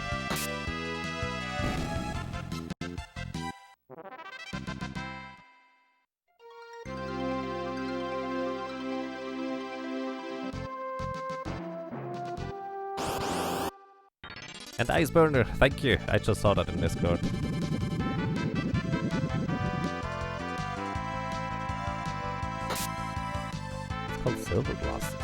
And Iceburner, thank you. I just saw that in Discord. It's called silver glasses.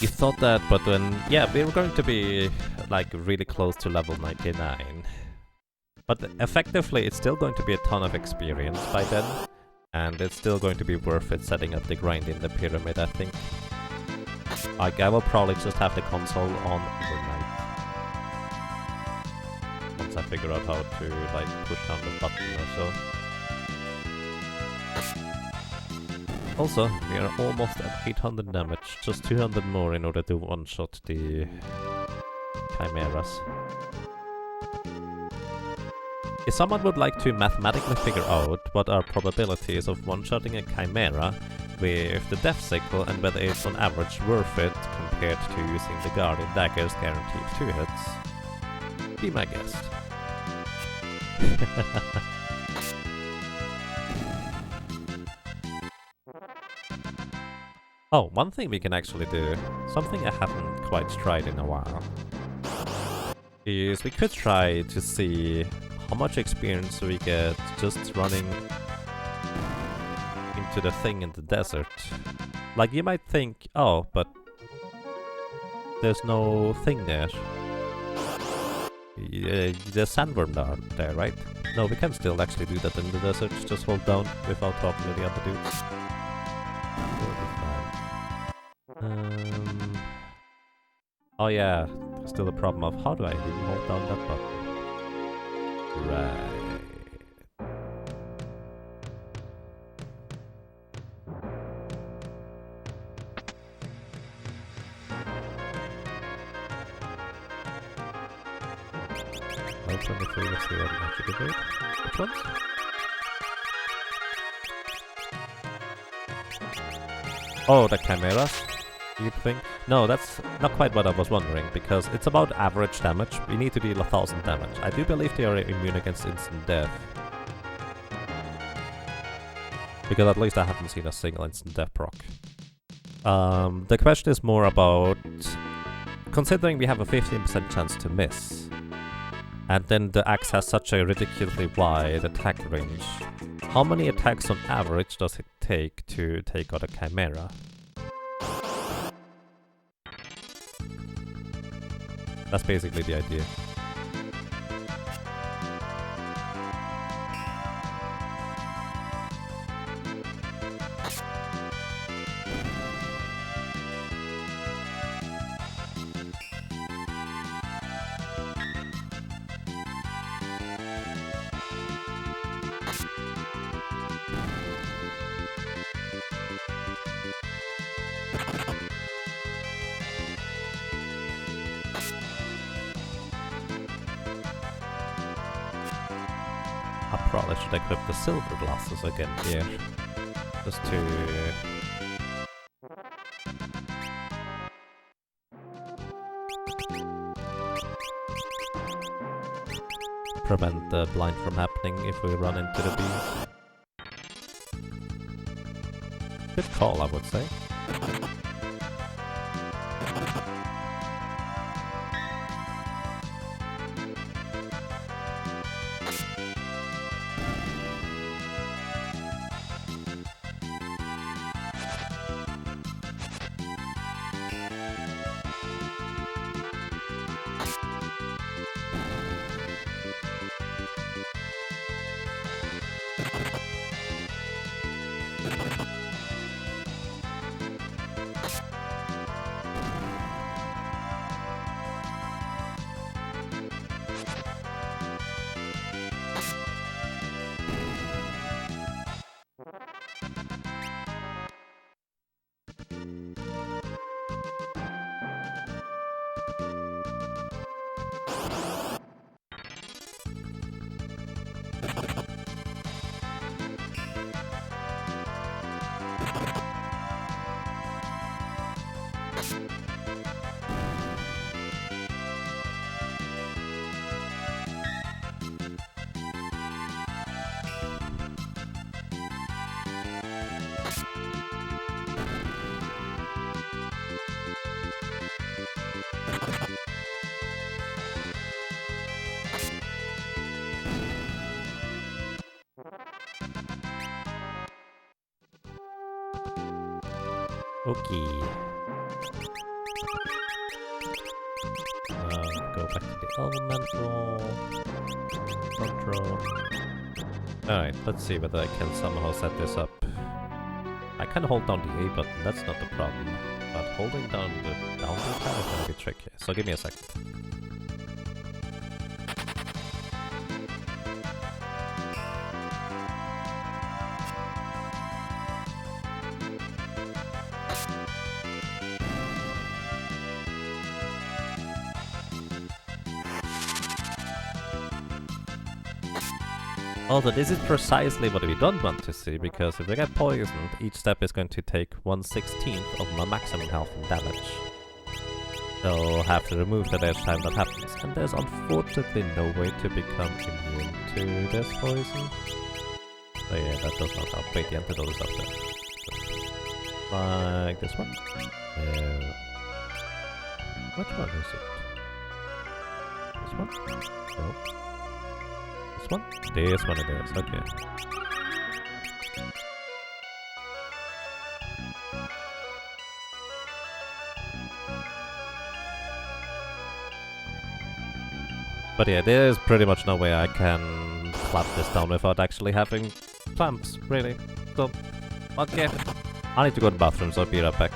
You thought that, but then, yeah, we were going to be, like, really close to level 99. But effectively, it's still going to be a ton of experience by then, and it's still going to be worth it setting up the grind in the pyramid, I think. Like, I will probably just have the console on overnight. Once I figure out how to, like, push down the button or so. Also, we are almost at 800 damage, just 200 more in order to one-shot the chimeras. If someone would like to mathematically figure out what are probabilities of one-shotting a chimera with the death sickle and whether it's on average worth it compared to using the guardian daggers guaranteed 2 hits, be my guest. Oh, one thing we can actually do, something I haven't quite tried in a while, is we could try to see how much experience we get just running into the thing in the desert. Like, you might think, oh, but there's no thing there. There's sandworm down there, right? No, we can still actually do that in the desert, just hold down without talking to the other dudes. Oh yeah, there's still the problem of how do I even hold down that button? Right. Well, 23, let's see what we actually do. Which ones? Oh, the chimeras? You think? No, that's not quite what I was wondering, because it's about average damage. We need to deal 1000 damage. I do believe they are immune against instant death. Because at least I haven't seen a single instant death proc. The question is more about, considering we have a 15% chance to miss, and then the axe has such a ridiculously wide attack range, how many attacks on average does it take to take out a chimera? That's basically the idea. I probably should equip the silver glasses again here, just to prevent the blind from happening if we run into the bees. Good call, I would say. Okay. Go back to the elemental control. Alright, let's see whether I can somehow set this up. I can hold down the A button, that's not the problem. But holding down the down pad is gonna be tricky. So give me a second. Although this is precisely what we don't want to see, because if we get poisoned, each step is going to take 1/16 of my maximum health and damage. So I'll have to remove that each time that happens, and there's unfortunately no way to become immune to this poison. So yeah, that does not help. Wait, the antidote is up there. Like this one? Which one is it? This one? No. This one? This one it is, okay. But yeah, there is pretty much no way I can clap this down without actually having clamps, really. So, okay. I need to go to the bathroom, so I'll be right back.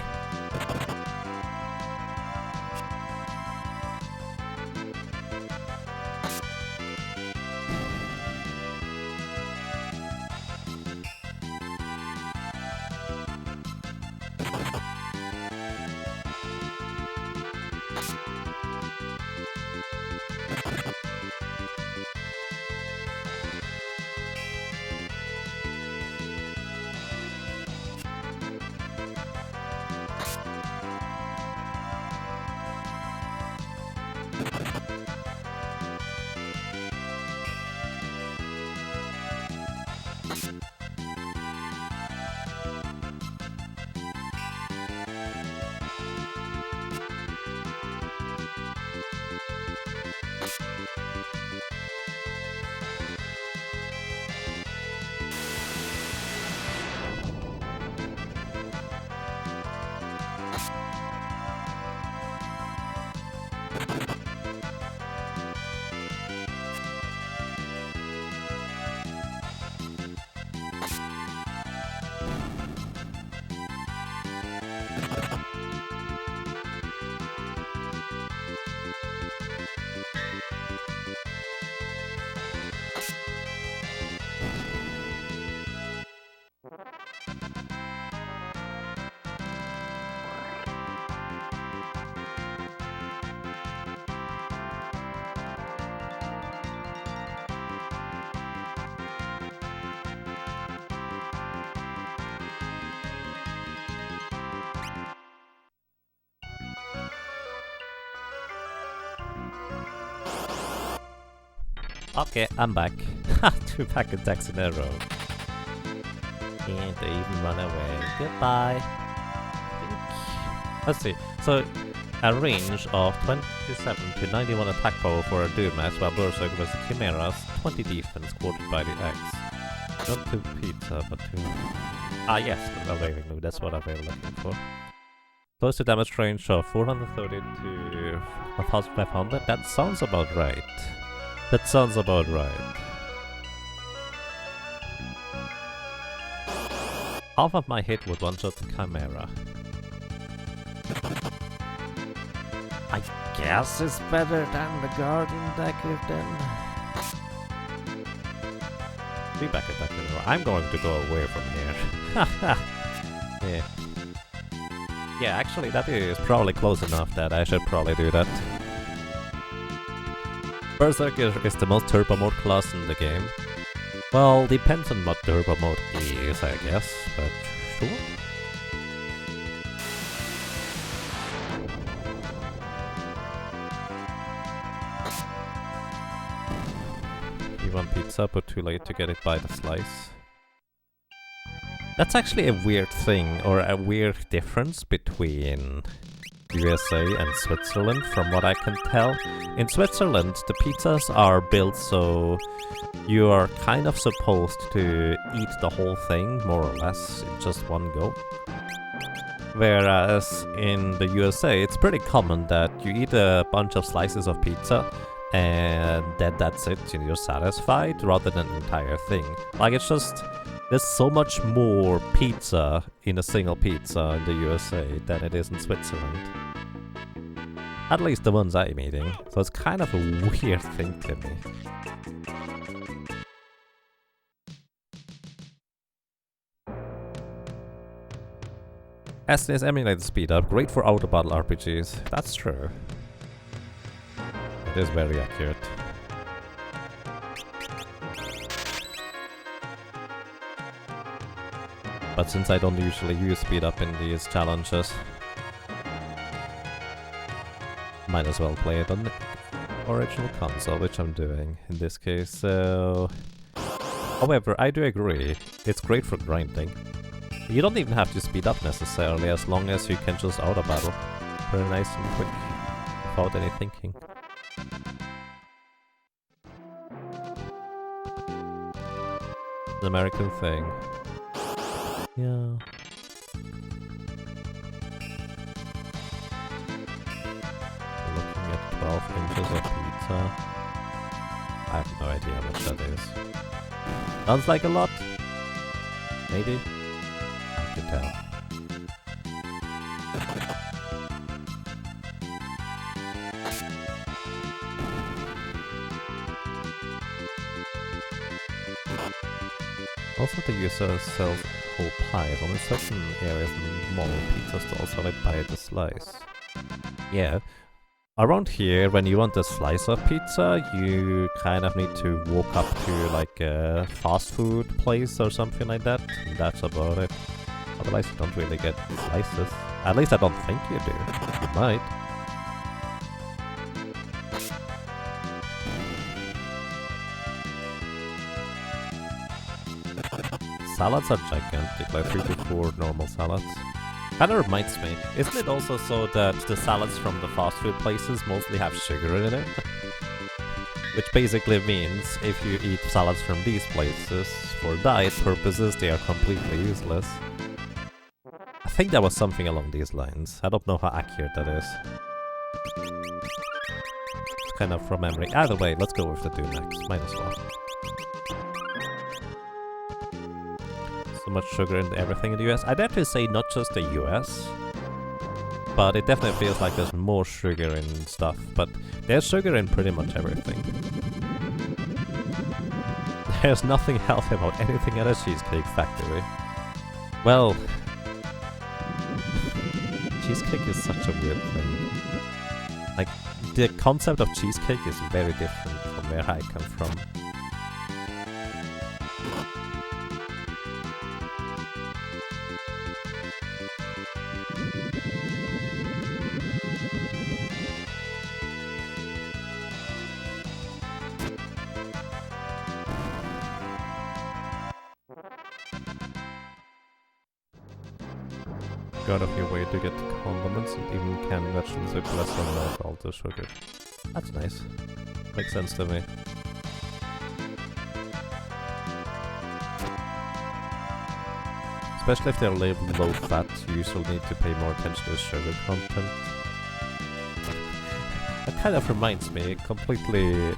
Okay, I'm back. Ha! 2 pack attacks in a row. Can't even run away. Goodbye. Let's see. So, a range of 27 to 91 attack power for a dude match, while Berserker vs Chimera's 20 defense quartered by the X. Not 2 pizza, but 2... Ah yes, a Raving Move, that's what I was looking for. Close to damage range of 430 to 1500, that sounds about right. That sounds about right. Half of my hit would one-shot the Chimera. I guess it's better than the Guardian Dagger then. 3 back attack in a row. I'm going to go away from here. Yeah. Yeah, actually that is probably close enough that I should probably do that. Berserker is the most turbo mode class in the game. Well, depends on what turbo mode is, I guess, but sure. pizza, but too late to get it by the slice. That's actually a weird thing, or a weird difference between USA and Switzerland, from what I can tell. In Switzerland, the pizzas are built so you are kind of supposed to eat the whole thing, more or less, in just one go. Whereas in the USA, it's pretty common that you eat a bunch of slices of pizza and then that's it, you're satisfied, rather than the entire thing. Like, it's just, there's so much more pizza in a single pizza in the USA than it is in Switzerland. At least the ones I'm eating. So it's kind of a weird thing to me. SNES emulated speed up, great for auto battle RPGs. That's true. It is very accurate. But since I don't usually use speed up in these challenges, might as well play it on the original console, which I'm doing in this case, so... However, I do agree, it's great for grinding. You don't even have to speed up necessarily, as long as you can just auto-battle. Very nice and quick, without any thinking. An American thing. Yeah. Looking at 12 inches of pizza. I have no idea what that is. Sounds like a lot. Maybe. Hard to tell. Also, the user sells whole pies. Only certain areas in mall pizza stalls sell it by the slice. Yeah. Around here, when you want a slice of pizza, you kind of need to walk up to like a fast food place or something like that. And that's about it. Otherwise, you don't really get slices. At least I don't think you do. You might. Salads are gigantic, like 3 to 4 normal salads. Kinda reminds me, isn't it also so that the salads from the fast food places mostly have sugar in it? Which basically means if you eat salads from these places, for diet purposes, they are completely useless. I think that was something along these lines. I don't know how accurate that is. It's kind of from memory. Either way, let's go with the do next. Might as well. So much sugar in everything in the US. I'd actually say not just the US, but it definitely feels like there's more sugar in stuff, but there's sugar in pretty much everything. There's nothing healthy about anything at a Cheesecake Factory. Well, cheesecake is such a weird thing. Like, the concept of cheesecake is very different from where I come from. Go out of your way to get condiments and even canned vegetables with less than all the sugar. That's nice. Makes sense to me. Especially if they're labeled low fat, you usually need to pay more attention to the sugar content. That kind of reminds me, completely,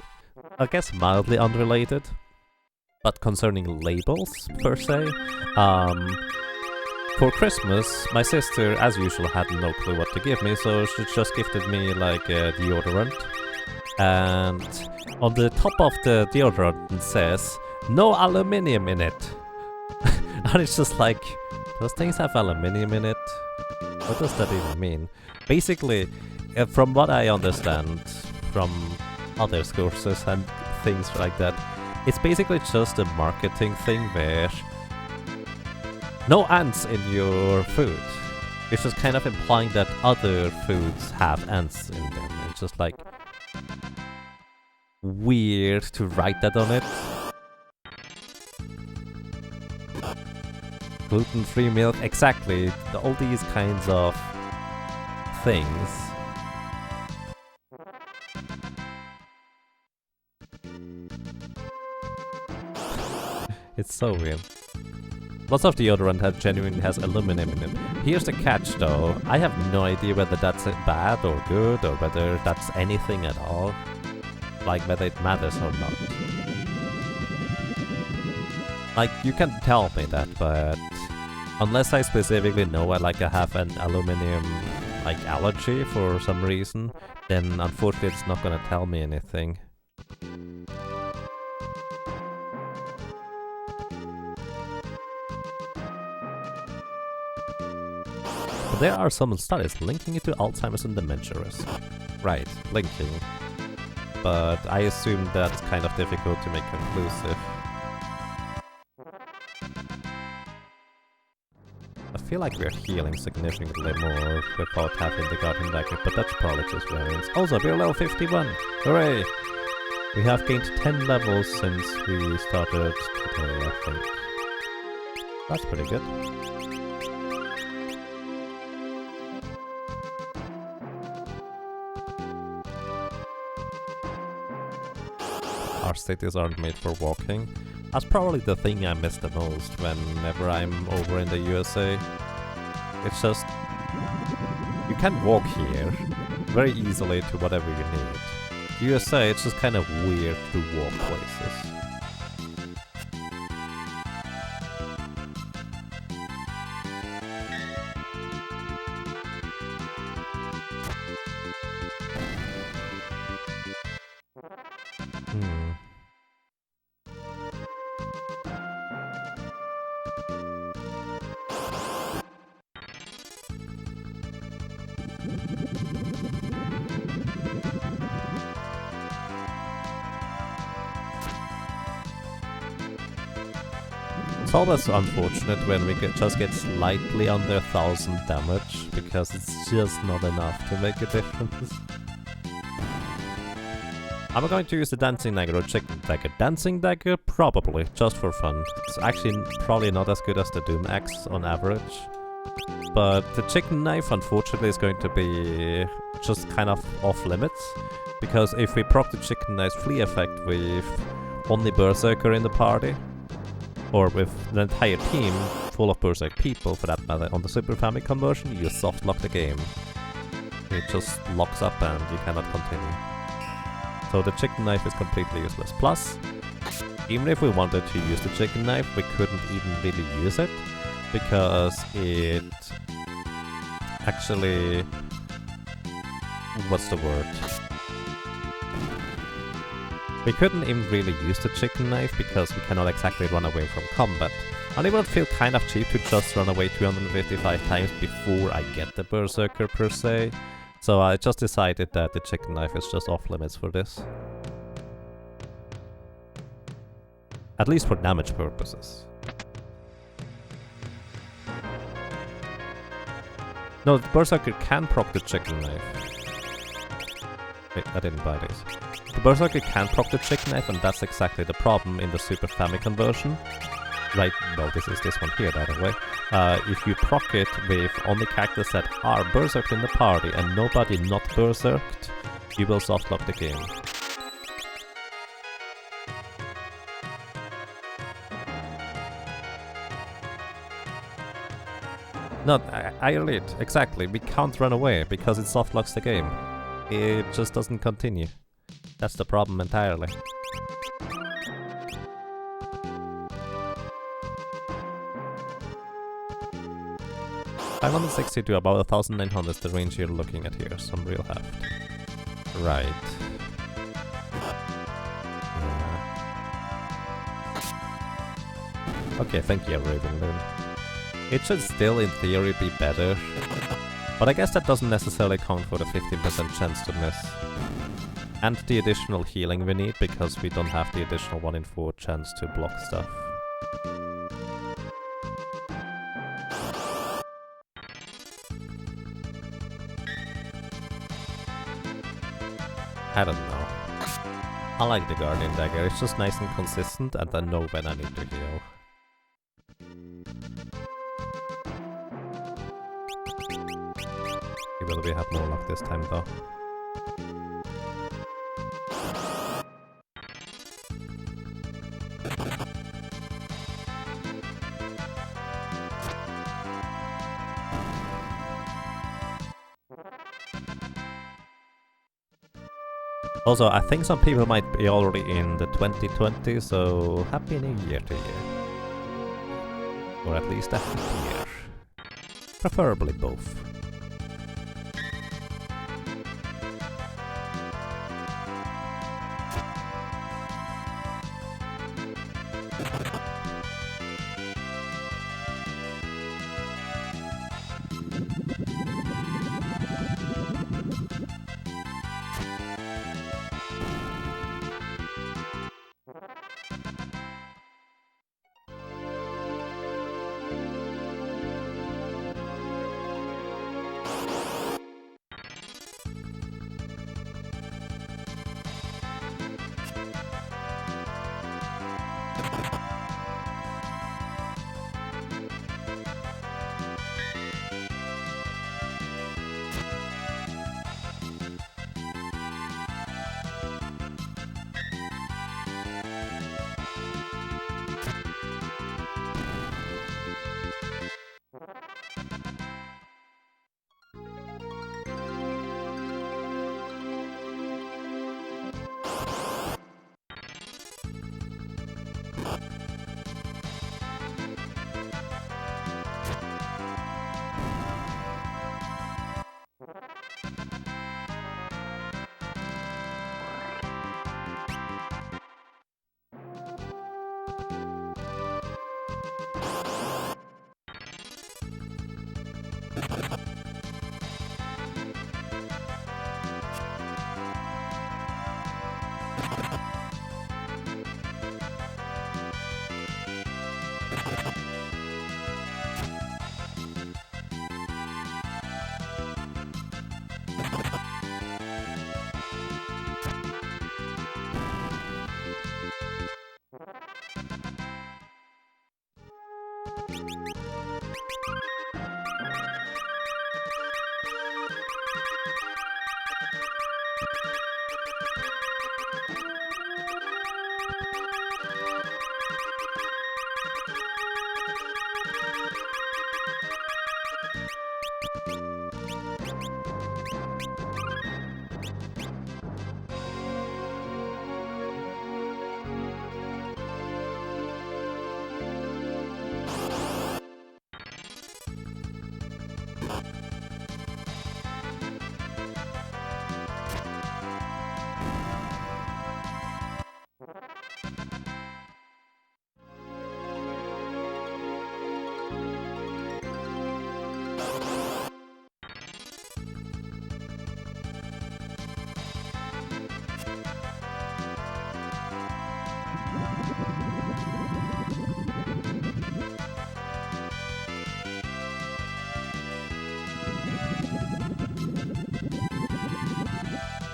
I guess mildly unrelated, but concerning labels per se. For Christmas, my sister, as usual, had no clue what to give me, so she just gifted me, like, a deodorant. And on the top of the deodorant it says, no aluminium in it. And it's just like, those things have aluminium in it? What does that even mean? Basically, from what I understand from other sources and things like that, it's basically just a marketing thing where no ants in your food. It's just kind of implying that other foods have ants in them. It's just like weird to write that on it. gluten-free milk, exactly. All these kinds of things. It's so weird. Lots of deodorant genuinely has aluminum in it. Here's the catch though. I have no idea whether that's bad or good or whether that's anything at all. Like whether it matters or not. Like you can tell me that, but unless I specifically know I have an aluminum like allergy for some reason, then unfortunately it's not gonna tell me anything. There are some studies linking it to Alzheimer's and dementia risk. Right, linking. But I assume that's kind of difficult to make conclusive. I feel like we're healing significantly more without having the Guardian Dagger, but that's probably just variance. Also, we're level 51! Hooray! We have gained 10 levels since we started today, I think. That's pretty good. Our cities aren't made for walking. That's probably the thing I miss the most whenever I'm over in the USA. It's just... you can walk here very easily to whatever you need. USA, it's just kind of weird to walk places. It's always unfortunate when we just get slightly under 1000 damage, because it's just not enough to make a difference. Am I going to use the Dancing Dagger or Chicken Dagger? Dancing Dagger? Probably, just for fun. It's actually probably not as good as the Doom Axe on average. But the Chicken Knife, unfortunately, is going to be just kind of off limits. Because if we proc the Chicken Knife's flee effect with only Berserker in the party, or with the entire team full of Berserk people, for that matter, on the Super Famicom version, you soft lock the game. It just locks up and you cannot continue. So the Chicken Knife is completely useless. Plus, even if we wanted to use the Chicken Knife, we couldn't even really use it, because it actually... what's the word? We couldn't even really use the Chicken Knife because we cannot exactly run away from combat. And it would feel kind of cheap to just run away 255 times before I get the Berserker per se. So I just decided that the Chicken Knife is just off limits for this. At least for damage purposes. No, the Berserker can proc the Chicken Knife. Wait, I didn't buy this. The Berserker can proc the Chicken Knife, and that's exactly the problem in the Super Famicom version. Right, well, this is this one here, by the way. If you proc it with only characters that are berserked in the party and nobody not berserked, you will softlock the game. No, I read, exactly. We can't run away because it softlocks the game. It just doesn't continue. That's the problem entirely. $560 to about 1900 is the range you're looking at here, some real heft. Right. Yeah. Okay, thank you, Ravenloon. It should still, in theory, be better. But I guess that doesn't necessarily count for the 15% chance to miss. And the additional healing we need, because we don't have the additional 1 in 4 chance to block stuff. I don't know. I like the Guardian Dagger, it's just nice and consistent and I know when I need to heal. will we have more luck this time though? Also, I think some people might be already in the 2020, so Happy New Year to you. Or at least a happy year. Preferably both.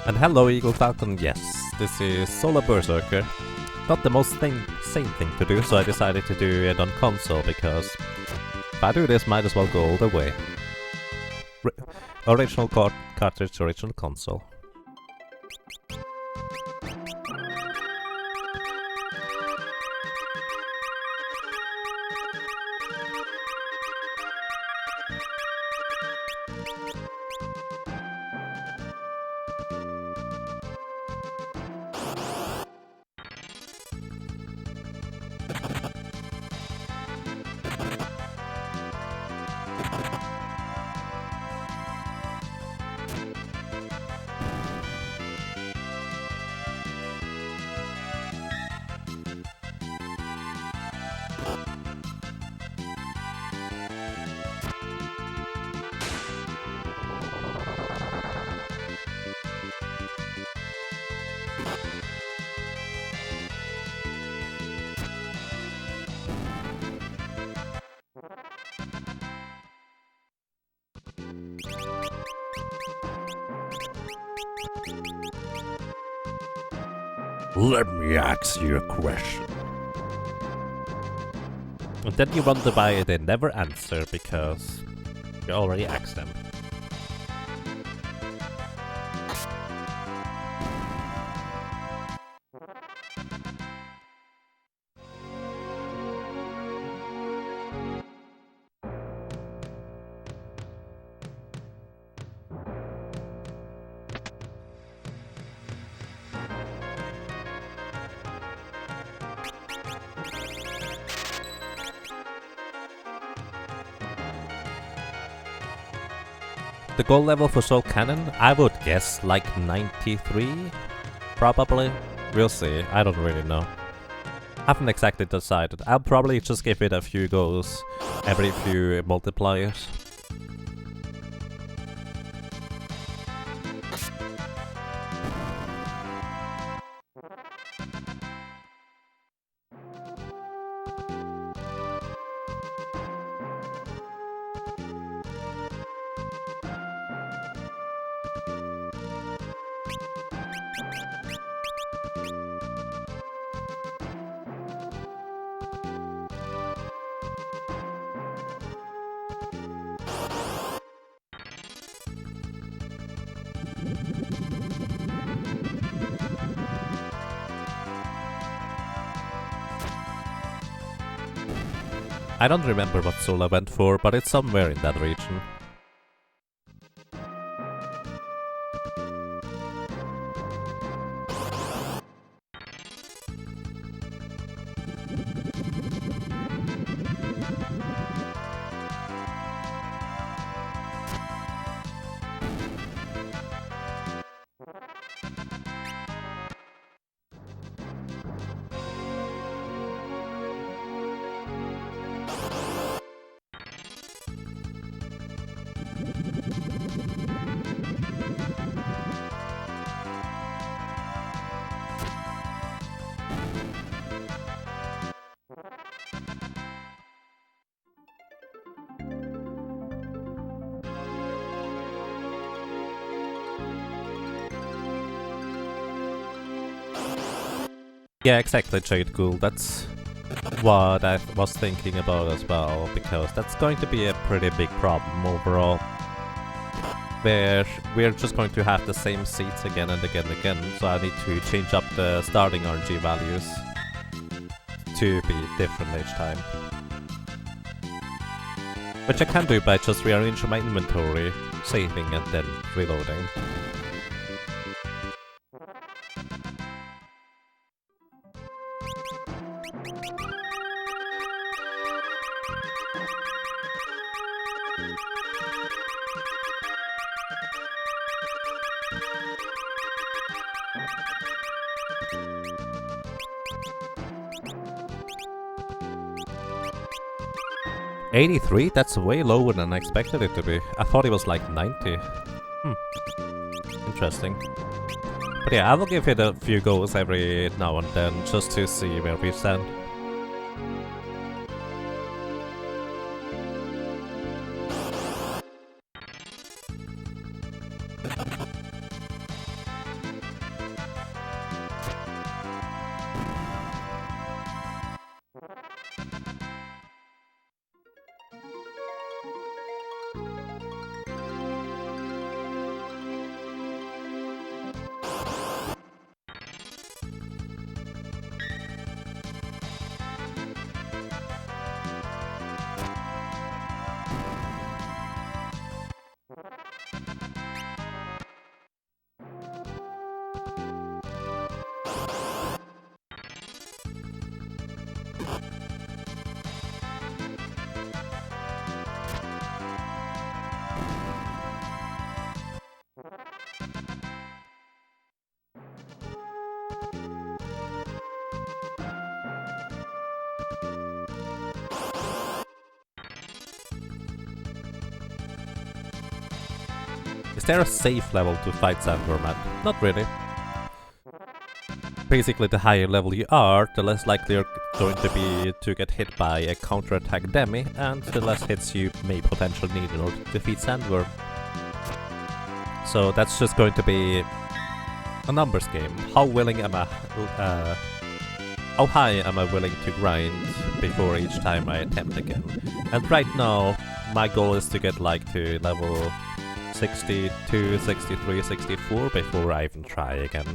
And hello Eagle Falcon, yes, this is Solo Berserker. Not the most sane thing to do, so I decided to do it on console, because if I do this, might as well go all the way. Original cartridge, original console. Let me ask you a question. And then you wonder why they never answer, because you already asked them. The goal level for Soul Cannon, I would guess like 93, probably. We'll see, I don't really know. Haven't exactly decided. I'll probably just give it a few goes every few multipliers. I don't remember what Sola went for, but it's somewhere in that region. Yeah, exactly, Jade Ghoul. That's what I was thinking about as well, because that's going to be a pretty big problem overall. Where we're just going to have the same seats again and again and again, so I need to change up the starting RNG values to be different each time. Which I can do by just rearranging my inventory, saving and then reloading. $83? That's way lower than I expected it to be. I thought it was like 90. Interesting. But yeah, I will give it a few goes every now and then just to see where we stand. Is there a safe level to fight Sandworm at? Not really. Basically, the higher level you are, the less likely you're going to be to get hit by a counterattack demi, and the less hits you may potentially need in order to defeat Sandworm. So that's just going to be a numbers game. How high am I willing to grind before each time I attempt again? And right now, my goal is to get like to level 62, 63, 64 before I even try again.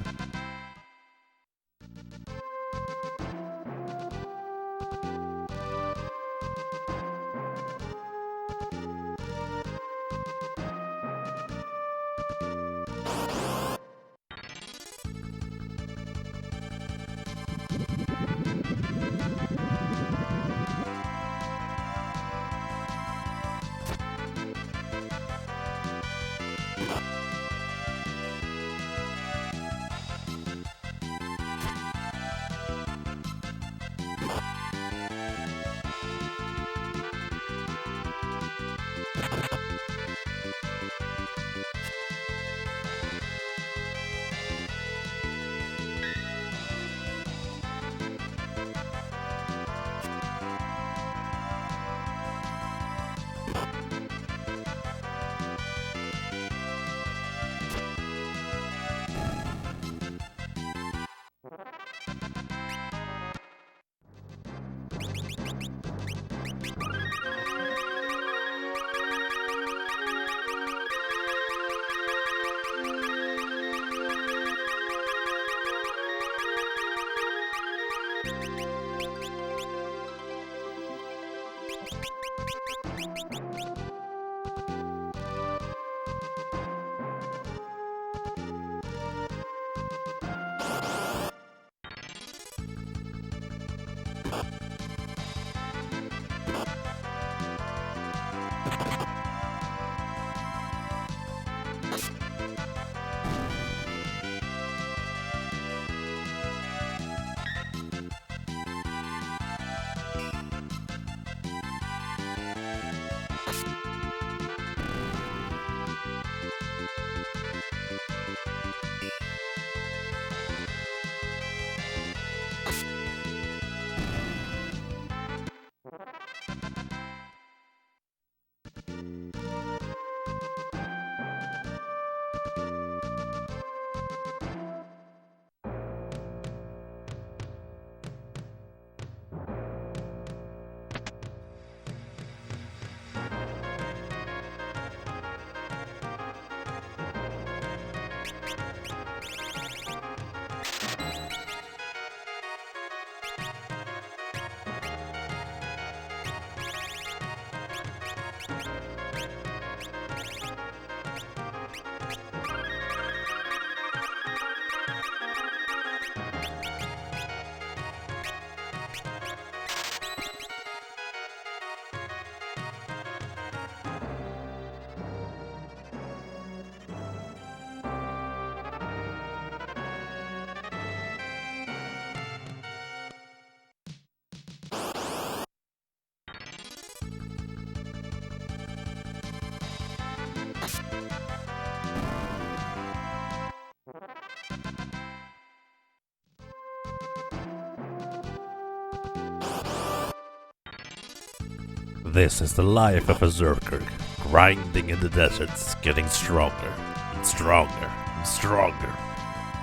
This is the life of a berserker, grinding in the deserts, getting stronger and stronger and stronger,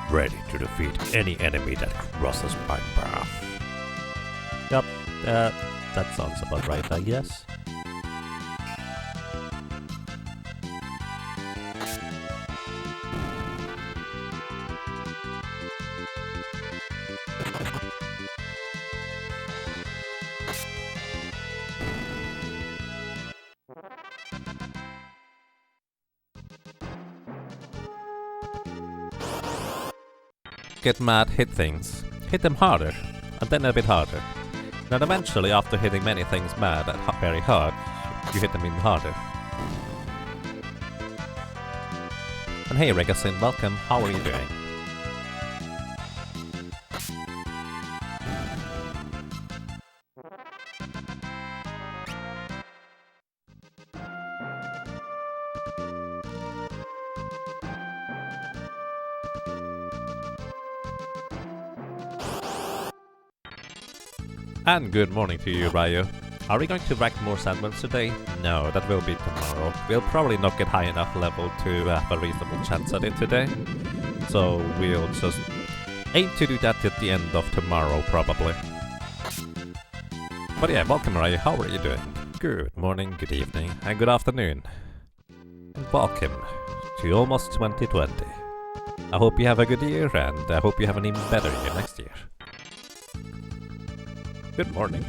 ready to defeat any enemy that crosses my path. Yep, that sounds about right, I guess. Get mad, hit things. Hit them harder, and then a bit harder. Then eventually, after hitting many things mad and very hard, you hit them even harder. And hey Regasin, welcome, how are you doing? And good morning to you, Ryu. Are we going to rack more sandworms today? No, that will be tomorrow. We'll probably not get high enough level to have a reasonable chance at it today. So we'll just aim to do that at the end of tomorrow, probably. But yeah, welcome Ryu, how are you doing? Good morning, good evening, and good afternoon. and welcome to almost 2020. I hope you have a good year, and I hope you have an even better year next year. Good morning.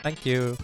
Thank you.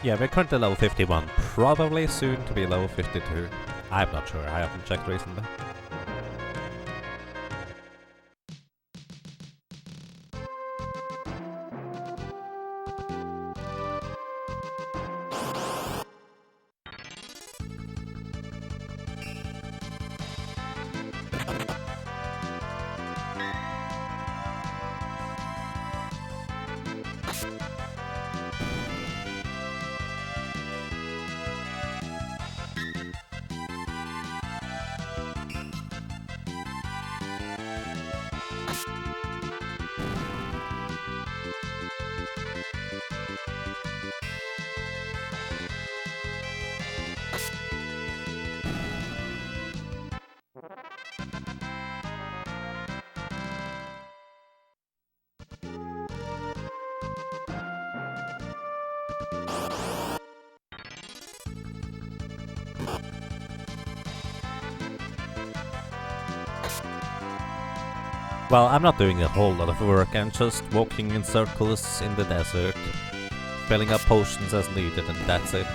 Yeah, we're currently level 51, probably soon to be level 52. I'm not sure, I haven't checked recently. Well, I'm not doing a whole lot of work, I'm just walking in circles in the desert, filling up potions as needed, and that's it.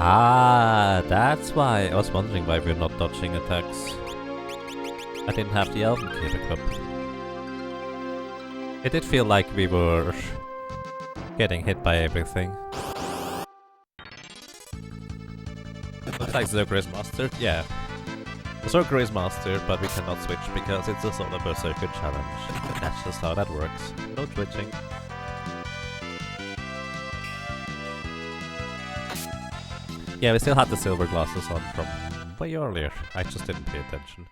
Ah, that's why I was wondering why we're not dodging attacks. I didn't have the Elven Cape equipped. It did feel like we were getting hit by everything. Looks like Zerker is mastered. Yeah. Berserker is mastered, but we cannot switch because it's a solo Berserker challenge. That's just how that works. No switching. Yeah, we still had the silver glasses on from way earlier. I just didn't pay attention.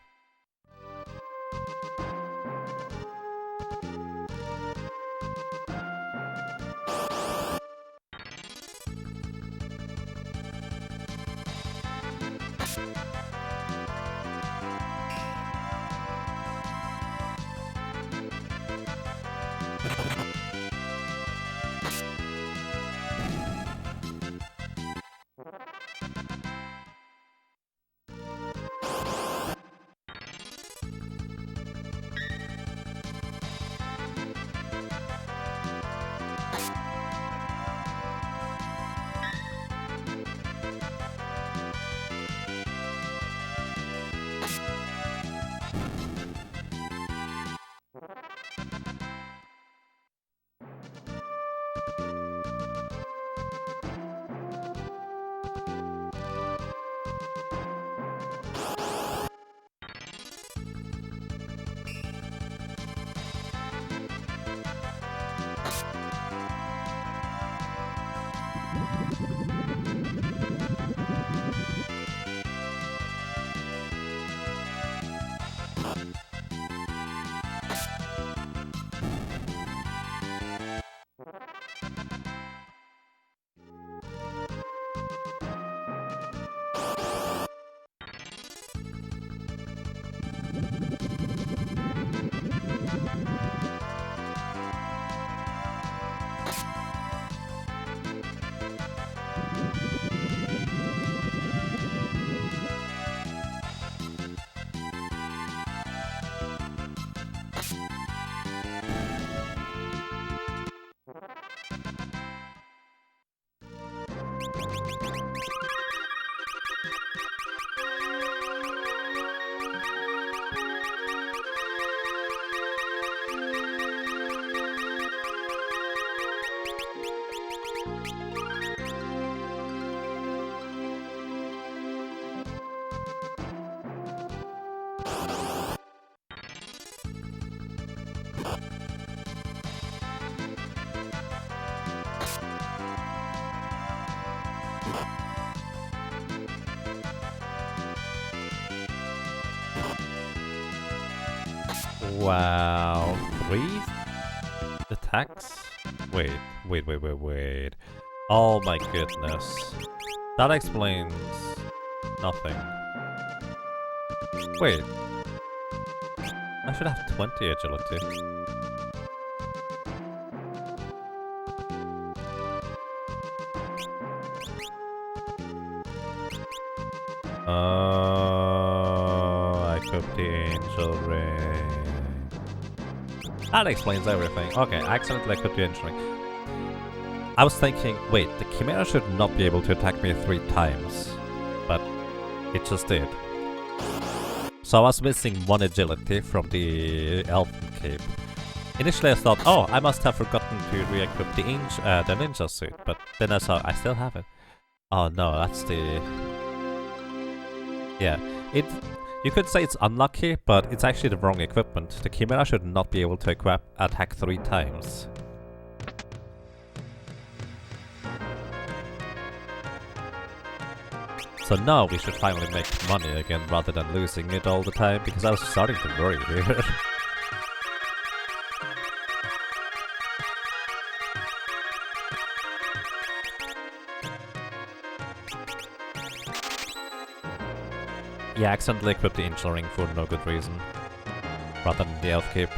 Wow, 3 attacks? Wait. Oh my goodness. That explains nothing. Wait. I should have 20 agility. Oh, I cooked the angel ring. That explains everything. Okay, I accidentally cooked the angel ring. I was thinking, wait, the Chimera should not be able to attack me 3 times. But it just did. So I was missing 1 agility from the Elven Cape. Initially I thought, oh, I must have forgotten to re-equip the ninja suit, but then I saw I still have it. Oh no, that's the... Yeah, it... You could say it's unlucky, but it's actually the wrong equipment. The Chimera should not be able to attack 3 times. So now we should finally make money again rather than losing it all the time, because I was starting to worry here. Yeah, accidentally equipped the Ancient Ring for no good reason, rather than the Elf Cape.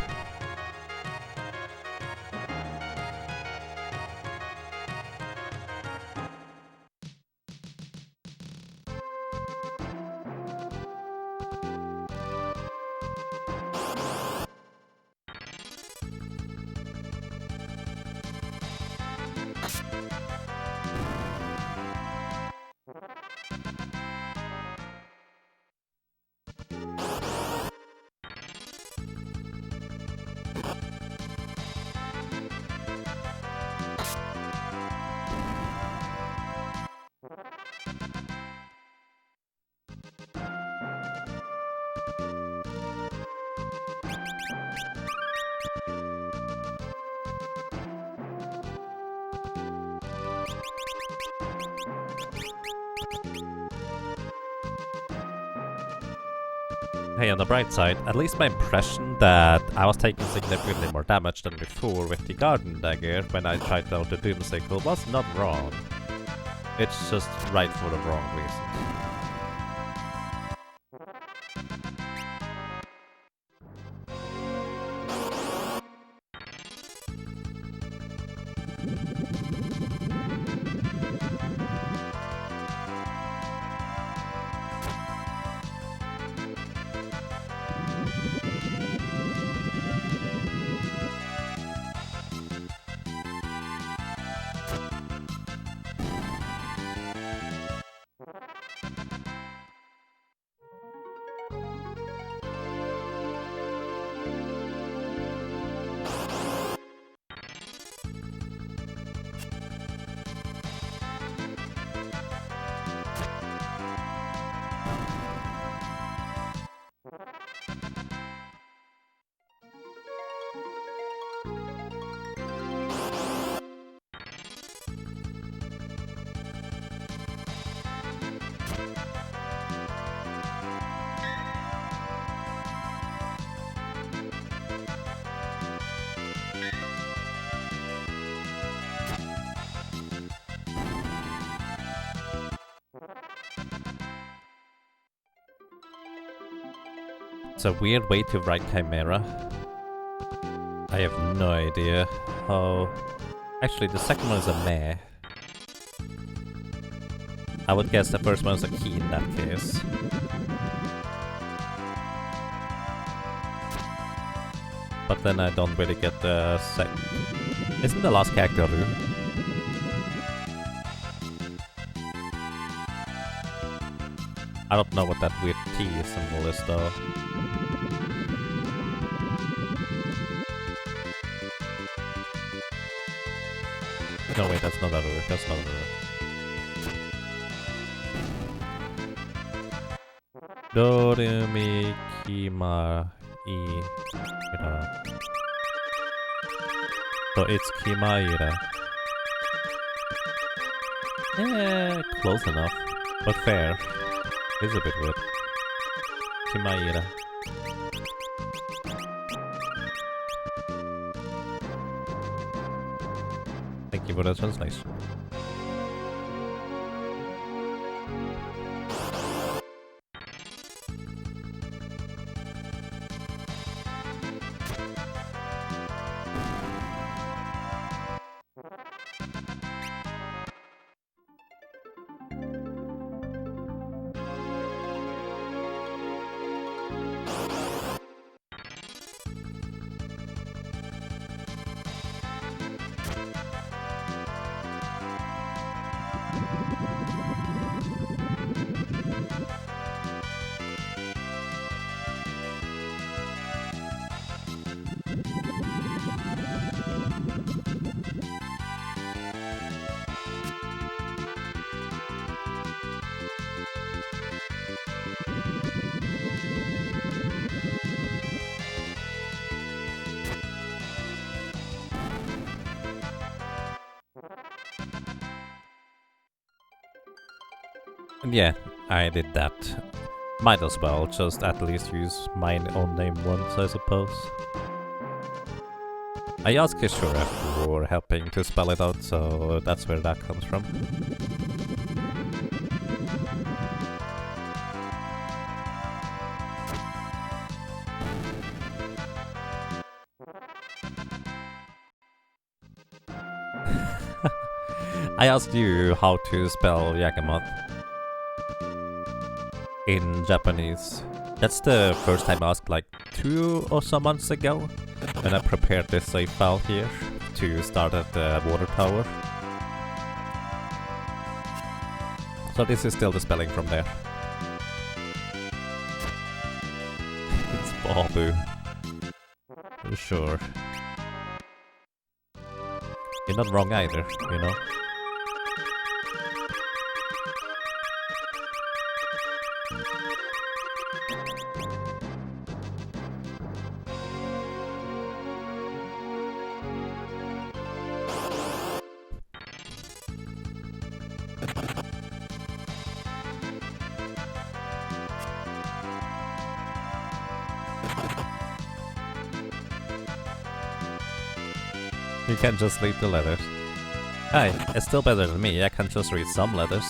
Hey, on the bright side, at least my impression that I was taking significantly more damage than before with the Garden Dagger when I tried out the Doomsickle was not wrong. It's just right for the wrong reasons. It's a weird way to write Chimera. I have no idea how... Actually, the second one is a meh. I would guess the first one is a key in that case. But then I don't really get the Isn't the last character Ru? I don't know what that weird T symbol is though. No wait, that's not a Ru, that's not a Ru. Do, re, mi, ki, ma, I, ira. So it's Kimaira. Eh, close enough. But fair. It's a bit weird. Kimaira. Thank you for the translation. Yeah, I did that. Might as well just at least use my own name once, I suppose. I asked Kishore for helping to spell it out, so that's where that comes from. I asked you how to spell Yagamoth in Japanese. That's the first time I asked like 2 or so months ago when I prepared this save file here to start at the water tower. So this is still the spelling from there. It's Babu. Sure. You're not wrong either, you know? You can just read the letters. Hey, it's still better than me, I can just read some letters.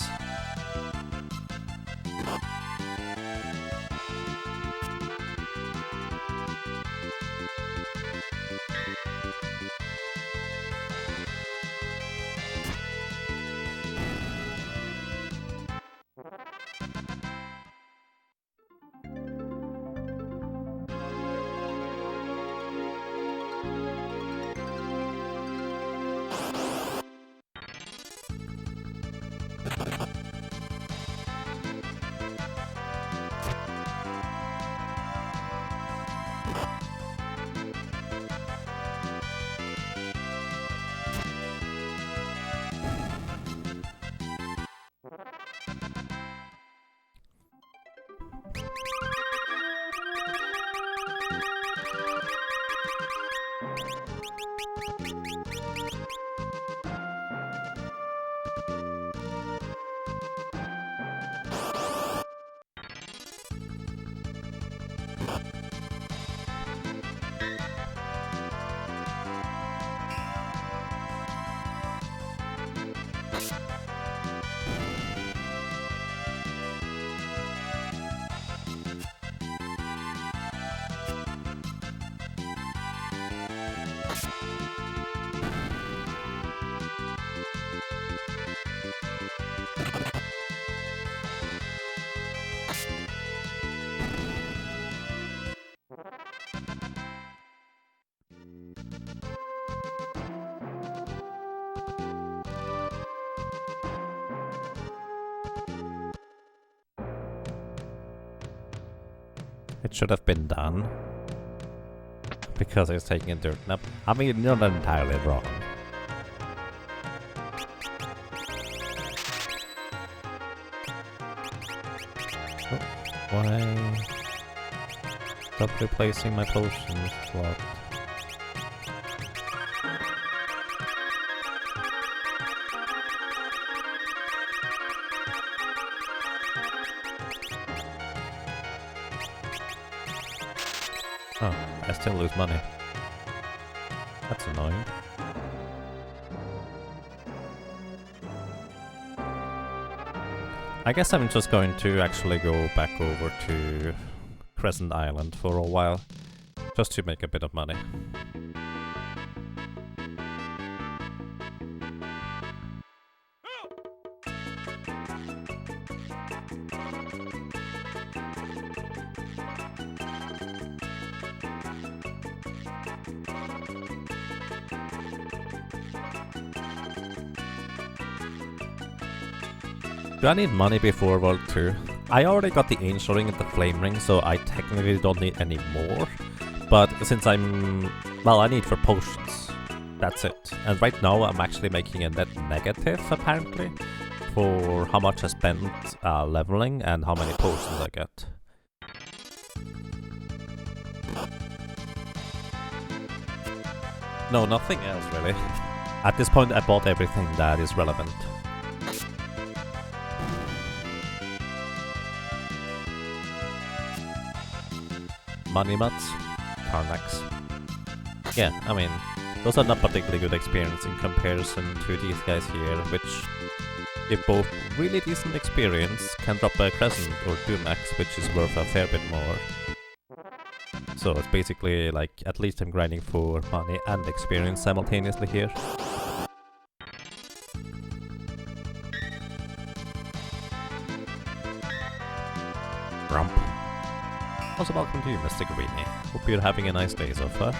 It should have been done. Because I was taking a dirt nap. I mean, you're not entirely wrong. Oh, why? Stop replacing my potions slot. Oh, I still lose money. That's annoying. I guess I'm just going to actually go back over to Crescent Island for a while, just to make a bit of money. Do I need money before World 2? I already got the Angel Ring and the Flame Ring, so I technically don't need any more. But since well, I need for potions. That's it. And right now I'm actually making a net negative, apparently, for how much I spent leveling and how many potions I get. No, nothing else really. At this point I bought everything that is relevant. money mats, Karnaks. Yeah, I mean, those are not particularly good experience in comparison to these guys here, which, if both really decent experience, can drop a Crescent or Dumax, which is worth a fair bit more. So it's basically like, at least I'm grinding for money and experience simultaneously here. Rump. Also welcome to you, Mr. Greeny. Hope you're having a nice day so far.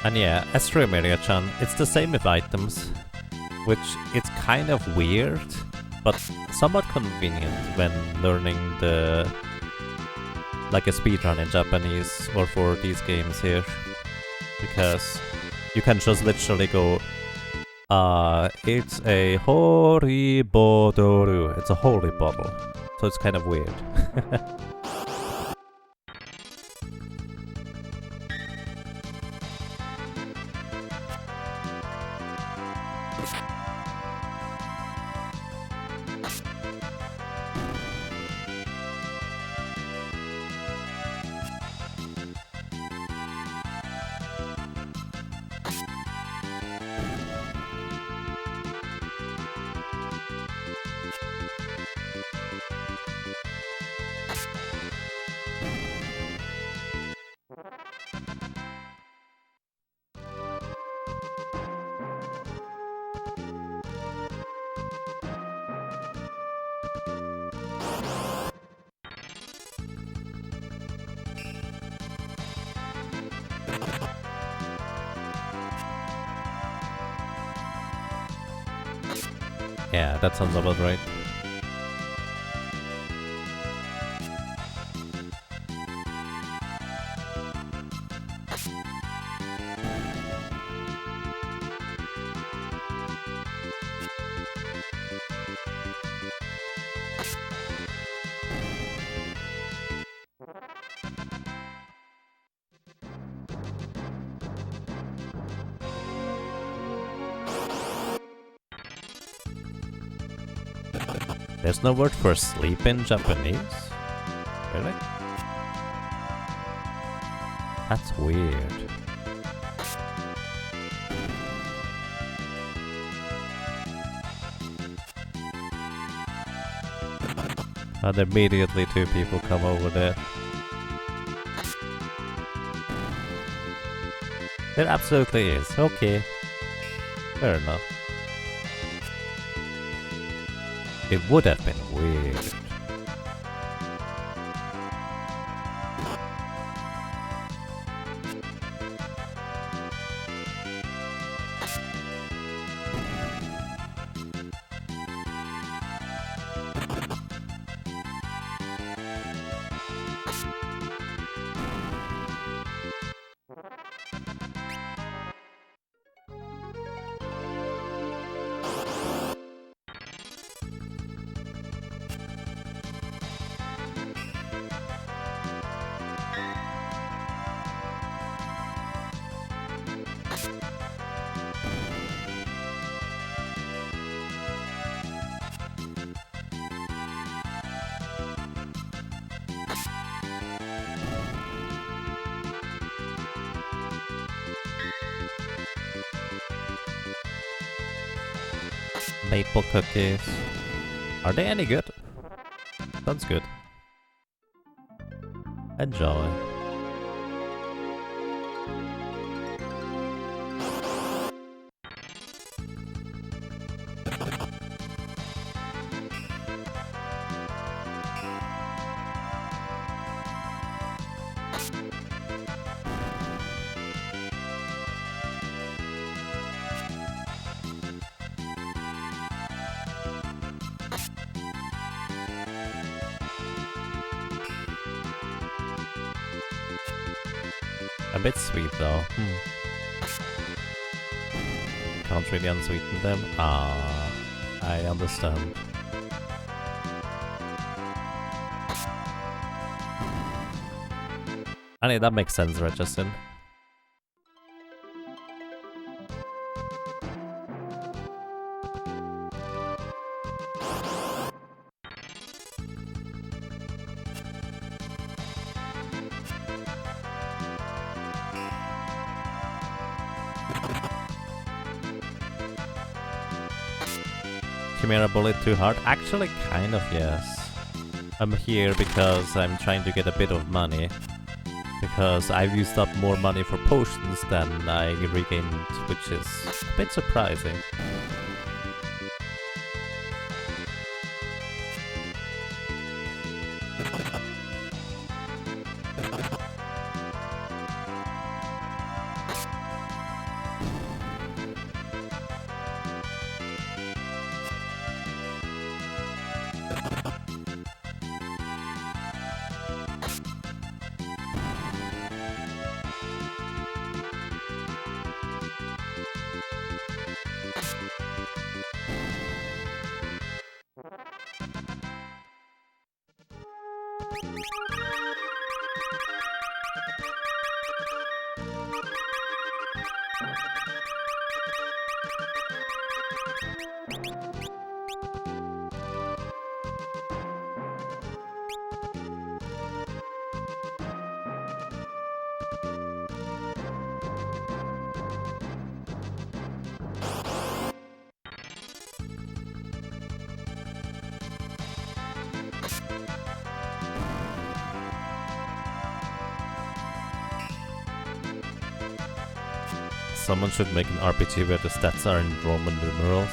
And yeah, as for America-chan, it's the same with items, which it's kind of weird, but somewhat convenient when learning the like a speedrun in Japanese or for these games here, because you can just literally go, it's a holy bottle, it's a holy bottle, so it's kind of weird. Yeah, that sounds about right. There's no word for sleep in Japanese? Really? That's weird. And immediately two people come over there. There absolutely is. Okay. Fair enough. It would have been weird. Maple cookies. Are they any good? Sounds good. Enjoy. A bit sweet though. Can't really unsweeten them. Ah, I understand. I mean, that makes sense, right, Justin? Chimera bullet too hard? Actually, kind of, yes. I'm here because I'm trying to get a bit of money. Because I've used up more money for potions than I regained, which is a bit surprising. Someone should make an RPG where the stats are in Roman numerals.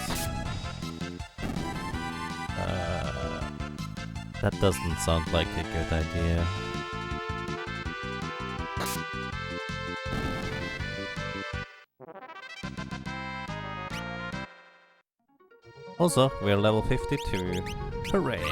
That doesn't sound like a good idea. Also, we're level 52. Hooray!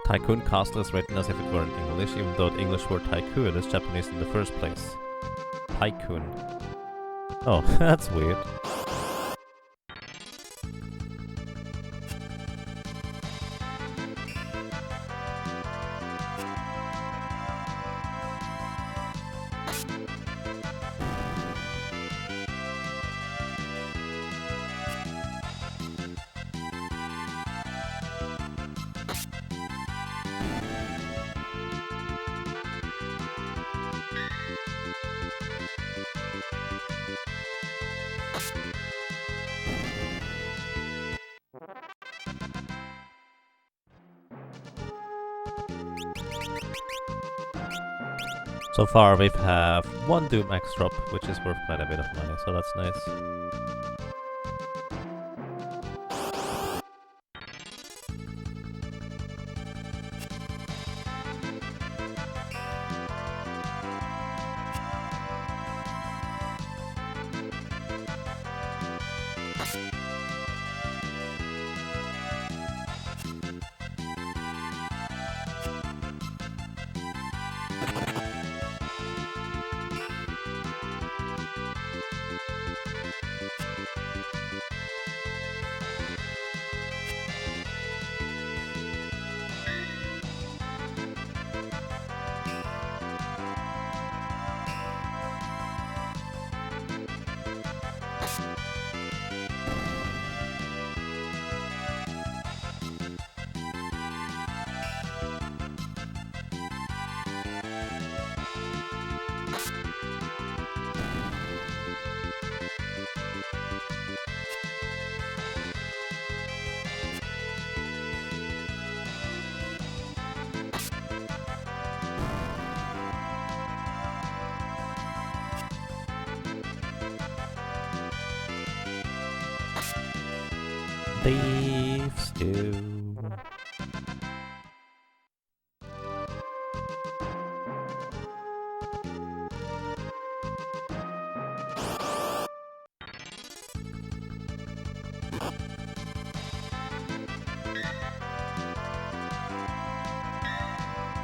Tycoon Castle is written as if it were in English, even though the English word tycoon is Japanese in the first place. Tycoon. Oh, that's weird. So far we have one Doom X drop, which is worth quite a bit of money, so that's nice. Beef stew.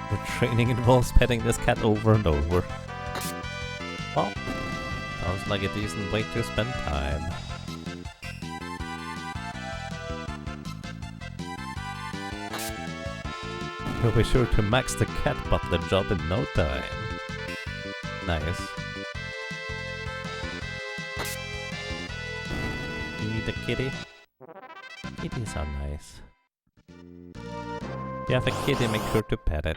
The training involves petting this cat over and over. Well, sounds like a decent way to spend time. You'll be sure to max the cat butler job in no time. Nice. Need a kitty? Kitties are nice. If you have a kitty, make sure to pet it.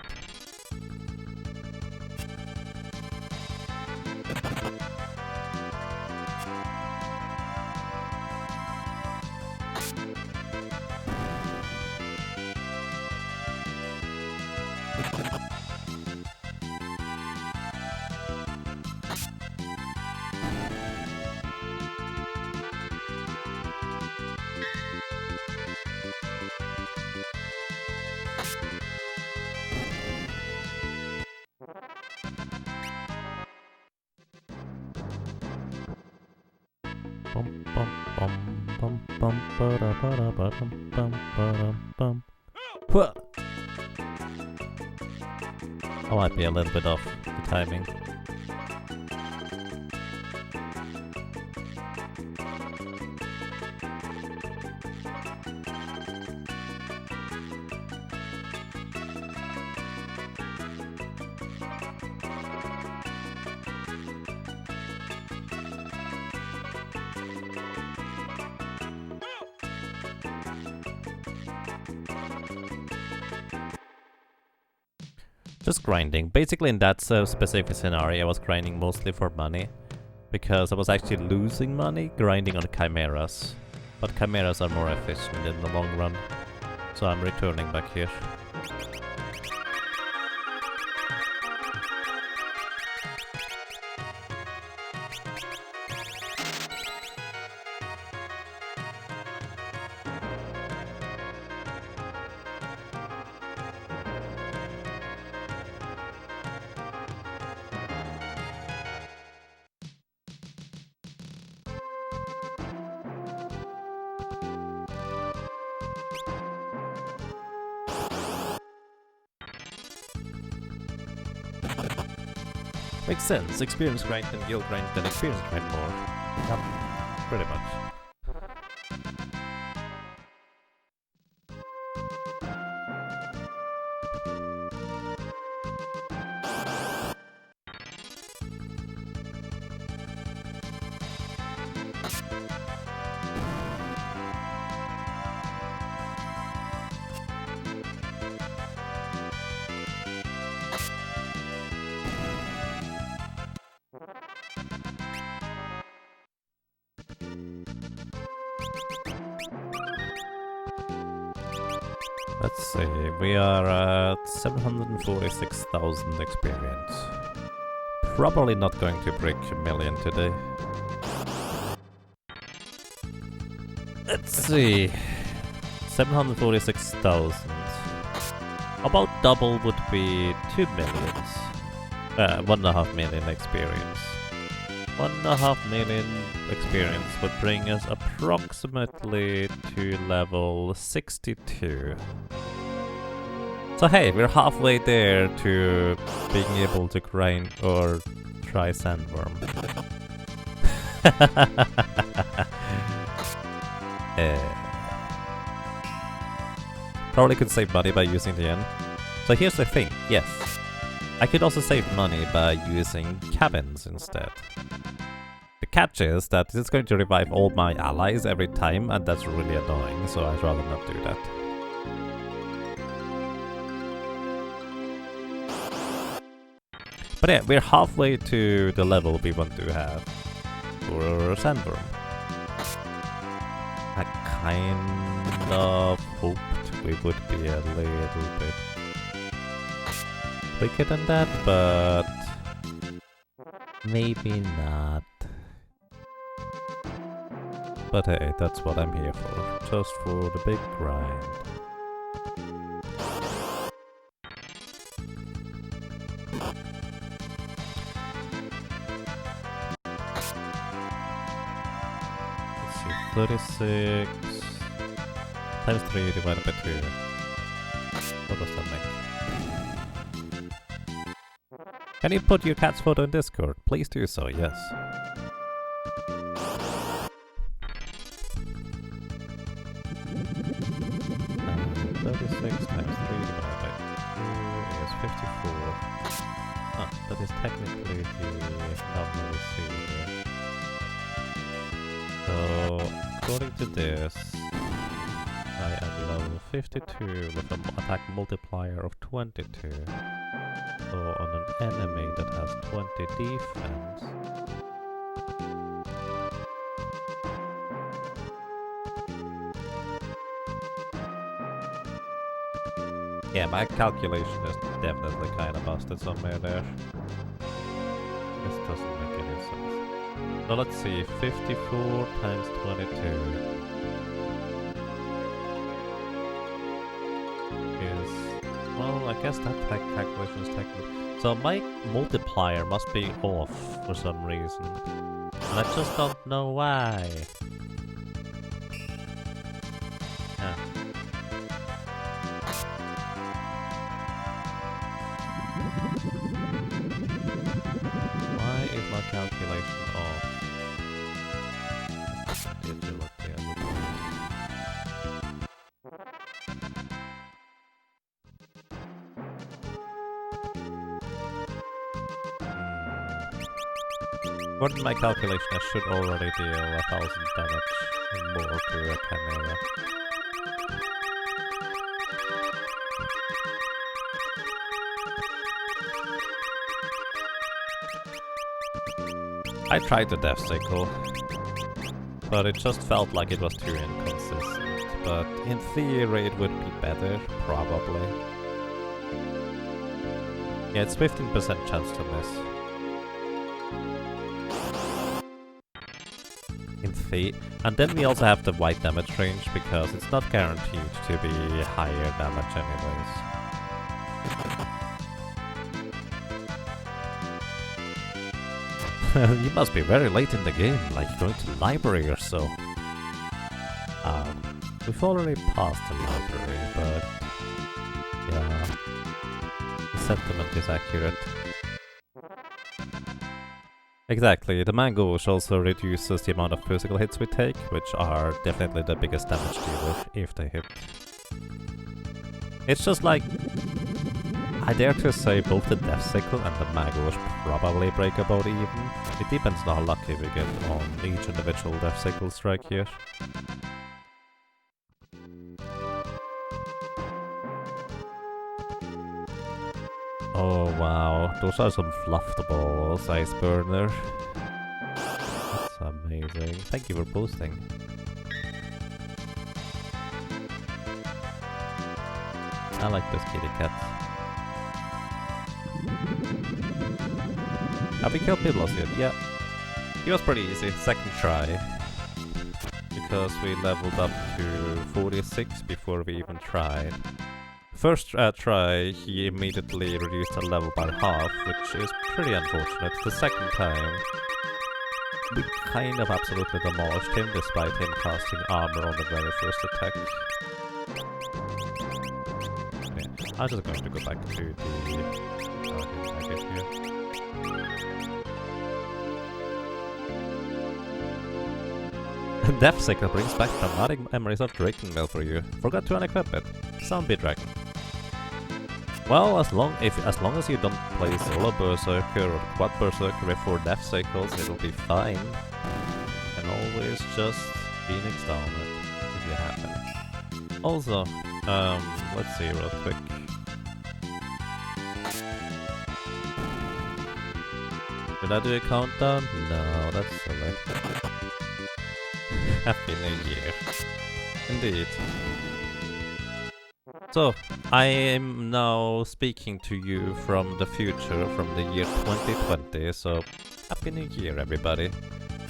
Bum bum bum bum bum ba da ba da ba dum bum ba dum bum. Whoa! I might be a little bit off the timing. Just grinding. Basically in that specific scenario I was grinding mostly for money, because I was actually losing money grinding on chimeras. But chimeras are more efficient in the long run, so I'm returning back here. Makes sense. Experience grind, then guild grind, then experience grind more. Yep, pretty much. Let's see, we are at 746,000 experience. Probably not going to break a million today. Let's see, 746,000. About double would be 2 millions. 1.5 million experience. 1.5 million experience would bring us approximately to level 62. So hey, we're halfway there to being able to grind or try sandworm. Probably could save money by using the N. So here's the thing, yes. I could also save money by using cabins instead. The catch is that it's going to revive all my allies every time, and that's really annoying, so I'd rather not do that. But yeah, we're halfway to the level we want to have for Sandworm. I kind of hoped we would be a little bit quicker than that, but maybe not. But hey, that's what I'm here for, just for the big grind. Let's see, 36 times 3 divided by 2. What does that make? Can you put your cat's photo in Discord? Please do so, yes. 36 times 3 divided by 2 is 54. Ah, that is technically the number we see here. So, according to this, I am level 52 with an attack multiplier of 22. So on an enemy that has 20 defense, yeah, my calculation is definitely kind of busted somewhere there. This doesn't make any sense. So let's see, 54 times 22 is, well, I guess that calculation is technically... So my multiplier must be off for some reason. And I just don't know why. Yeah. Why is my calculation off? Did you look there? According to my calculation, I should already deal 1,000 damage and more to a Chimera. I tried the Death Sickle, but it just felt like it was too inconsistent. But in theory it would be better, probably. Yeah, it's 15% chance to miss. And then we also have the wide damage range, because it's not guaranteed to be higher damage anyways. You must be very late in the game, like going to the library or so. We've already passed the library, but yeah, the sentiment is accurate. Exactly, the Mangosh also reduces the amount of physical hits we take, which are definitely the biggest damage dealer if they hit. It's just like, I dare to say both the Death Sickle and the Mangosh probably break about even. It depends on how lucky we get on each individual Death Sickle strike here. Oh wow, those are some fluffed balls, Ice Burner. That's amazing. Thank you for posting. I like those kitty cats. Have we killed Piblos yet? Yeah. He was pretty easy, second try. Because we leveled up to 46 before we even tried. First try, he immediately reduced the level by half, which is pretty unfortunate. The second time, we kind of absolutely demolished him despite him casting armor on the very first attack. Yeah, I'm just going to go back to the target here. Death Sickle brings back dramatic memories of Drakenmill for you. Forgot to unequip it. Zombie Dragon. Well, as long as you don't play Solo Berserker or Quad Berserker with 4 Death Sickles, it'll be fine. And always just Phoenix down it if you happen. Also, let's see real quick. Did I do a countdown? No, that's silly. Happy New Year. Indeed. So, I am now speaking to you from the future, from the year 2020, so Happy New Year everybody.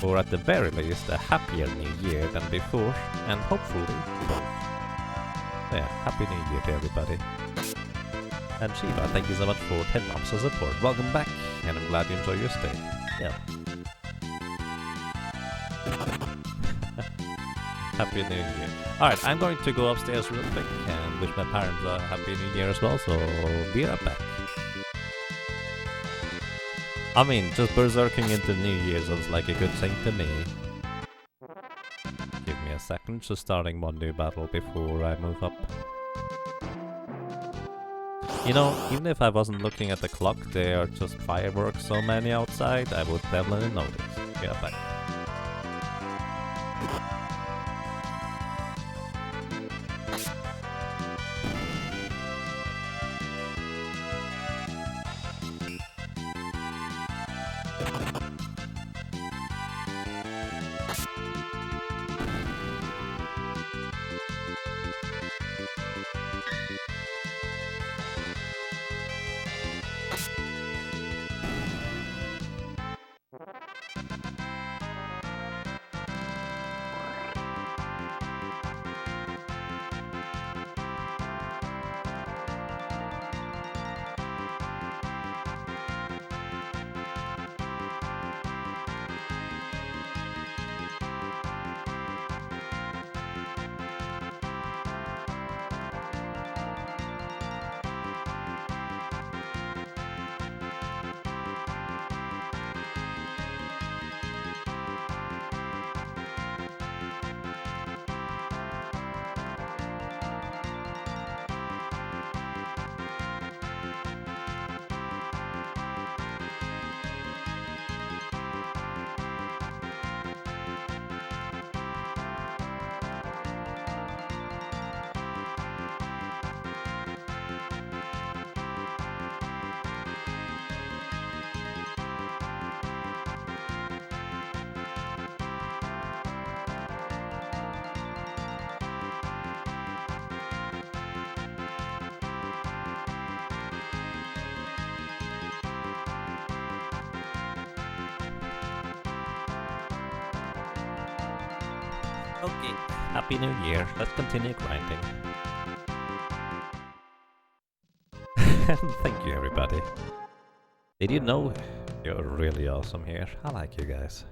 Or at the very least, a happier New Year than before, and hopefully both. Yeah, Happy New Year to everybody. And Shiva, thank you so much for 10 months of support. Welcome back, and I'm glad you enjoy your stay. Yeah. Happy New Year. Alright, I'm going to go upstairs real quick and wish my parents a Happy New Year as well, so be right back. I mean, just berserking into New Year sounds like a good thing to me. Give me a second, just starting one new battle before I move up. You know, even if I wasn't looking at the clock, there are just fireworks so many outside, I would definitely notice. Be right back. Okay, Happy New Year. Let's continue grinding. Thank you, everybody. Did you know you're really awesome here? I like you guys.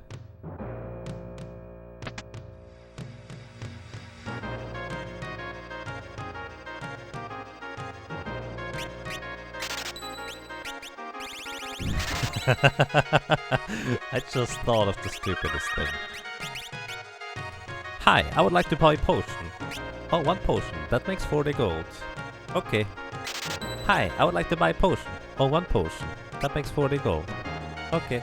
I just thought of the stupidest thing. Hi, I would like to buy potion. Oh, one potion. That makes 40 gold. Okay. Hi, I would like to buy potion. Oh, one potion. That makes 40 gold. Okay.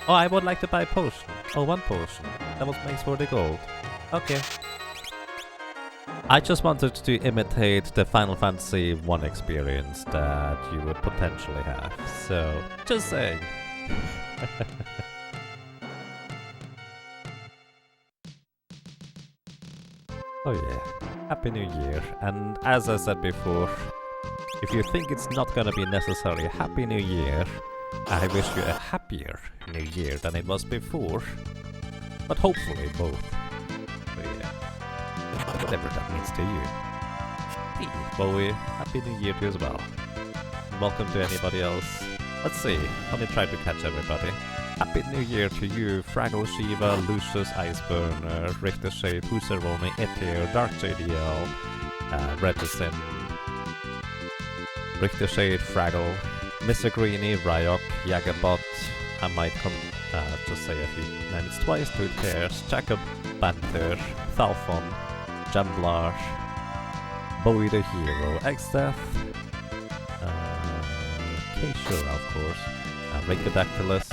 Oh, I would like to buy potion. Oh, one potion. That makes 40 gold. Okay. I just wanted to imitate the Final Fantasy 1 experience that you would potentially have. So, just saying. Oh yeah, Happy New Year. And as I said before, if you think it's not gonna be necessarily a Happy New Year, I wish you a happier New Year than it was before. But hopefully both. So yeah, whatever that means to you. Hey, Bowie, Happy New Year to you as well. And welcome to anybody else. Let's see, let me try to catch everybody. Happy New Year to you, Fraggle Shiva, Lucius, Iceburner, Richter Shade, Husaroni, Ether, Dark JDL, Redison, Richter Shade, Fraggle, Mr. Greeny, Ryok, Jagabot. I might just say a few names twice, Two Pairs, Jacob Banter, Thalfon, Jamblar, Bowie the Hero, Xdeath, K-Shura of course, Ricodactylus,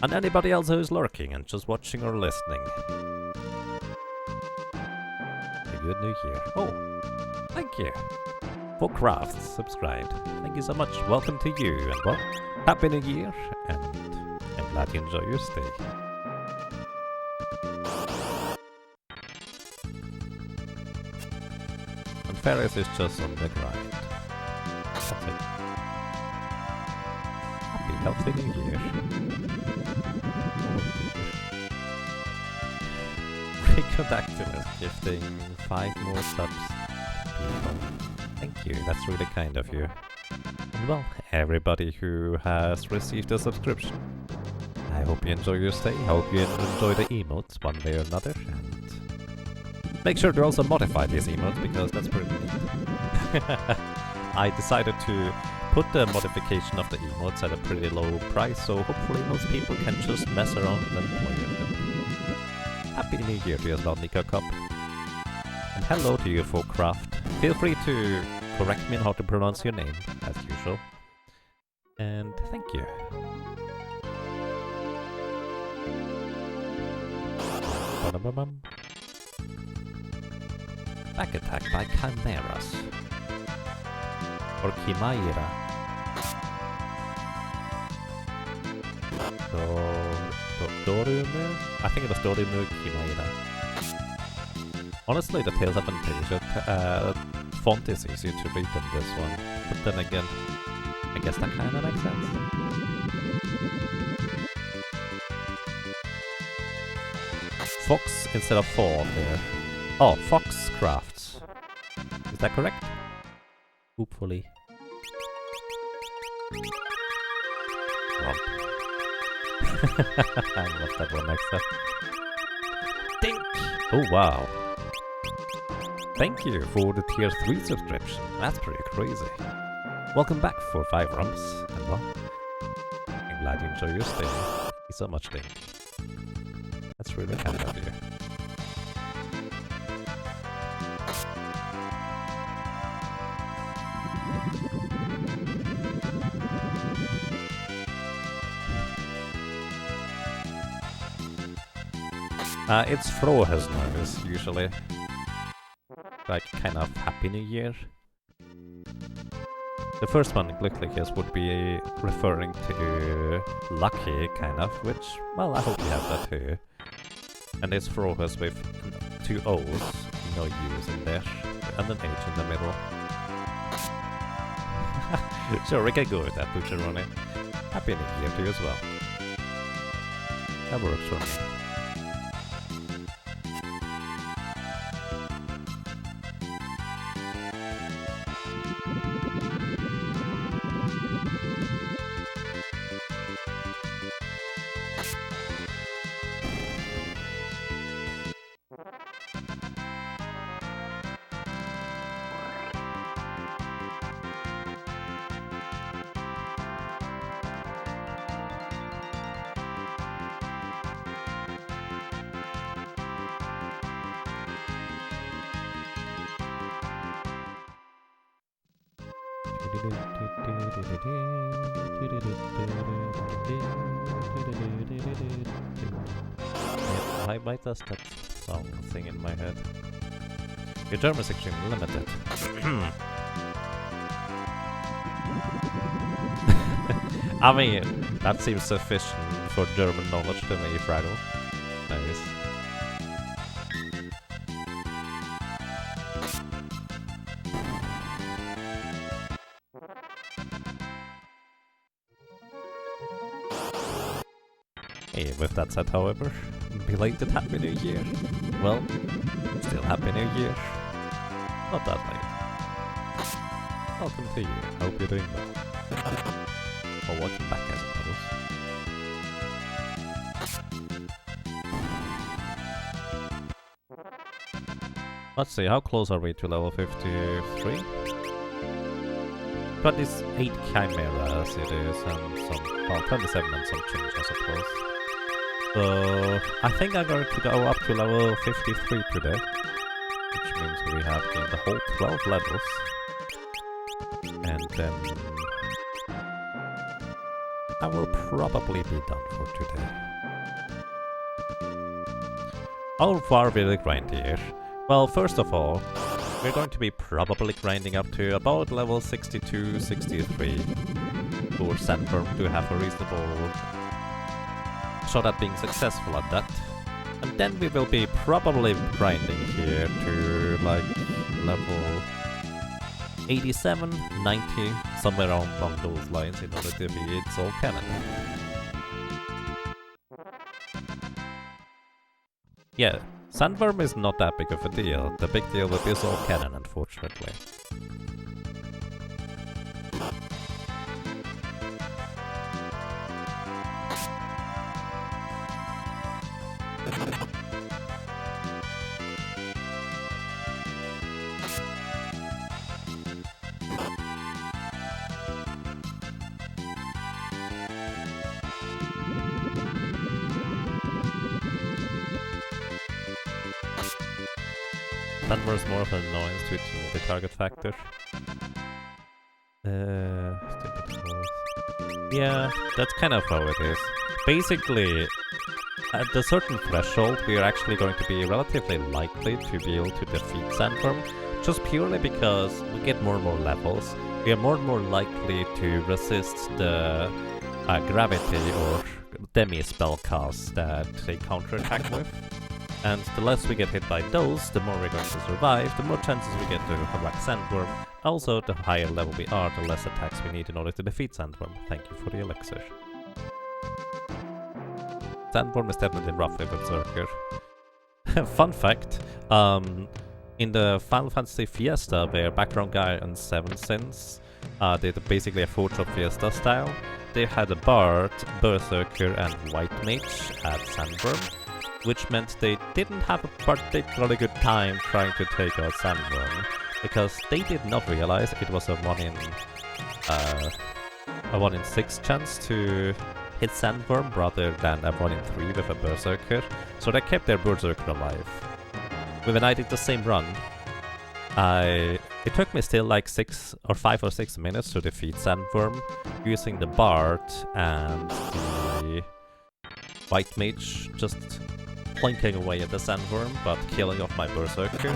and anybody else who's lurking and just watching or listening. A good new year. Oh, thank you. For Crafts, subscribed. Thank you so much. Welcome to you, and well, Happy New Year, and I'm glad you enjoy your stay. And Ferris is just on the grind. That's it. Happy, healthy New Year. Ricodactylus gifting 5 more subs. Thank you, that's really kind of you. And well, everybody who has received a subscription. I hope you enjoy your stay, I hope you enjoy the emotes one way or another, and make sure to also modify these emotes because that's pretty neat. I decided to put the modification of the emotes at a pretty low price, so hopefully most people can just mess around and play with them. Happy New Year to you as well, Nico Cup. And hello to you, Folkcraft. Feel free to correct me on how to pronounce your name, as usual. And thank you. Ba-da-ba-bum. Back attack by Chimeras. Or Chimaira. Dorumu? I think it was Dorumu Chimaira. Honestly, the Tales of Fantasia font is easier to read than this one. But then again, I guess that kinda makes sense. Fox instead of fawn there. Oh, Fox Crafts. Is that correct? Hopefully. Romp. I love that one next up. Dink! Oh wow. Thank you for the tier 3 subscription. That's pretty crazy. Welcome back for 5 rumps. And well, I'm glad you enjoy your stay. Thank you so much, Dink. That's really kind of you. It's Frohes noise, usually. Like, kind of Happy New Year. The first one, Glückliches, would be referring to lucky, kind of, which, well, I hope you have that too. And it's Frohes with 2 O's, no U's in there, and an H in the middle. Sure, we can go with that, Butcheroni. Happy New Year to you as well. That works for me. Why does that song thing in my head? Your German is extremely limited. I mean, that seems sufficient for German knowledge to me, Fraggle. Nice. Hey, with that said, however, belated Happy New Year. Well, still Happy New Year. Not that late. Welcome to you. Hope you're doing well. Or welcome back, I suppose. Let's see, how close are we to level 53? 28 chimeras it is, and some, well, 27 and some change, I suppose. So, I think I'm going to go up to level 53 today, which means we have gained the whole 12 levels. And then I will probably be done for today. How far will it grind here? Well, first of all, we're going to be probably grinding up to about level 62, 63 for Sandworm to have a reasonable shot at being successful at that. And then we will be probably grinding here to like level 87, 90, somewhere along those lines in order to be its own cannon. Yeah, Sandworm is not that big of a deal. The big deal with this old cannon, unfortunately. Sandworm is more of an annoyance to its multi-target factor. Yeah, that's kind of how it is. Basically, at a certain threshold, we are actually going to be relatively likely to be able to defeat Sandworm, just purely because we get more and more levels. We are more and more likely to resist the gravity or demi-spell casts that they counterattack with. And the less we get hit by those, the more we're going to survive, the more chances we get to whack Sandworm. Also, the higher level we are, the less attacks we need in order to defeat Sandworm. Thank you for the elixir. Sandworm is definitely rough with Berserker. Fun fact, in the Final Fantasy Fiesta, where Background Guy and Seven Sins did basically a Forge Fiesta style, they had a Bard, Berserker and White Mage at Sandworm, which meant they didn't have a particularly good time trying to take out Sandworm, because they did not realize it was a 1 in 6 chance to hit Sandworm rather than a 1 in 3 with a Berserker, so they kept their Berserker alive. When I did the same run, it took me still like 5 or 6 minutes to defeat Sandworm using the Bard and the White Mage just plinking away at the Sandworm, but killing off my Berserker,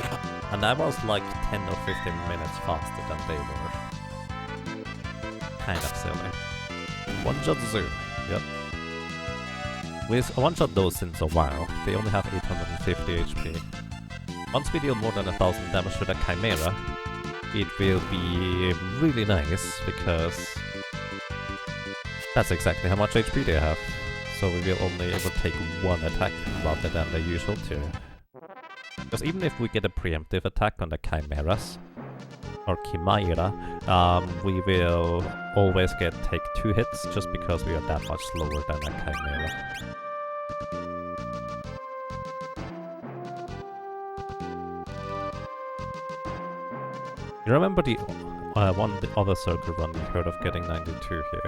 and I was like 10 or 15 minutes faster than they were. Kind of silly. One-shot Zoo, yep. We one-shot those since a while. They only have 850 HP. Once we deal more than 1000 damage to the Chimera, it will be really nice, because that's exactly how much HP they have. So we will only ever take one attack rather than the usual 2. Because even if we get a preemptive attack on the Chimeras, or Chimera, we will always take 2 hits just because we are that much slower than a Chimera. You remember the other circle run we heard of getting 92 here?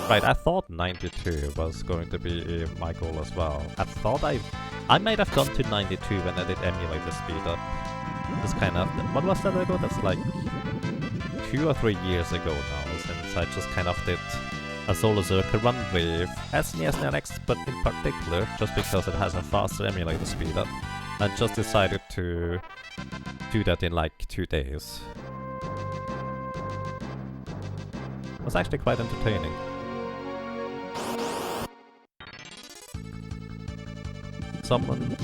Right, I thought 92 was going to be my goal as well. I thought I might have gone to 92 when I did emulate the speed up. This kind of, what was that ago? That's like 2 or 3 years ago now. so I just kind of did a solo Berserker run with SNES and NX, but in particular, just because it has a faster emulator speed up, and just decided to do that in like 2 days. It was actually quite entertaining.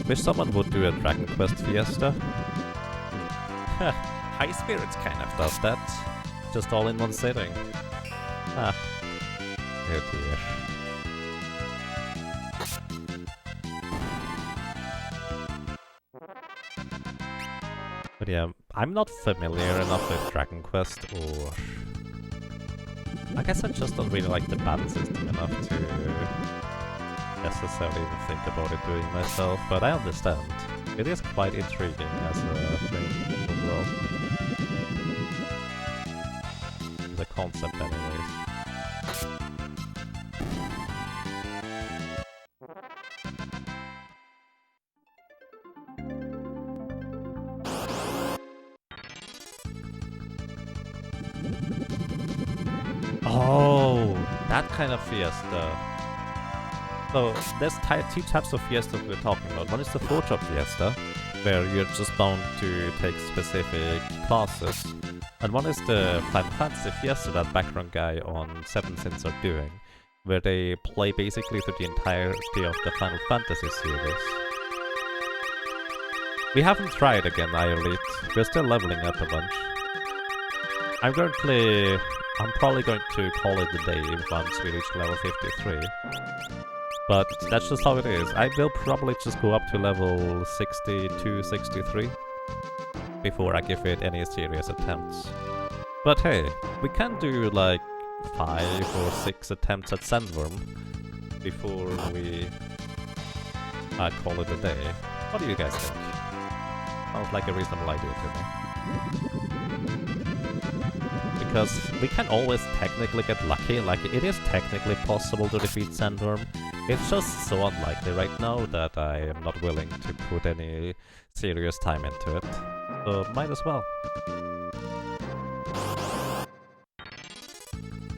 Wish someone would do a Dragon Quest Fiesta. High Spirits kind of does that, just all in one sitting. Ah, oh dear. But yeah, I'm not familiar enough with Dragon Quest, or I guess I just don't really like the battle system enough to necessarily even think about it doing myself, but I understand. It is quite intriguing as a thing overall. The concept anyways. Oh, that kind of fiesta. So there's 2 types of fiestas we're talking about. One is the 4-job fiesta, where you're just bound to take specific classes. And one is the Final Fantasy fiesta that background guy on 7 Sins are doing, where they play basically through the entirety of the Final Fantasy series. We haven't tried again, Elite. We're still leveling up a bunch. I'm probably going to call it a day once we reach level 53. But that's just how it is. I will probably just go up to level 62, 63 before I give it any serious attempts. But hey, we can do like 5 or 6 attempts at Sandworm before we call it a day. What do you guys think? Sounds like a reasonable idea to me. Because we can always technically get lucky, like it is technically possible to defeat Sandworm. It's just so unlikely right now that I am not willing to put any serious time into it. So might as well.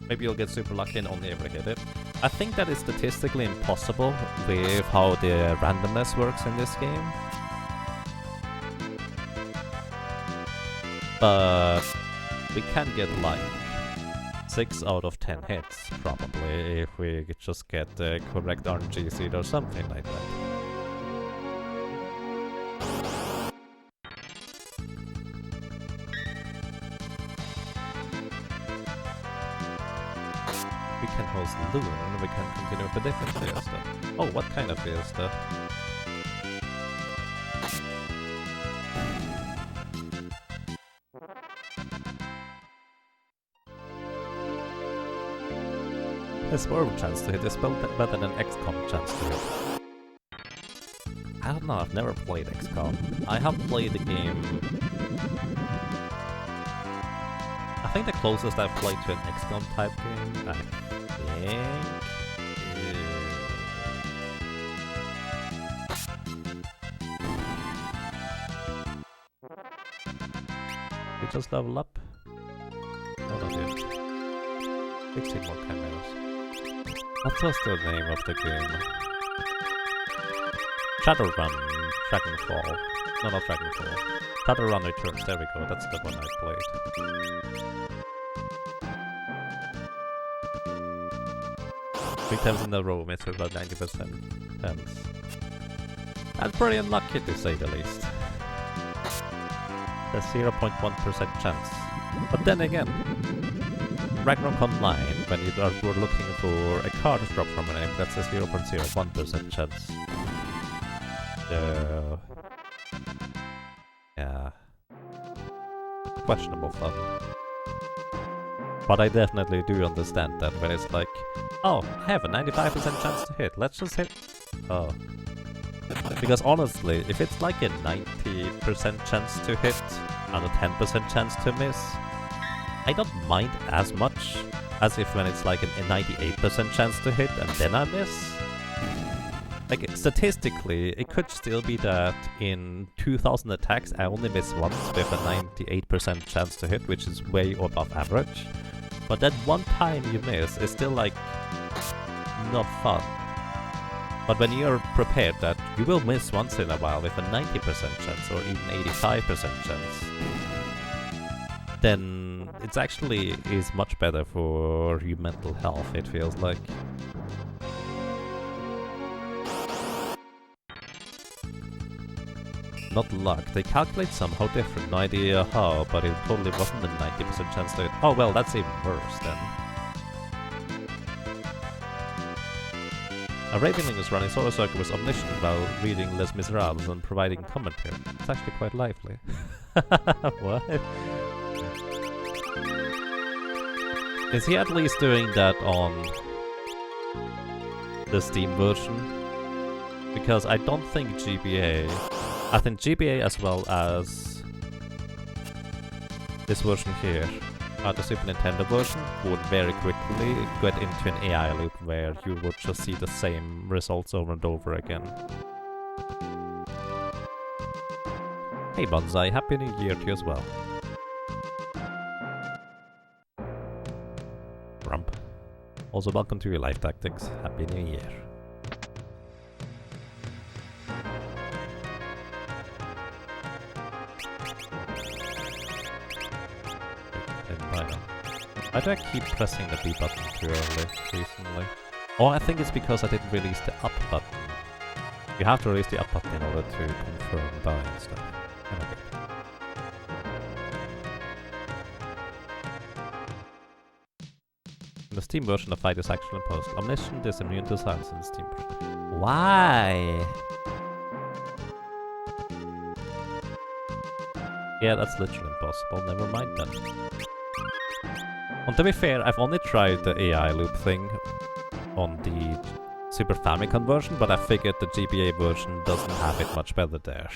Maybe you'll get super lucky and only ever hit it. I think that is statistically impossible with how the randomness works in this game. But we can get like 6 out of 10 hits, probably, if we just get the correct RNG seed or something like that. We can host Loon, we can continue with a different fiesta. Oh, what kind of fiesta? A Swerve chance to hit is better than XCOM chance to hit. I don't know, I've never played XCOM. I have played the game... I think the closest I've played to an XCOM type game, I think... We just level up? No, not yet. 16 more chimeras. What was the name of the game? Shadowrun Dragonfall. No, not Dragonfall. Shadowrun Returns, there we go, that's the one I played. 3 times in a row, missed with about 90% chance. That's pretty unlucky to say the least. The 0.1% chance. But then again, Ragnarok Online, when you are looking for a card drop from an enemy, that's a 0.01% chance. Yeah. Questionable fun. But I definitely do understand that when it's like, oh, I have a 95% chance to hit, let's just hit... Oh. Because honestly, if it's like a 90% chance to hit and a 10% chance to miss, I don't mind as much as if when it's like a 98% chance to hit and then I miss. Like, statistically, it could still be that in 2000 attacks I only miss once with a 98% chance to hit, which is way above average. But that one time you miss is still like not fun. But when you're prepared that you will miss once in a while with a 90% chance or even 85% chance, then it's actually is much better for your mental health, it feels like. Not luck. They calculate somehow different. No idea how, but it totally wasn't a 90% chance to it. Oh well, that's even worse then. A Ravenling was running Solar Circle was omniscient while reading Les Miserables and providing commentary. It's actually quite lively. What? Is he at least doing that on the Steam version? Because I don't think GBA... I think GBA as well as this version here, the Super Nintendo version, would very quickly get into an AI loop where you would just see the same results over and over again. Hey Bonsai, Happy New Year to you as well. Rump. Also welcome to your Life Tactics, Happy New Year. Why do I keep pressing the B button too early recently? Oh, I think it's because I didn't release the up button. You have to release the up button in order to confirm buying stuff. In the Steam version, the fight is actually imposed. Omniscient is immune to silence in the Steam version. Why? Yeah, that's literally impossible. Never mind then. And to be fair, I've only tried the AI loop thing on the Super Famicom version, but I figured the GBA version doesn't have it much better there.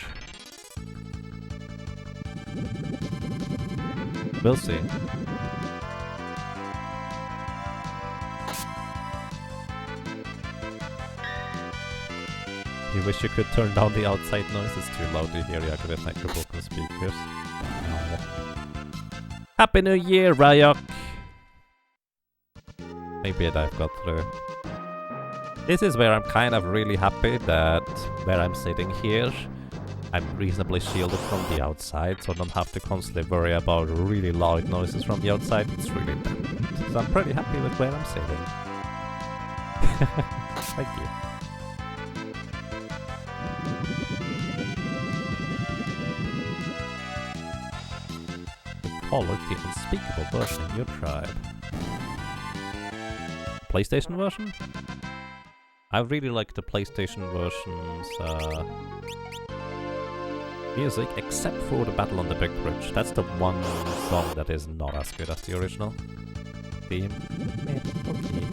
We'll see. You wish you could turn down the outside noise, it's too loud to hear you with microphone speakers. No. Happy New Year, Ryok! Maybe I've got through. This is where I'm kind of really happy that where I'm sitting here, I'm reasonably shielded from the outside, so I don't have to constantly worry about really loud noises from the outside. It's really dampened. So I'm pretty happy with where I'm sitting. Thank you. Call it the unspeakable version in your tribe. PlayStation version? I really like the PlayStation version's music, except for the Battle on the Big Bridge. That's the one song that is not as good as the original theme. Okay.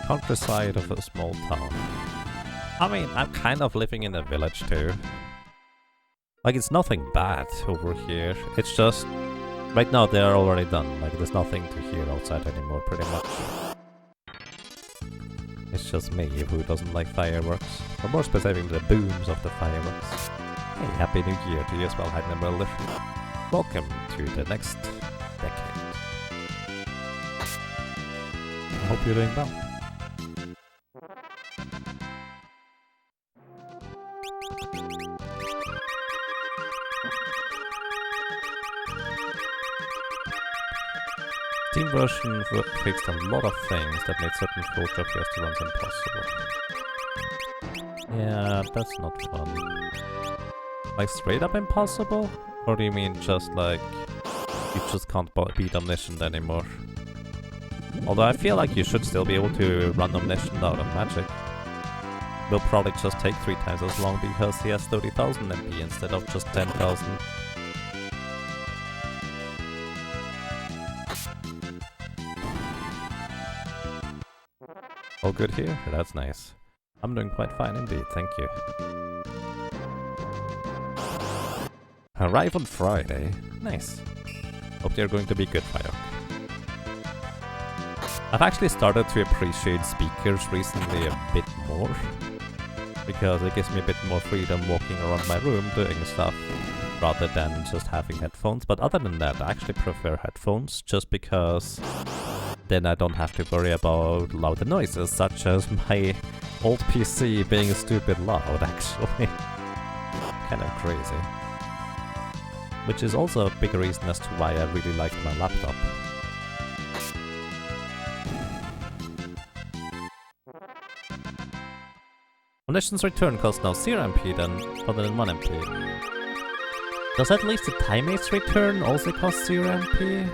Countryside of a small town. I mean, I'm kind of living in a village too. Like, it's nothing bad over here. It's just, right now they're already done. Like, there's nothing to hear outside anymore, pretty much. It's just me who doesn't like fireworks. Or more specifically, the booms of the fireworks. Hey, Happy New Year to you as well, Hyden Brother. Welcome to the next decade. I hope you're doing well. Steam version fixed a lot of things that made certain Photoshop Fiesta runs impossible. Yeah, that's not fun. Like straight up impossible? Or do you mean just like you just can't beat Omniscient anymore? Although I feel like you should still be able to run Omniscient out of Magic. Will probably just take 3 times as long because he has 30,000 MP instead of just 10,000. All good here? That's nice. I'm doing quite fine indeed, thank you. Arrive on Friday. Nice. Hope you're going to be good, Ryok. I've actually started to appreciate speakers recently a bit more, because it gives me a bit more freedom walking around my room doing stuff, rather than just having headphones. But other than that, I actually prefer headphones, just because then I don't have to worry about louder noises, such as my old PC being stupid loud, actually. Kind of crazy. Which is also a big reason as to why I really liked my laptop. Conditions return cost now 0 MP then, rather than 1 MP. Does at least the timeates return also cost 0 MP?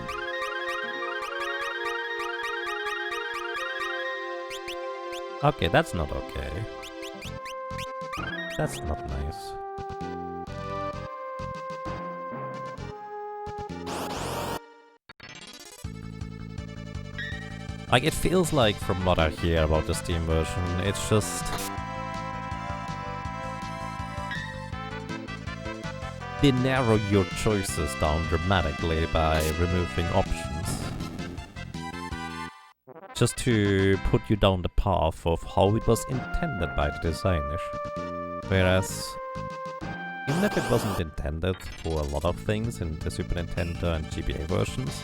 Okay, that's not okay. That's not nice. Like, it feels like, from what I hear about the Steam version, it's just... they narrow your choices down dramatically by removing options. Just to put you down the path of how it was intended by the designer. Whereas, even if it wasn't intended for a lot of things in the Super Nintendo and GBA versions,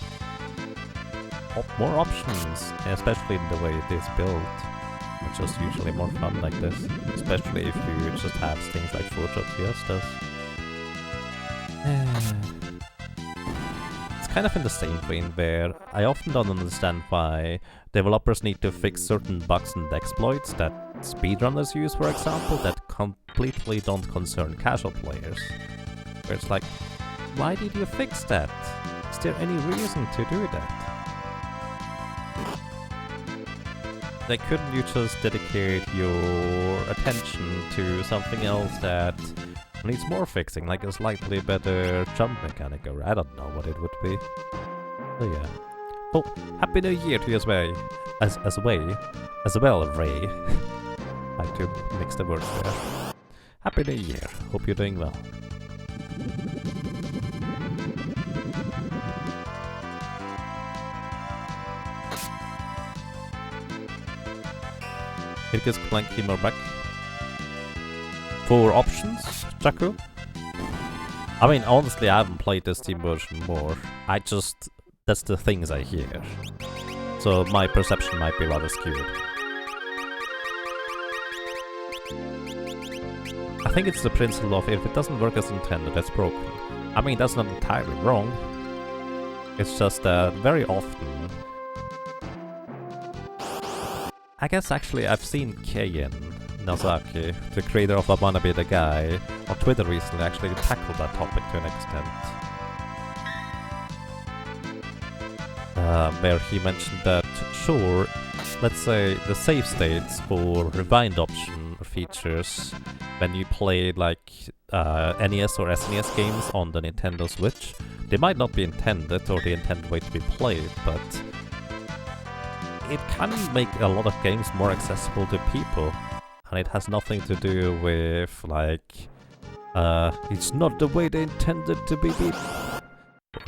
more options, especially in the way it is built, are just usually more fun like this. Especially if you just have things like 4-drop Fiestas. It's kind of in the same vein where I often don't understand why developers need to fix certain bugs and exploits that speedrunners use, for example, that completely don't concern casual players. Where it's like, why did you fix that? Is there any reason to do that? Like, couldn't you just dedicate your attention to something else that needs more fixing, like a slightly better jump mechanic, or I don't know what it would be. So yeah. Oh, Happy New Year to you as well, Ray. I had to mix the words there. Happy New Year, hope you're doing well. It gets blank keyboard back. 4 options, Jaku? I mean, honestly, I haven't played the Steam version more. That's the things I hear. So my perception might be rather skewed. I think it's the principle of if it doesn't work as intended, it's broken. I mean, that's not entirely wrong. It's just that very often... I guess actually I've seen Keiin Nazaki, the creator of I Wanna Be the Guy, on Twitter recently actually tackled that topic to an extent. Where he mentioned that, sure, let's say the save states or rewind option features when you play like NES or SNES games on the Nintendo Switch, they might not be intended or the intended way to be played, but it can make a lot of games more accessible to people. And it has nothing to do with, like, it's not the way they intended to be for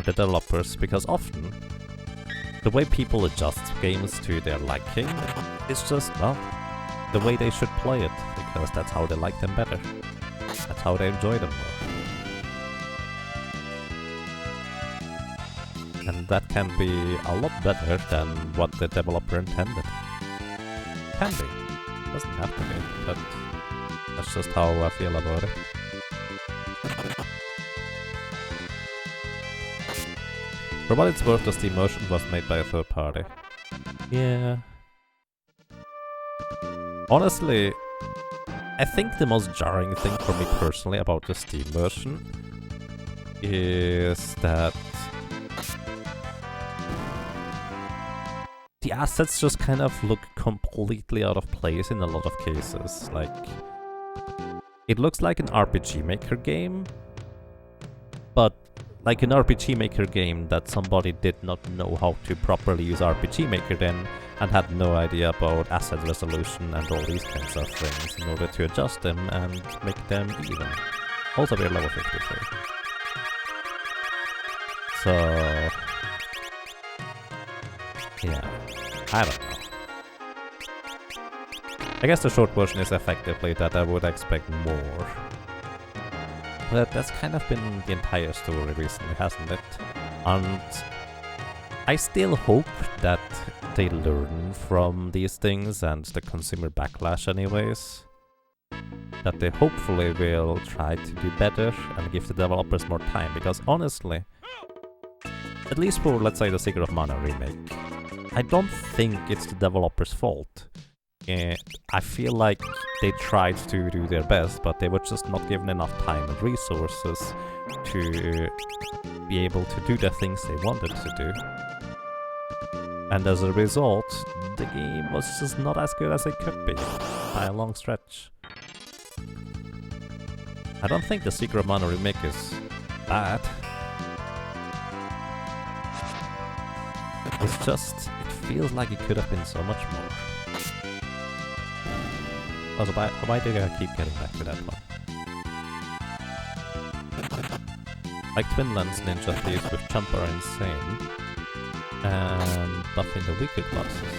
the developers, because often the way people adjust games to their liking is just, well, the way they should play it, because that's how they like them better. That's how they enjoy them more. And that can be a lot better than what the developer intended. Can be. Doesn't have to be, but that's just how I feel about it. For what it's worth, the Steam version was made by a third party. Yeah. Honestly, I think the most jarring thing for me personally about the Steam version is that the assets just kind of look completely out of place in a lot of cases. Like, it looks like an RPG Maker game, but like an RPG Maker game that somebody did not know how to properly use RPG Maker then, and had no idea about asset resolution and all these kinds of things in order to adjust them and make them even. Also, we're level 53. So... yeah. I don't know. I guess the short version is effectively that I would expect more. But that's kind of been the entire story recently, hasn't it? And I still hope that they learn from these things and the consumer backlash anyways. That they hopefully will try to do better and give the developers more time, because honestly, at least for, let's say, the Secret of Mana remake, I don't think it's the developers' fault. I feel like they tried to do their best, but they were just not given enough time and resources to be able to do the things they wanted to do. And as a result, the game was just not as good as it could be, by a long stretch. I don't think the Secret of Mana remake is bad. It's just, it feels like it could have been so much more. Also, why do I keep getting back to that one? Like Twin Lens Ninja Thieves with Jump are insane. And buffing the weaker classes.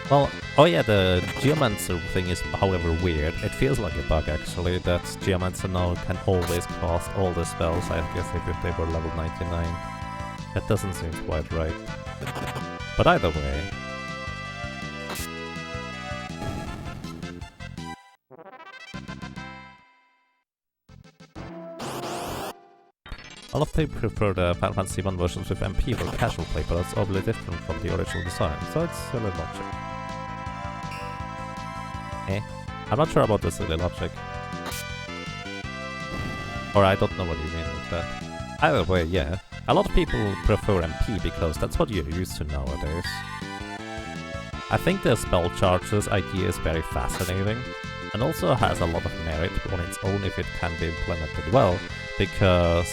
Well, oh yeah, the Geomancer thing is however weird. It feels like a bug actually, that Geomancer now can always cast all the spells, I guess if they were level 99. That doesn't seem quite right. But either way... A lot of people prefer the Final Fantasy 1 versions with MP for casual play, but that's obviously different from the original design, so it's silly logic. I'm not sure about the silly logic. Or I don't know what you mean with that. Either way, yeah. A lot of people prefer MP because that's what you're used to nowadays. I think the spell charges idea is very fascinating, and also has a lot of merit on its own if it can be implemented well, because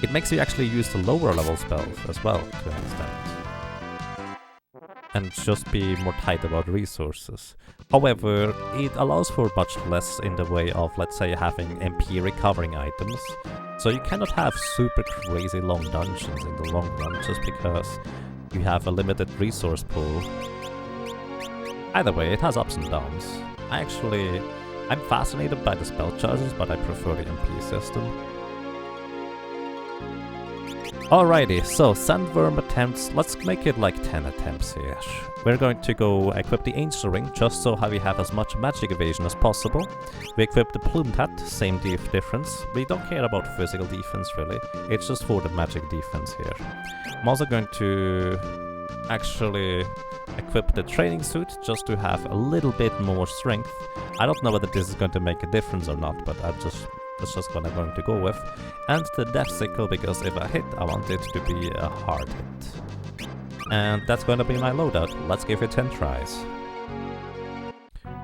it makes you actually use the lower level spells as well, to an extent. And just be more tight about resources. However, it allows for much less in the way of, let's say, having MP recovering items. So you cannot have super crazy long dungeons in the long run just because you have a limited resource pool. Either way, it has ups and downs. I'm fascinated by the spell charges, but I prefer the MP system. Alrighty, so Sandworm attempts, let's make it like 10 attempts here. We're going to go equip the Angel Ring, just so we have as much magic evasion as possible. We equip the Plumed Hat, same difference. We don't care about physical defense really, it's just for the magic defense here. I'm also going to actually equip the training suit, just to have a little bit more strength. I don't know whether this is going to make a difference or not, but that's just what I'm going to go with. And the Death Sickle, because if I hit, I want it to be a hard hit. And that's going to be my loadout. Let's give it 10 tries.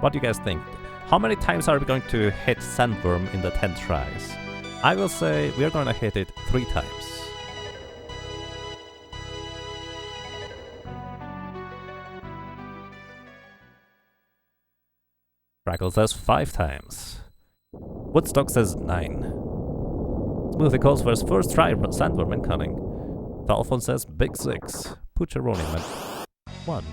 What do you guys think? How many times are we going to hit Sandworm in the 10 tries? I will say we are going to hit it 3 times. Crackle says 5 times. Woodstock says 9. Smoothie calls for his first try Sandworm incoming. Falfon says big 6. Pucharoni meant 1.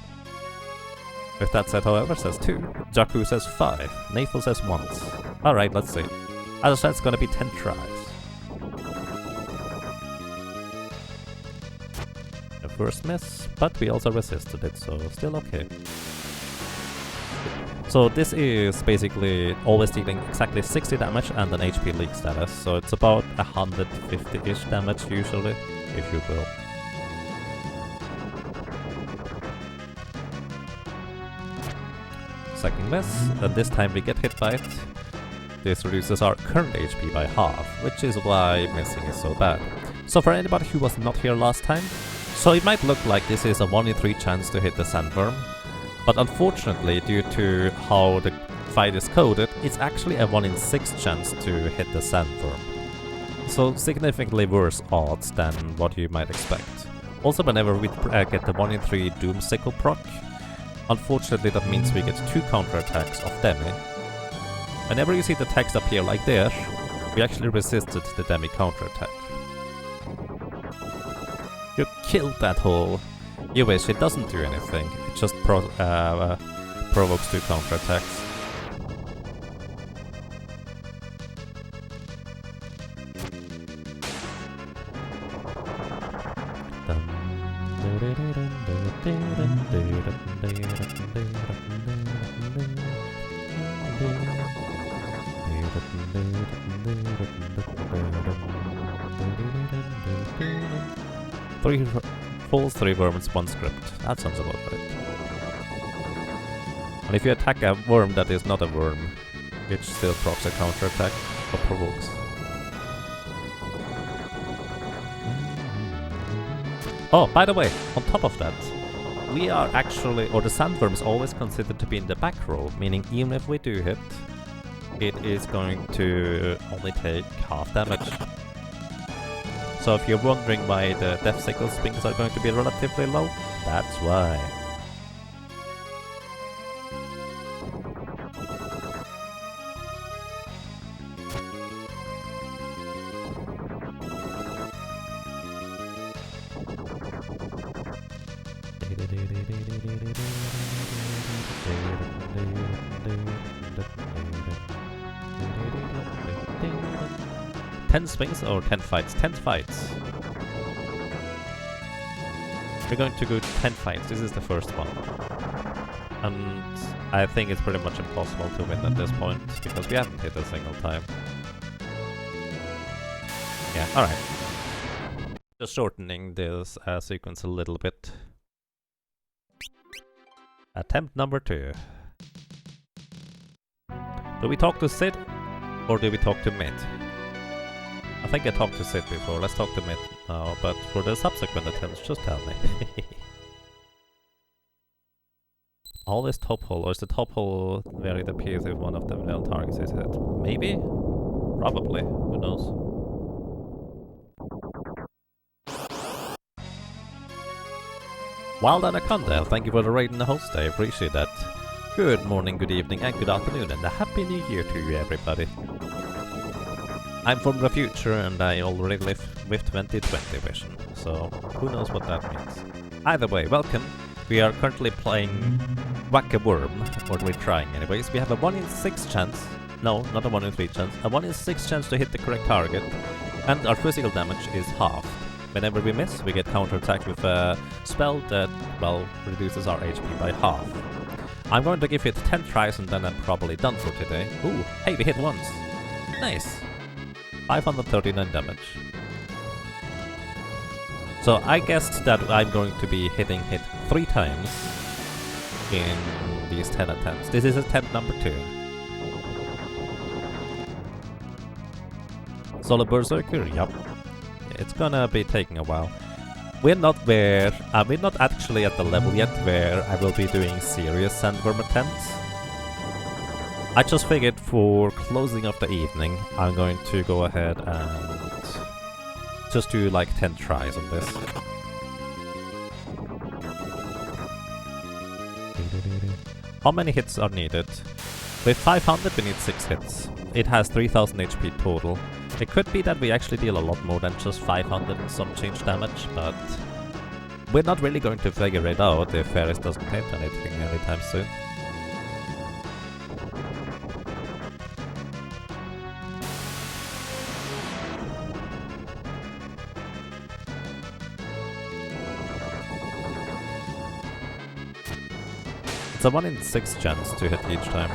With that said, however, says 2. Jakku says 5. Nathal says once. Alright, let's see. As I said, it's gonna be 10 tries. The first miss, but we also resisted it, so still okay. So this is basically always dealing exactly 60 damage and an HP leak status, so it's about 150-ish damage usually, if you will. Second miss, and this time we get hit by it. This reduces our current HP by half, which is why missing is so bad. So for anybody who was not here last time, so it might look like this is a 1 in 3 chance to hit the Sandworm. But unfortunately, due to how the fight is coded, it's actually a 1 in 6 chance to hit the Sandworm. So significantly worse odds than what you might expect. Also, whenever we get the 1 in 3 Doom Sickle proc, unfortunately that means we get 2 counterattacks of Demi. Whenever you see the text appear like there, we actually resisted the Demi counterattack. You killed that hole. You wish it doesn't do anything. It just provokes 2 counterattacks. Three falls, 3 worms, 1 script. That sounds about right. And if you attack a worm that is not a worm, it still procs a counterattack or provokes. Oh, by the way, on top of that, we are actually, or the sandworm is always considered to be in the back row, meaning even if we do hit, it is going to only take half damage. So if you're wondering why the Death Sickle swings are going to be relatively low, that's why. Ten swings or 10 fights? 10 fights. We're going to go 10 fights. This is the first one. And I think it's pretty much impossible to win at this point, because we haven't hit a single time. Yeah, alright. Just shortening this sequence a little bit. Attempt number 2. Do we talk to Sid, or do we talk to Mid? I think I talked to Sid before, let's talk to Mid now, but for the subsequent attempts, just tell me. Always top hole, or is the top hole where it appears if one of the vanilla targets is hit? Maybe? Probably, who knows? Wild Anaconda, thank you for the raid and the host, I appreciate that. Good morning, good evening, and good afternoon, and a happy new year to you, everybody. I'm from the future, and I already live with 2020 vision, so who knows what that means. Either way, welcome. We are currently playing Whack a Worm, or we're trying anyways. We have a 1 in 6 chance, no, not a 1 in 3 chance, a 1 in 6 chance to hit the correct target, and our physical damage is halved. Whenever we miss, we get counterattacked with a spell that, well, reduces our HP by half. I'm going to give it 10 tries and then I'm probably done for today. Ooh, hey, we hit once. Nice. 539 damage. So I guessed that I'm going to be hitting it 3 times in these 10 attempts. This is attempt number 2. Solo Berserker? Yup. It's gonna be taking a while. We're not actually at the level yet where I will be doing serious sandworm attempts. I just figured for closing of the evening, I'm going to go ahead and just do like 10 tries on this. How many hits are needed? With 500 we need 6 hits. It has 3000 HP total. It could be that we actually deal a lot more than just 500 and some change damage, but we're not really going to figure it out if Ferris doesn't hit anything anytime soon. It's a 1 in 6 chance to hit each time.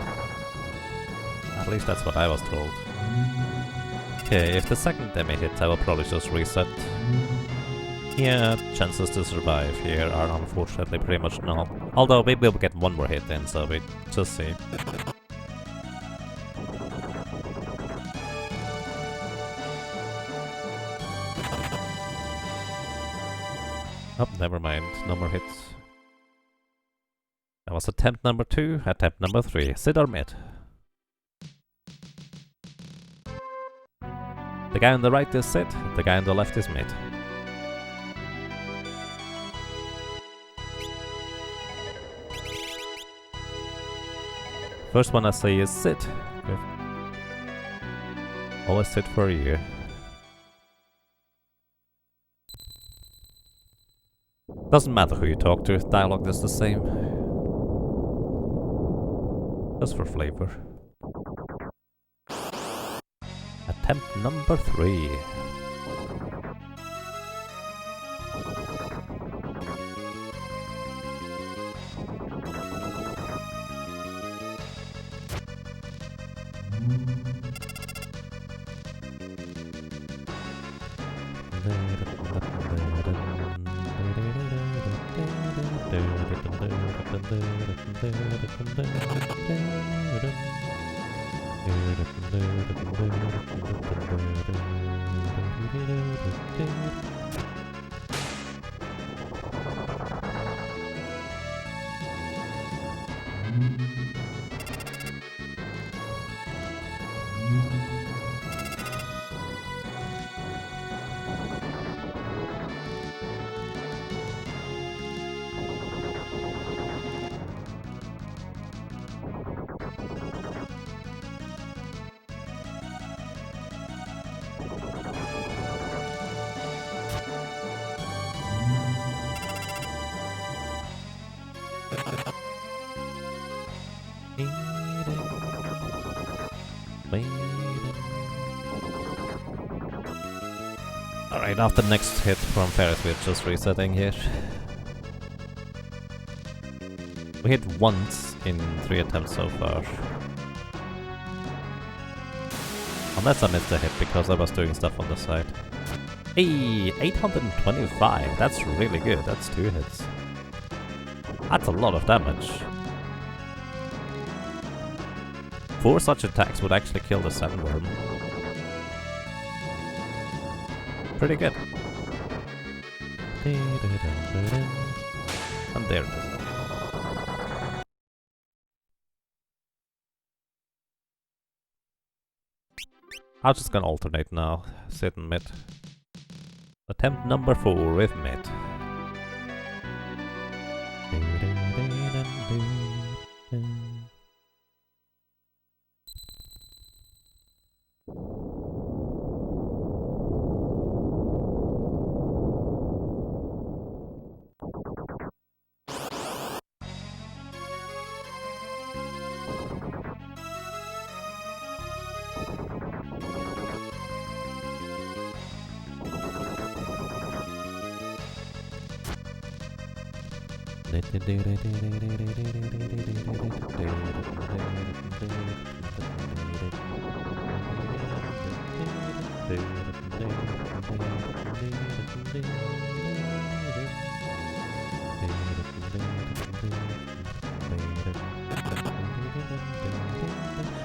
At least that's what I was told. Okay, if the second enemy hits, I will probably just reset. Yeah, chances to survive here are unfortunately pretty much null. Although we will get 1 more hit in, so we just see. Oh, never mind, no more hits. That was attempt number 2, attempt number 3. Sid or Mid? The guy on the right is Sid, the guy on the left is Mid. First one I see is Sid. Always Sid for a year. Doesn't matter who you talk to, dialogue is the same. Just for flavor. Attempt number 3. Alright, after the next hit from Ferris, we're just resetting here. We hit once in 3 attempts so far. Unless I missed a hit because I was doing stuff on the side. Hey, 825, that's really good, that's 2 hits. That's a lot of damage. 4 such attacks would actually kill the sandworm. Pretty good. And there it is. I'm just gonna alternate now. Sit and mid. Attempt number 4 with mid.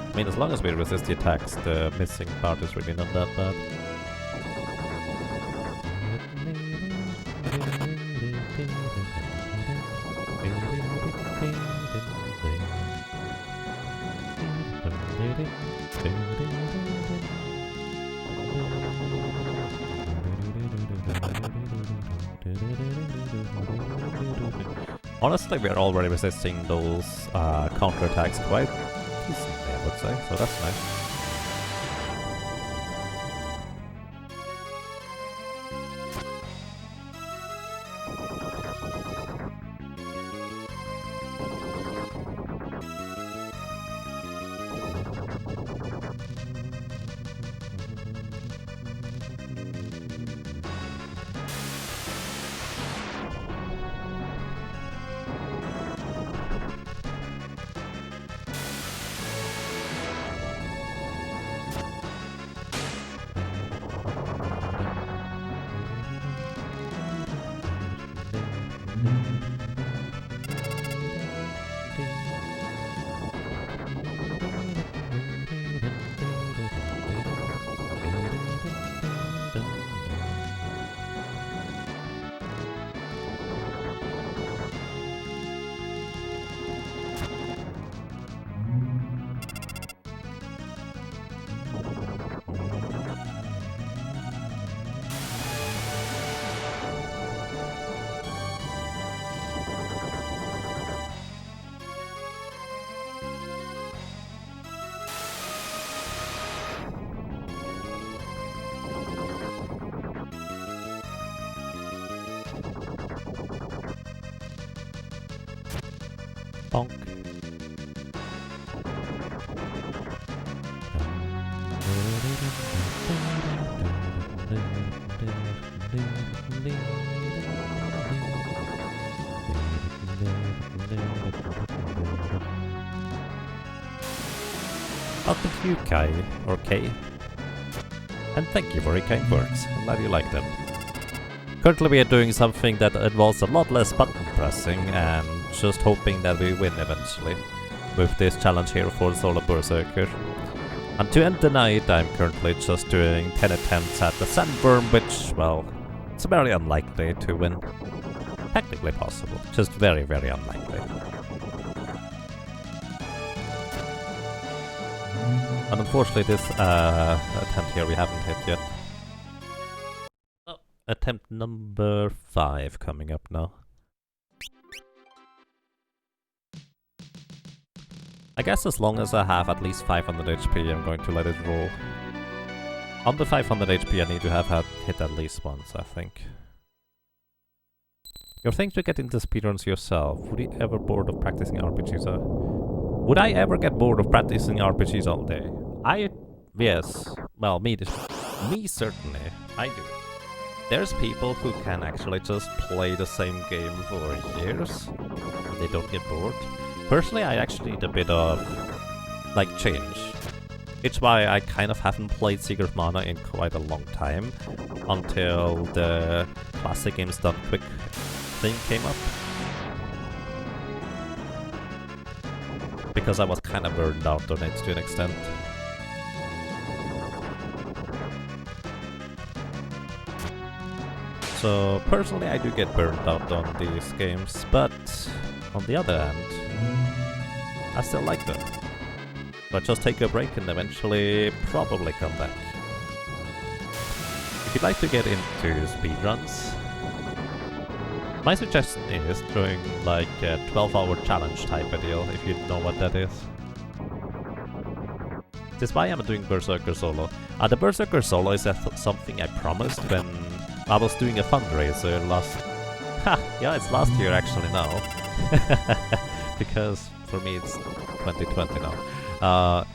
I mean, as long as we resist the attacks, the missing part is really not that bad. Honestly, we are already resisting those counterattacks quite decently, I would say, so that's nice. Welcome to you, Kai, or Kay. And thank you for your kind words. I'm glad you like them. Currently we are doing something that involves a lot less button pressing and just hoping that we win eventually with this challenge here for Solo Berserker. And to end the night, I'm currently just doing 10 attempts at the Sandworm, which, well, it's very unlikely to win. Technically possible, just very, very unlikely. And unfortunately this attempt here we haven't hit yet. Oh, attempt number 5 coming up now. I guess as long as I have at least 500 HP, I'm going to let it roll. Under 500 HP I need to have hit at least once, I think. You're thinking to get into speedruns yourself. Would you ever bored of practicing RPGs? Would I ever get bored of practicing RPGs all day? Yes. Well, me certainly. I do. There's people who can actually just play the same game for years and they don't get bored. Personally, I actually need a bit of, like, change. It's why I kind of haven't played Secret of Mana in quite a long time, until the classic games done quick thing came up. Because I was kind of burned out on it to an extent. So personally I do get burned out on these games, but on the other hand, I still like them. But just take a break and eventually probably come back. If you'd like to get into speedruns, my suggestion is doing like a 12-hour challenge type of deal, if you know what that is. This is why I'm doing Berserker Solo. The Berserker Solo is something I promised when I was doing a fundraiser last... yeah, it's last year actually now. Because for me it's 2020 now. I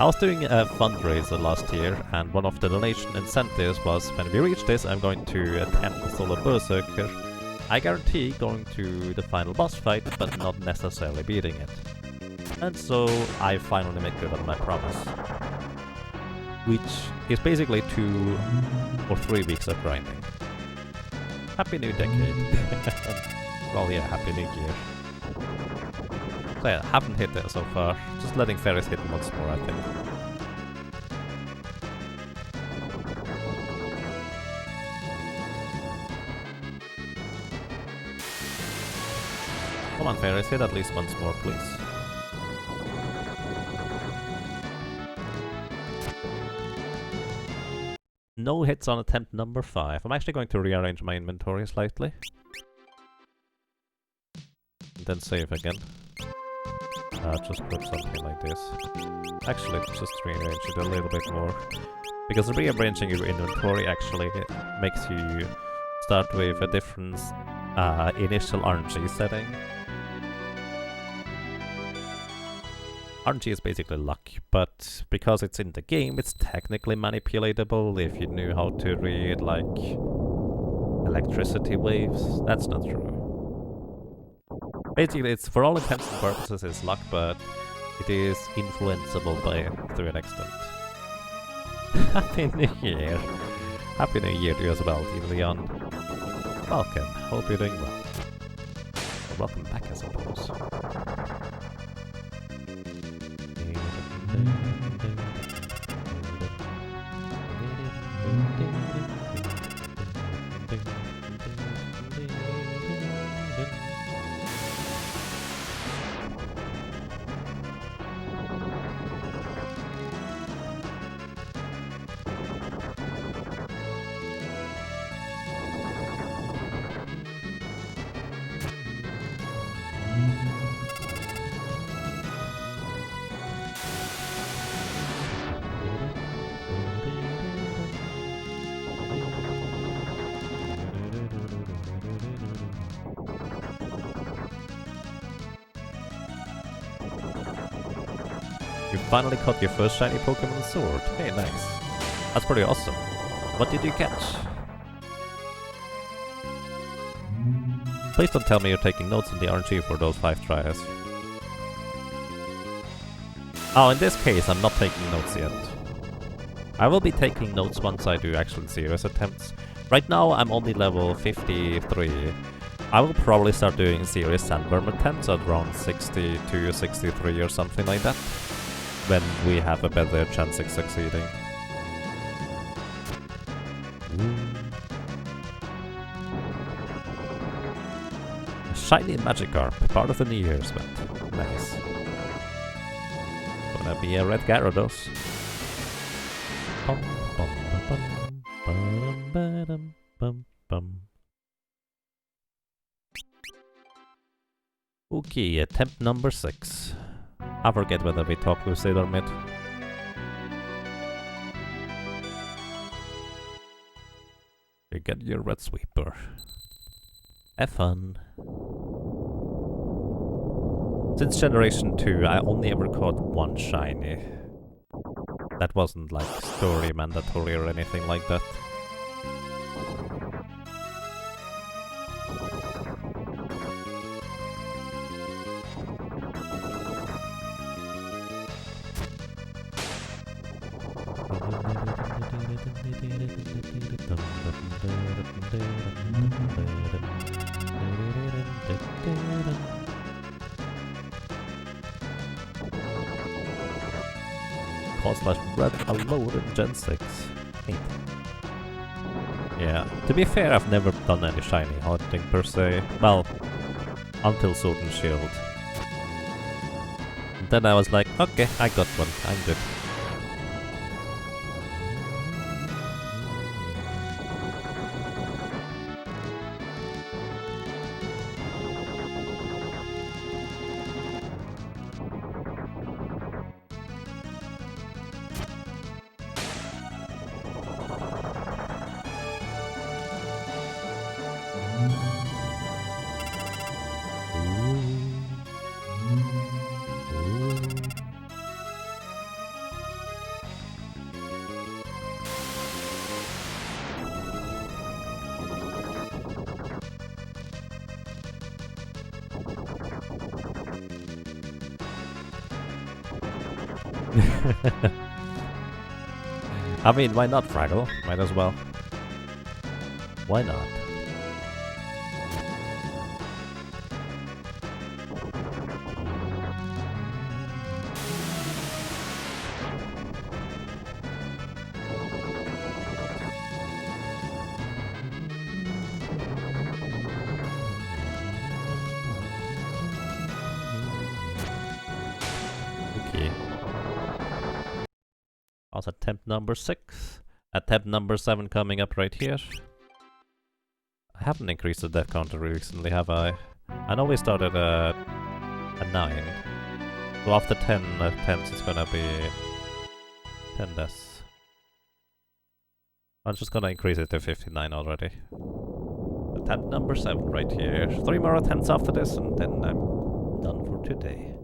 was doing a fundraiser last year, and one of the donation incentives was, when we reach this, I'm going to attempt the Solo Berserker. I guarantee going to the final boss fight, but not necessarily beating it. And so I finally make good on my promise. Which is basically 2 or 3 weeks of grinding. Happy new decade. Well, yeah, happy new year. So yeah, haven't hit it so far. Just letting Ferris hit once more, I think. Come on, Ferris, hit at least once more, please. No hits on attempt number 5. I'm actually going to rearrange my inventory slightly. And then save again. Just put something like this. Actually, just rearrange it a little bit more. Because rearranging your inventory actually makes you start with a different initial RNG setting. RNG is basically luck, but because it's in the game, it's technically manipulatable if you knew how to read, like, electricity waves. That's not true. Basically, it's, for all intents and purposes, it's luck, but it is influenceable to an extent. Happy New Year! Happy New Year to you as well, Team Leon. Welcome, hope you're doing well. Welcome back, I suppose. You finally caught your first shiny Pokemon Sword. Hey, nice. That's pretty awesome. What did you catch? Please don't tell me you're taking notes on the RNG for those 5 tries. Oh, in this case, I'm not taking notes yet. I will be taking notes once I do actual serious attempts. Right now, I'm only level 53. I will probably start doing serious sandworm attempts at around 62, 63 or something like that. When we have a better chance of succeeding. A shiny Magikarp, part of the New Year's event. Nice. Gonna be a red Gyarados. Bum, bum, bum, bum, bum, bum, bum. Okay, attempt number 6. I forget whether we talk Lucid or mid. You get your red sweeper. Have fun. Since generation 2, I only ever caught 1 shiny. That wasn't like story mandatory or anything like that. Red alone in Gen 6. Neat. Yeah, to be fair, I've never done any shiny hunting per se. Well, until Sword and Shield. And then I was like, okay, I got one, I'm good. I mean, why not, Fraggle? Might as well. Why not? Okay. Also, attempt number 6. Attempt number 7 coming up right here. I haven't increased the death counter recently, have I? I know we started at 9. So after 10 attempts, it's gonna be 10 deaths. I'm just gonna increase it to 59 already. Attempt number 7 right here. 3 more attempts after this, and then I'm done for today.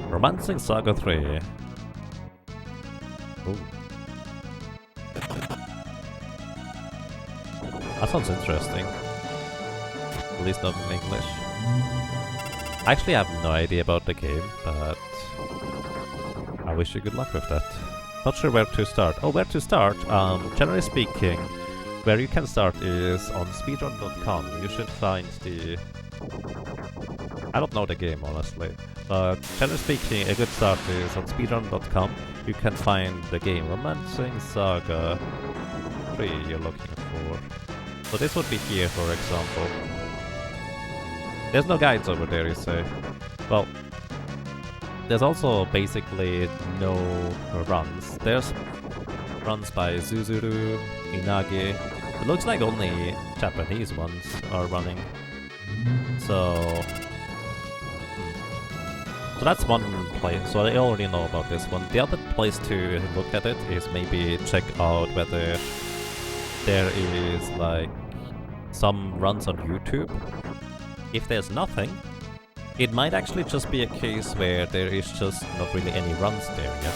Romancing Saga 3. Ooh. That sounds interesting. At least not in English. I actually have no idea about the game, but I wish you good luck with that. Not sure where to start. Oh, where to start? Generally speaking, where you can start is on speedrun.com. You should find the I don't know the game, honestly. But generally speaking, a good start is on speedrun.com. You can find the game Romancing Saga 3 you're looking for. So this would be here, for example. There's no guides over there, you say. Well, there's also basically no runs. There's runs by Zuzuru, Inagi. It looks like only Japanese ones are running. So that's one place. So I already know about this one. The other place to look at it is maybe check out whether there is like some runs on YouTube. If there's nothing, it might actually just be a case where there is just not really any runs there yet.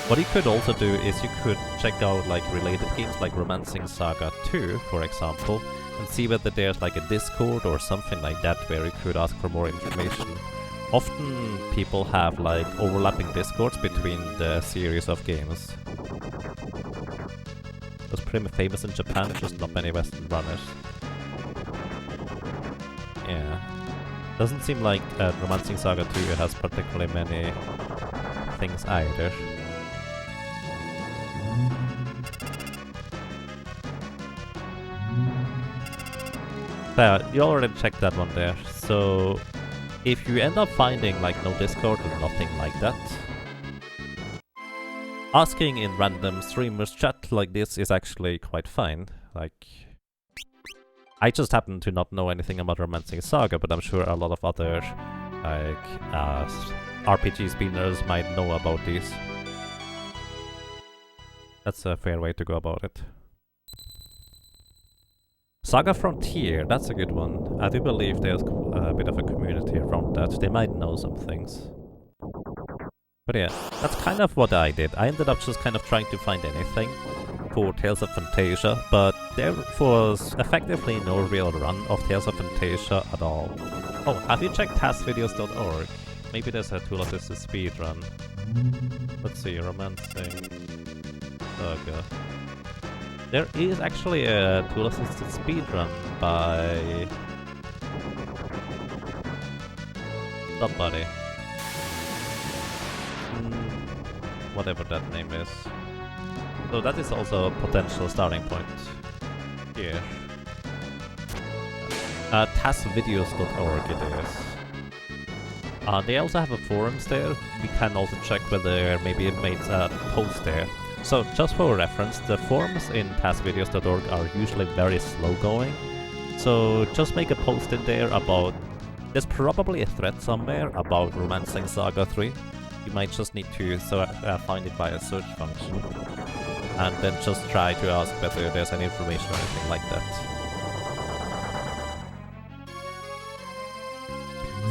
What you could also do is you could check out like related games like Romancing Saga 2, for example, and see whether there's like a Discord or something like that where you could ask for more information. Often people have like overlapping Discords between the series of games. It's pretty famous in Japan, just not many Western runners. Yeah. Doesn't seem like Romancing Saga 2 has particularly many things either. Yeah, you already checked that one there. So if you end up finding like no Discord or nothing like that, asking in random streamers chat like this is actually quite fine. Like, I just happen to not know anything about Romancing Saga, but I'm sure a lot of other like RPG spinners might know about these. That's a fair way to go about it. Saga Frontier, that's a good one. I do believe there's a bit of a community around that. They might know some things. But yeah, that's kind of what I did. I ended up just kind of trying to find anything for Tales of Fantasia, but there was effectively no real run of Tales of Fantasia at all. Oh, have you checked taskvideos.org? Maybe there's a tool-assisted speedrun. Let's see, Romancing Saga. There is actually a tool-assisted speedrun by somebody. Whatever that name is. So that is also a potential starting point here. Taskvideos.org it is. They also have a forums there. We can also check whether maybe it made a post there. So just for reference, the forums in taskvideos.org are usually very slow going. So just make a post in there about... There's probably a thread somewhere about Romancing Saga 3. You might just need to find it by a search function. And then just try to ask whether there's any information or anything like that.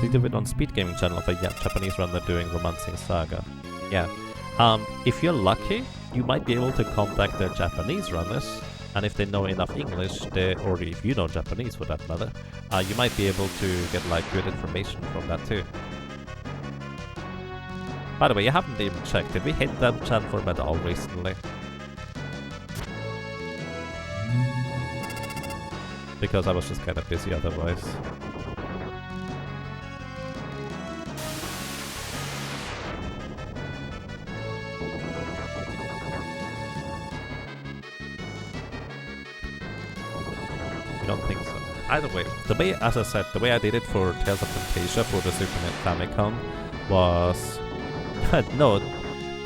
See the video on Speed Gaming channel of a Japanese runner doing Romancing Saga. Yeah. If you're lucky, you might be able to contact the Japanese runners, and if they know enough English, or if you know Japanese for that matter, you might be able to get like good information from that too. By the way, you haven't even checked. Did we hit that chat format all recently? Because I was just kind of busy otherwise. I don't think so. Either way, the way, as I said, the way I did it for Tales of Fantasia for the Super Famicom was... no,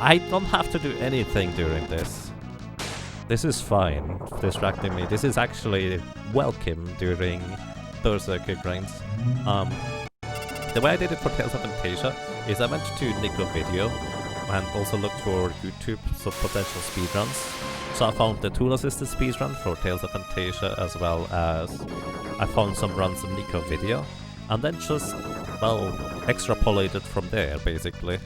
I don't have to do anything during this. This is fine, distracting me. This is actually welcome during Berserker grinds. The way I did it for Tales of Fantasia is I went to Nico Video and also looked for YouTube potential speedruns. So I found the tool-assisted speedrun for Tales of Fantasia, as well as I found some runs on Nico Video, and then just, well, extrapolated from there, basically.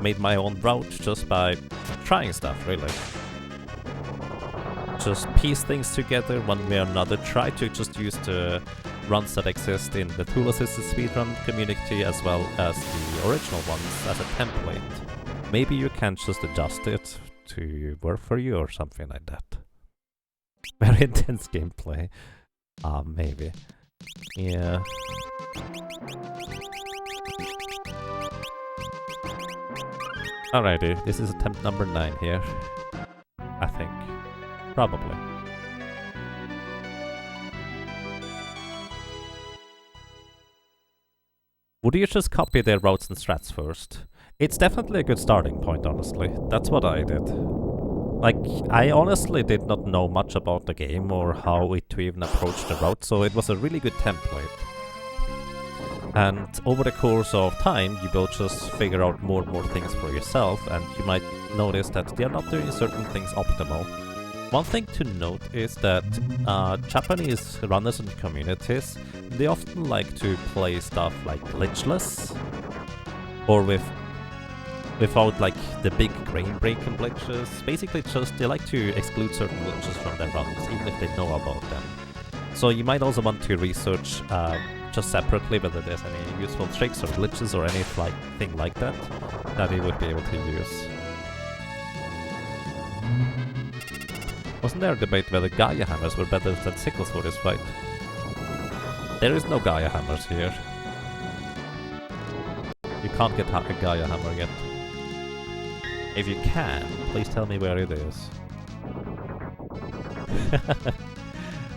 Made my own route just by trying stuff, really. Just piece things together one way or another, try to just use the runs that exist in the tool-assisted speedrun community as well as the original ones as a template. Maybe you can just adjust it to work for you or something like that. Very intense gameplay. Maybe. Yeah. Alrighty, this is attempt number 9 here. I think. Probably. Would you just copy their routes and strats first? It's definitely a good starting point, honestly. That's what I did. Like, I honestly did not know much about the game or how to even approach the route, so it was a really good template. And over the course of time, you will just figure out more and more things for yourself, and you might notice that they are not doing certain things optimal. One thing to note is that Japanese runners and communities, they often like to play stuff like glitchless, or without like the big grain-breaking glitches. Basically just they like to exclude certain glitches from their runs, even if they know about them. So you might also want to research just separately whether there's any useful tricks or glitches or anything like that that you would be able to use. Wasn't there a debate whether Gaia hammers were better than sickles for this fight? There is no Gaia hammers here. You can't get a Gaia hammer yet. If you can, please tell me where it is.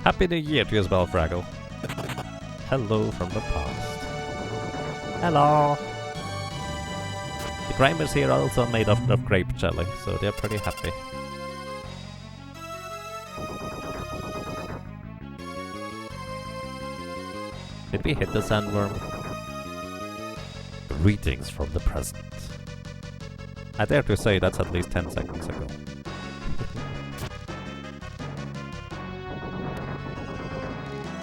Happy New Year to you as well, Fraggle. Hello from the past. Hello! The grinders here are also made of grape jelly, so they're pretty happy. Did we hit the sandworm? Greetings from the present. I dare to say that's at least 10 seconds ago.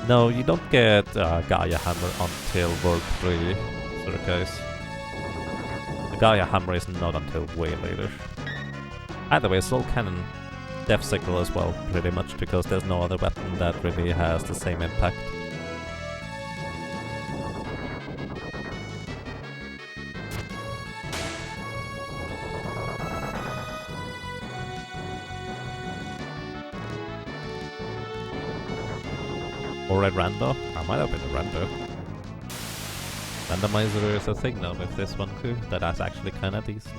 No, you don't get Gaia Hammer until World 3, sorry guys. The Gaia Hammer is not until way later. Either way, Soul Cannon, Death Sickle as well, pretty much, because there's no other weapon that really has the same impact. Or a rando? I might have been a rando. Randomizer is a thing now with this one too, that is actually kinda decent.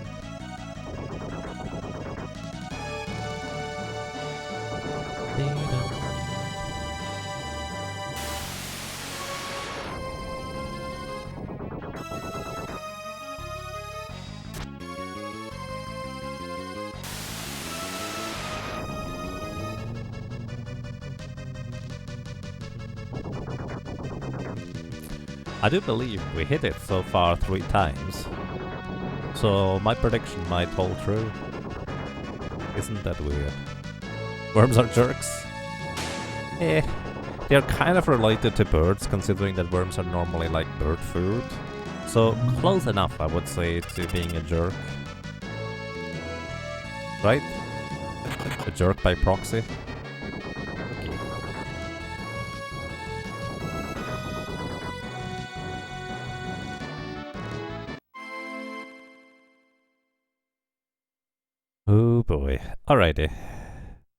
I do believe we hit it so far 3 times, so my prediction might hold true. Isn't that weird? Worms are jerks? Eh, they're kind of related to birds, considering that worms are normally like bird food. So close enough, I would say, to being a jerk. Right? A jerk by proxy? Oh boy. Alrighty.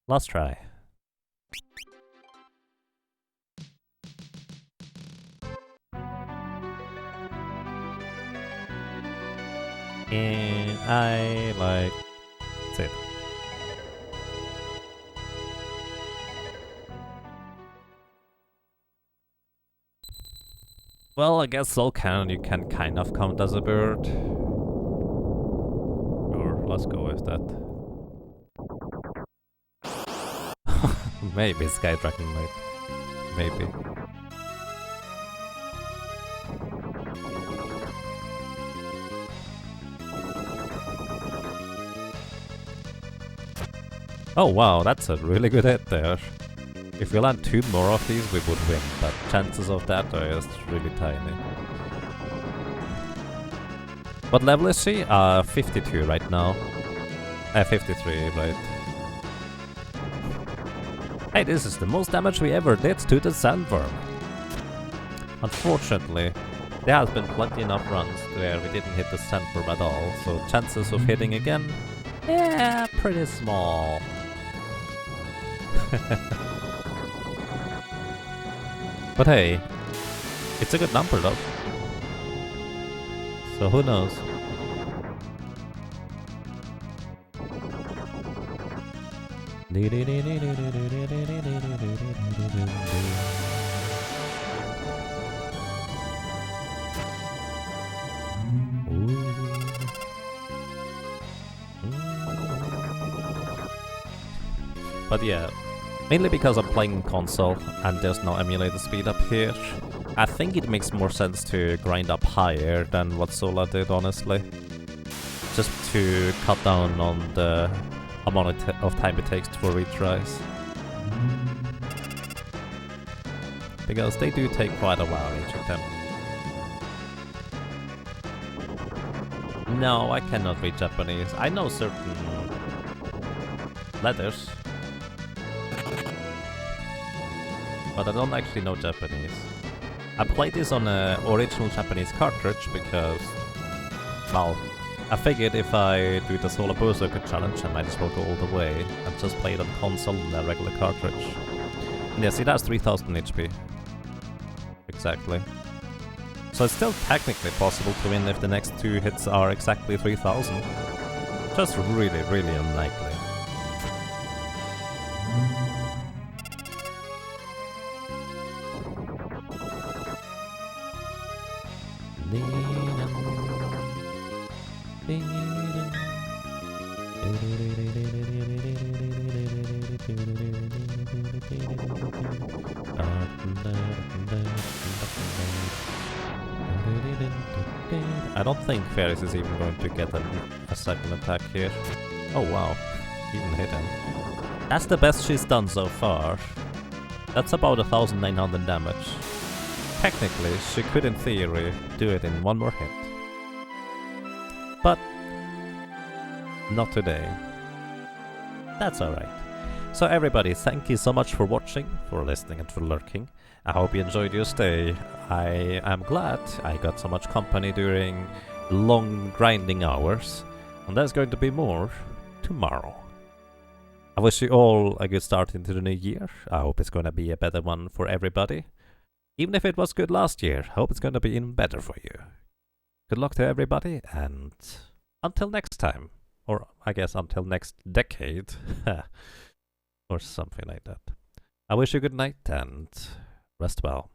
Last try. And I like... That's it. Well, I guess Soul Cannon you can kind of count as a bird. Sure, let's go with that. Maybe Sky Dragon Knight. Maybe. Oh wow, that's a really good hit there. If we land 2 more of these, we would win, but chances of that are just really tiny. What level is she? 52 right now. 53, right. Hey, this is the most damage we ever did to the sandworm. Unfortunately, there has been plenty enough runs where we didn't hit the sandworm at all, so chances of hitting again, yeah, pretty small. But hey, it's a good number though. So who knows? But yeah, mainly because I'm playing console and there's no emulator speed up here, I think it makes more sense to grind up higher than what Sola did, honestly. Just to cut down on the amount of time it takes for retries. Because they do take quite a while, each of them. No, I cannot read Japanese. I know certain letters, but I don't actually know Japanese. I played this on an original Japanese cartridge because, well, I figured if I do the Solar Berserker challenge, I might as well go all the way and just play it on console on a regular cartridge. And yeah, see, that's 3000 HP. Exactly. So it's still technically possible to win if the next two hits are exactly 3000. Just really, really unlikely. I don't think Ferris is even going to get a second attack here. Oh wow, even hit him. That's the best she's done so far. That's about 1900 damage. Technically, she could in theory do it in one more hit. But not today. That's alright. So everybody, thank you so much for watching, for listening and for lurking. I hope you enjoyed your stay. I am glad I got so much company during long grinding hours. And there's going to be more tomorrow. I wish you all a good start into the new year. I hope it's going to be a better one for everybody. Even if it was good last year, I hope it's going to be even better for you. Good luck to everybody, and until next time. Or I guess until next decade. Or something like that. I wish you good night and rest well.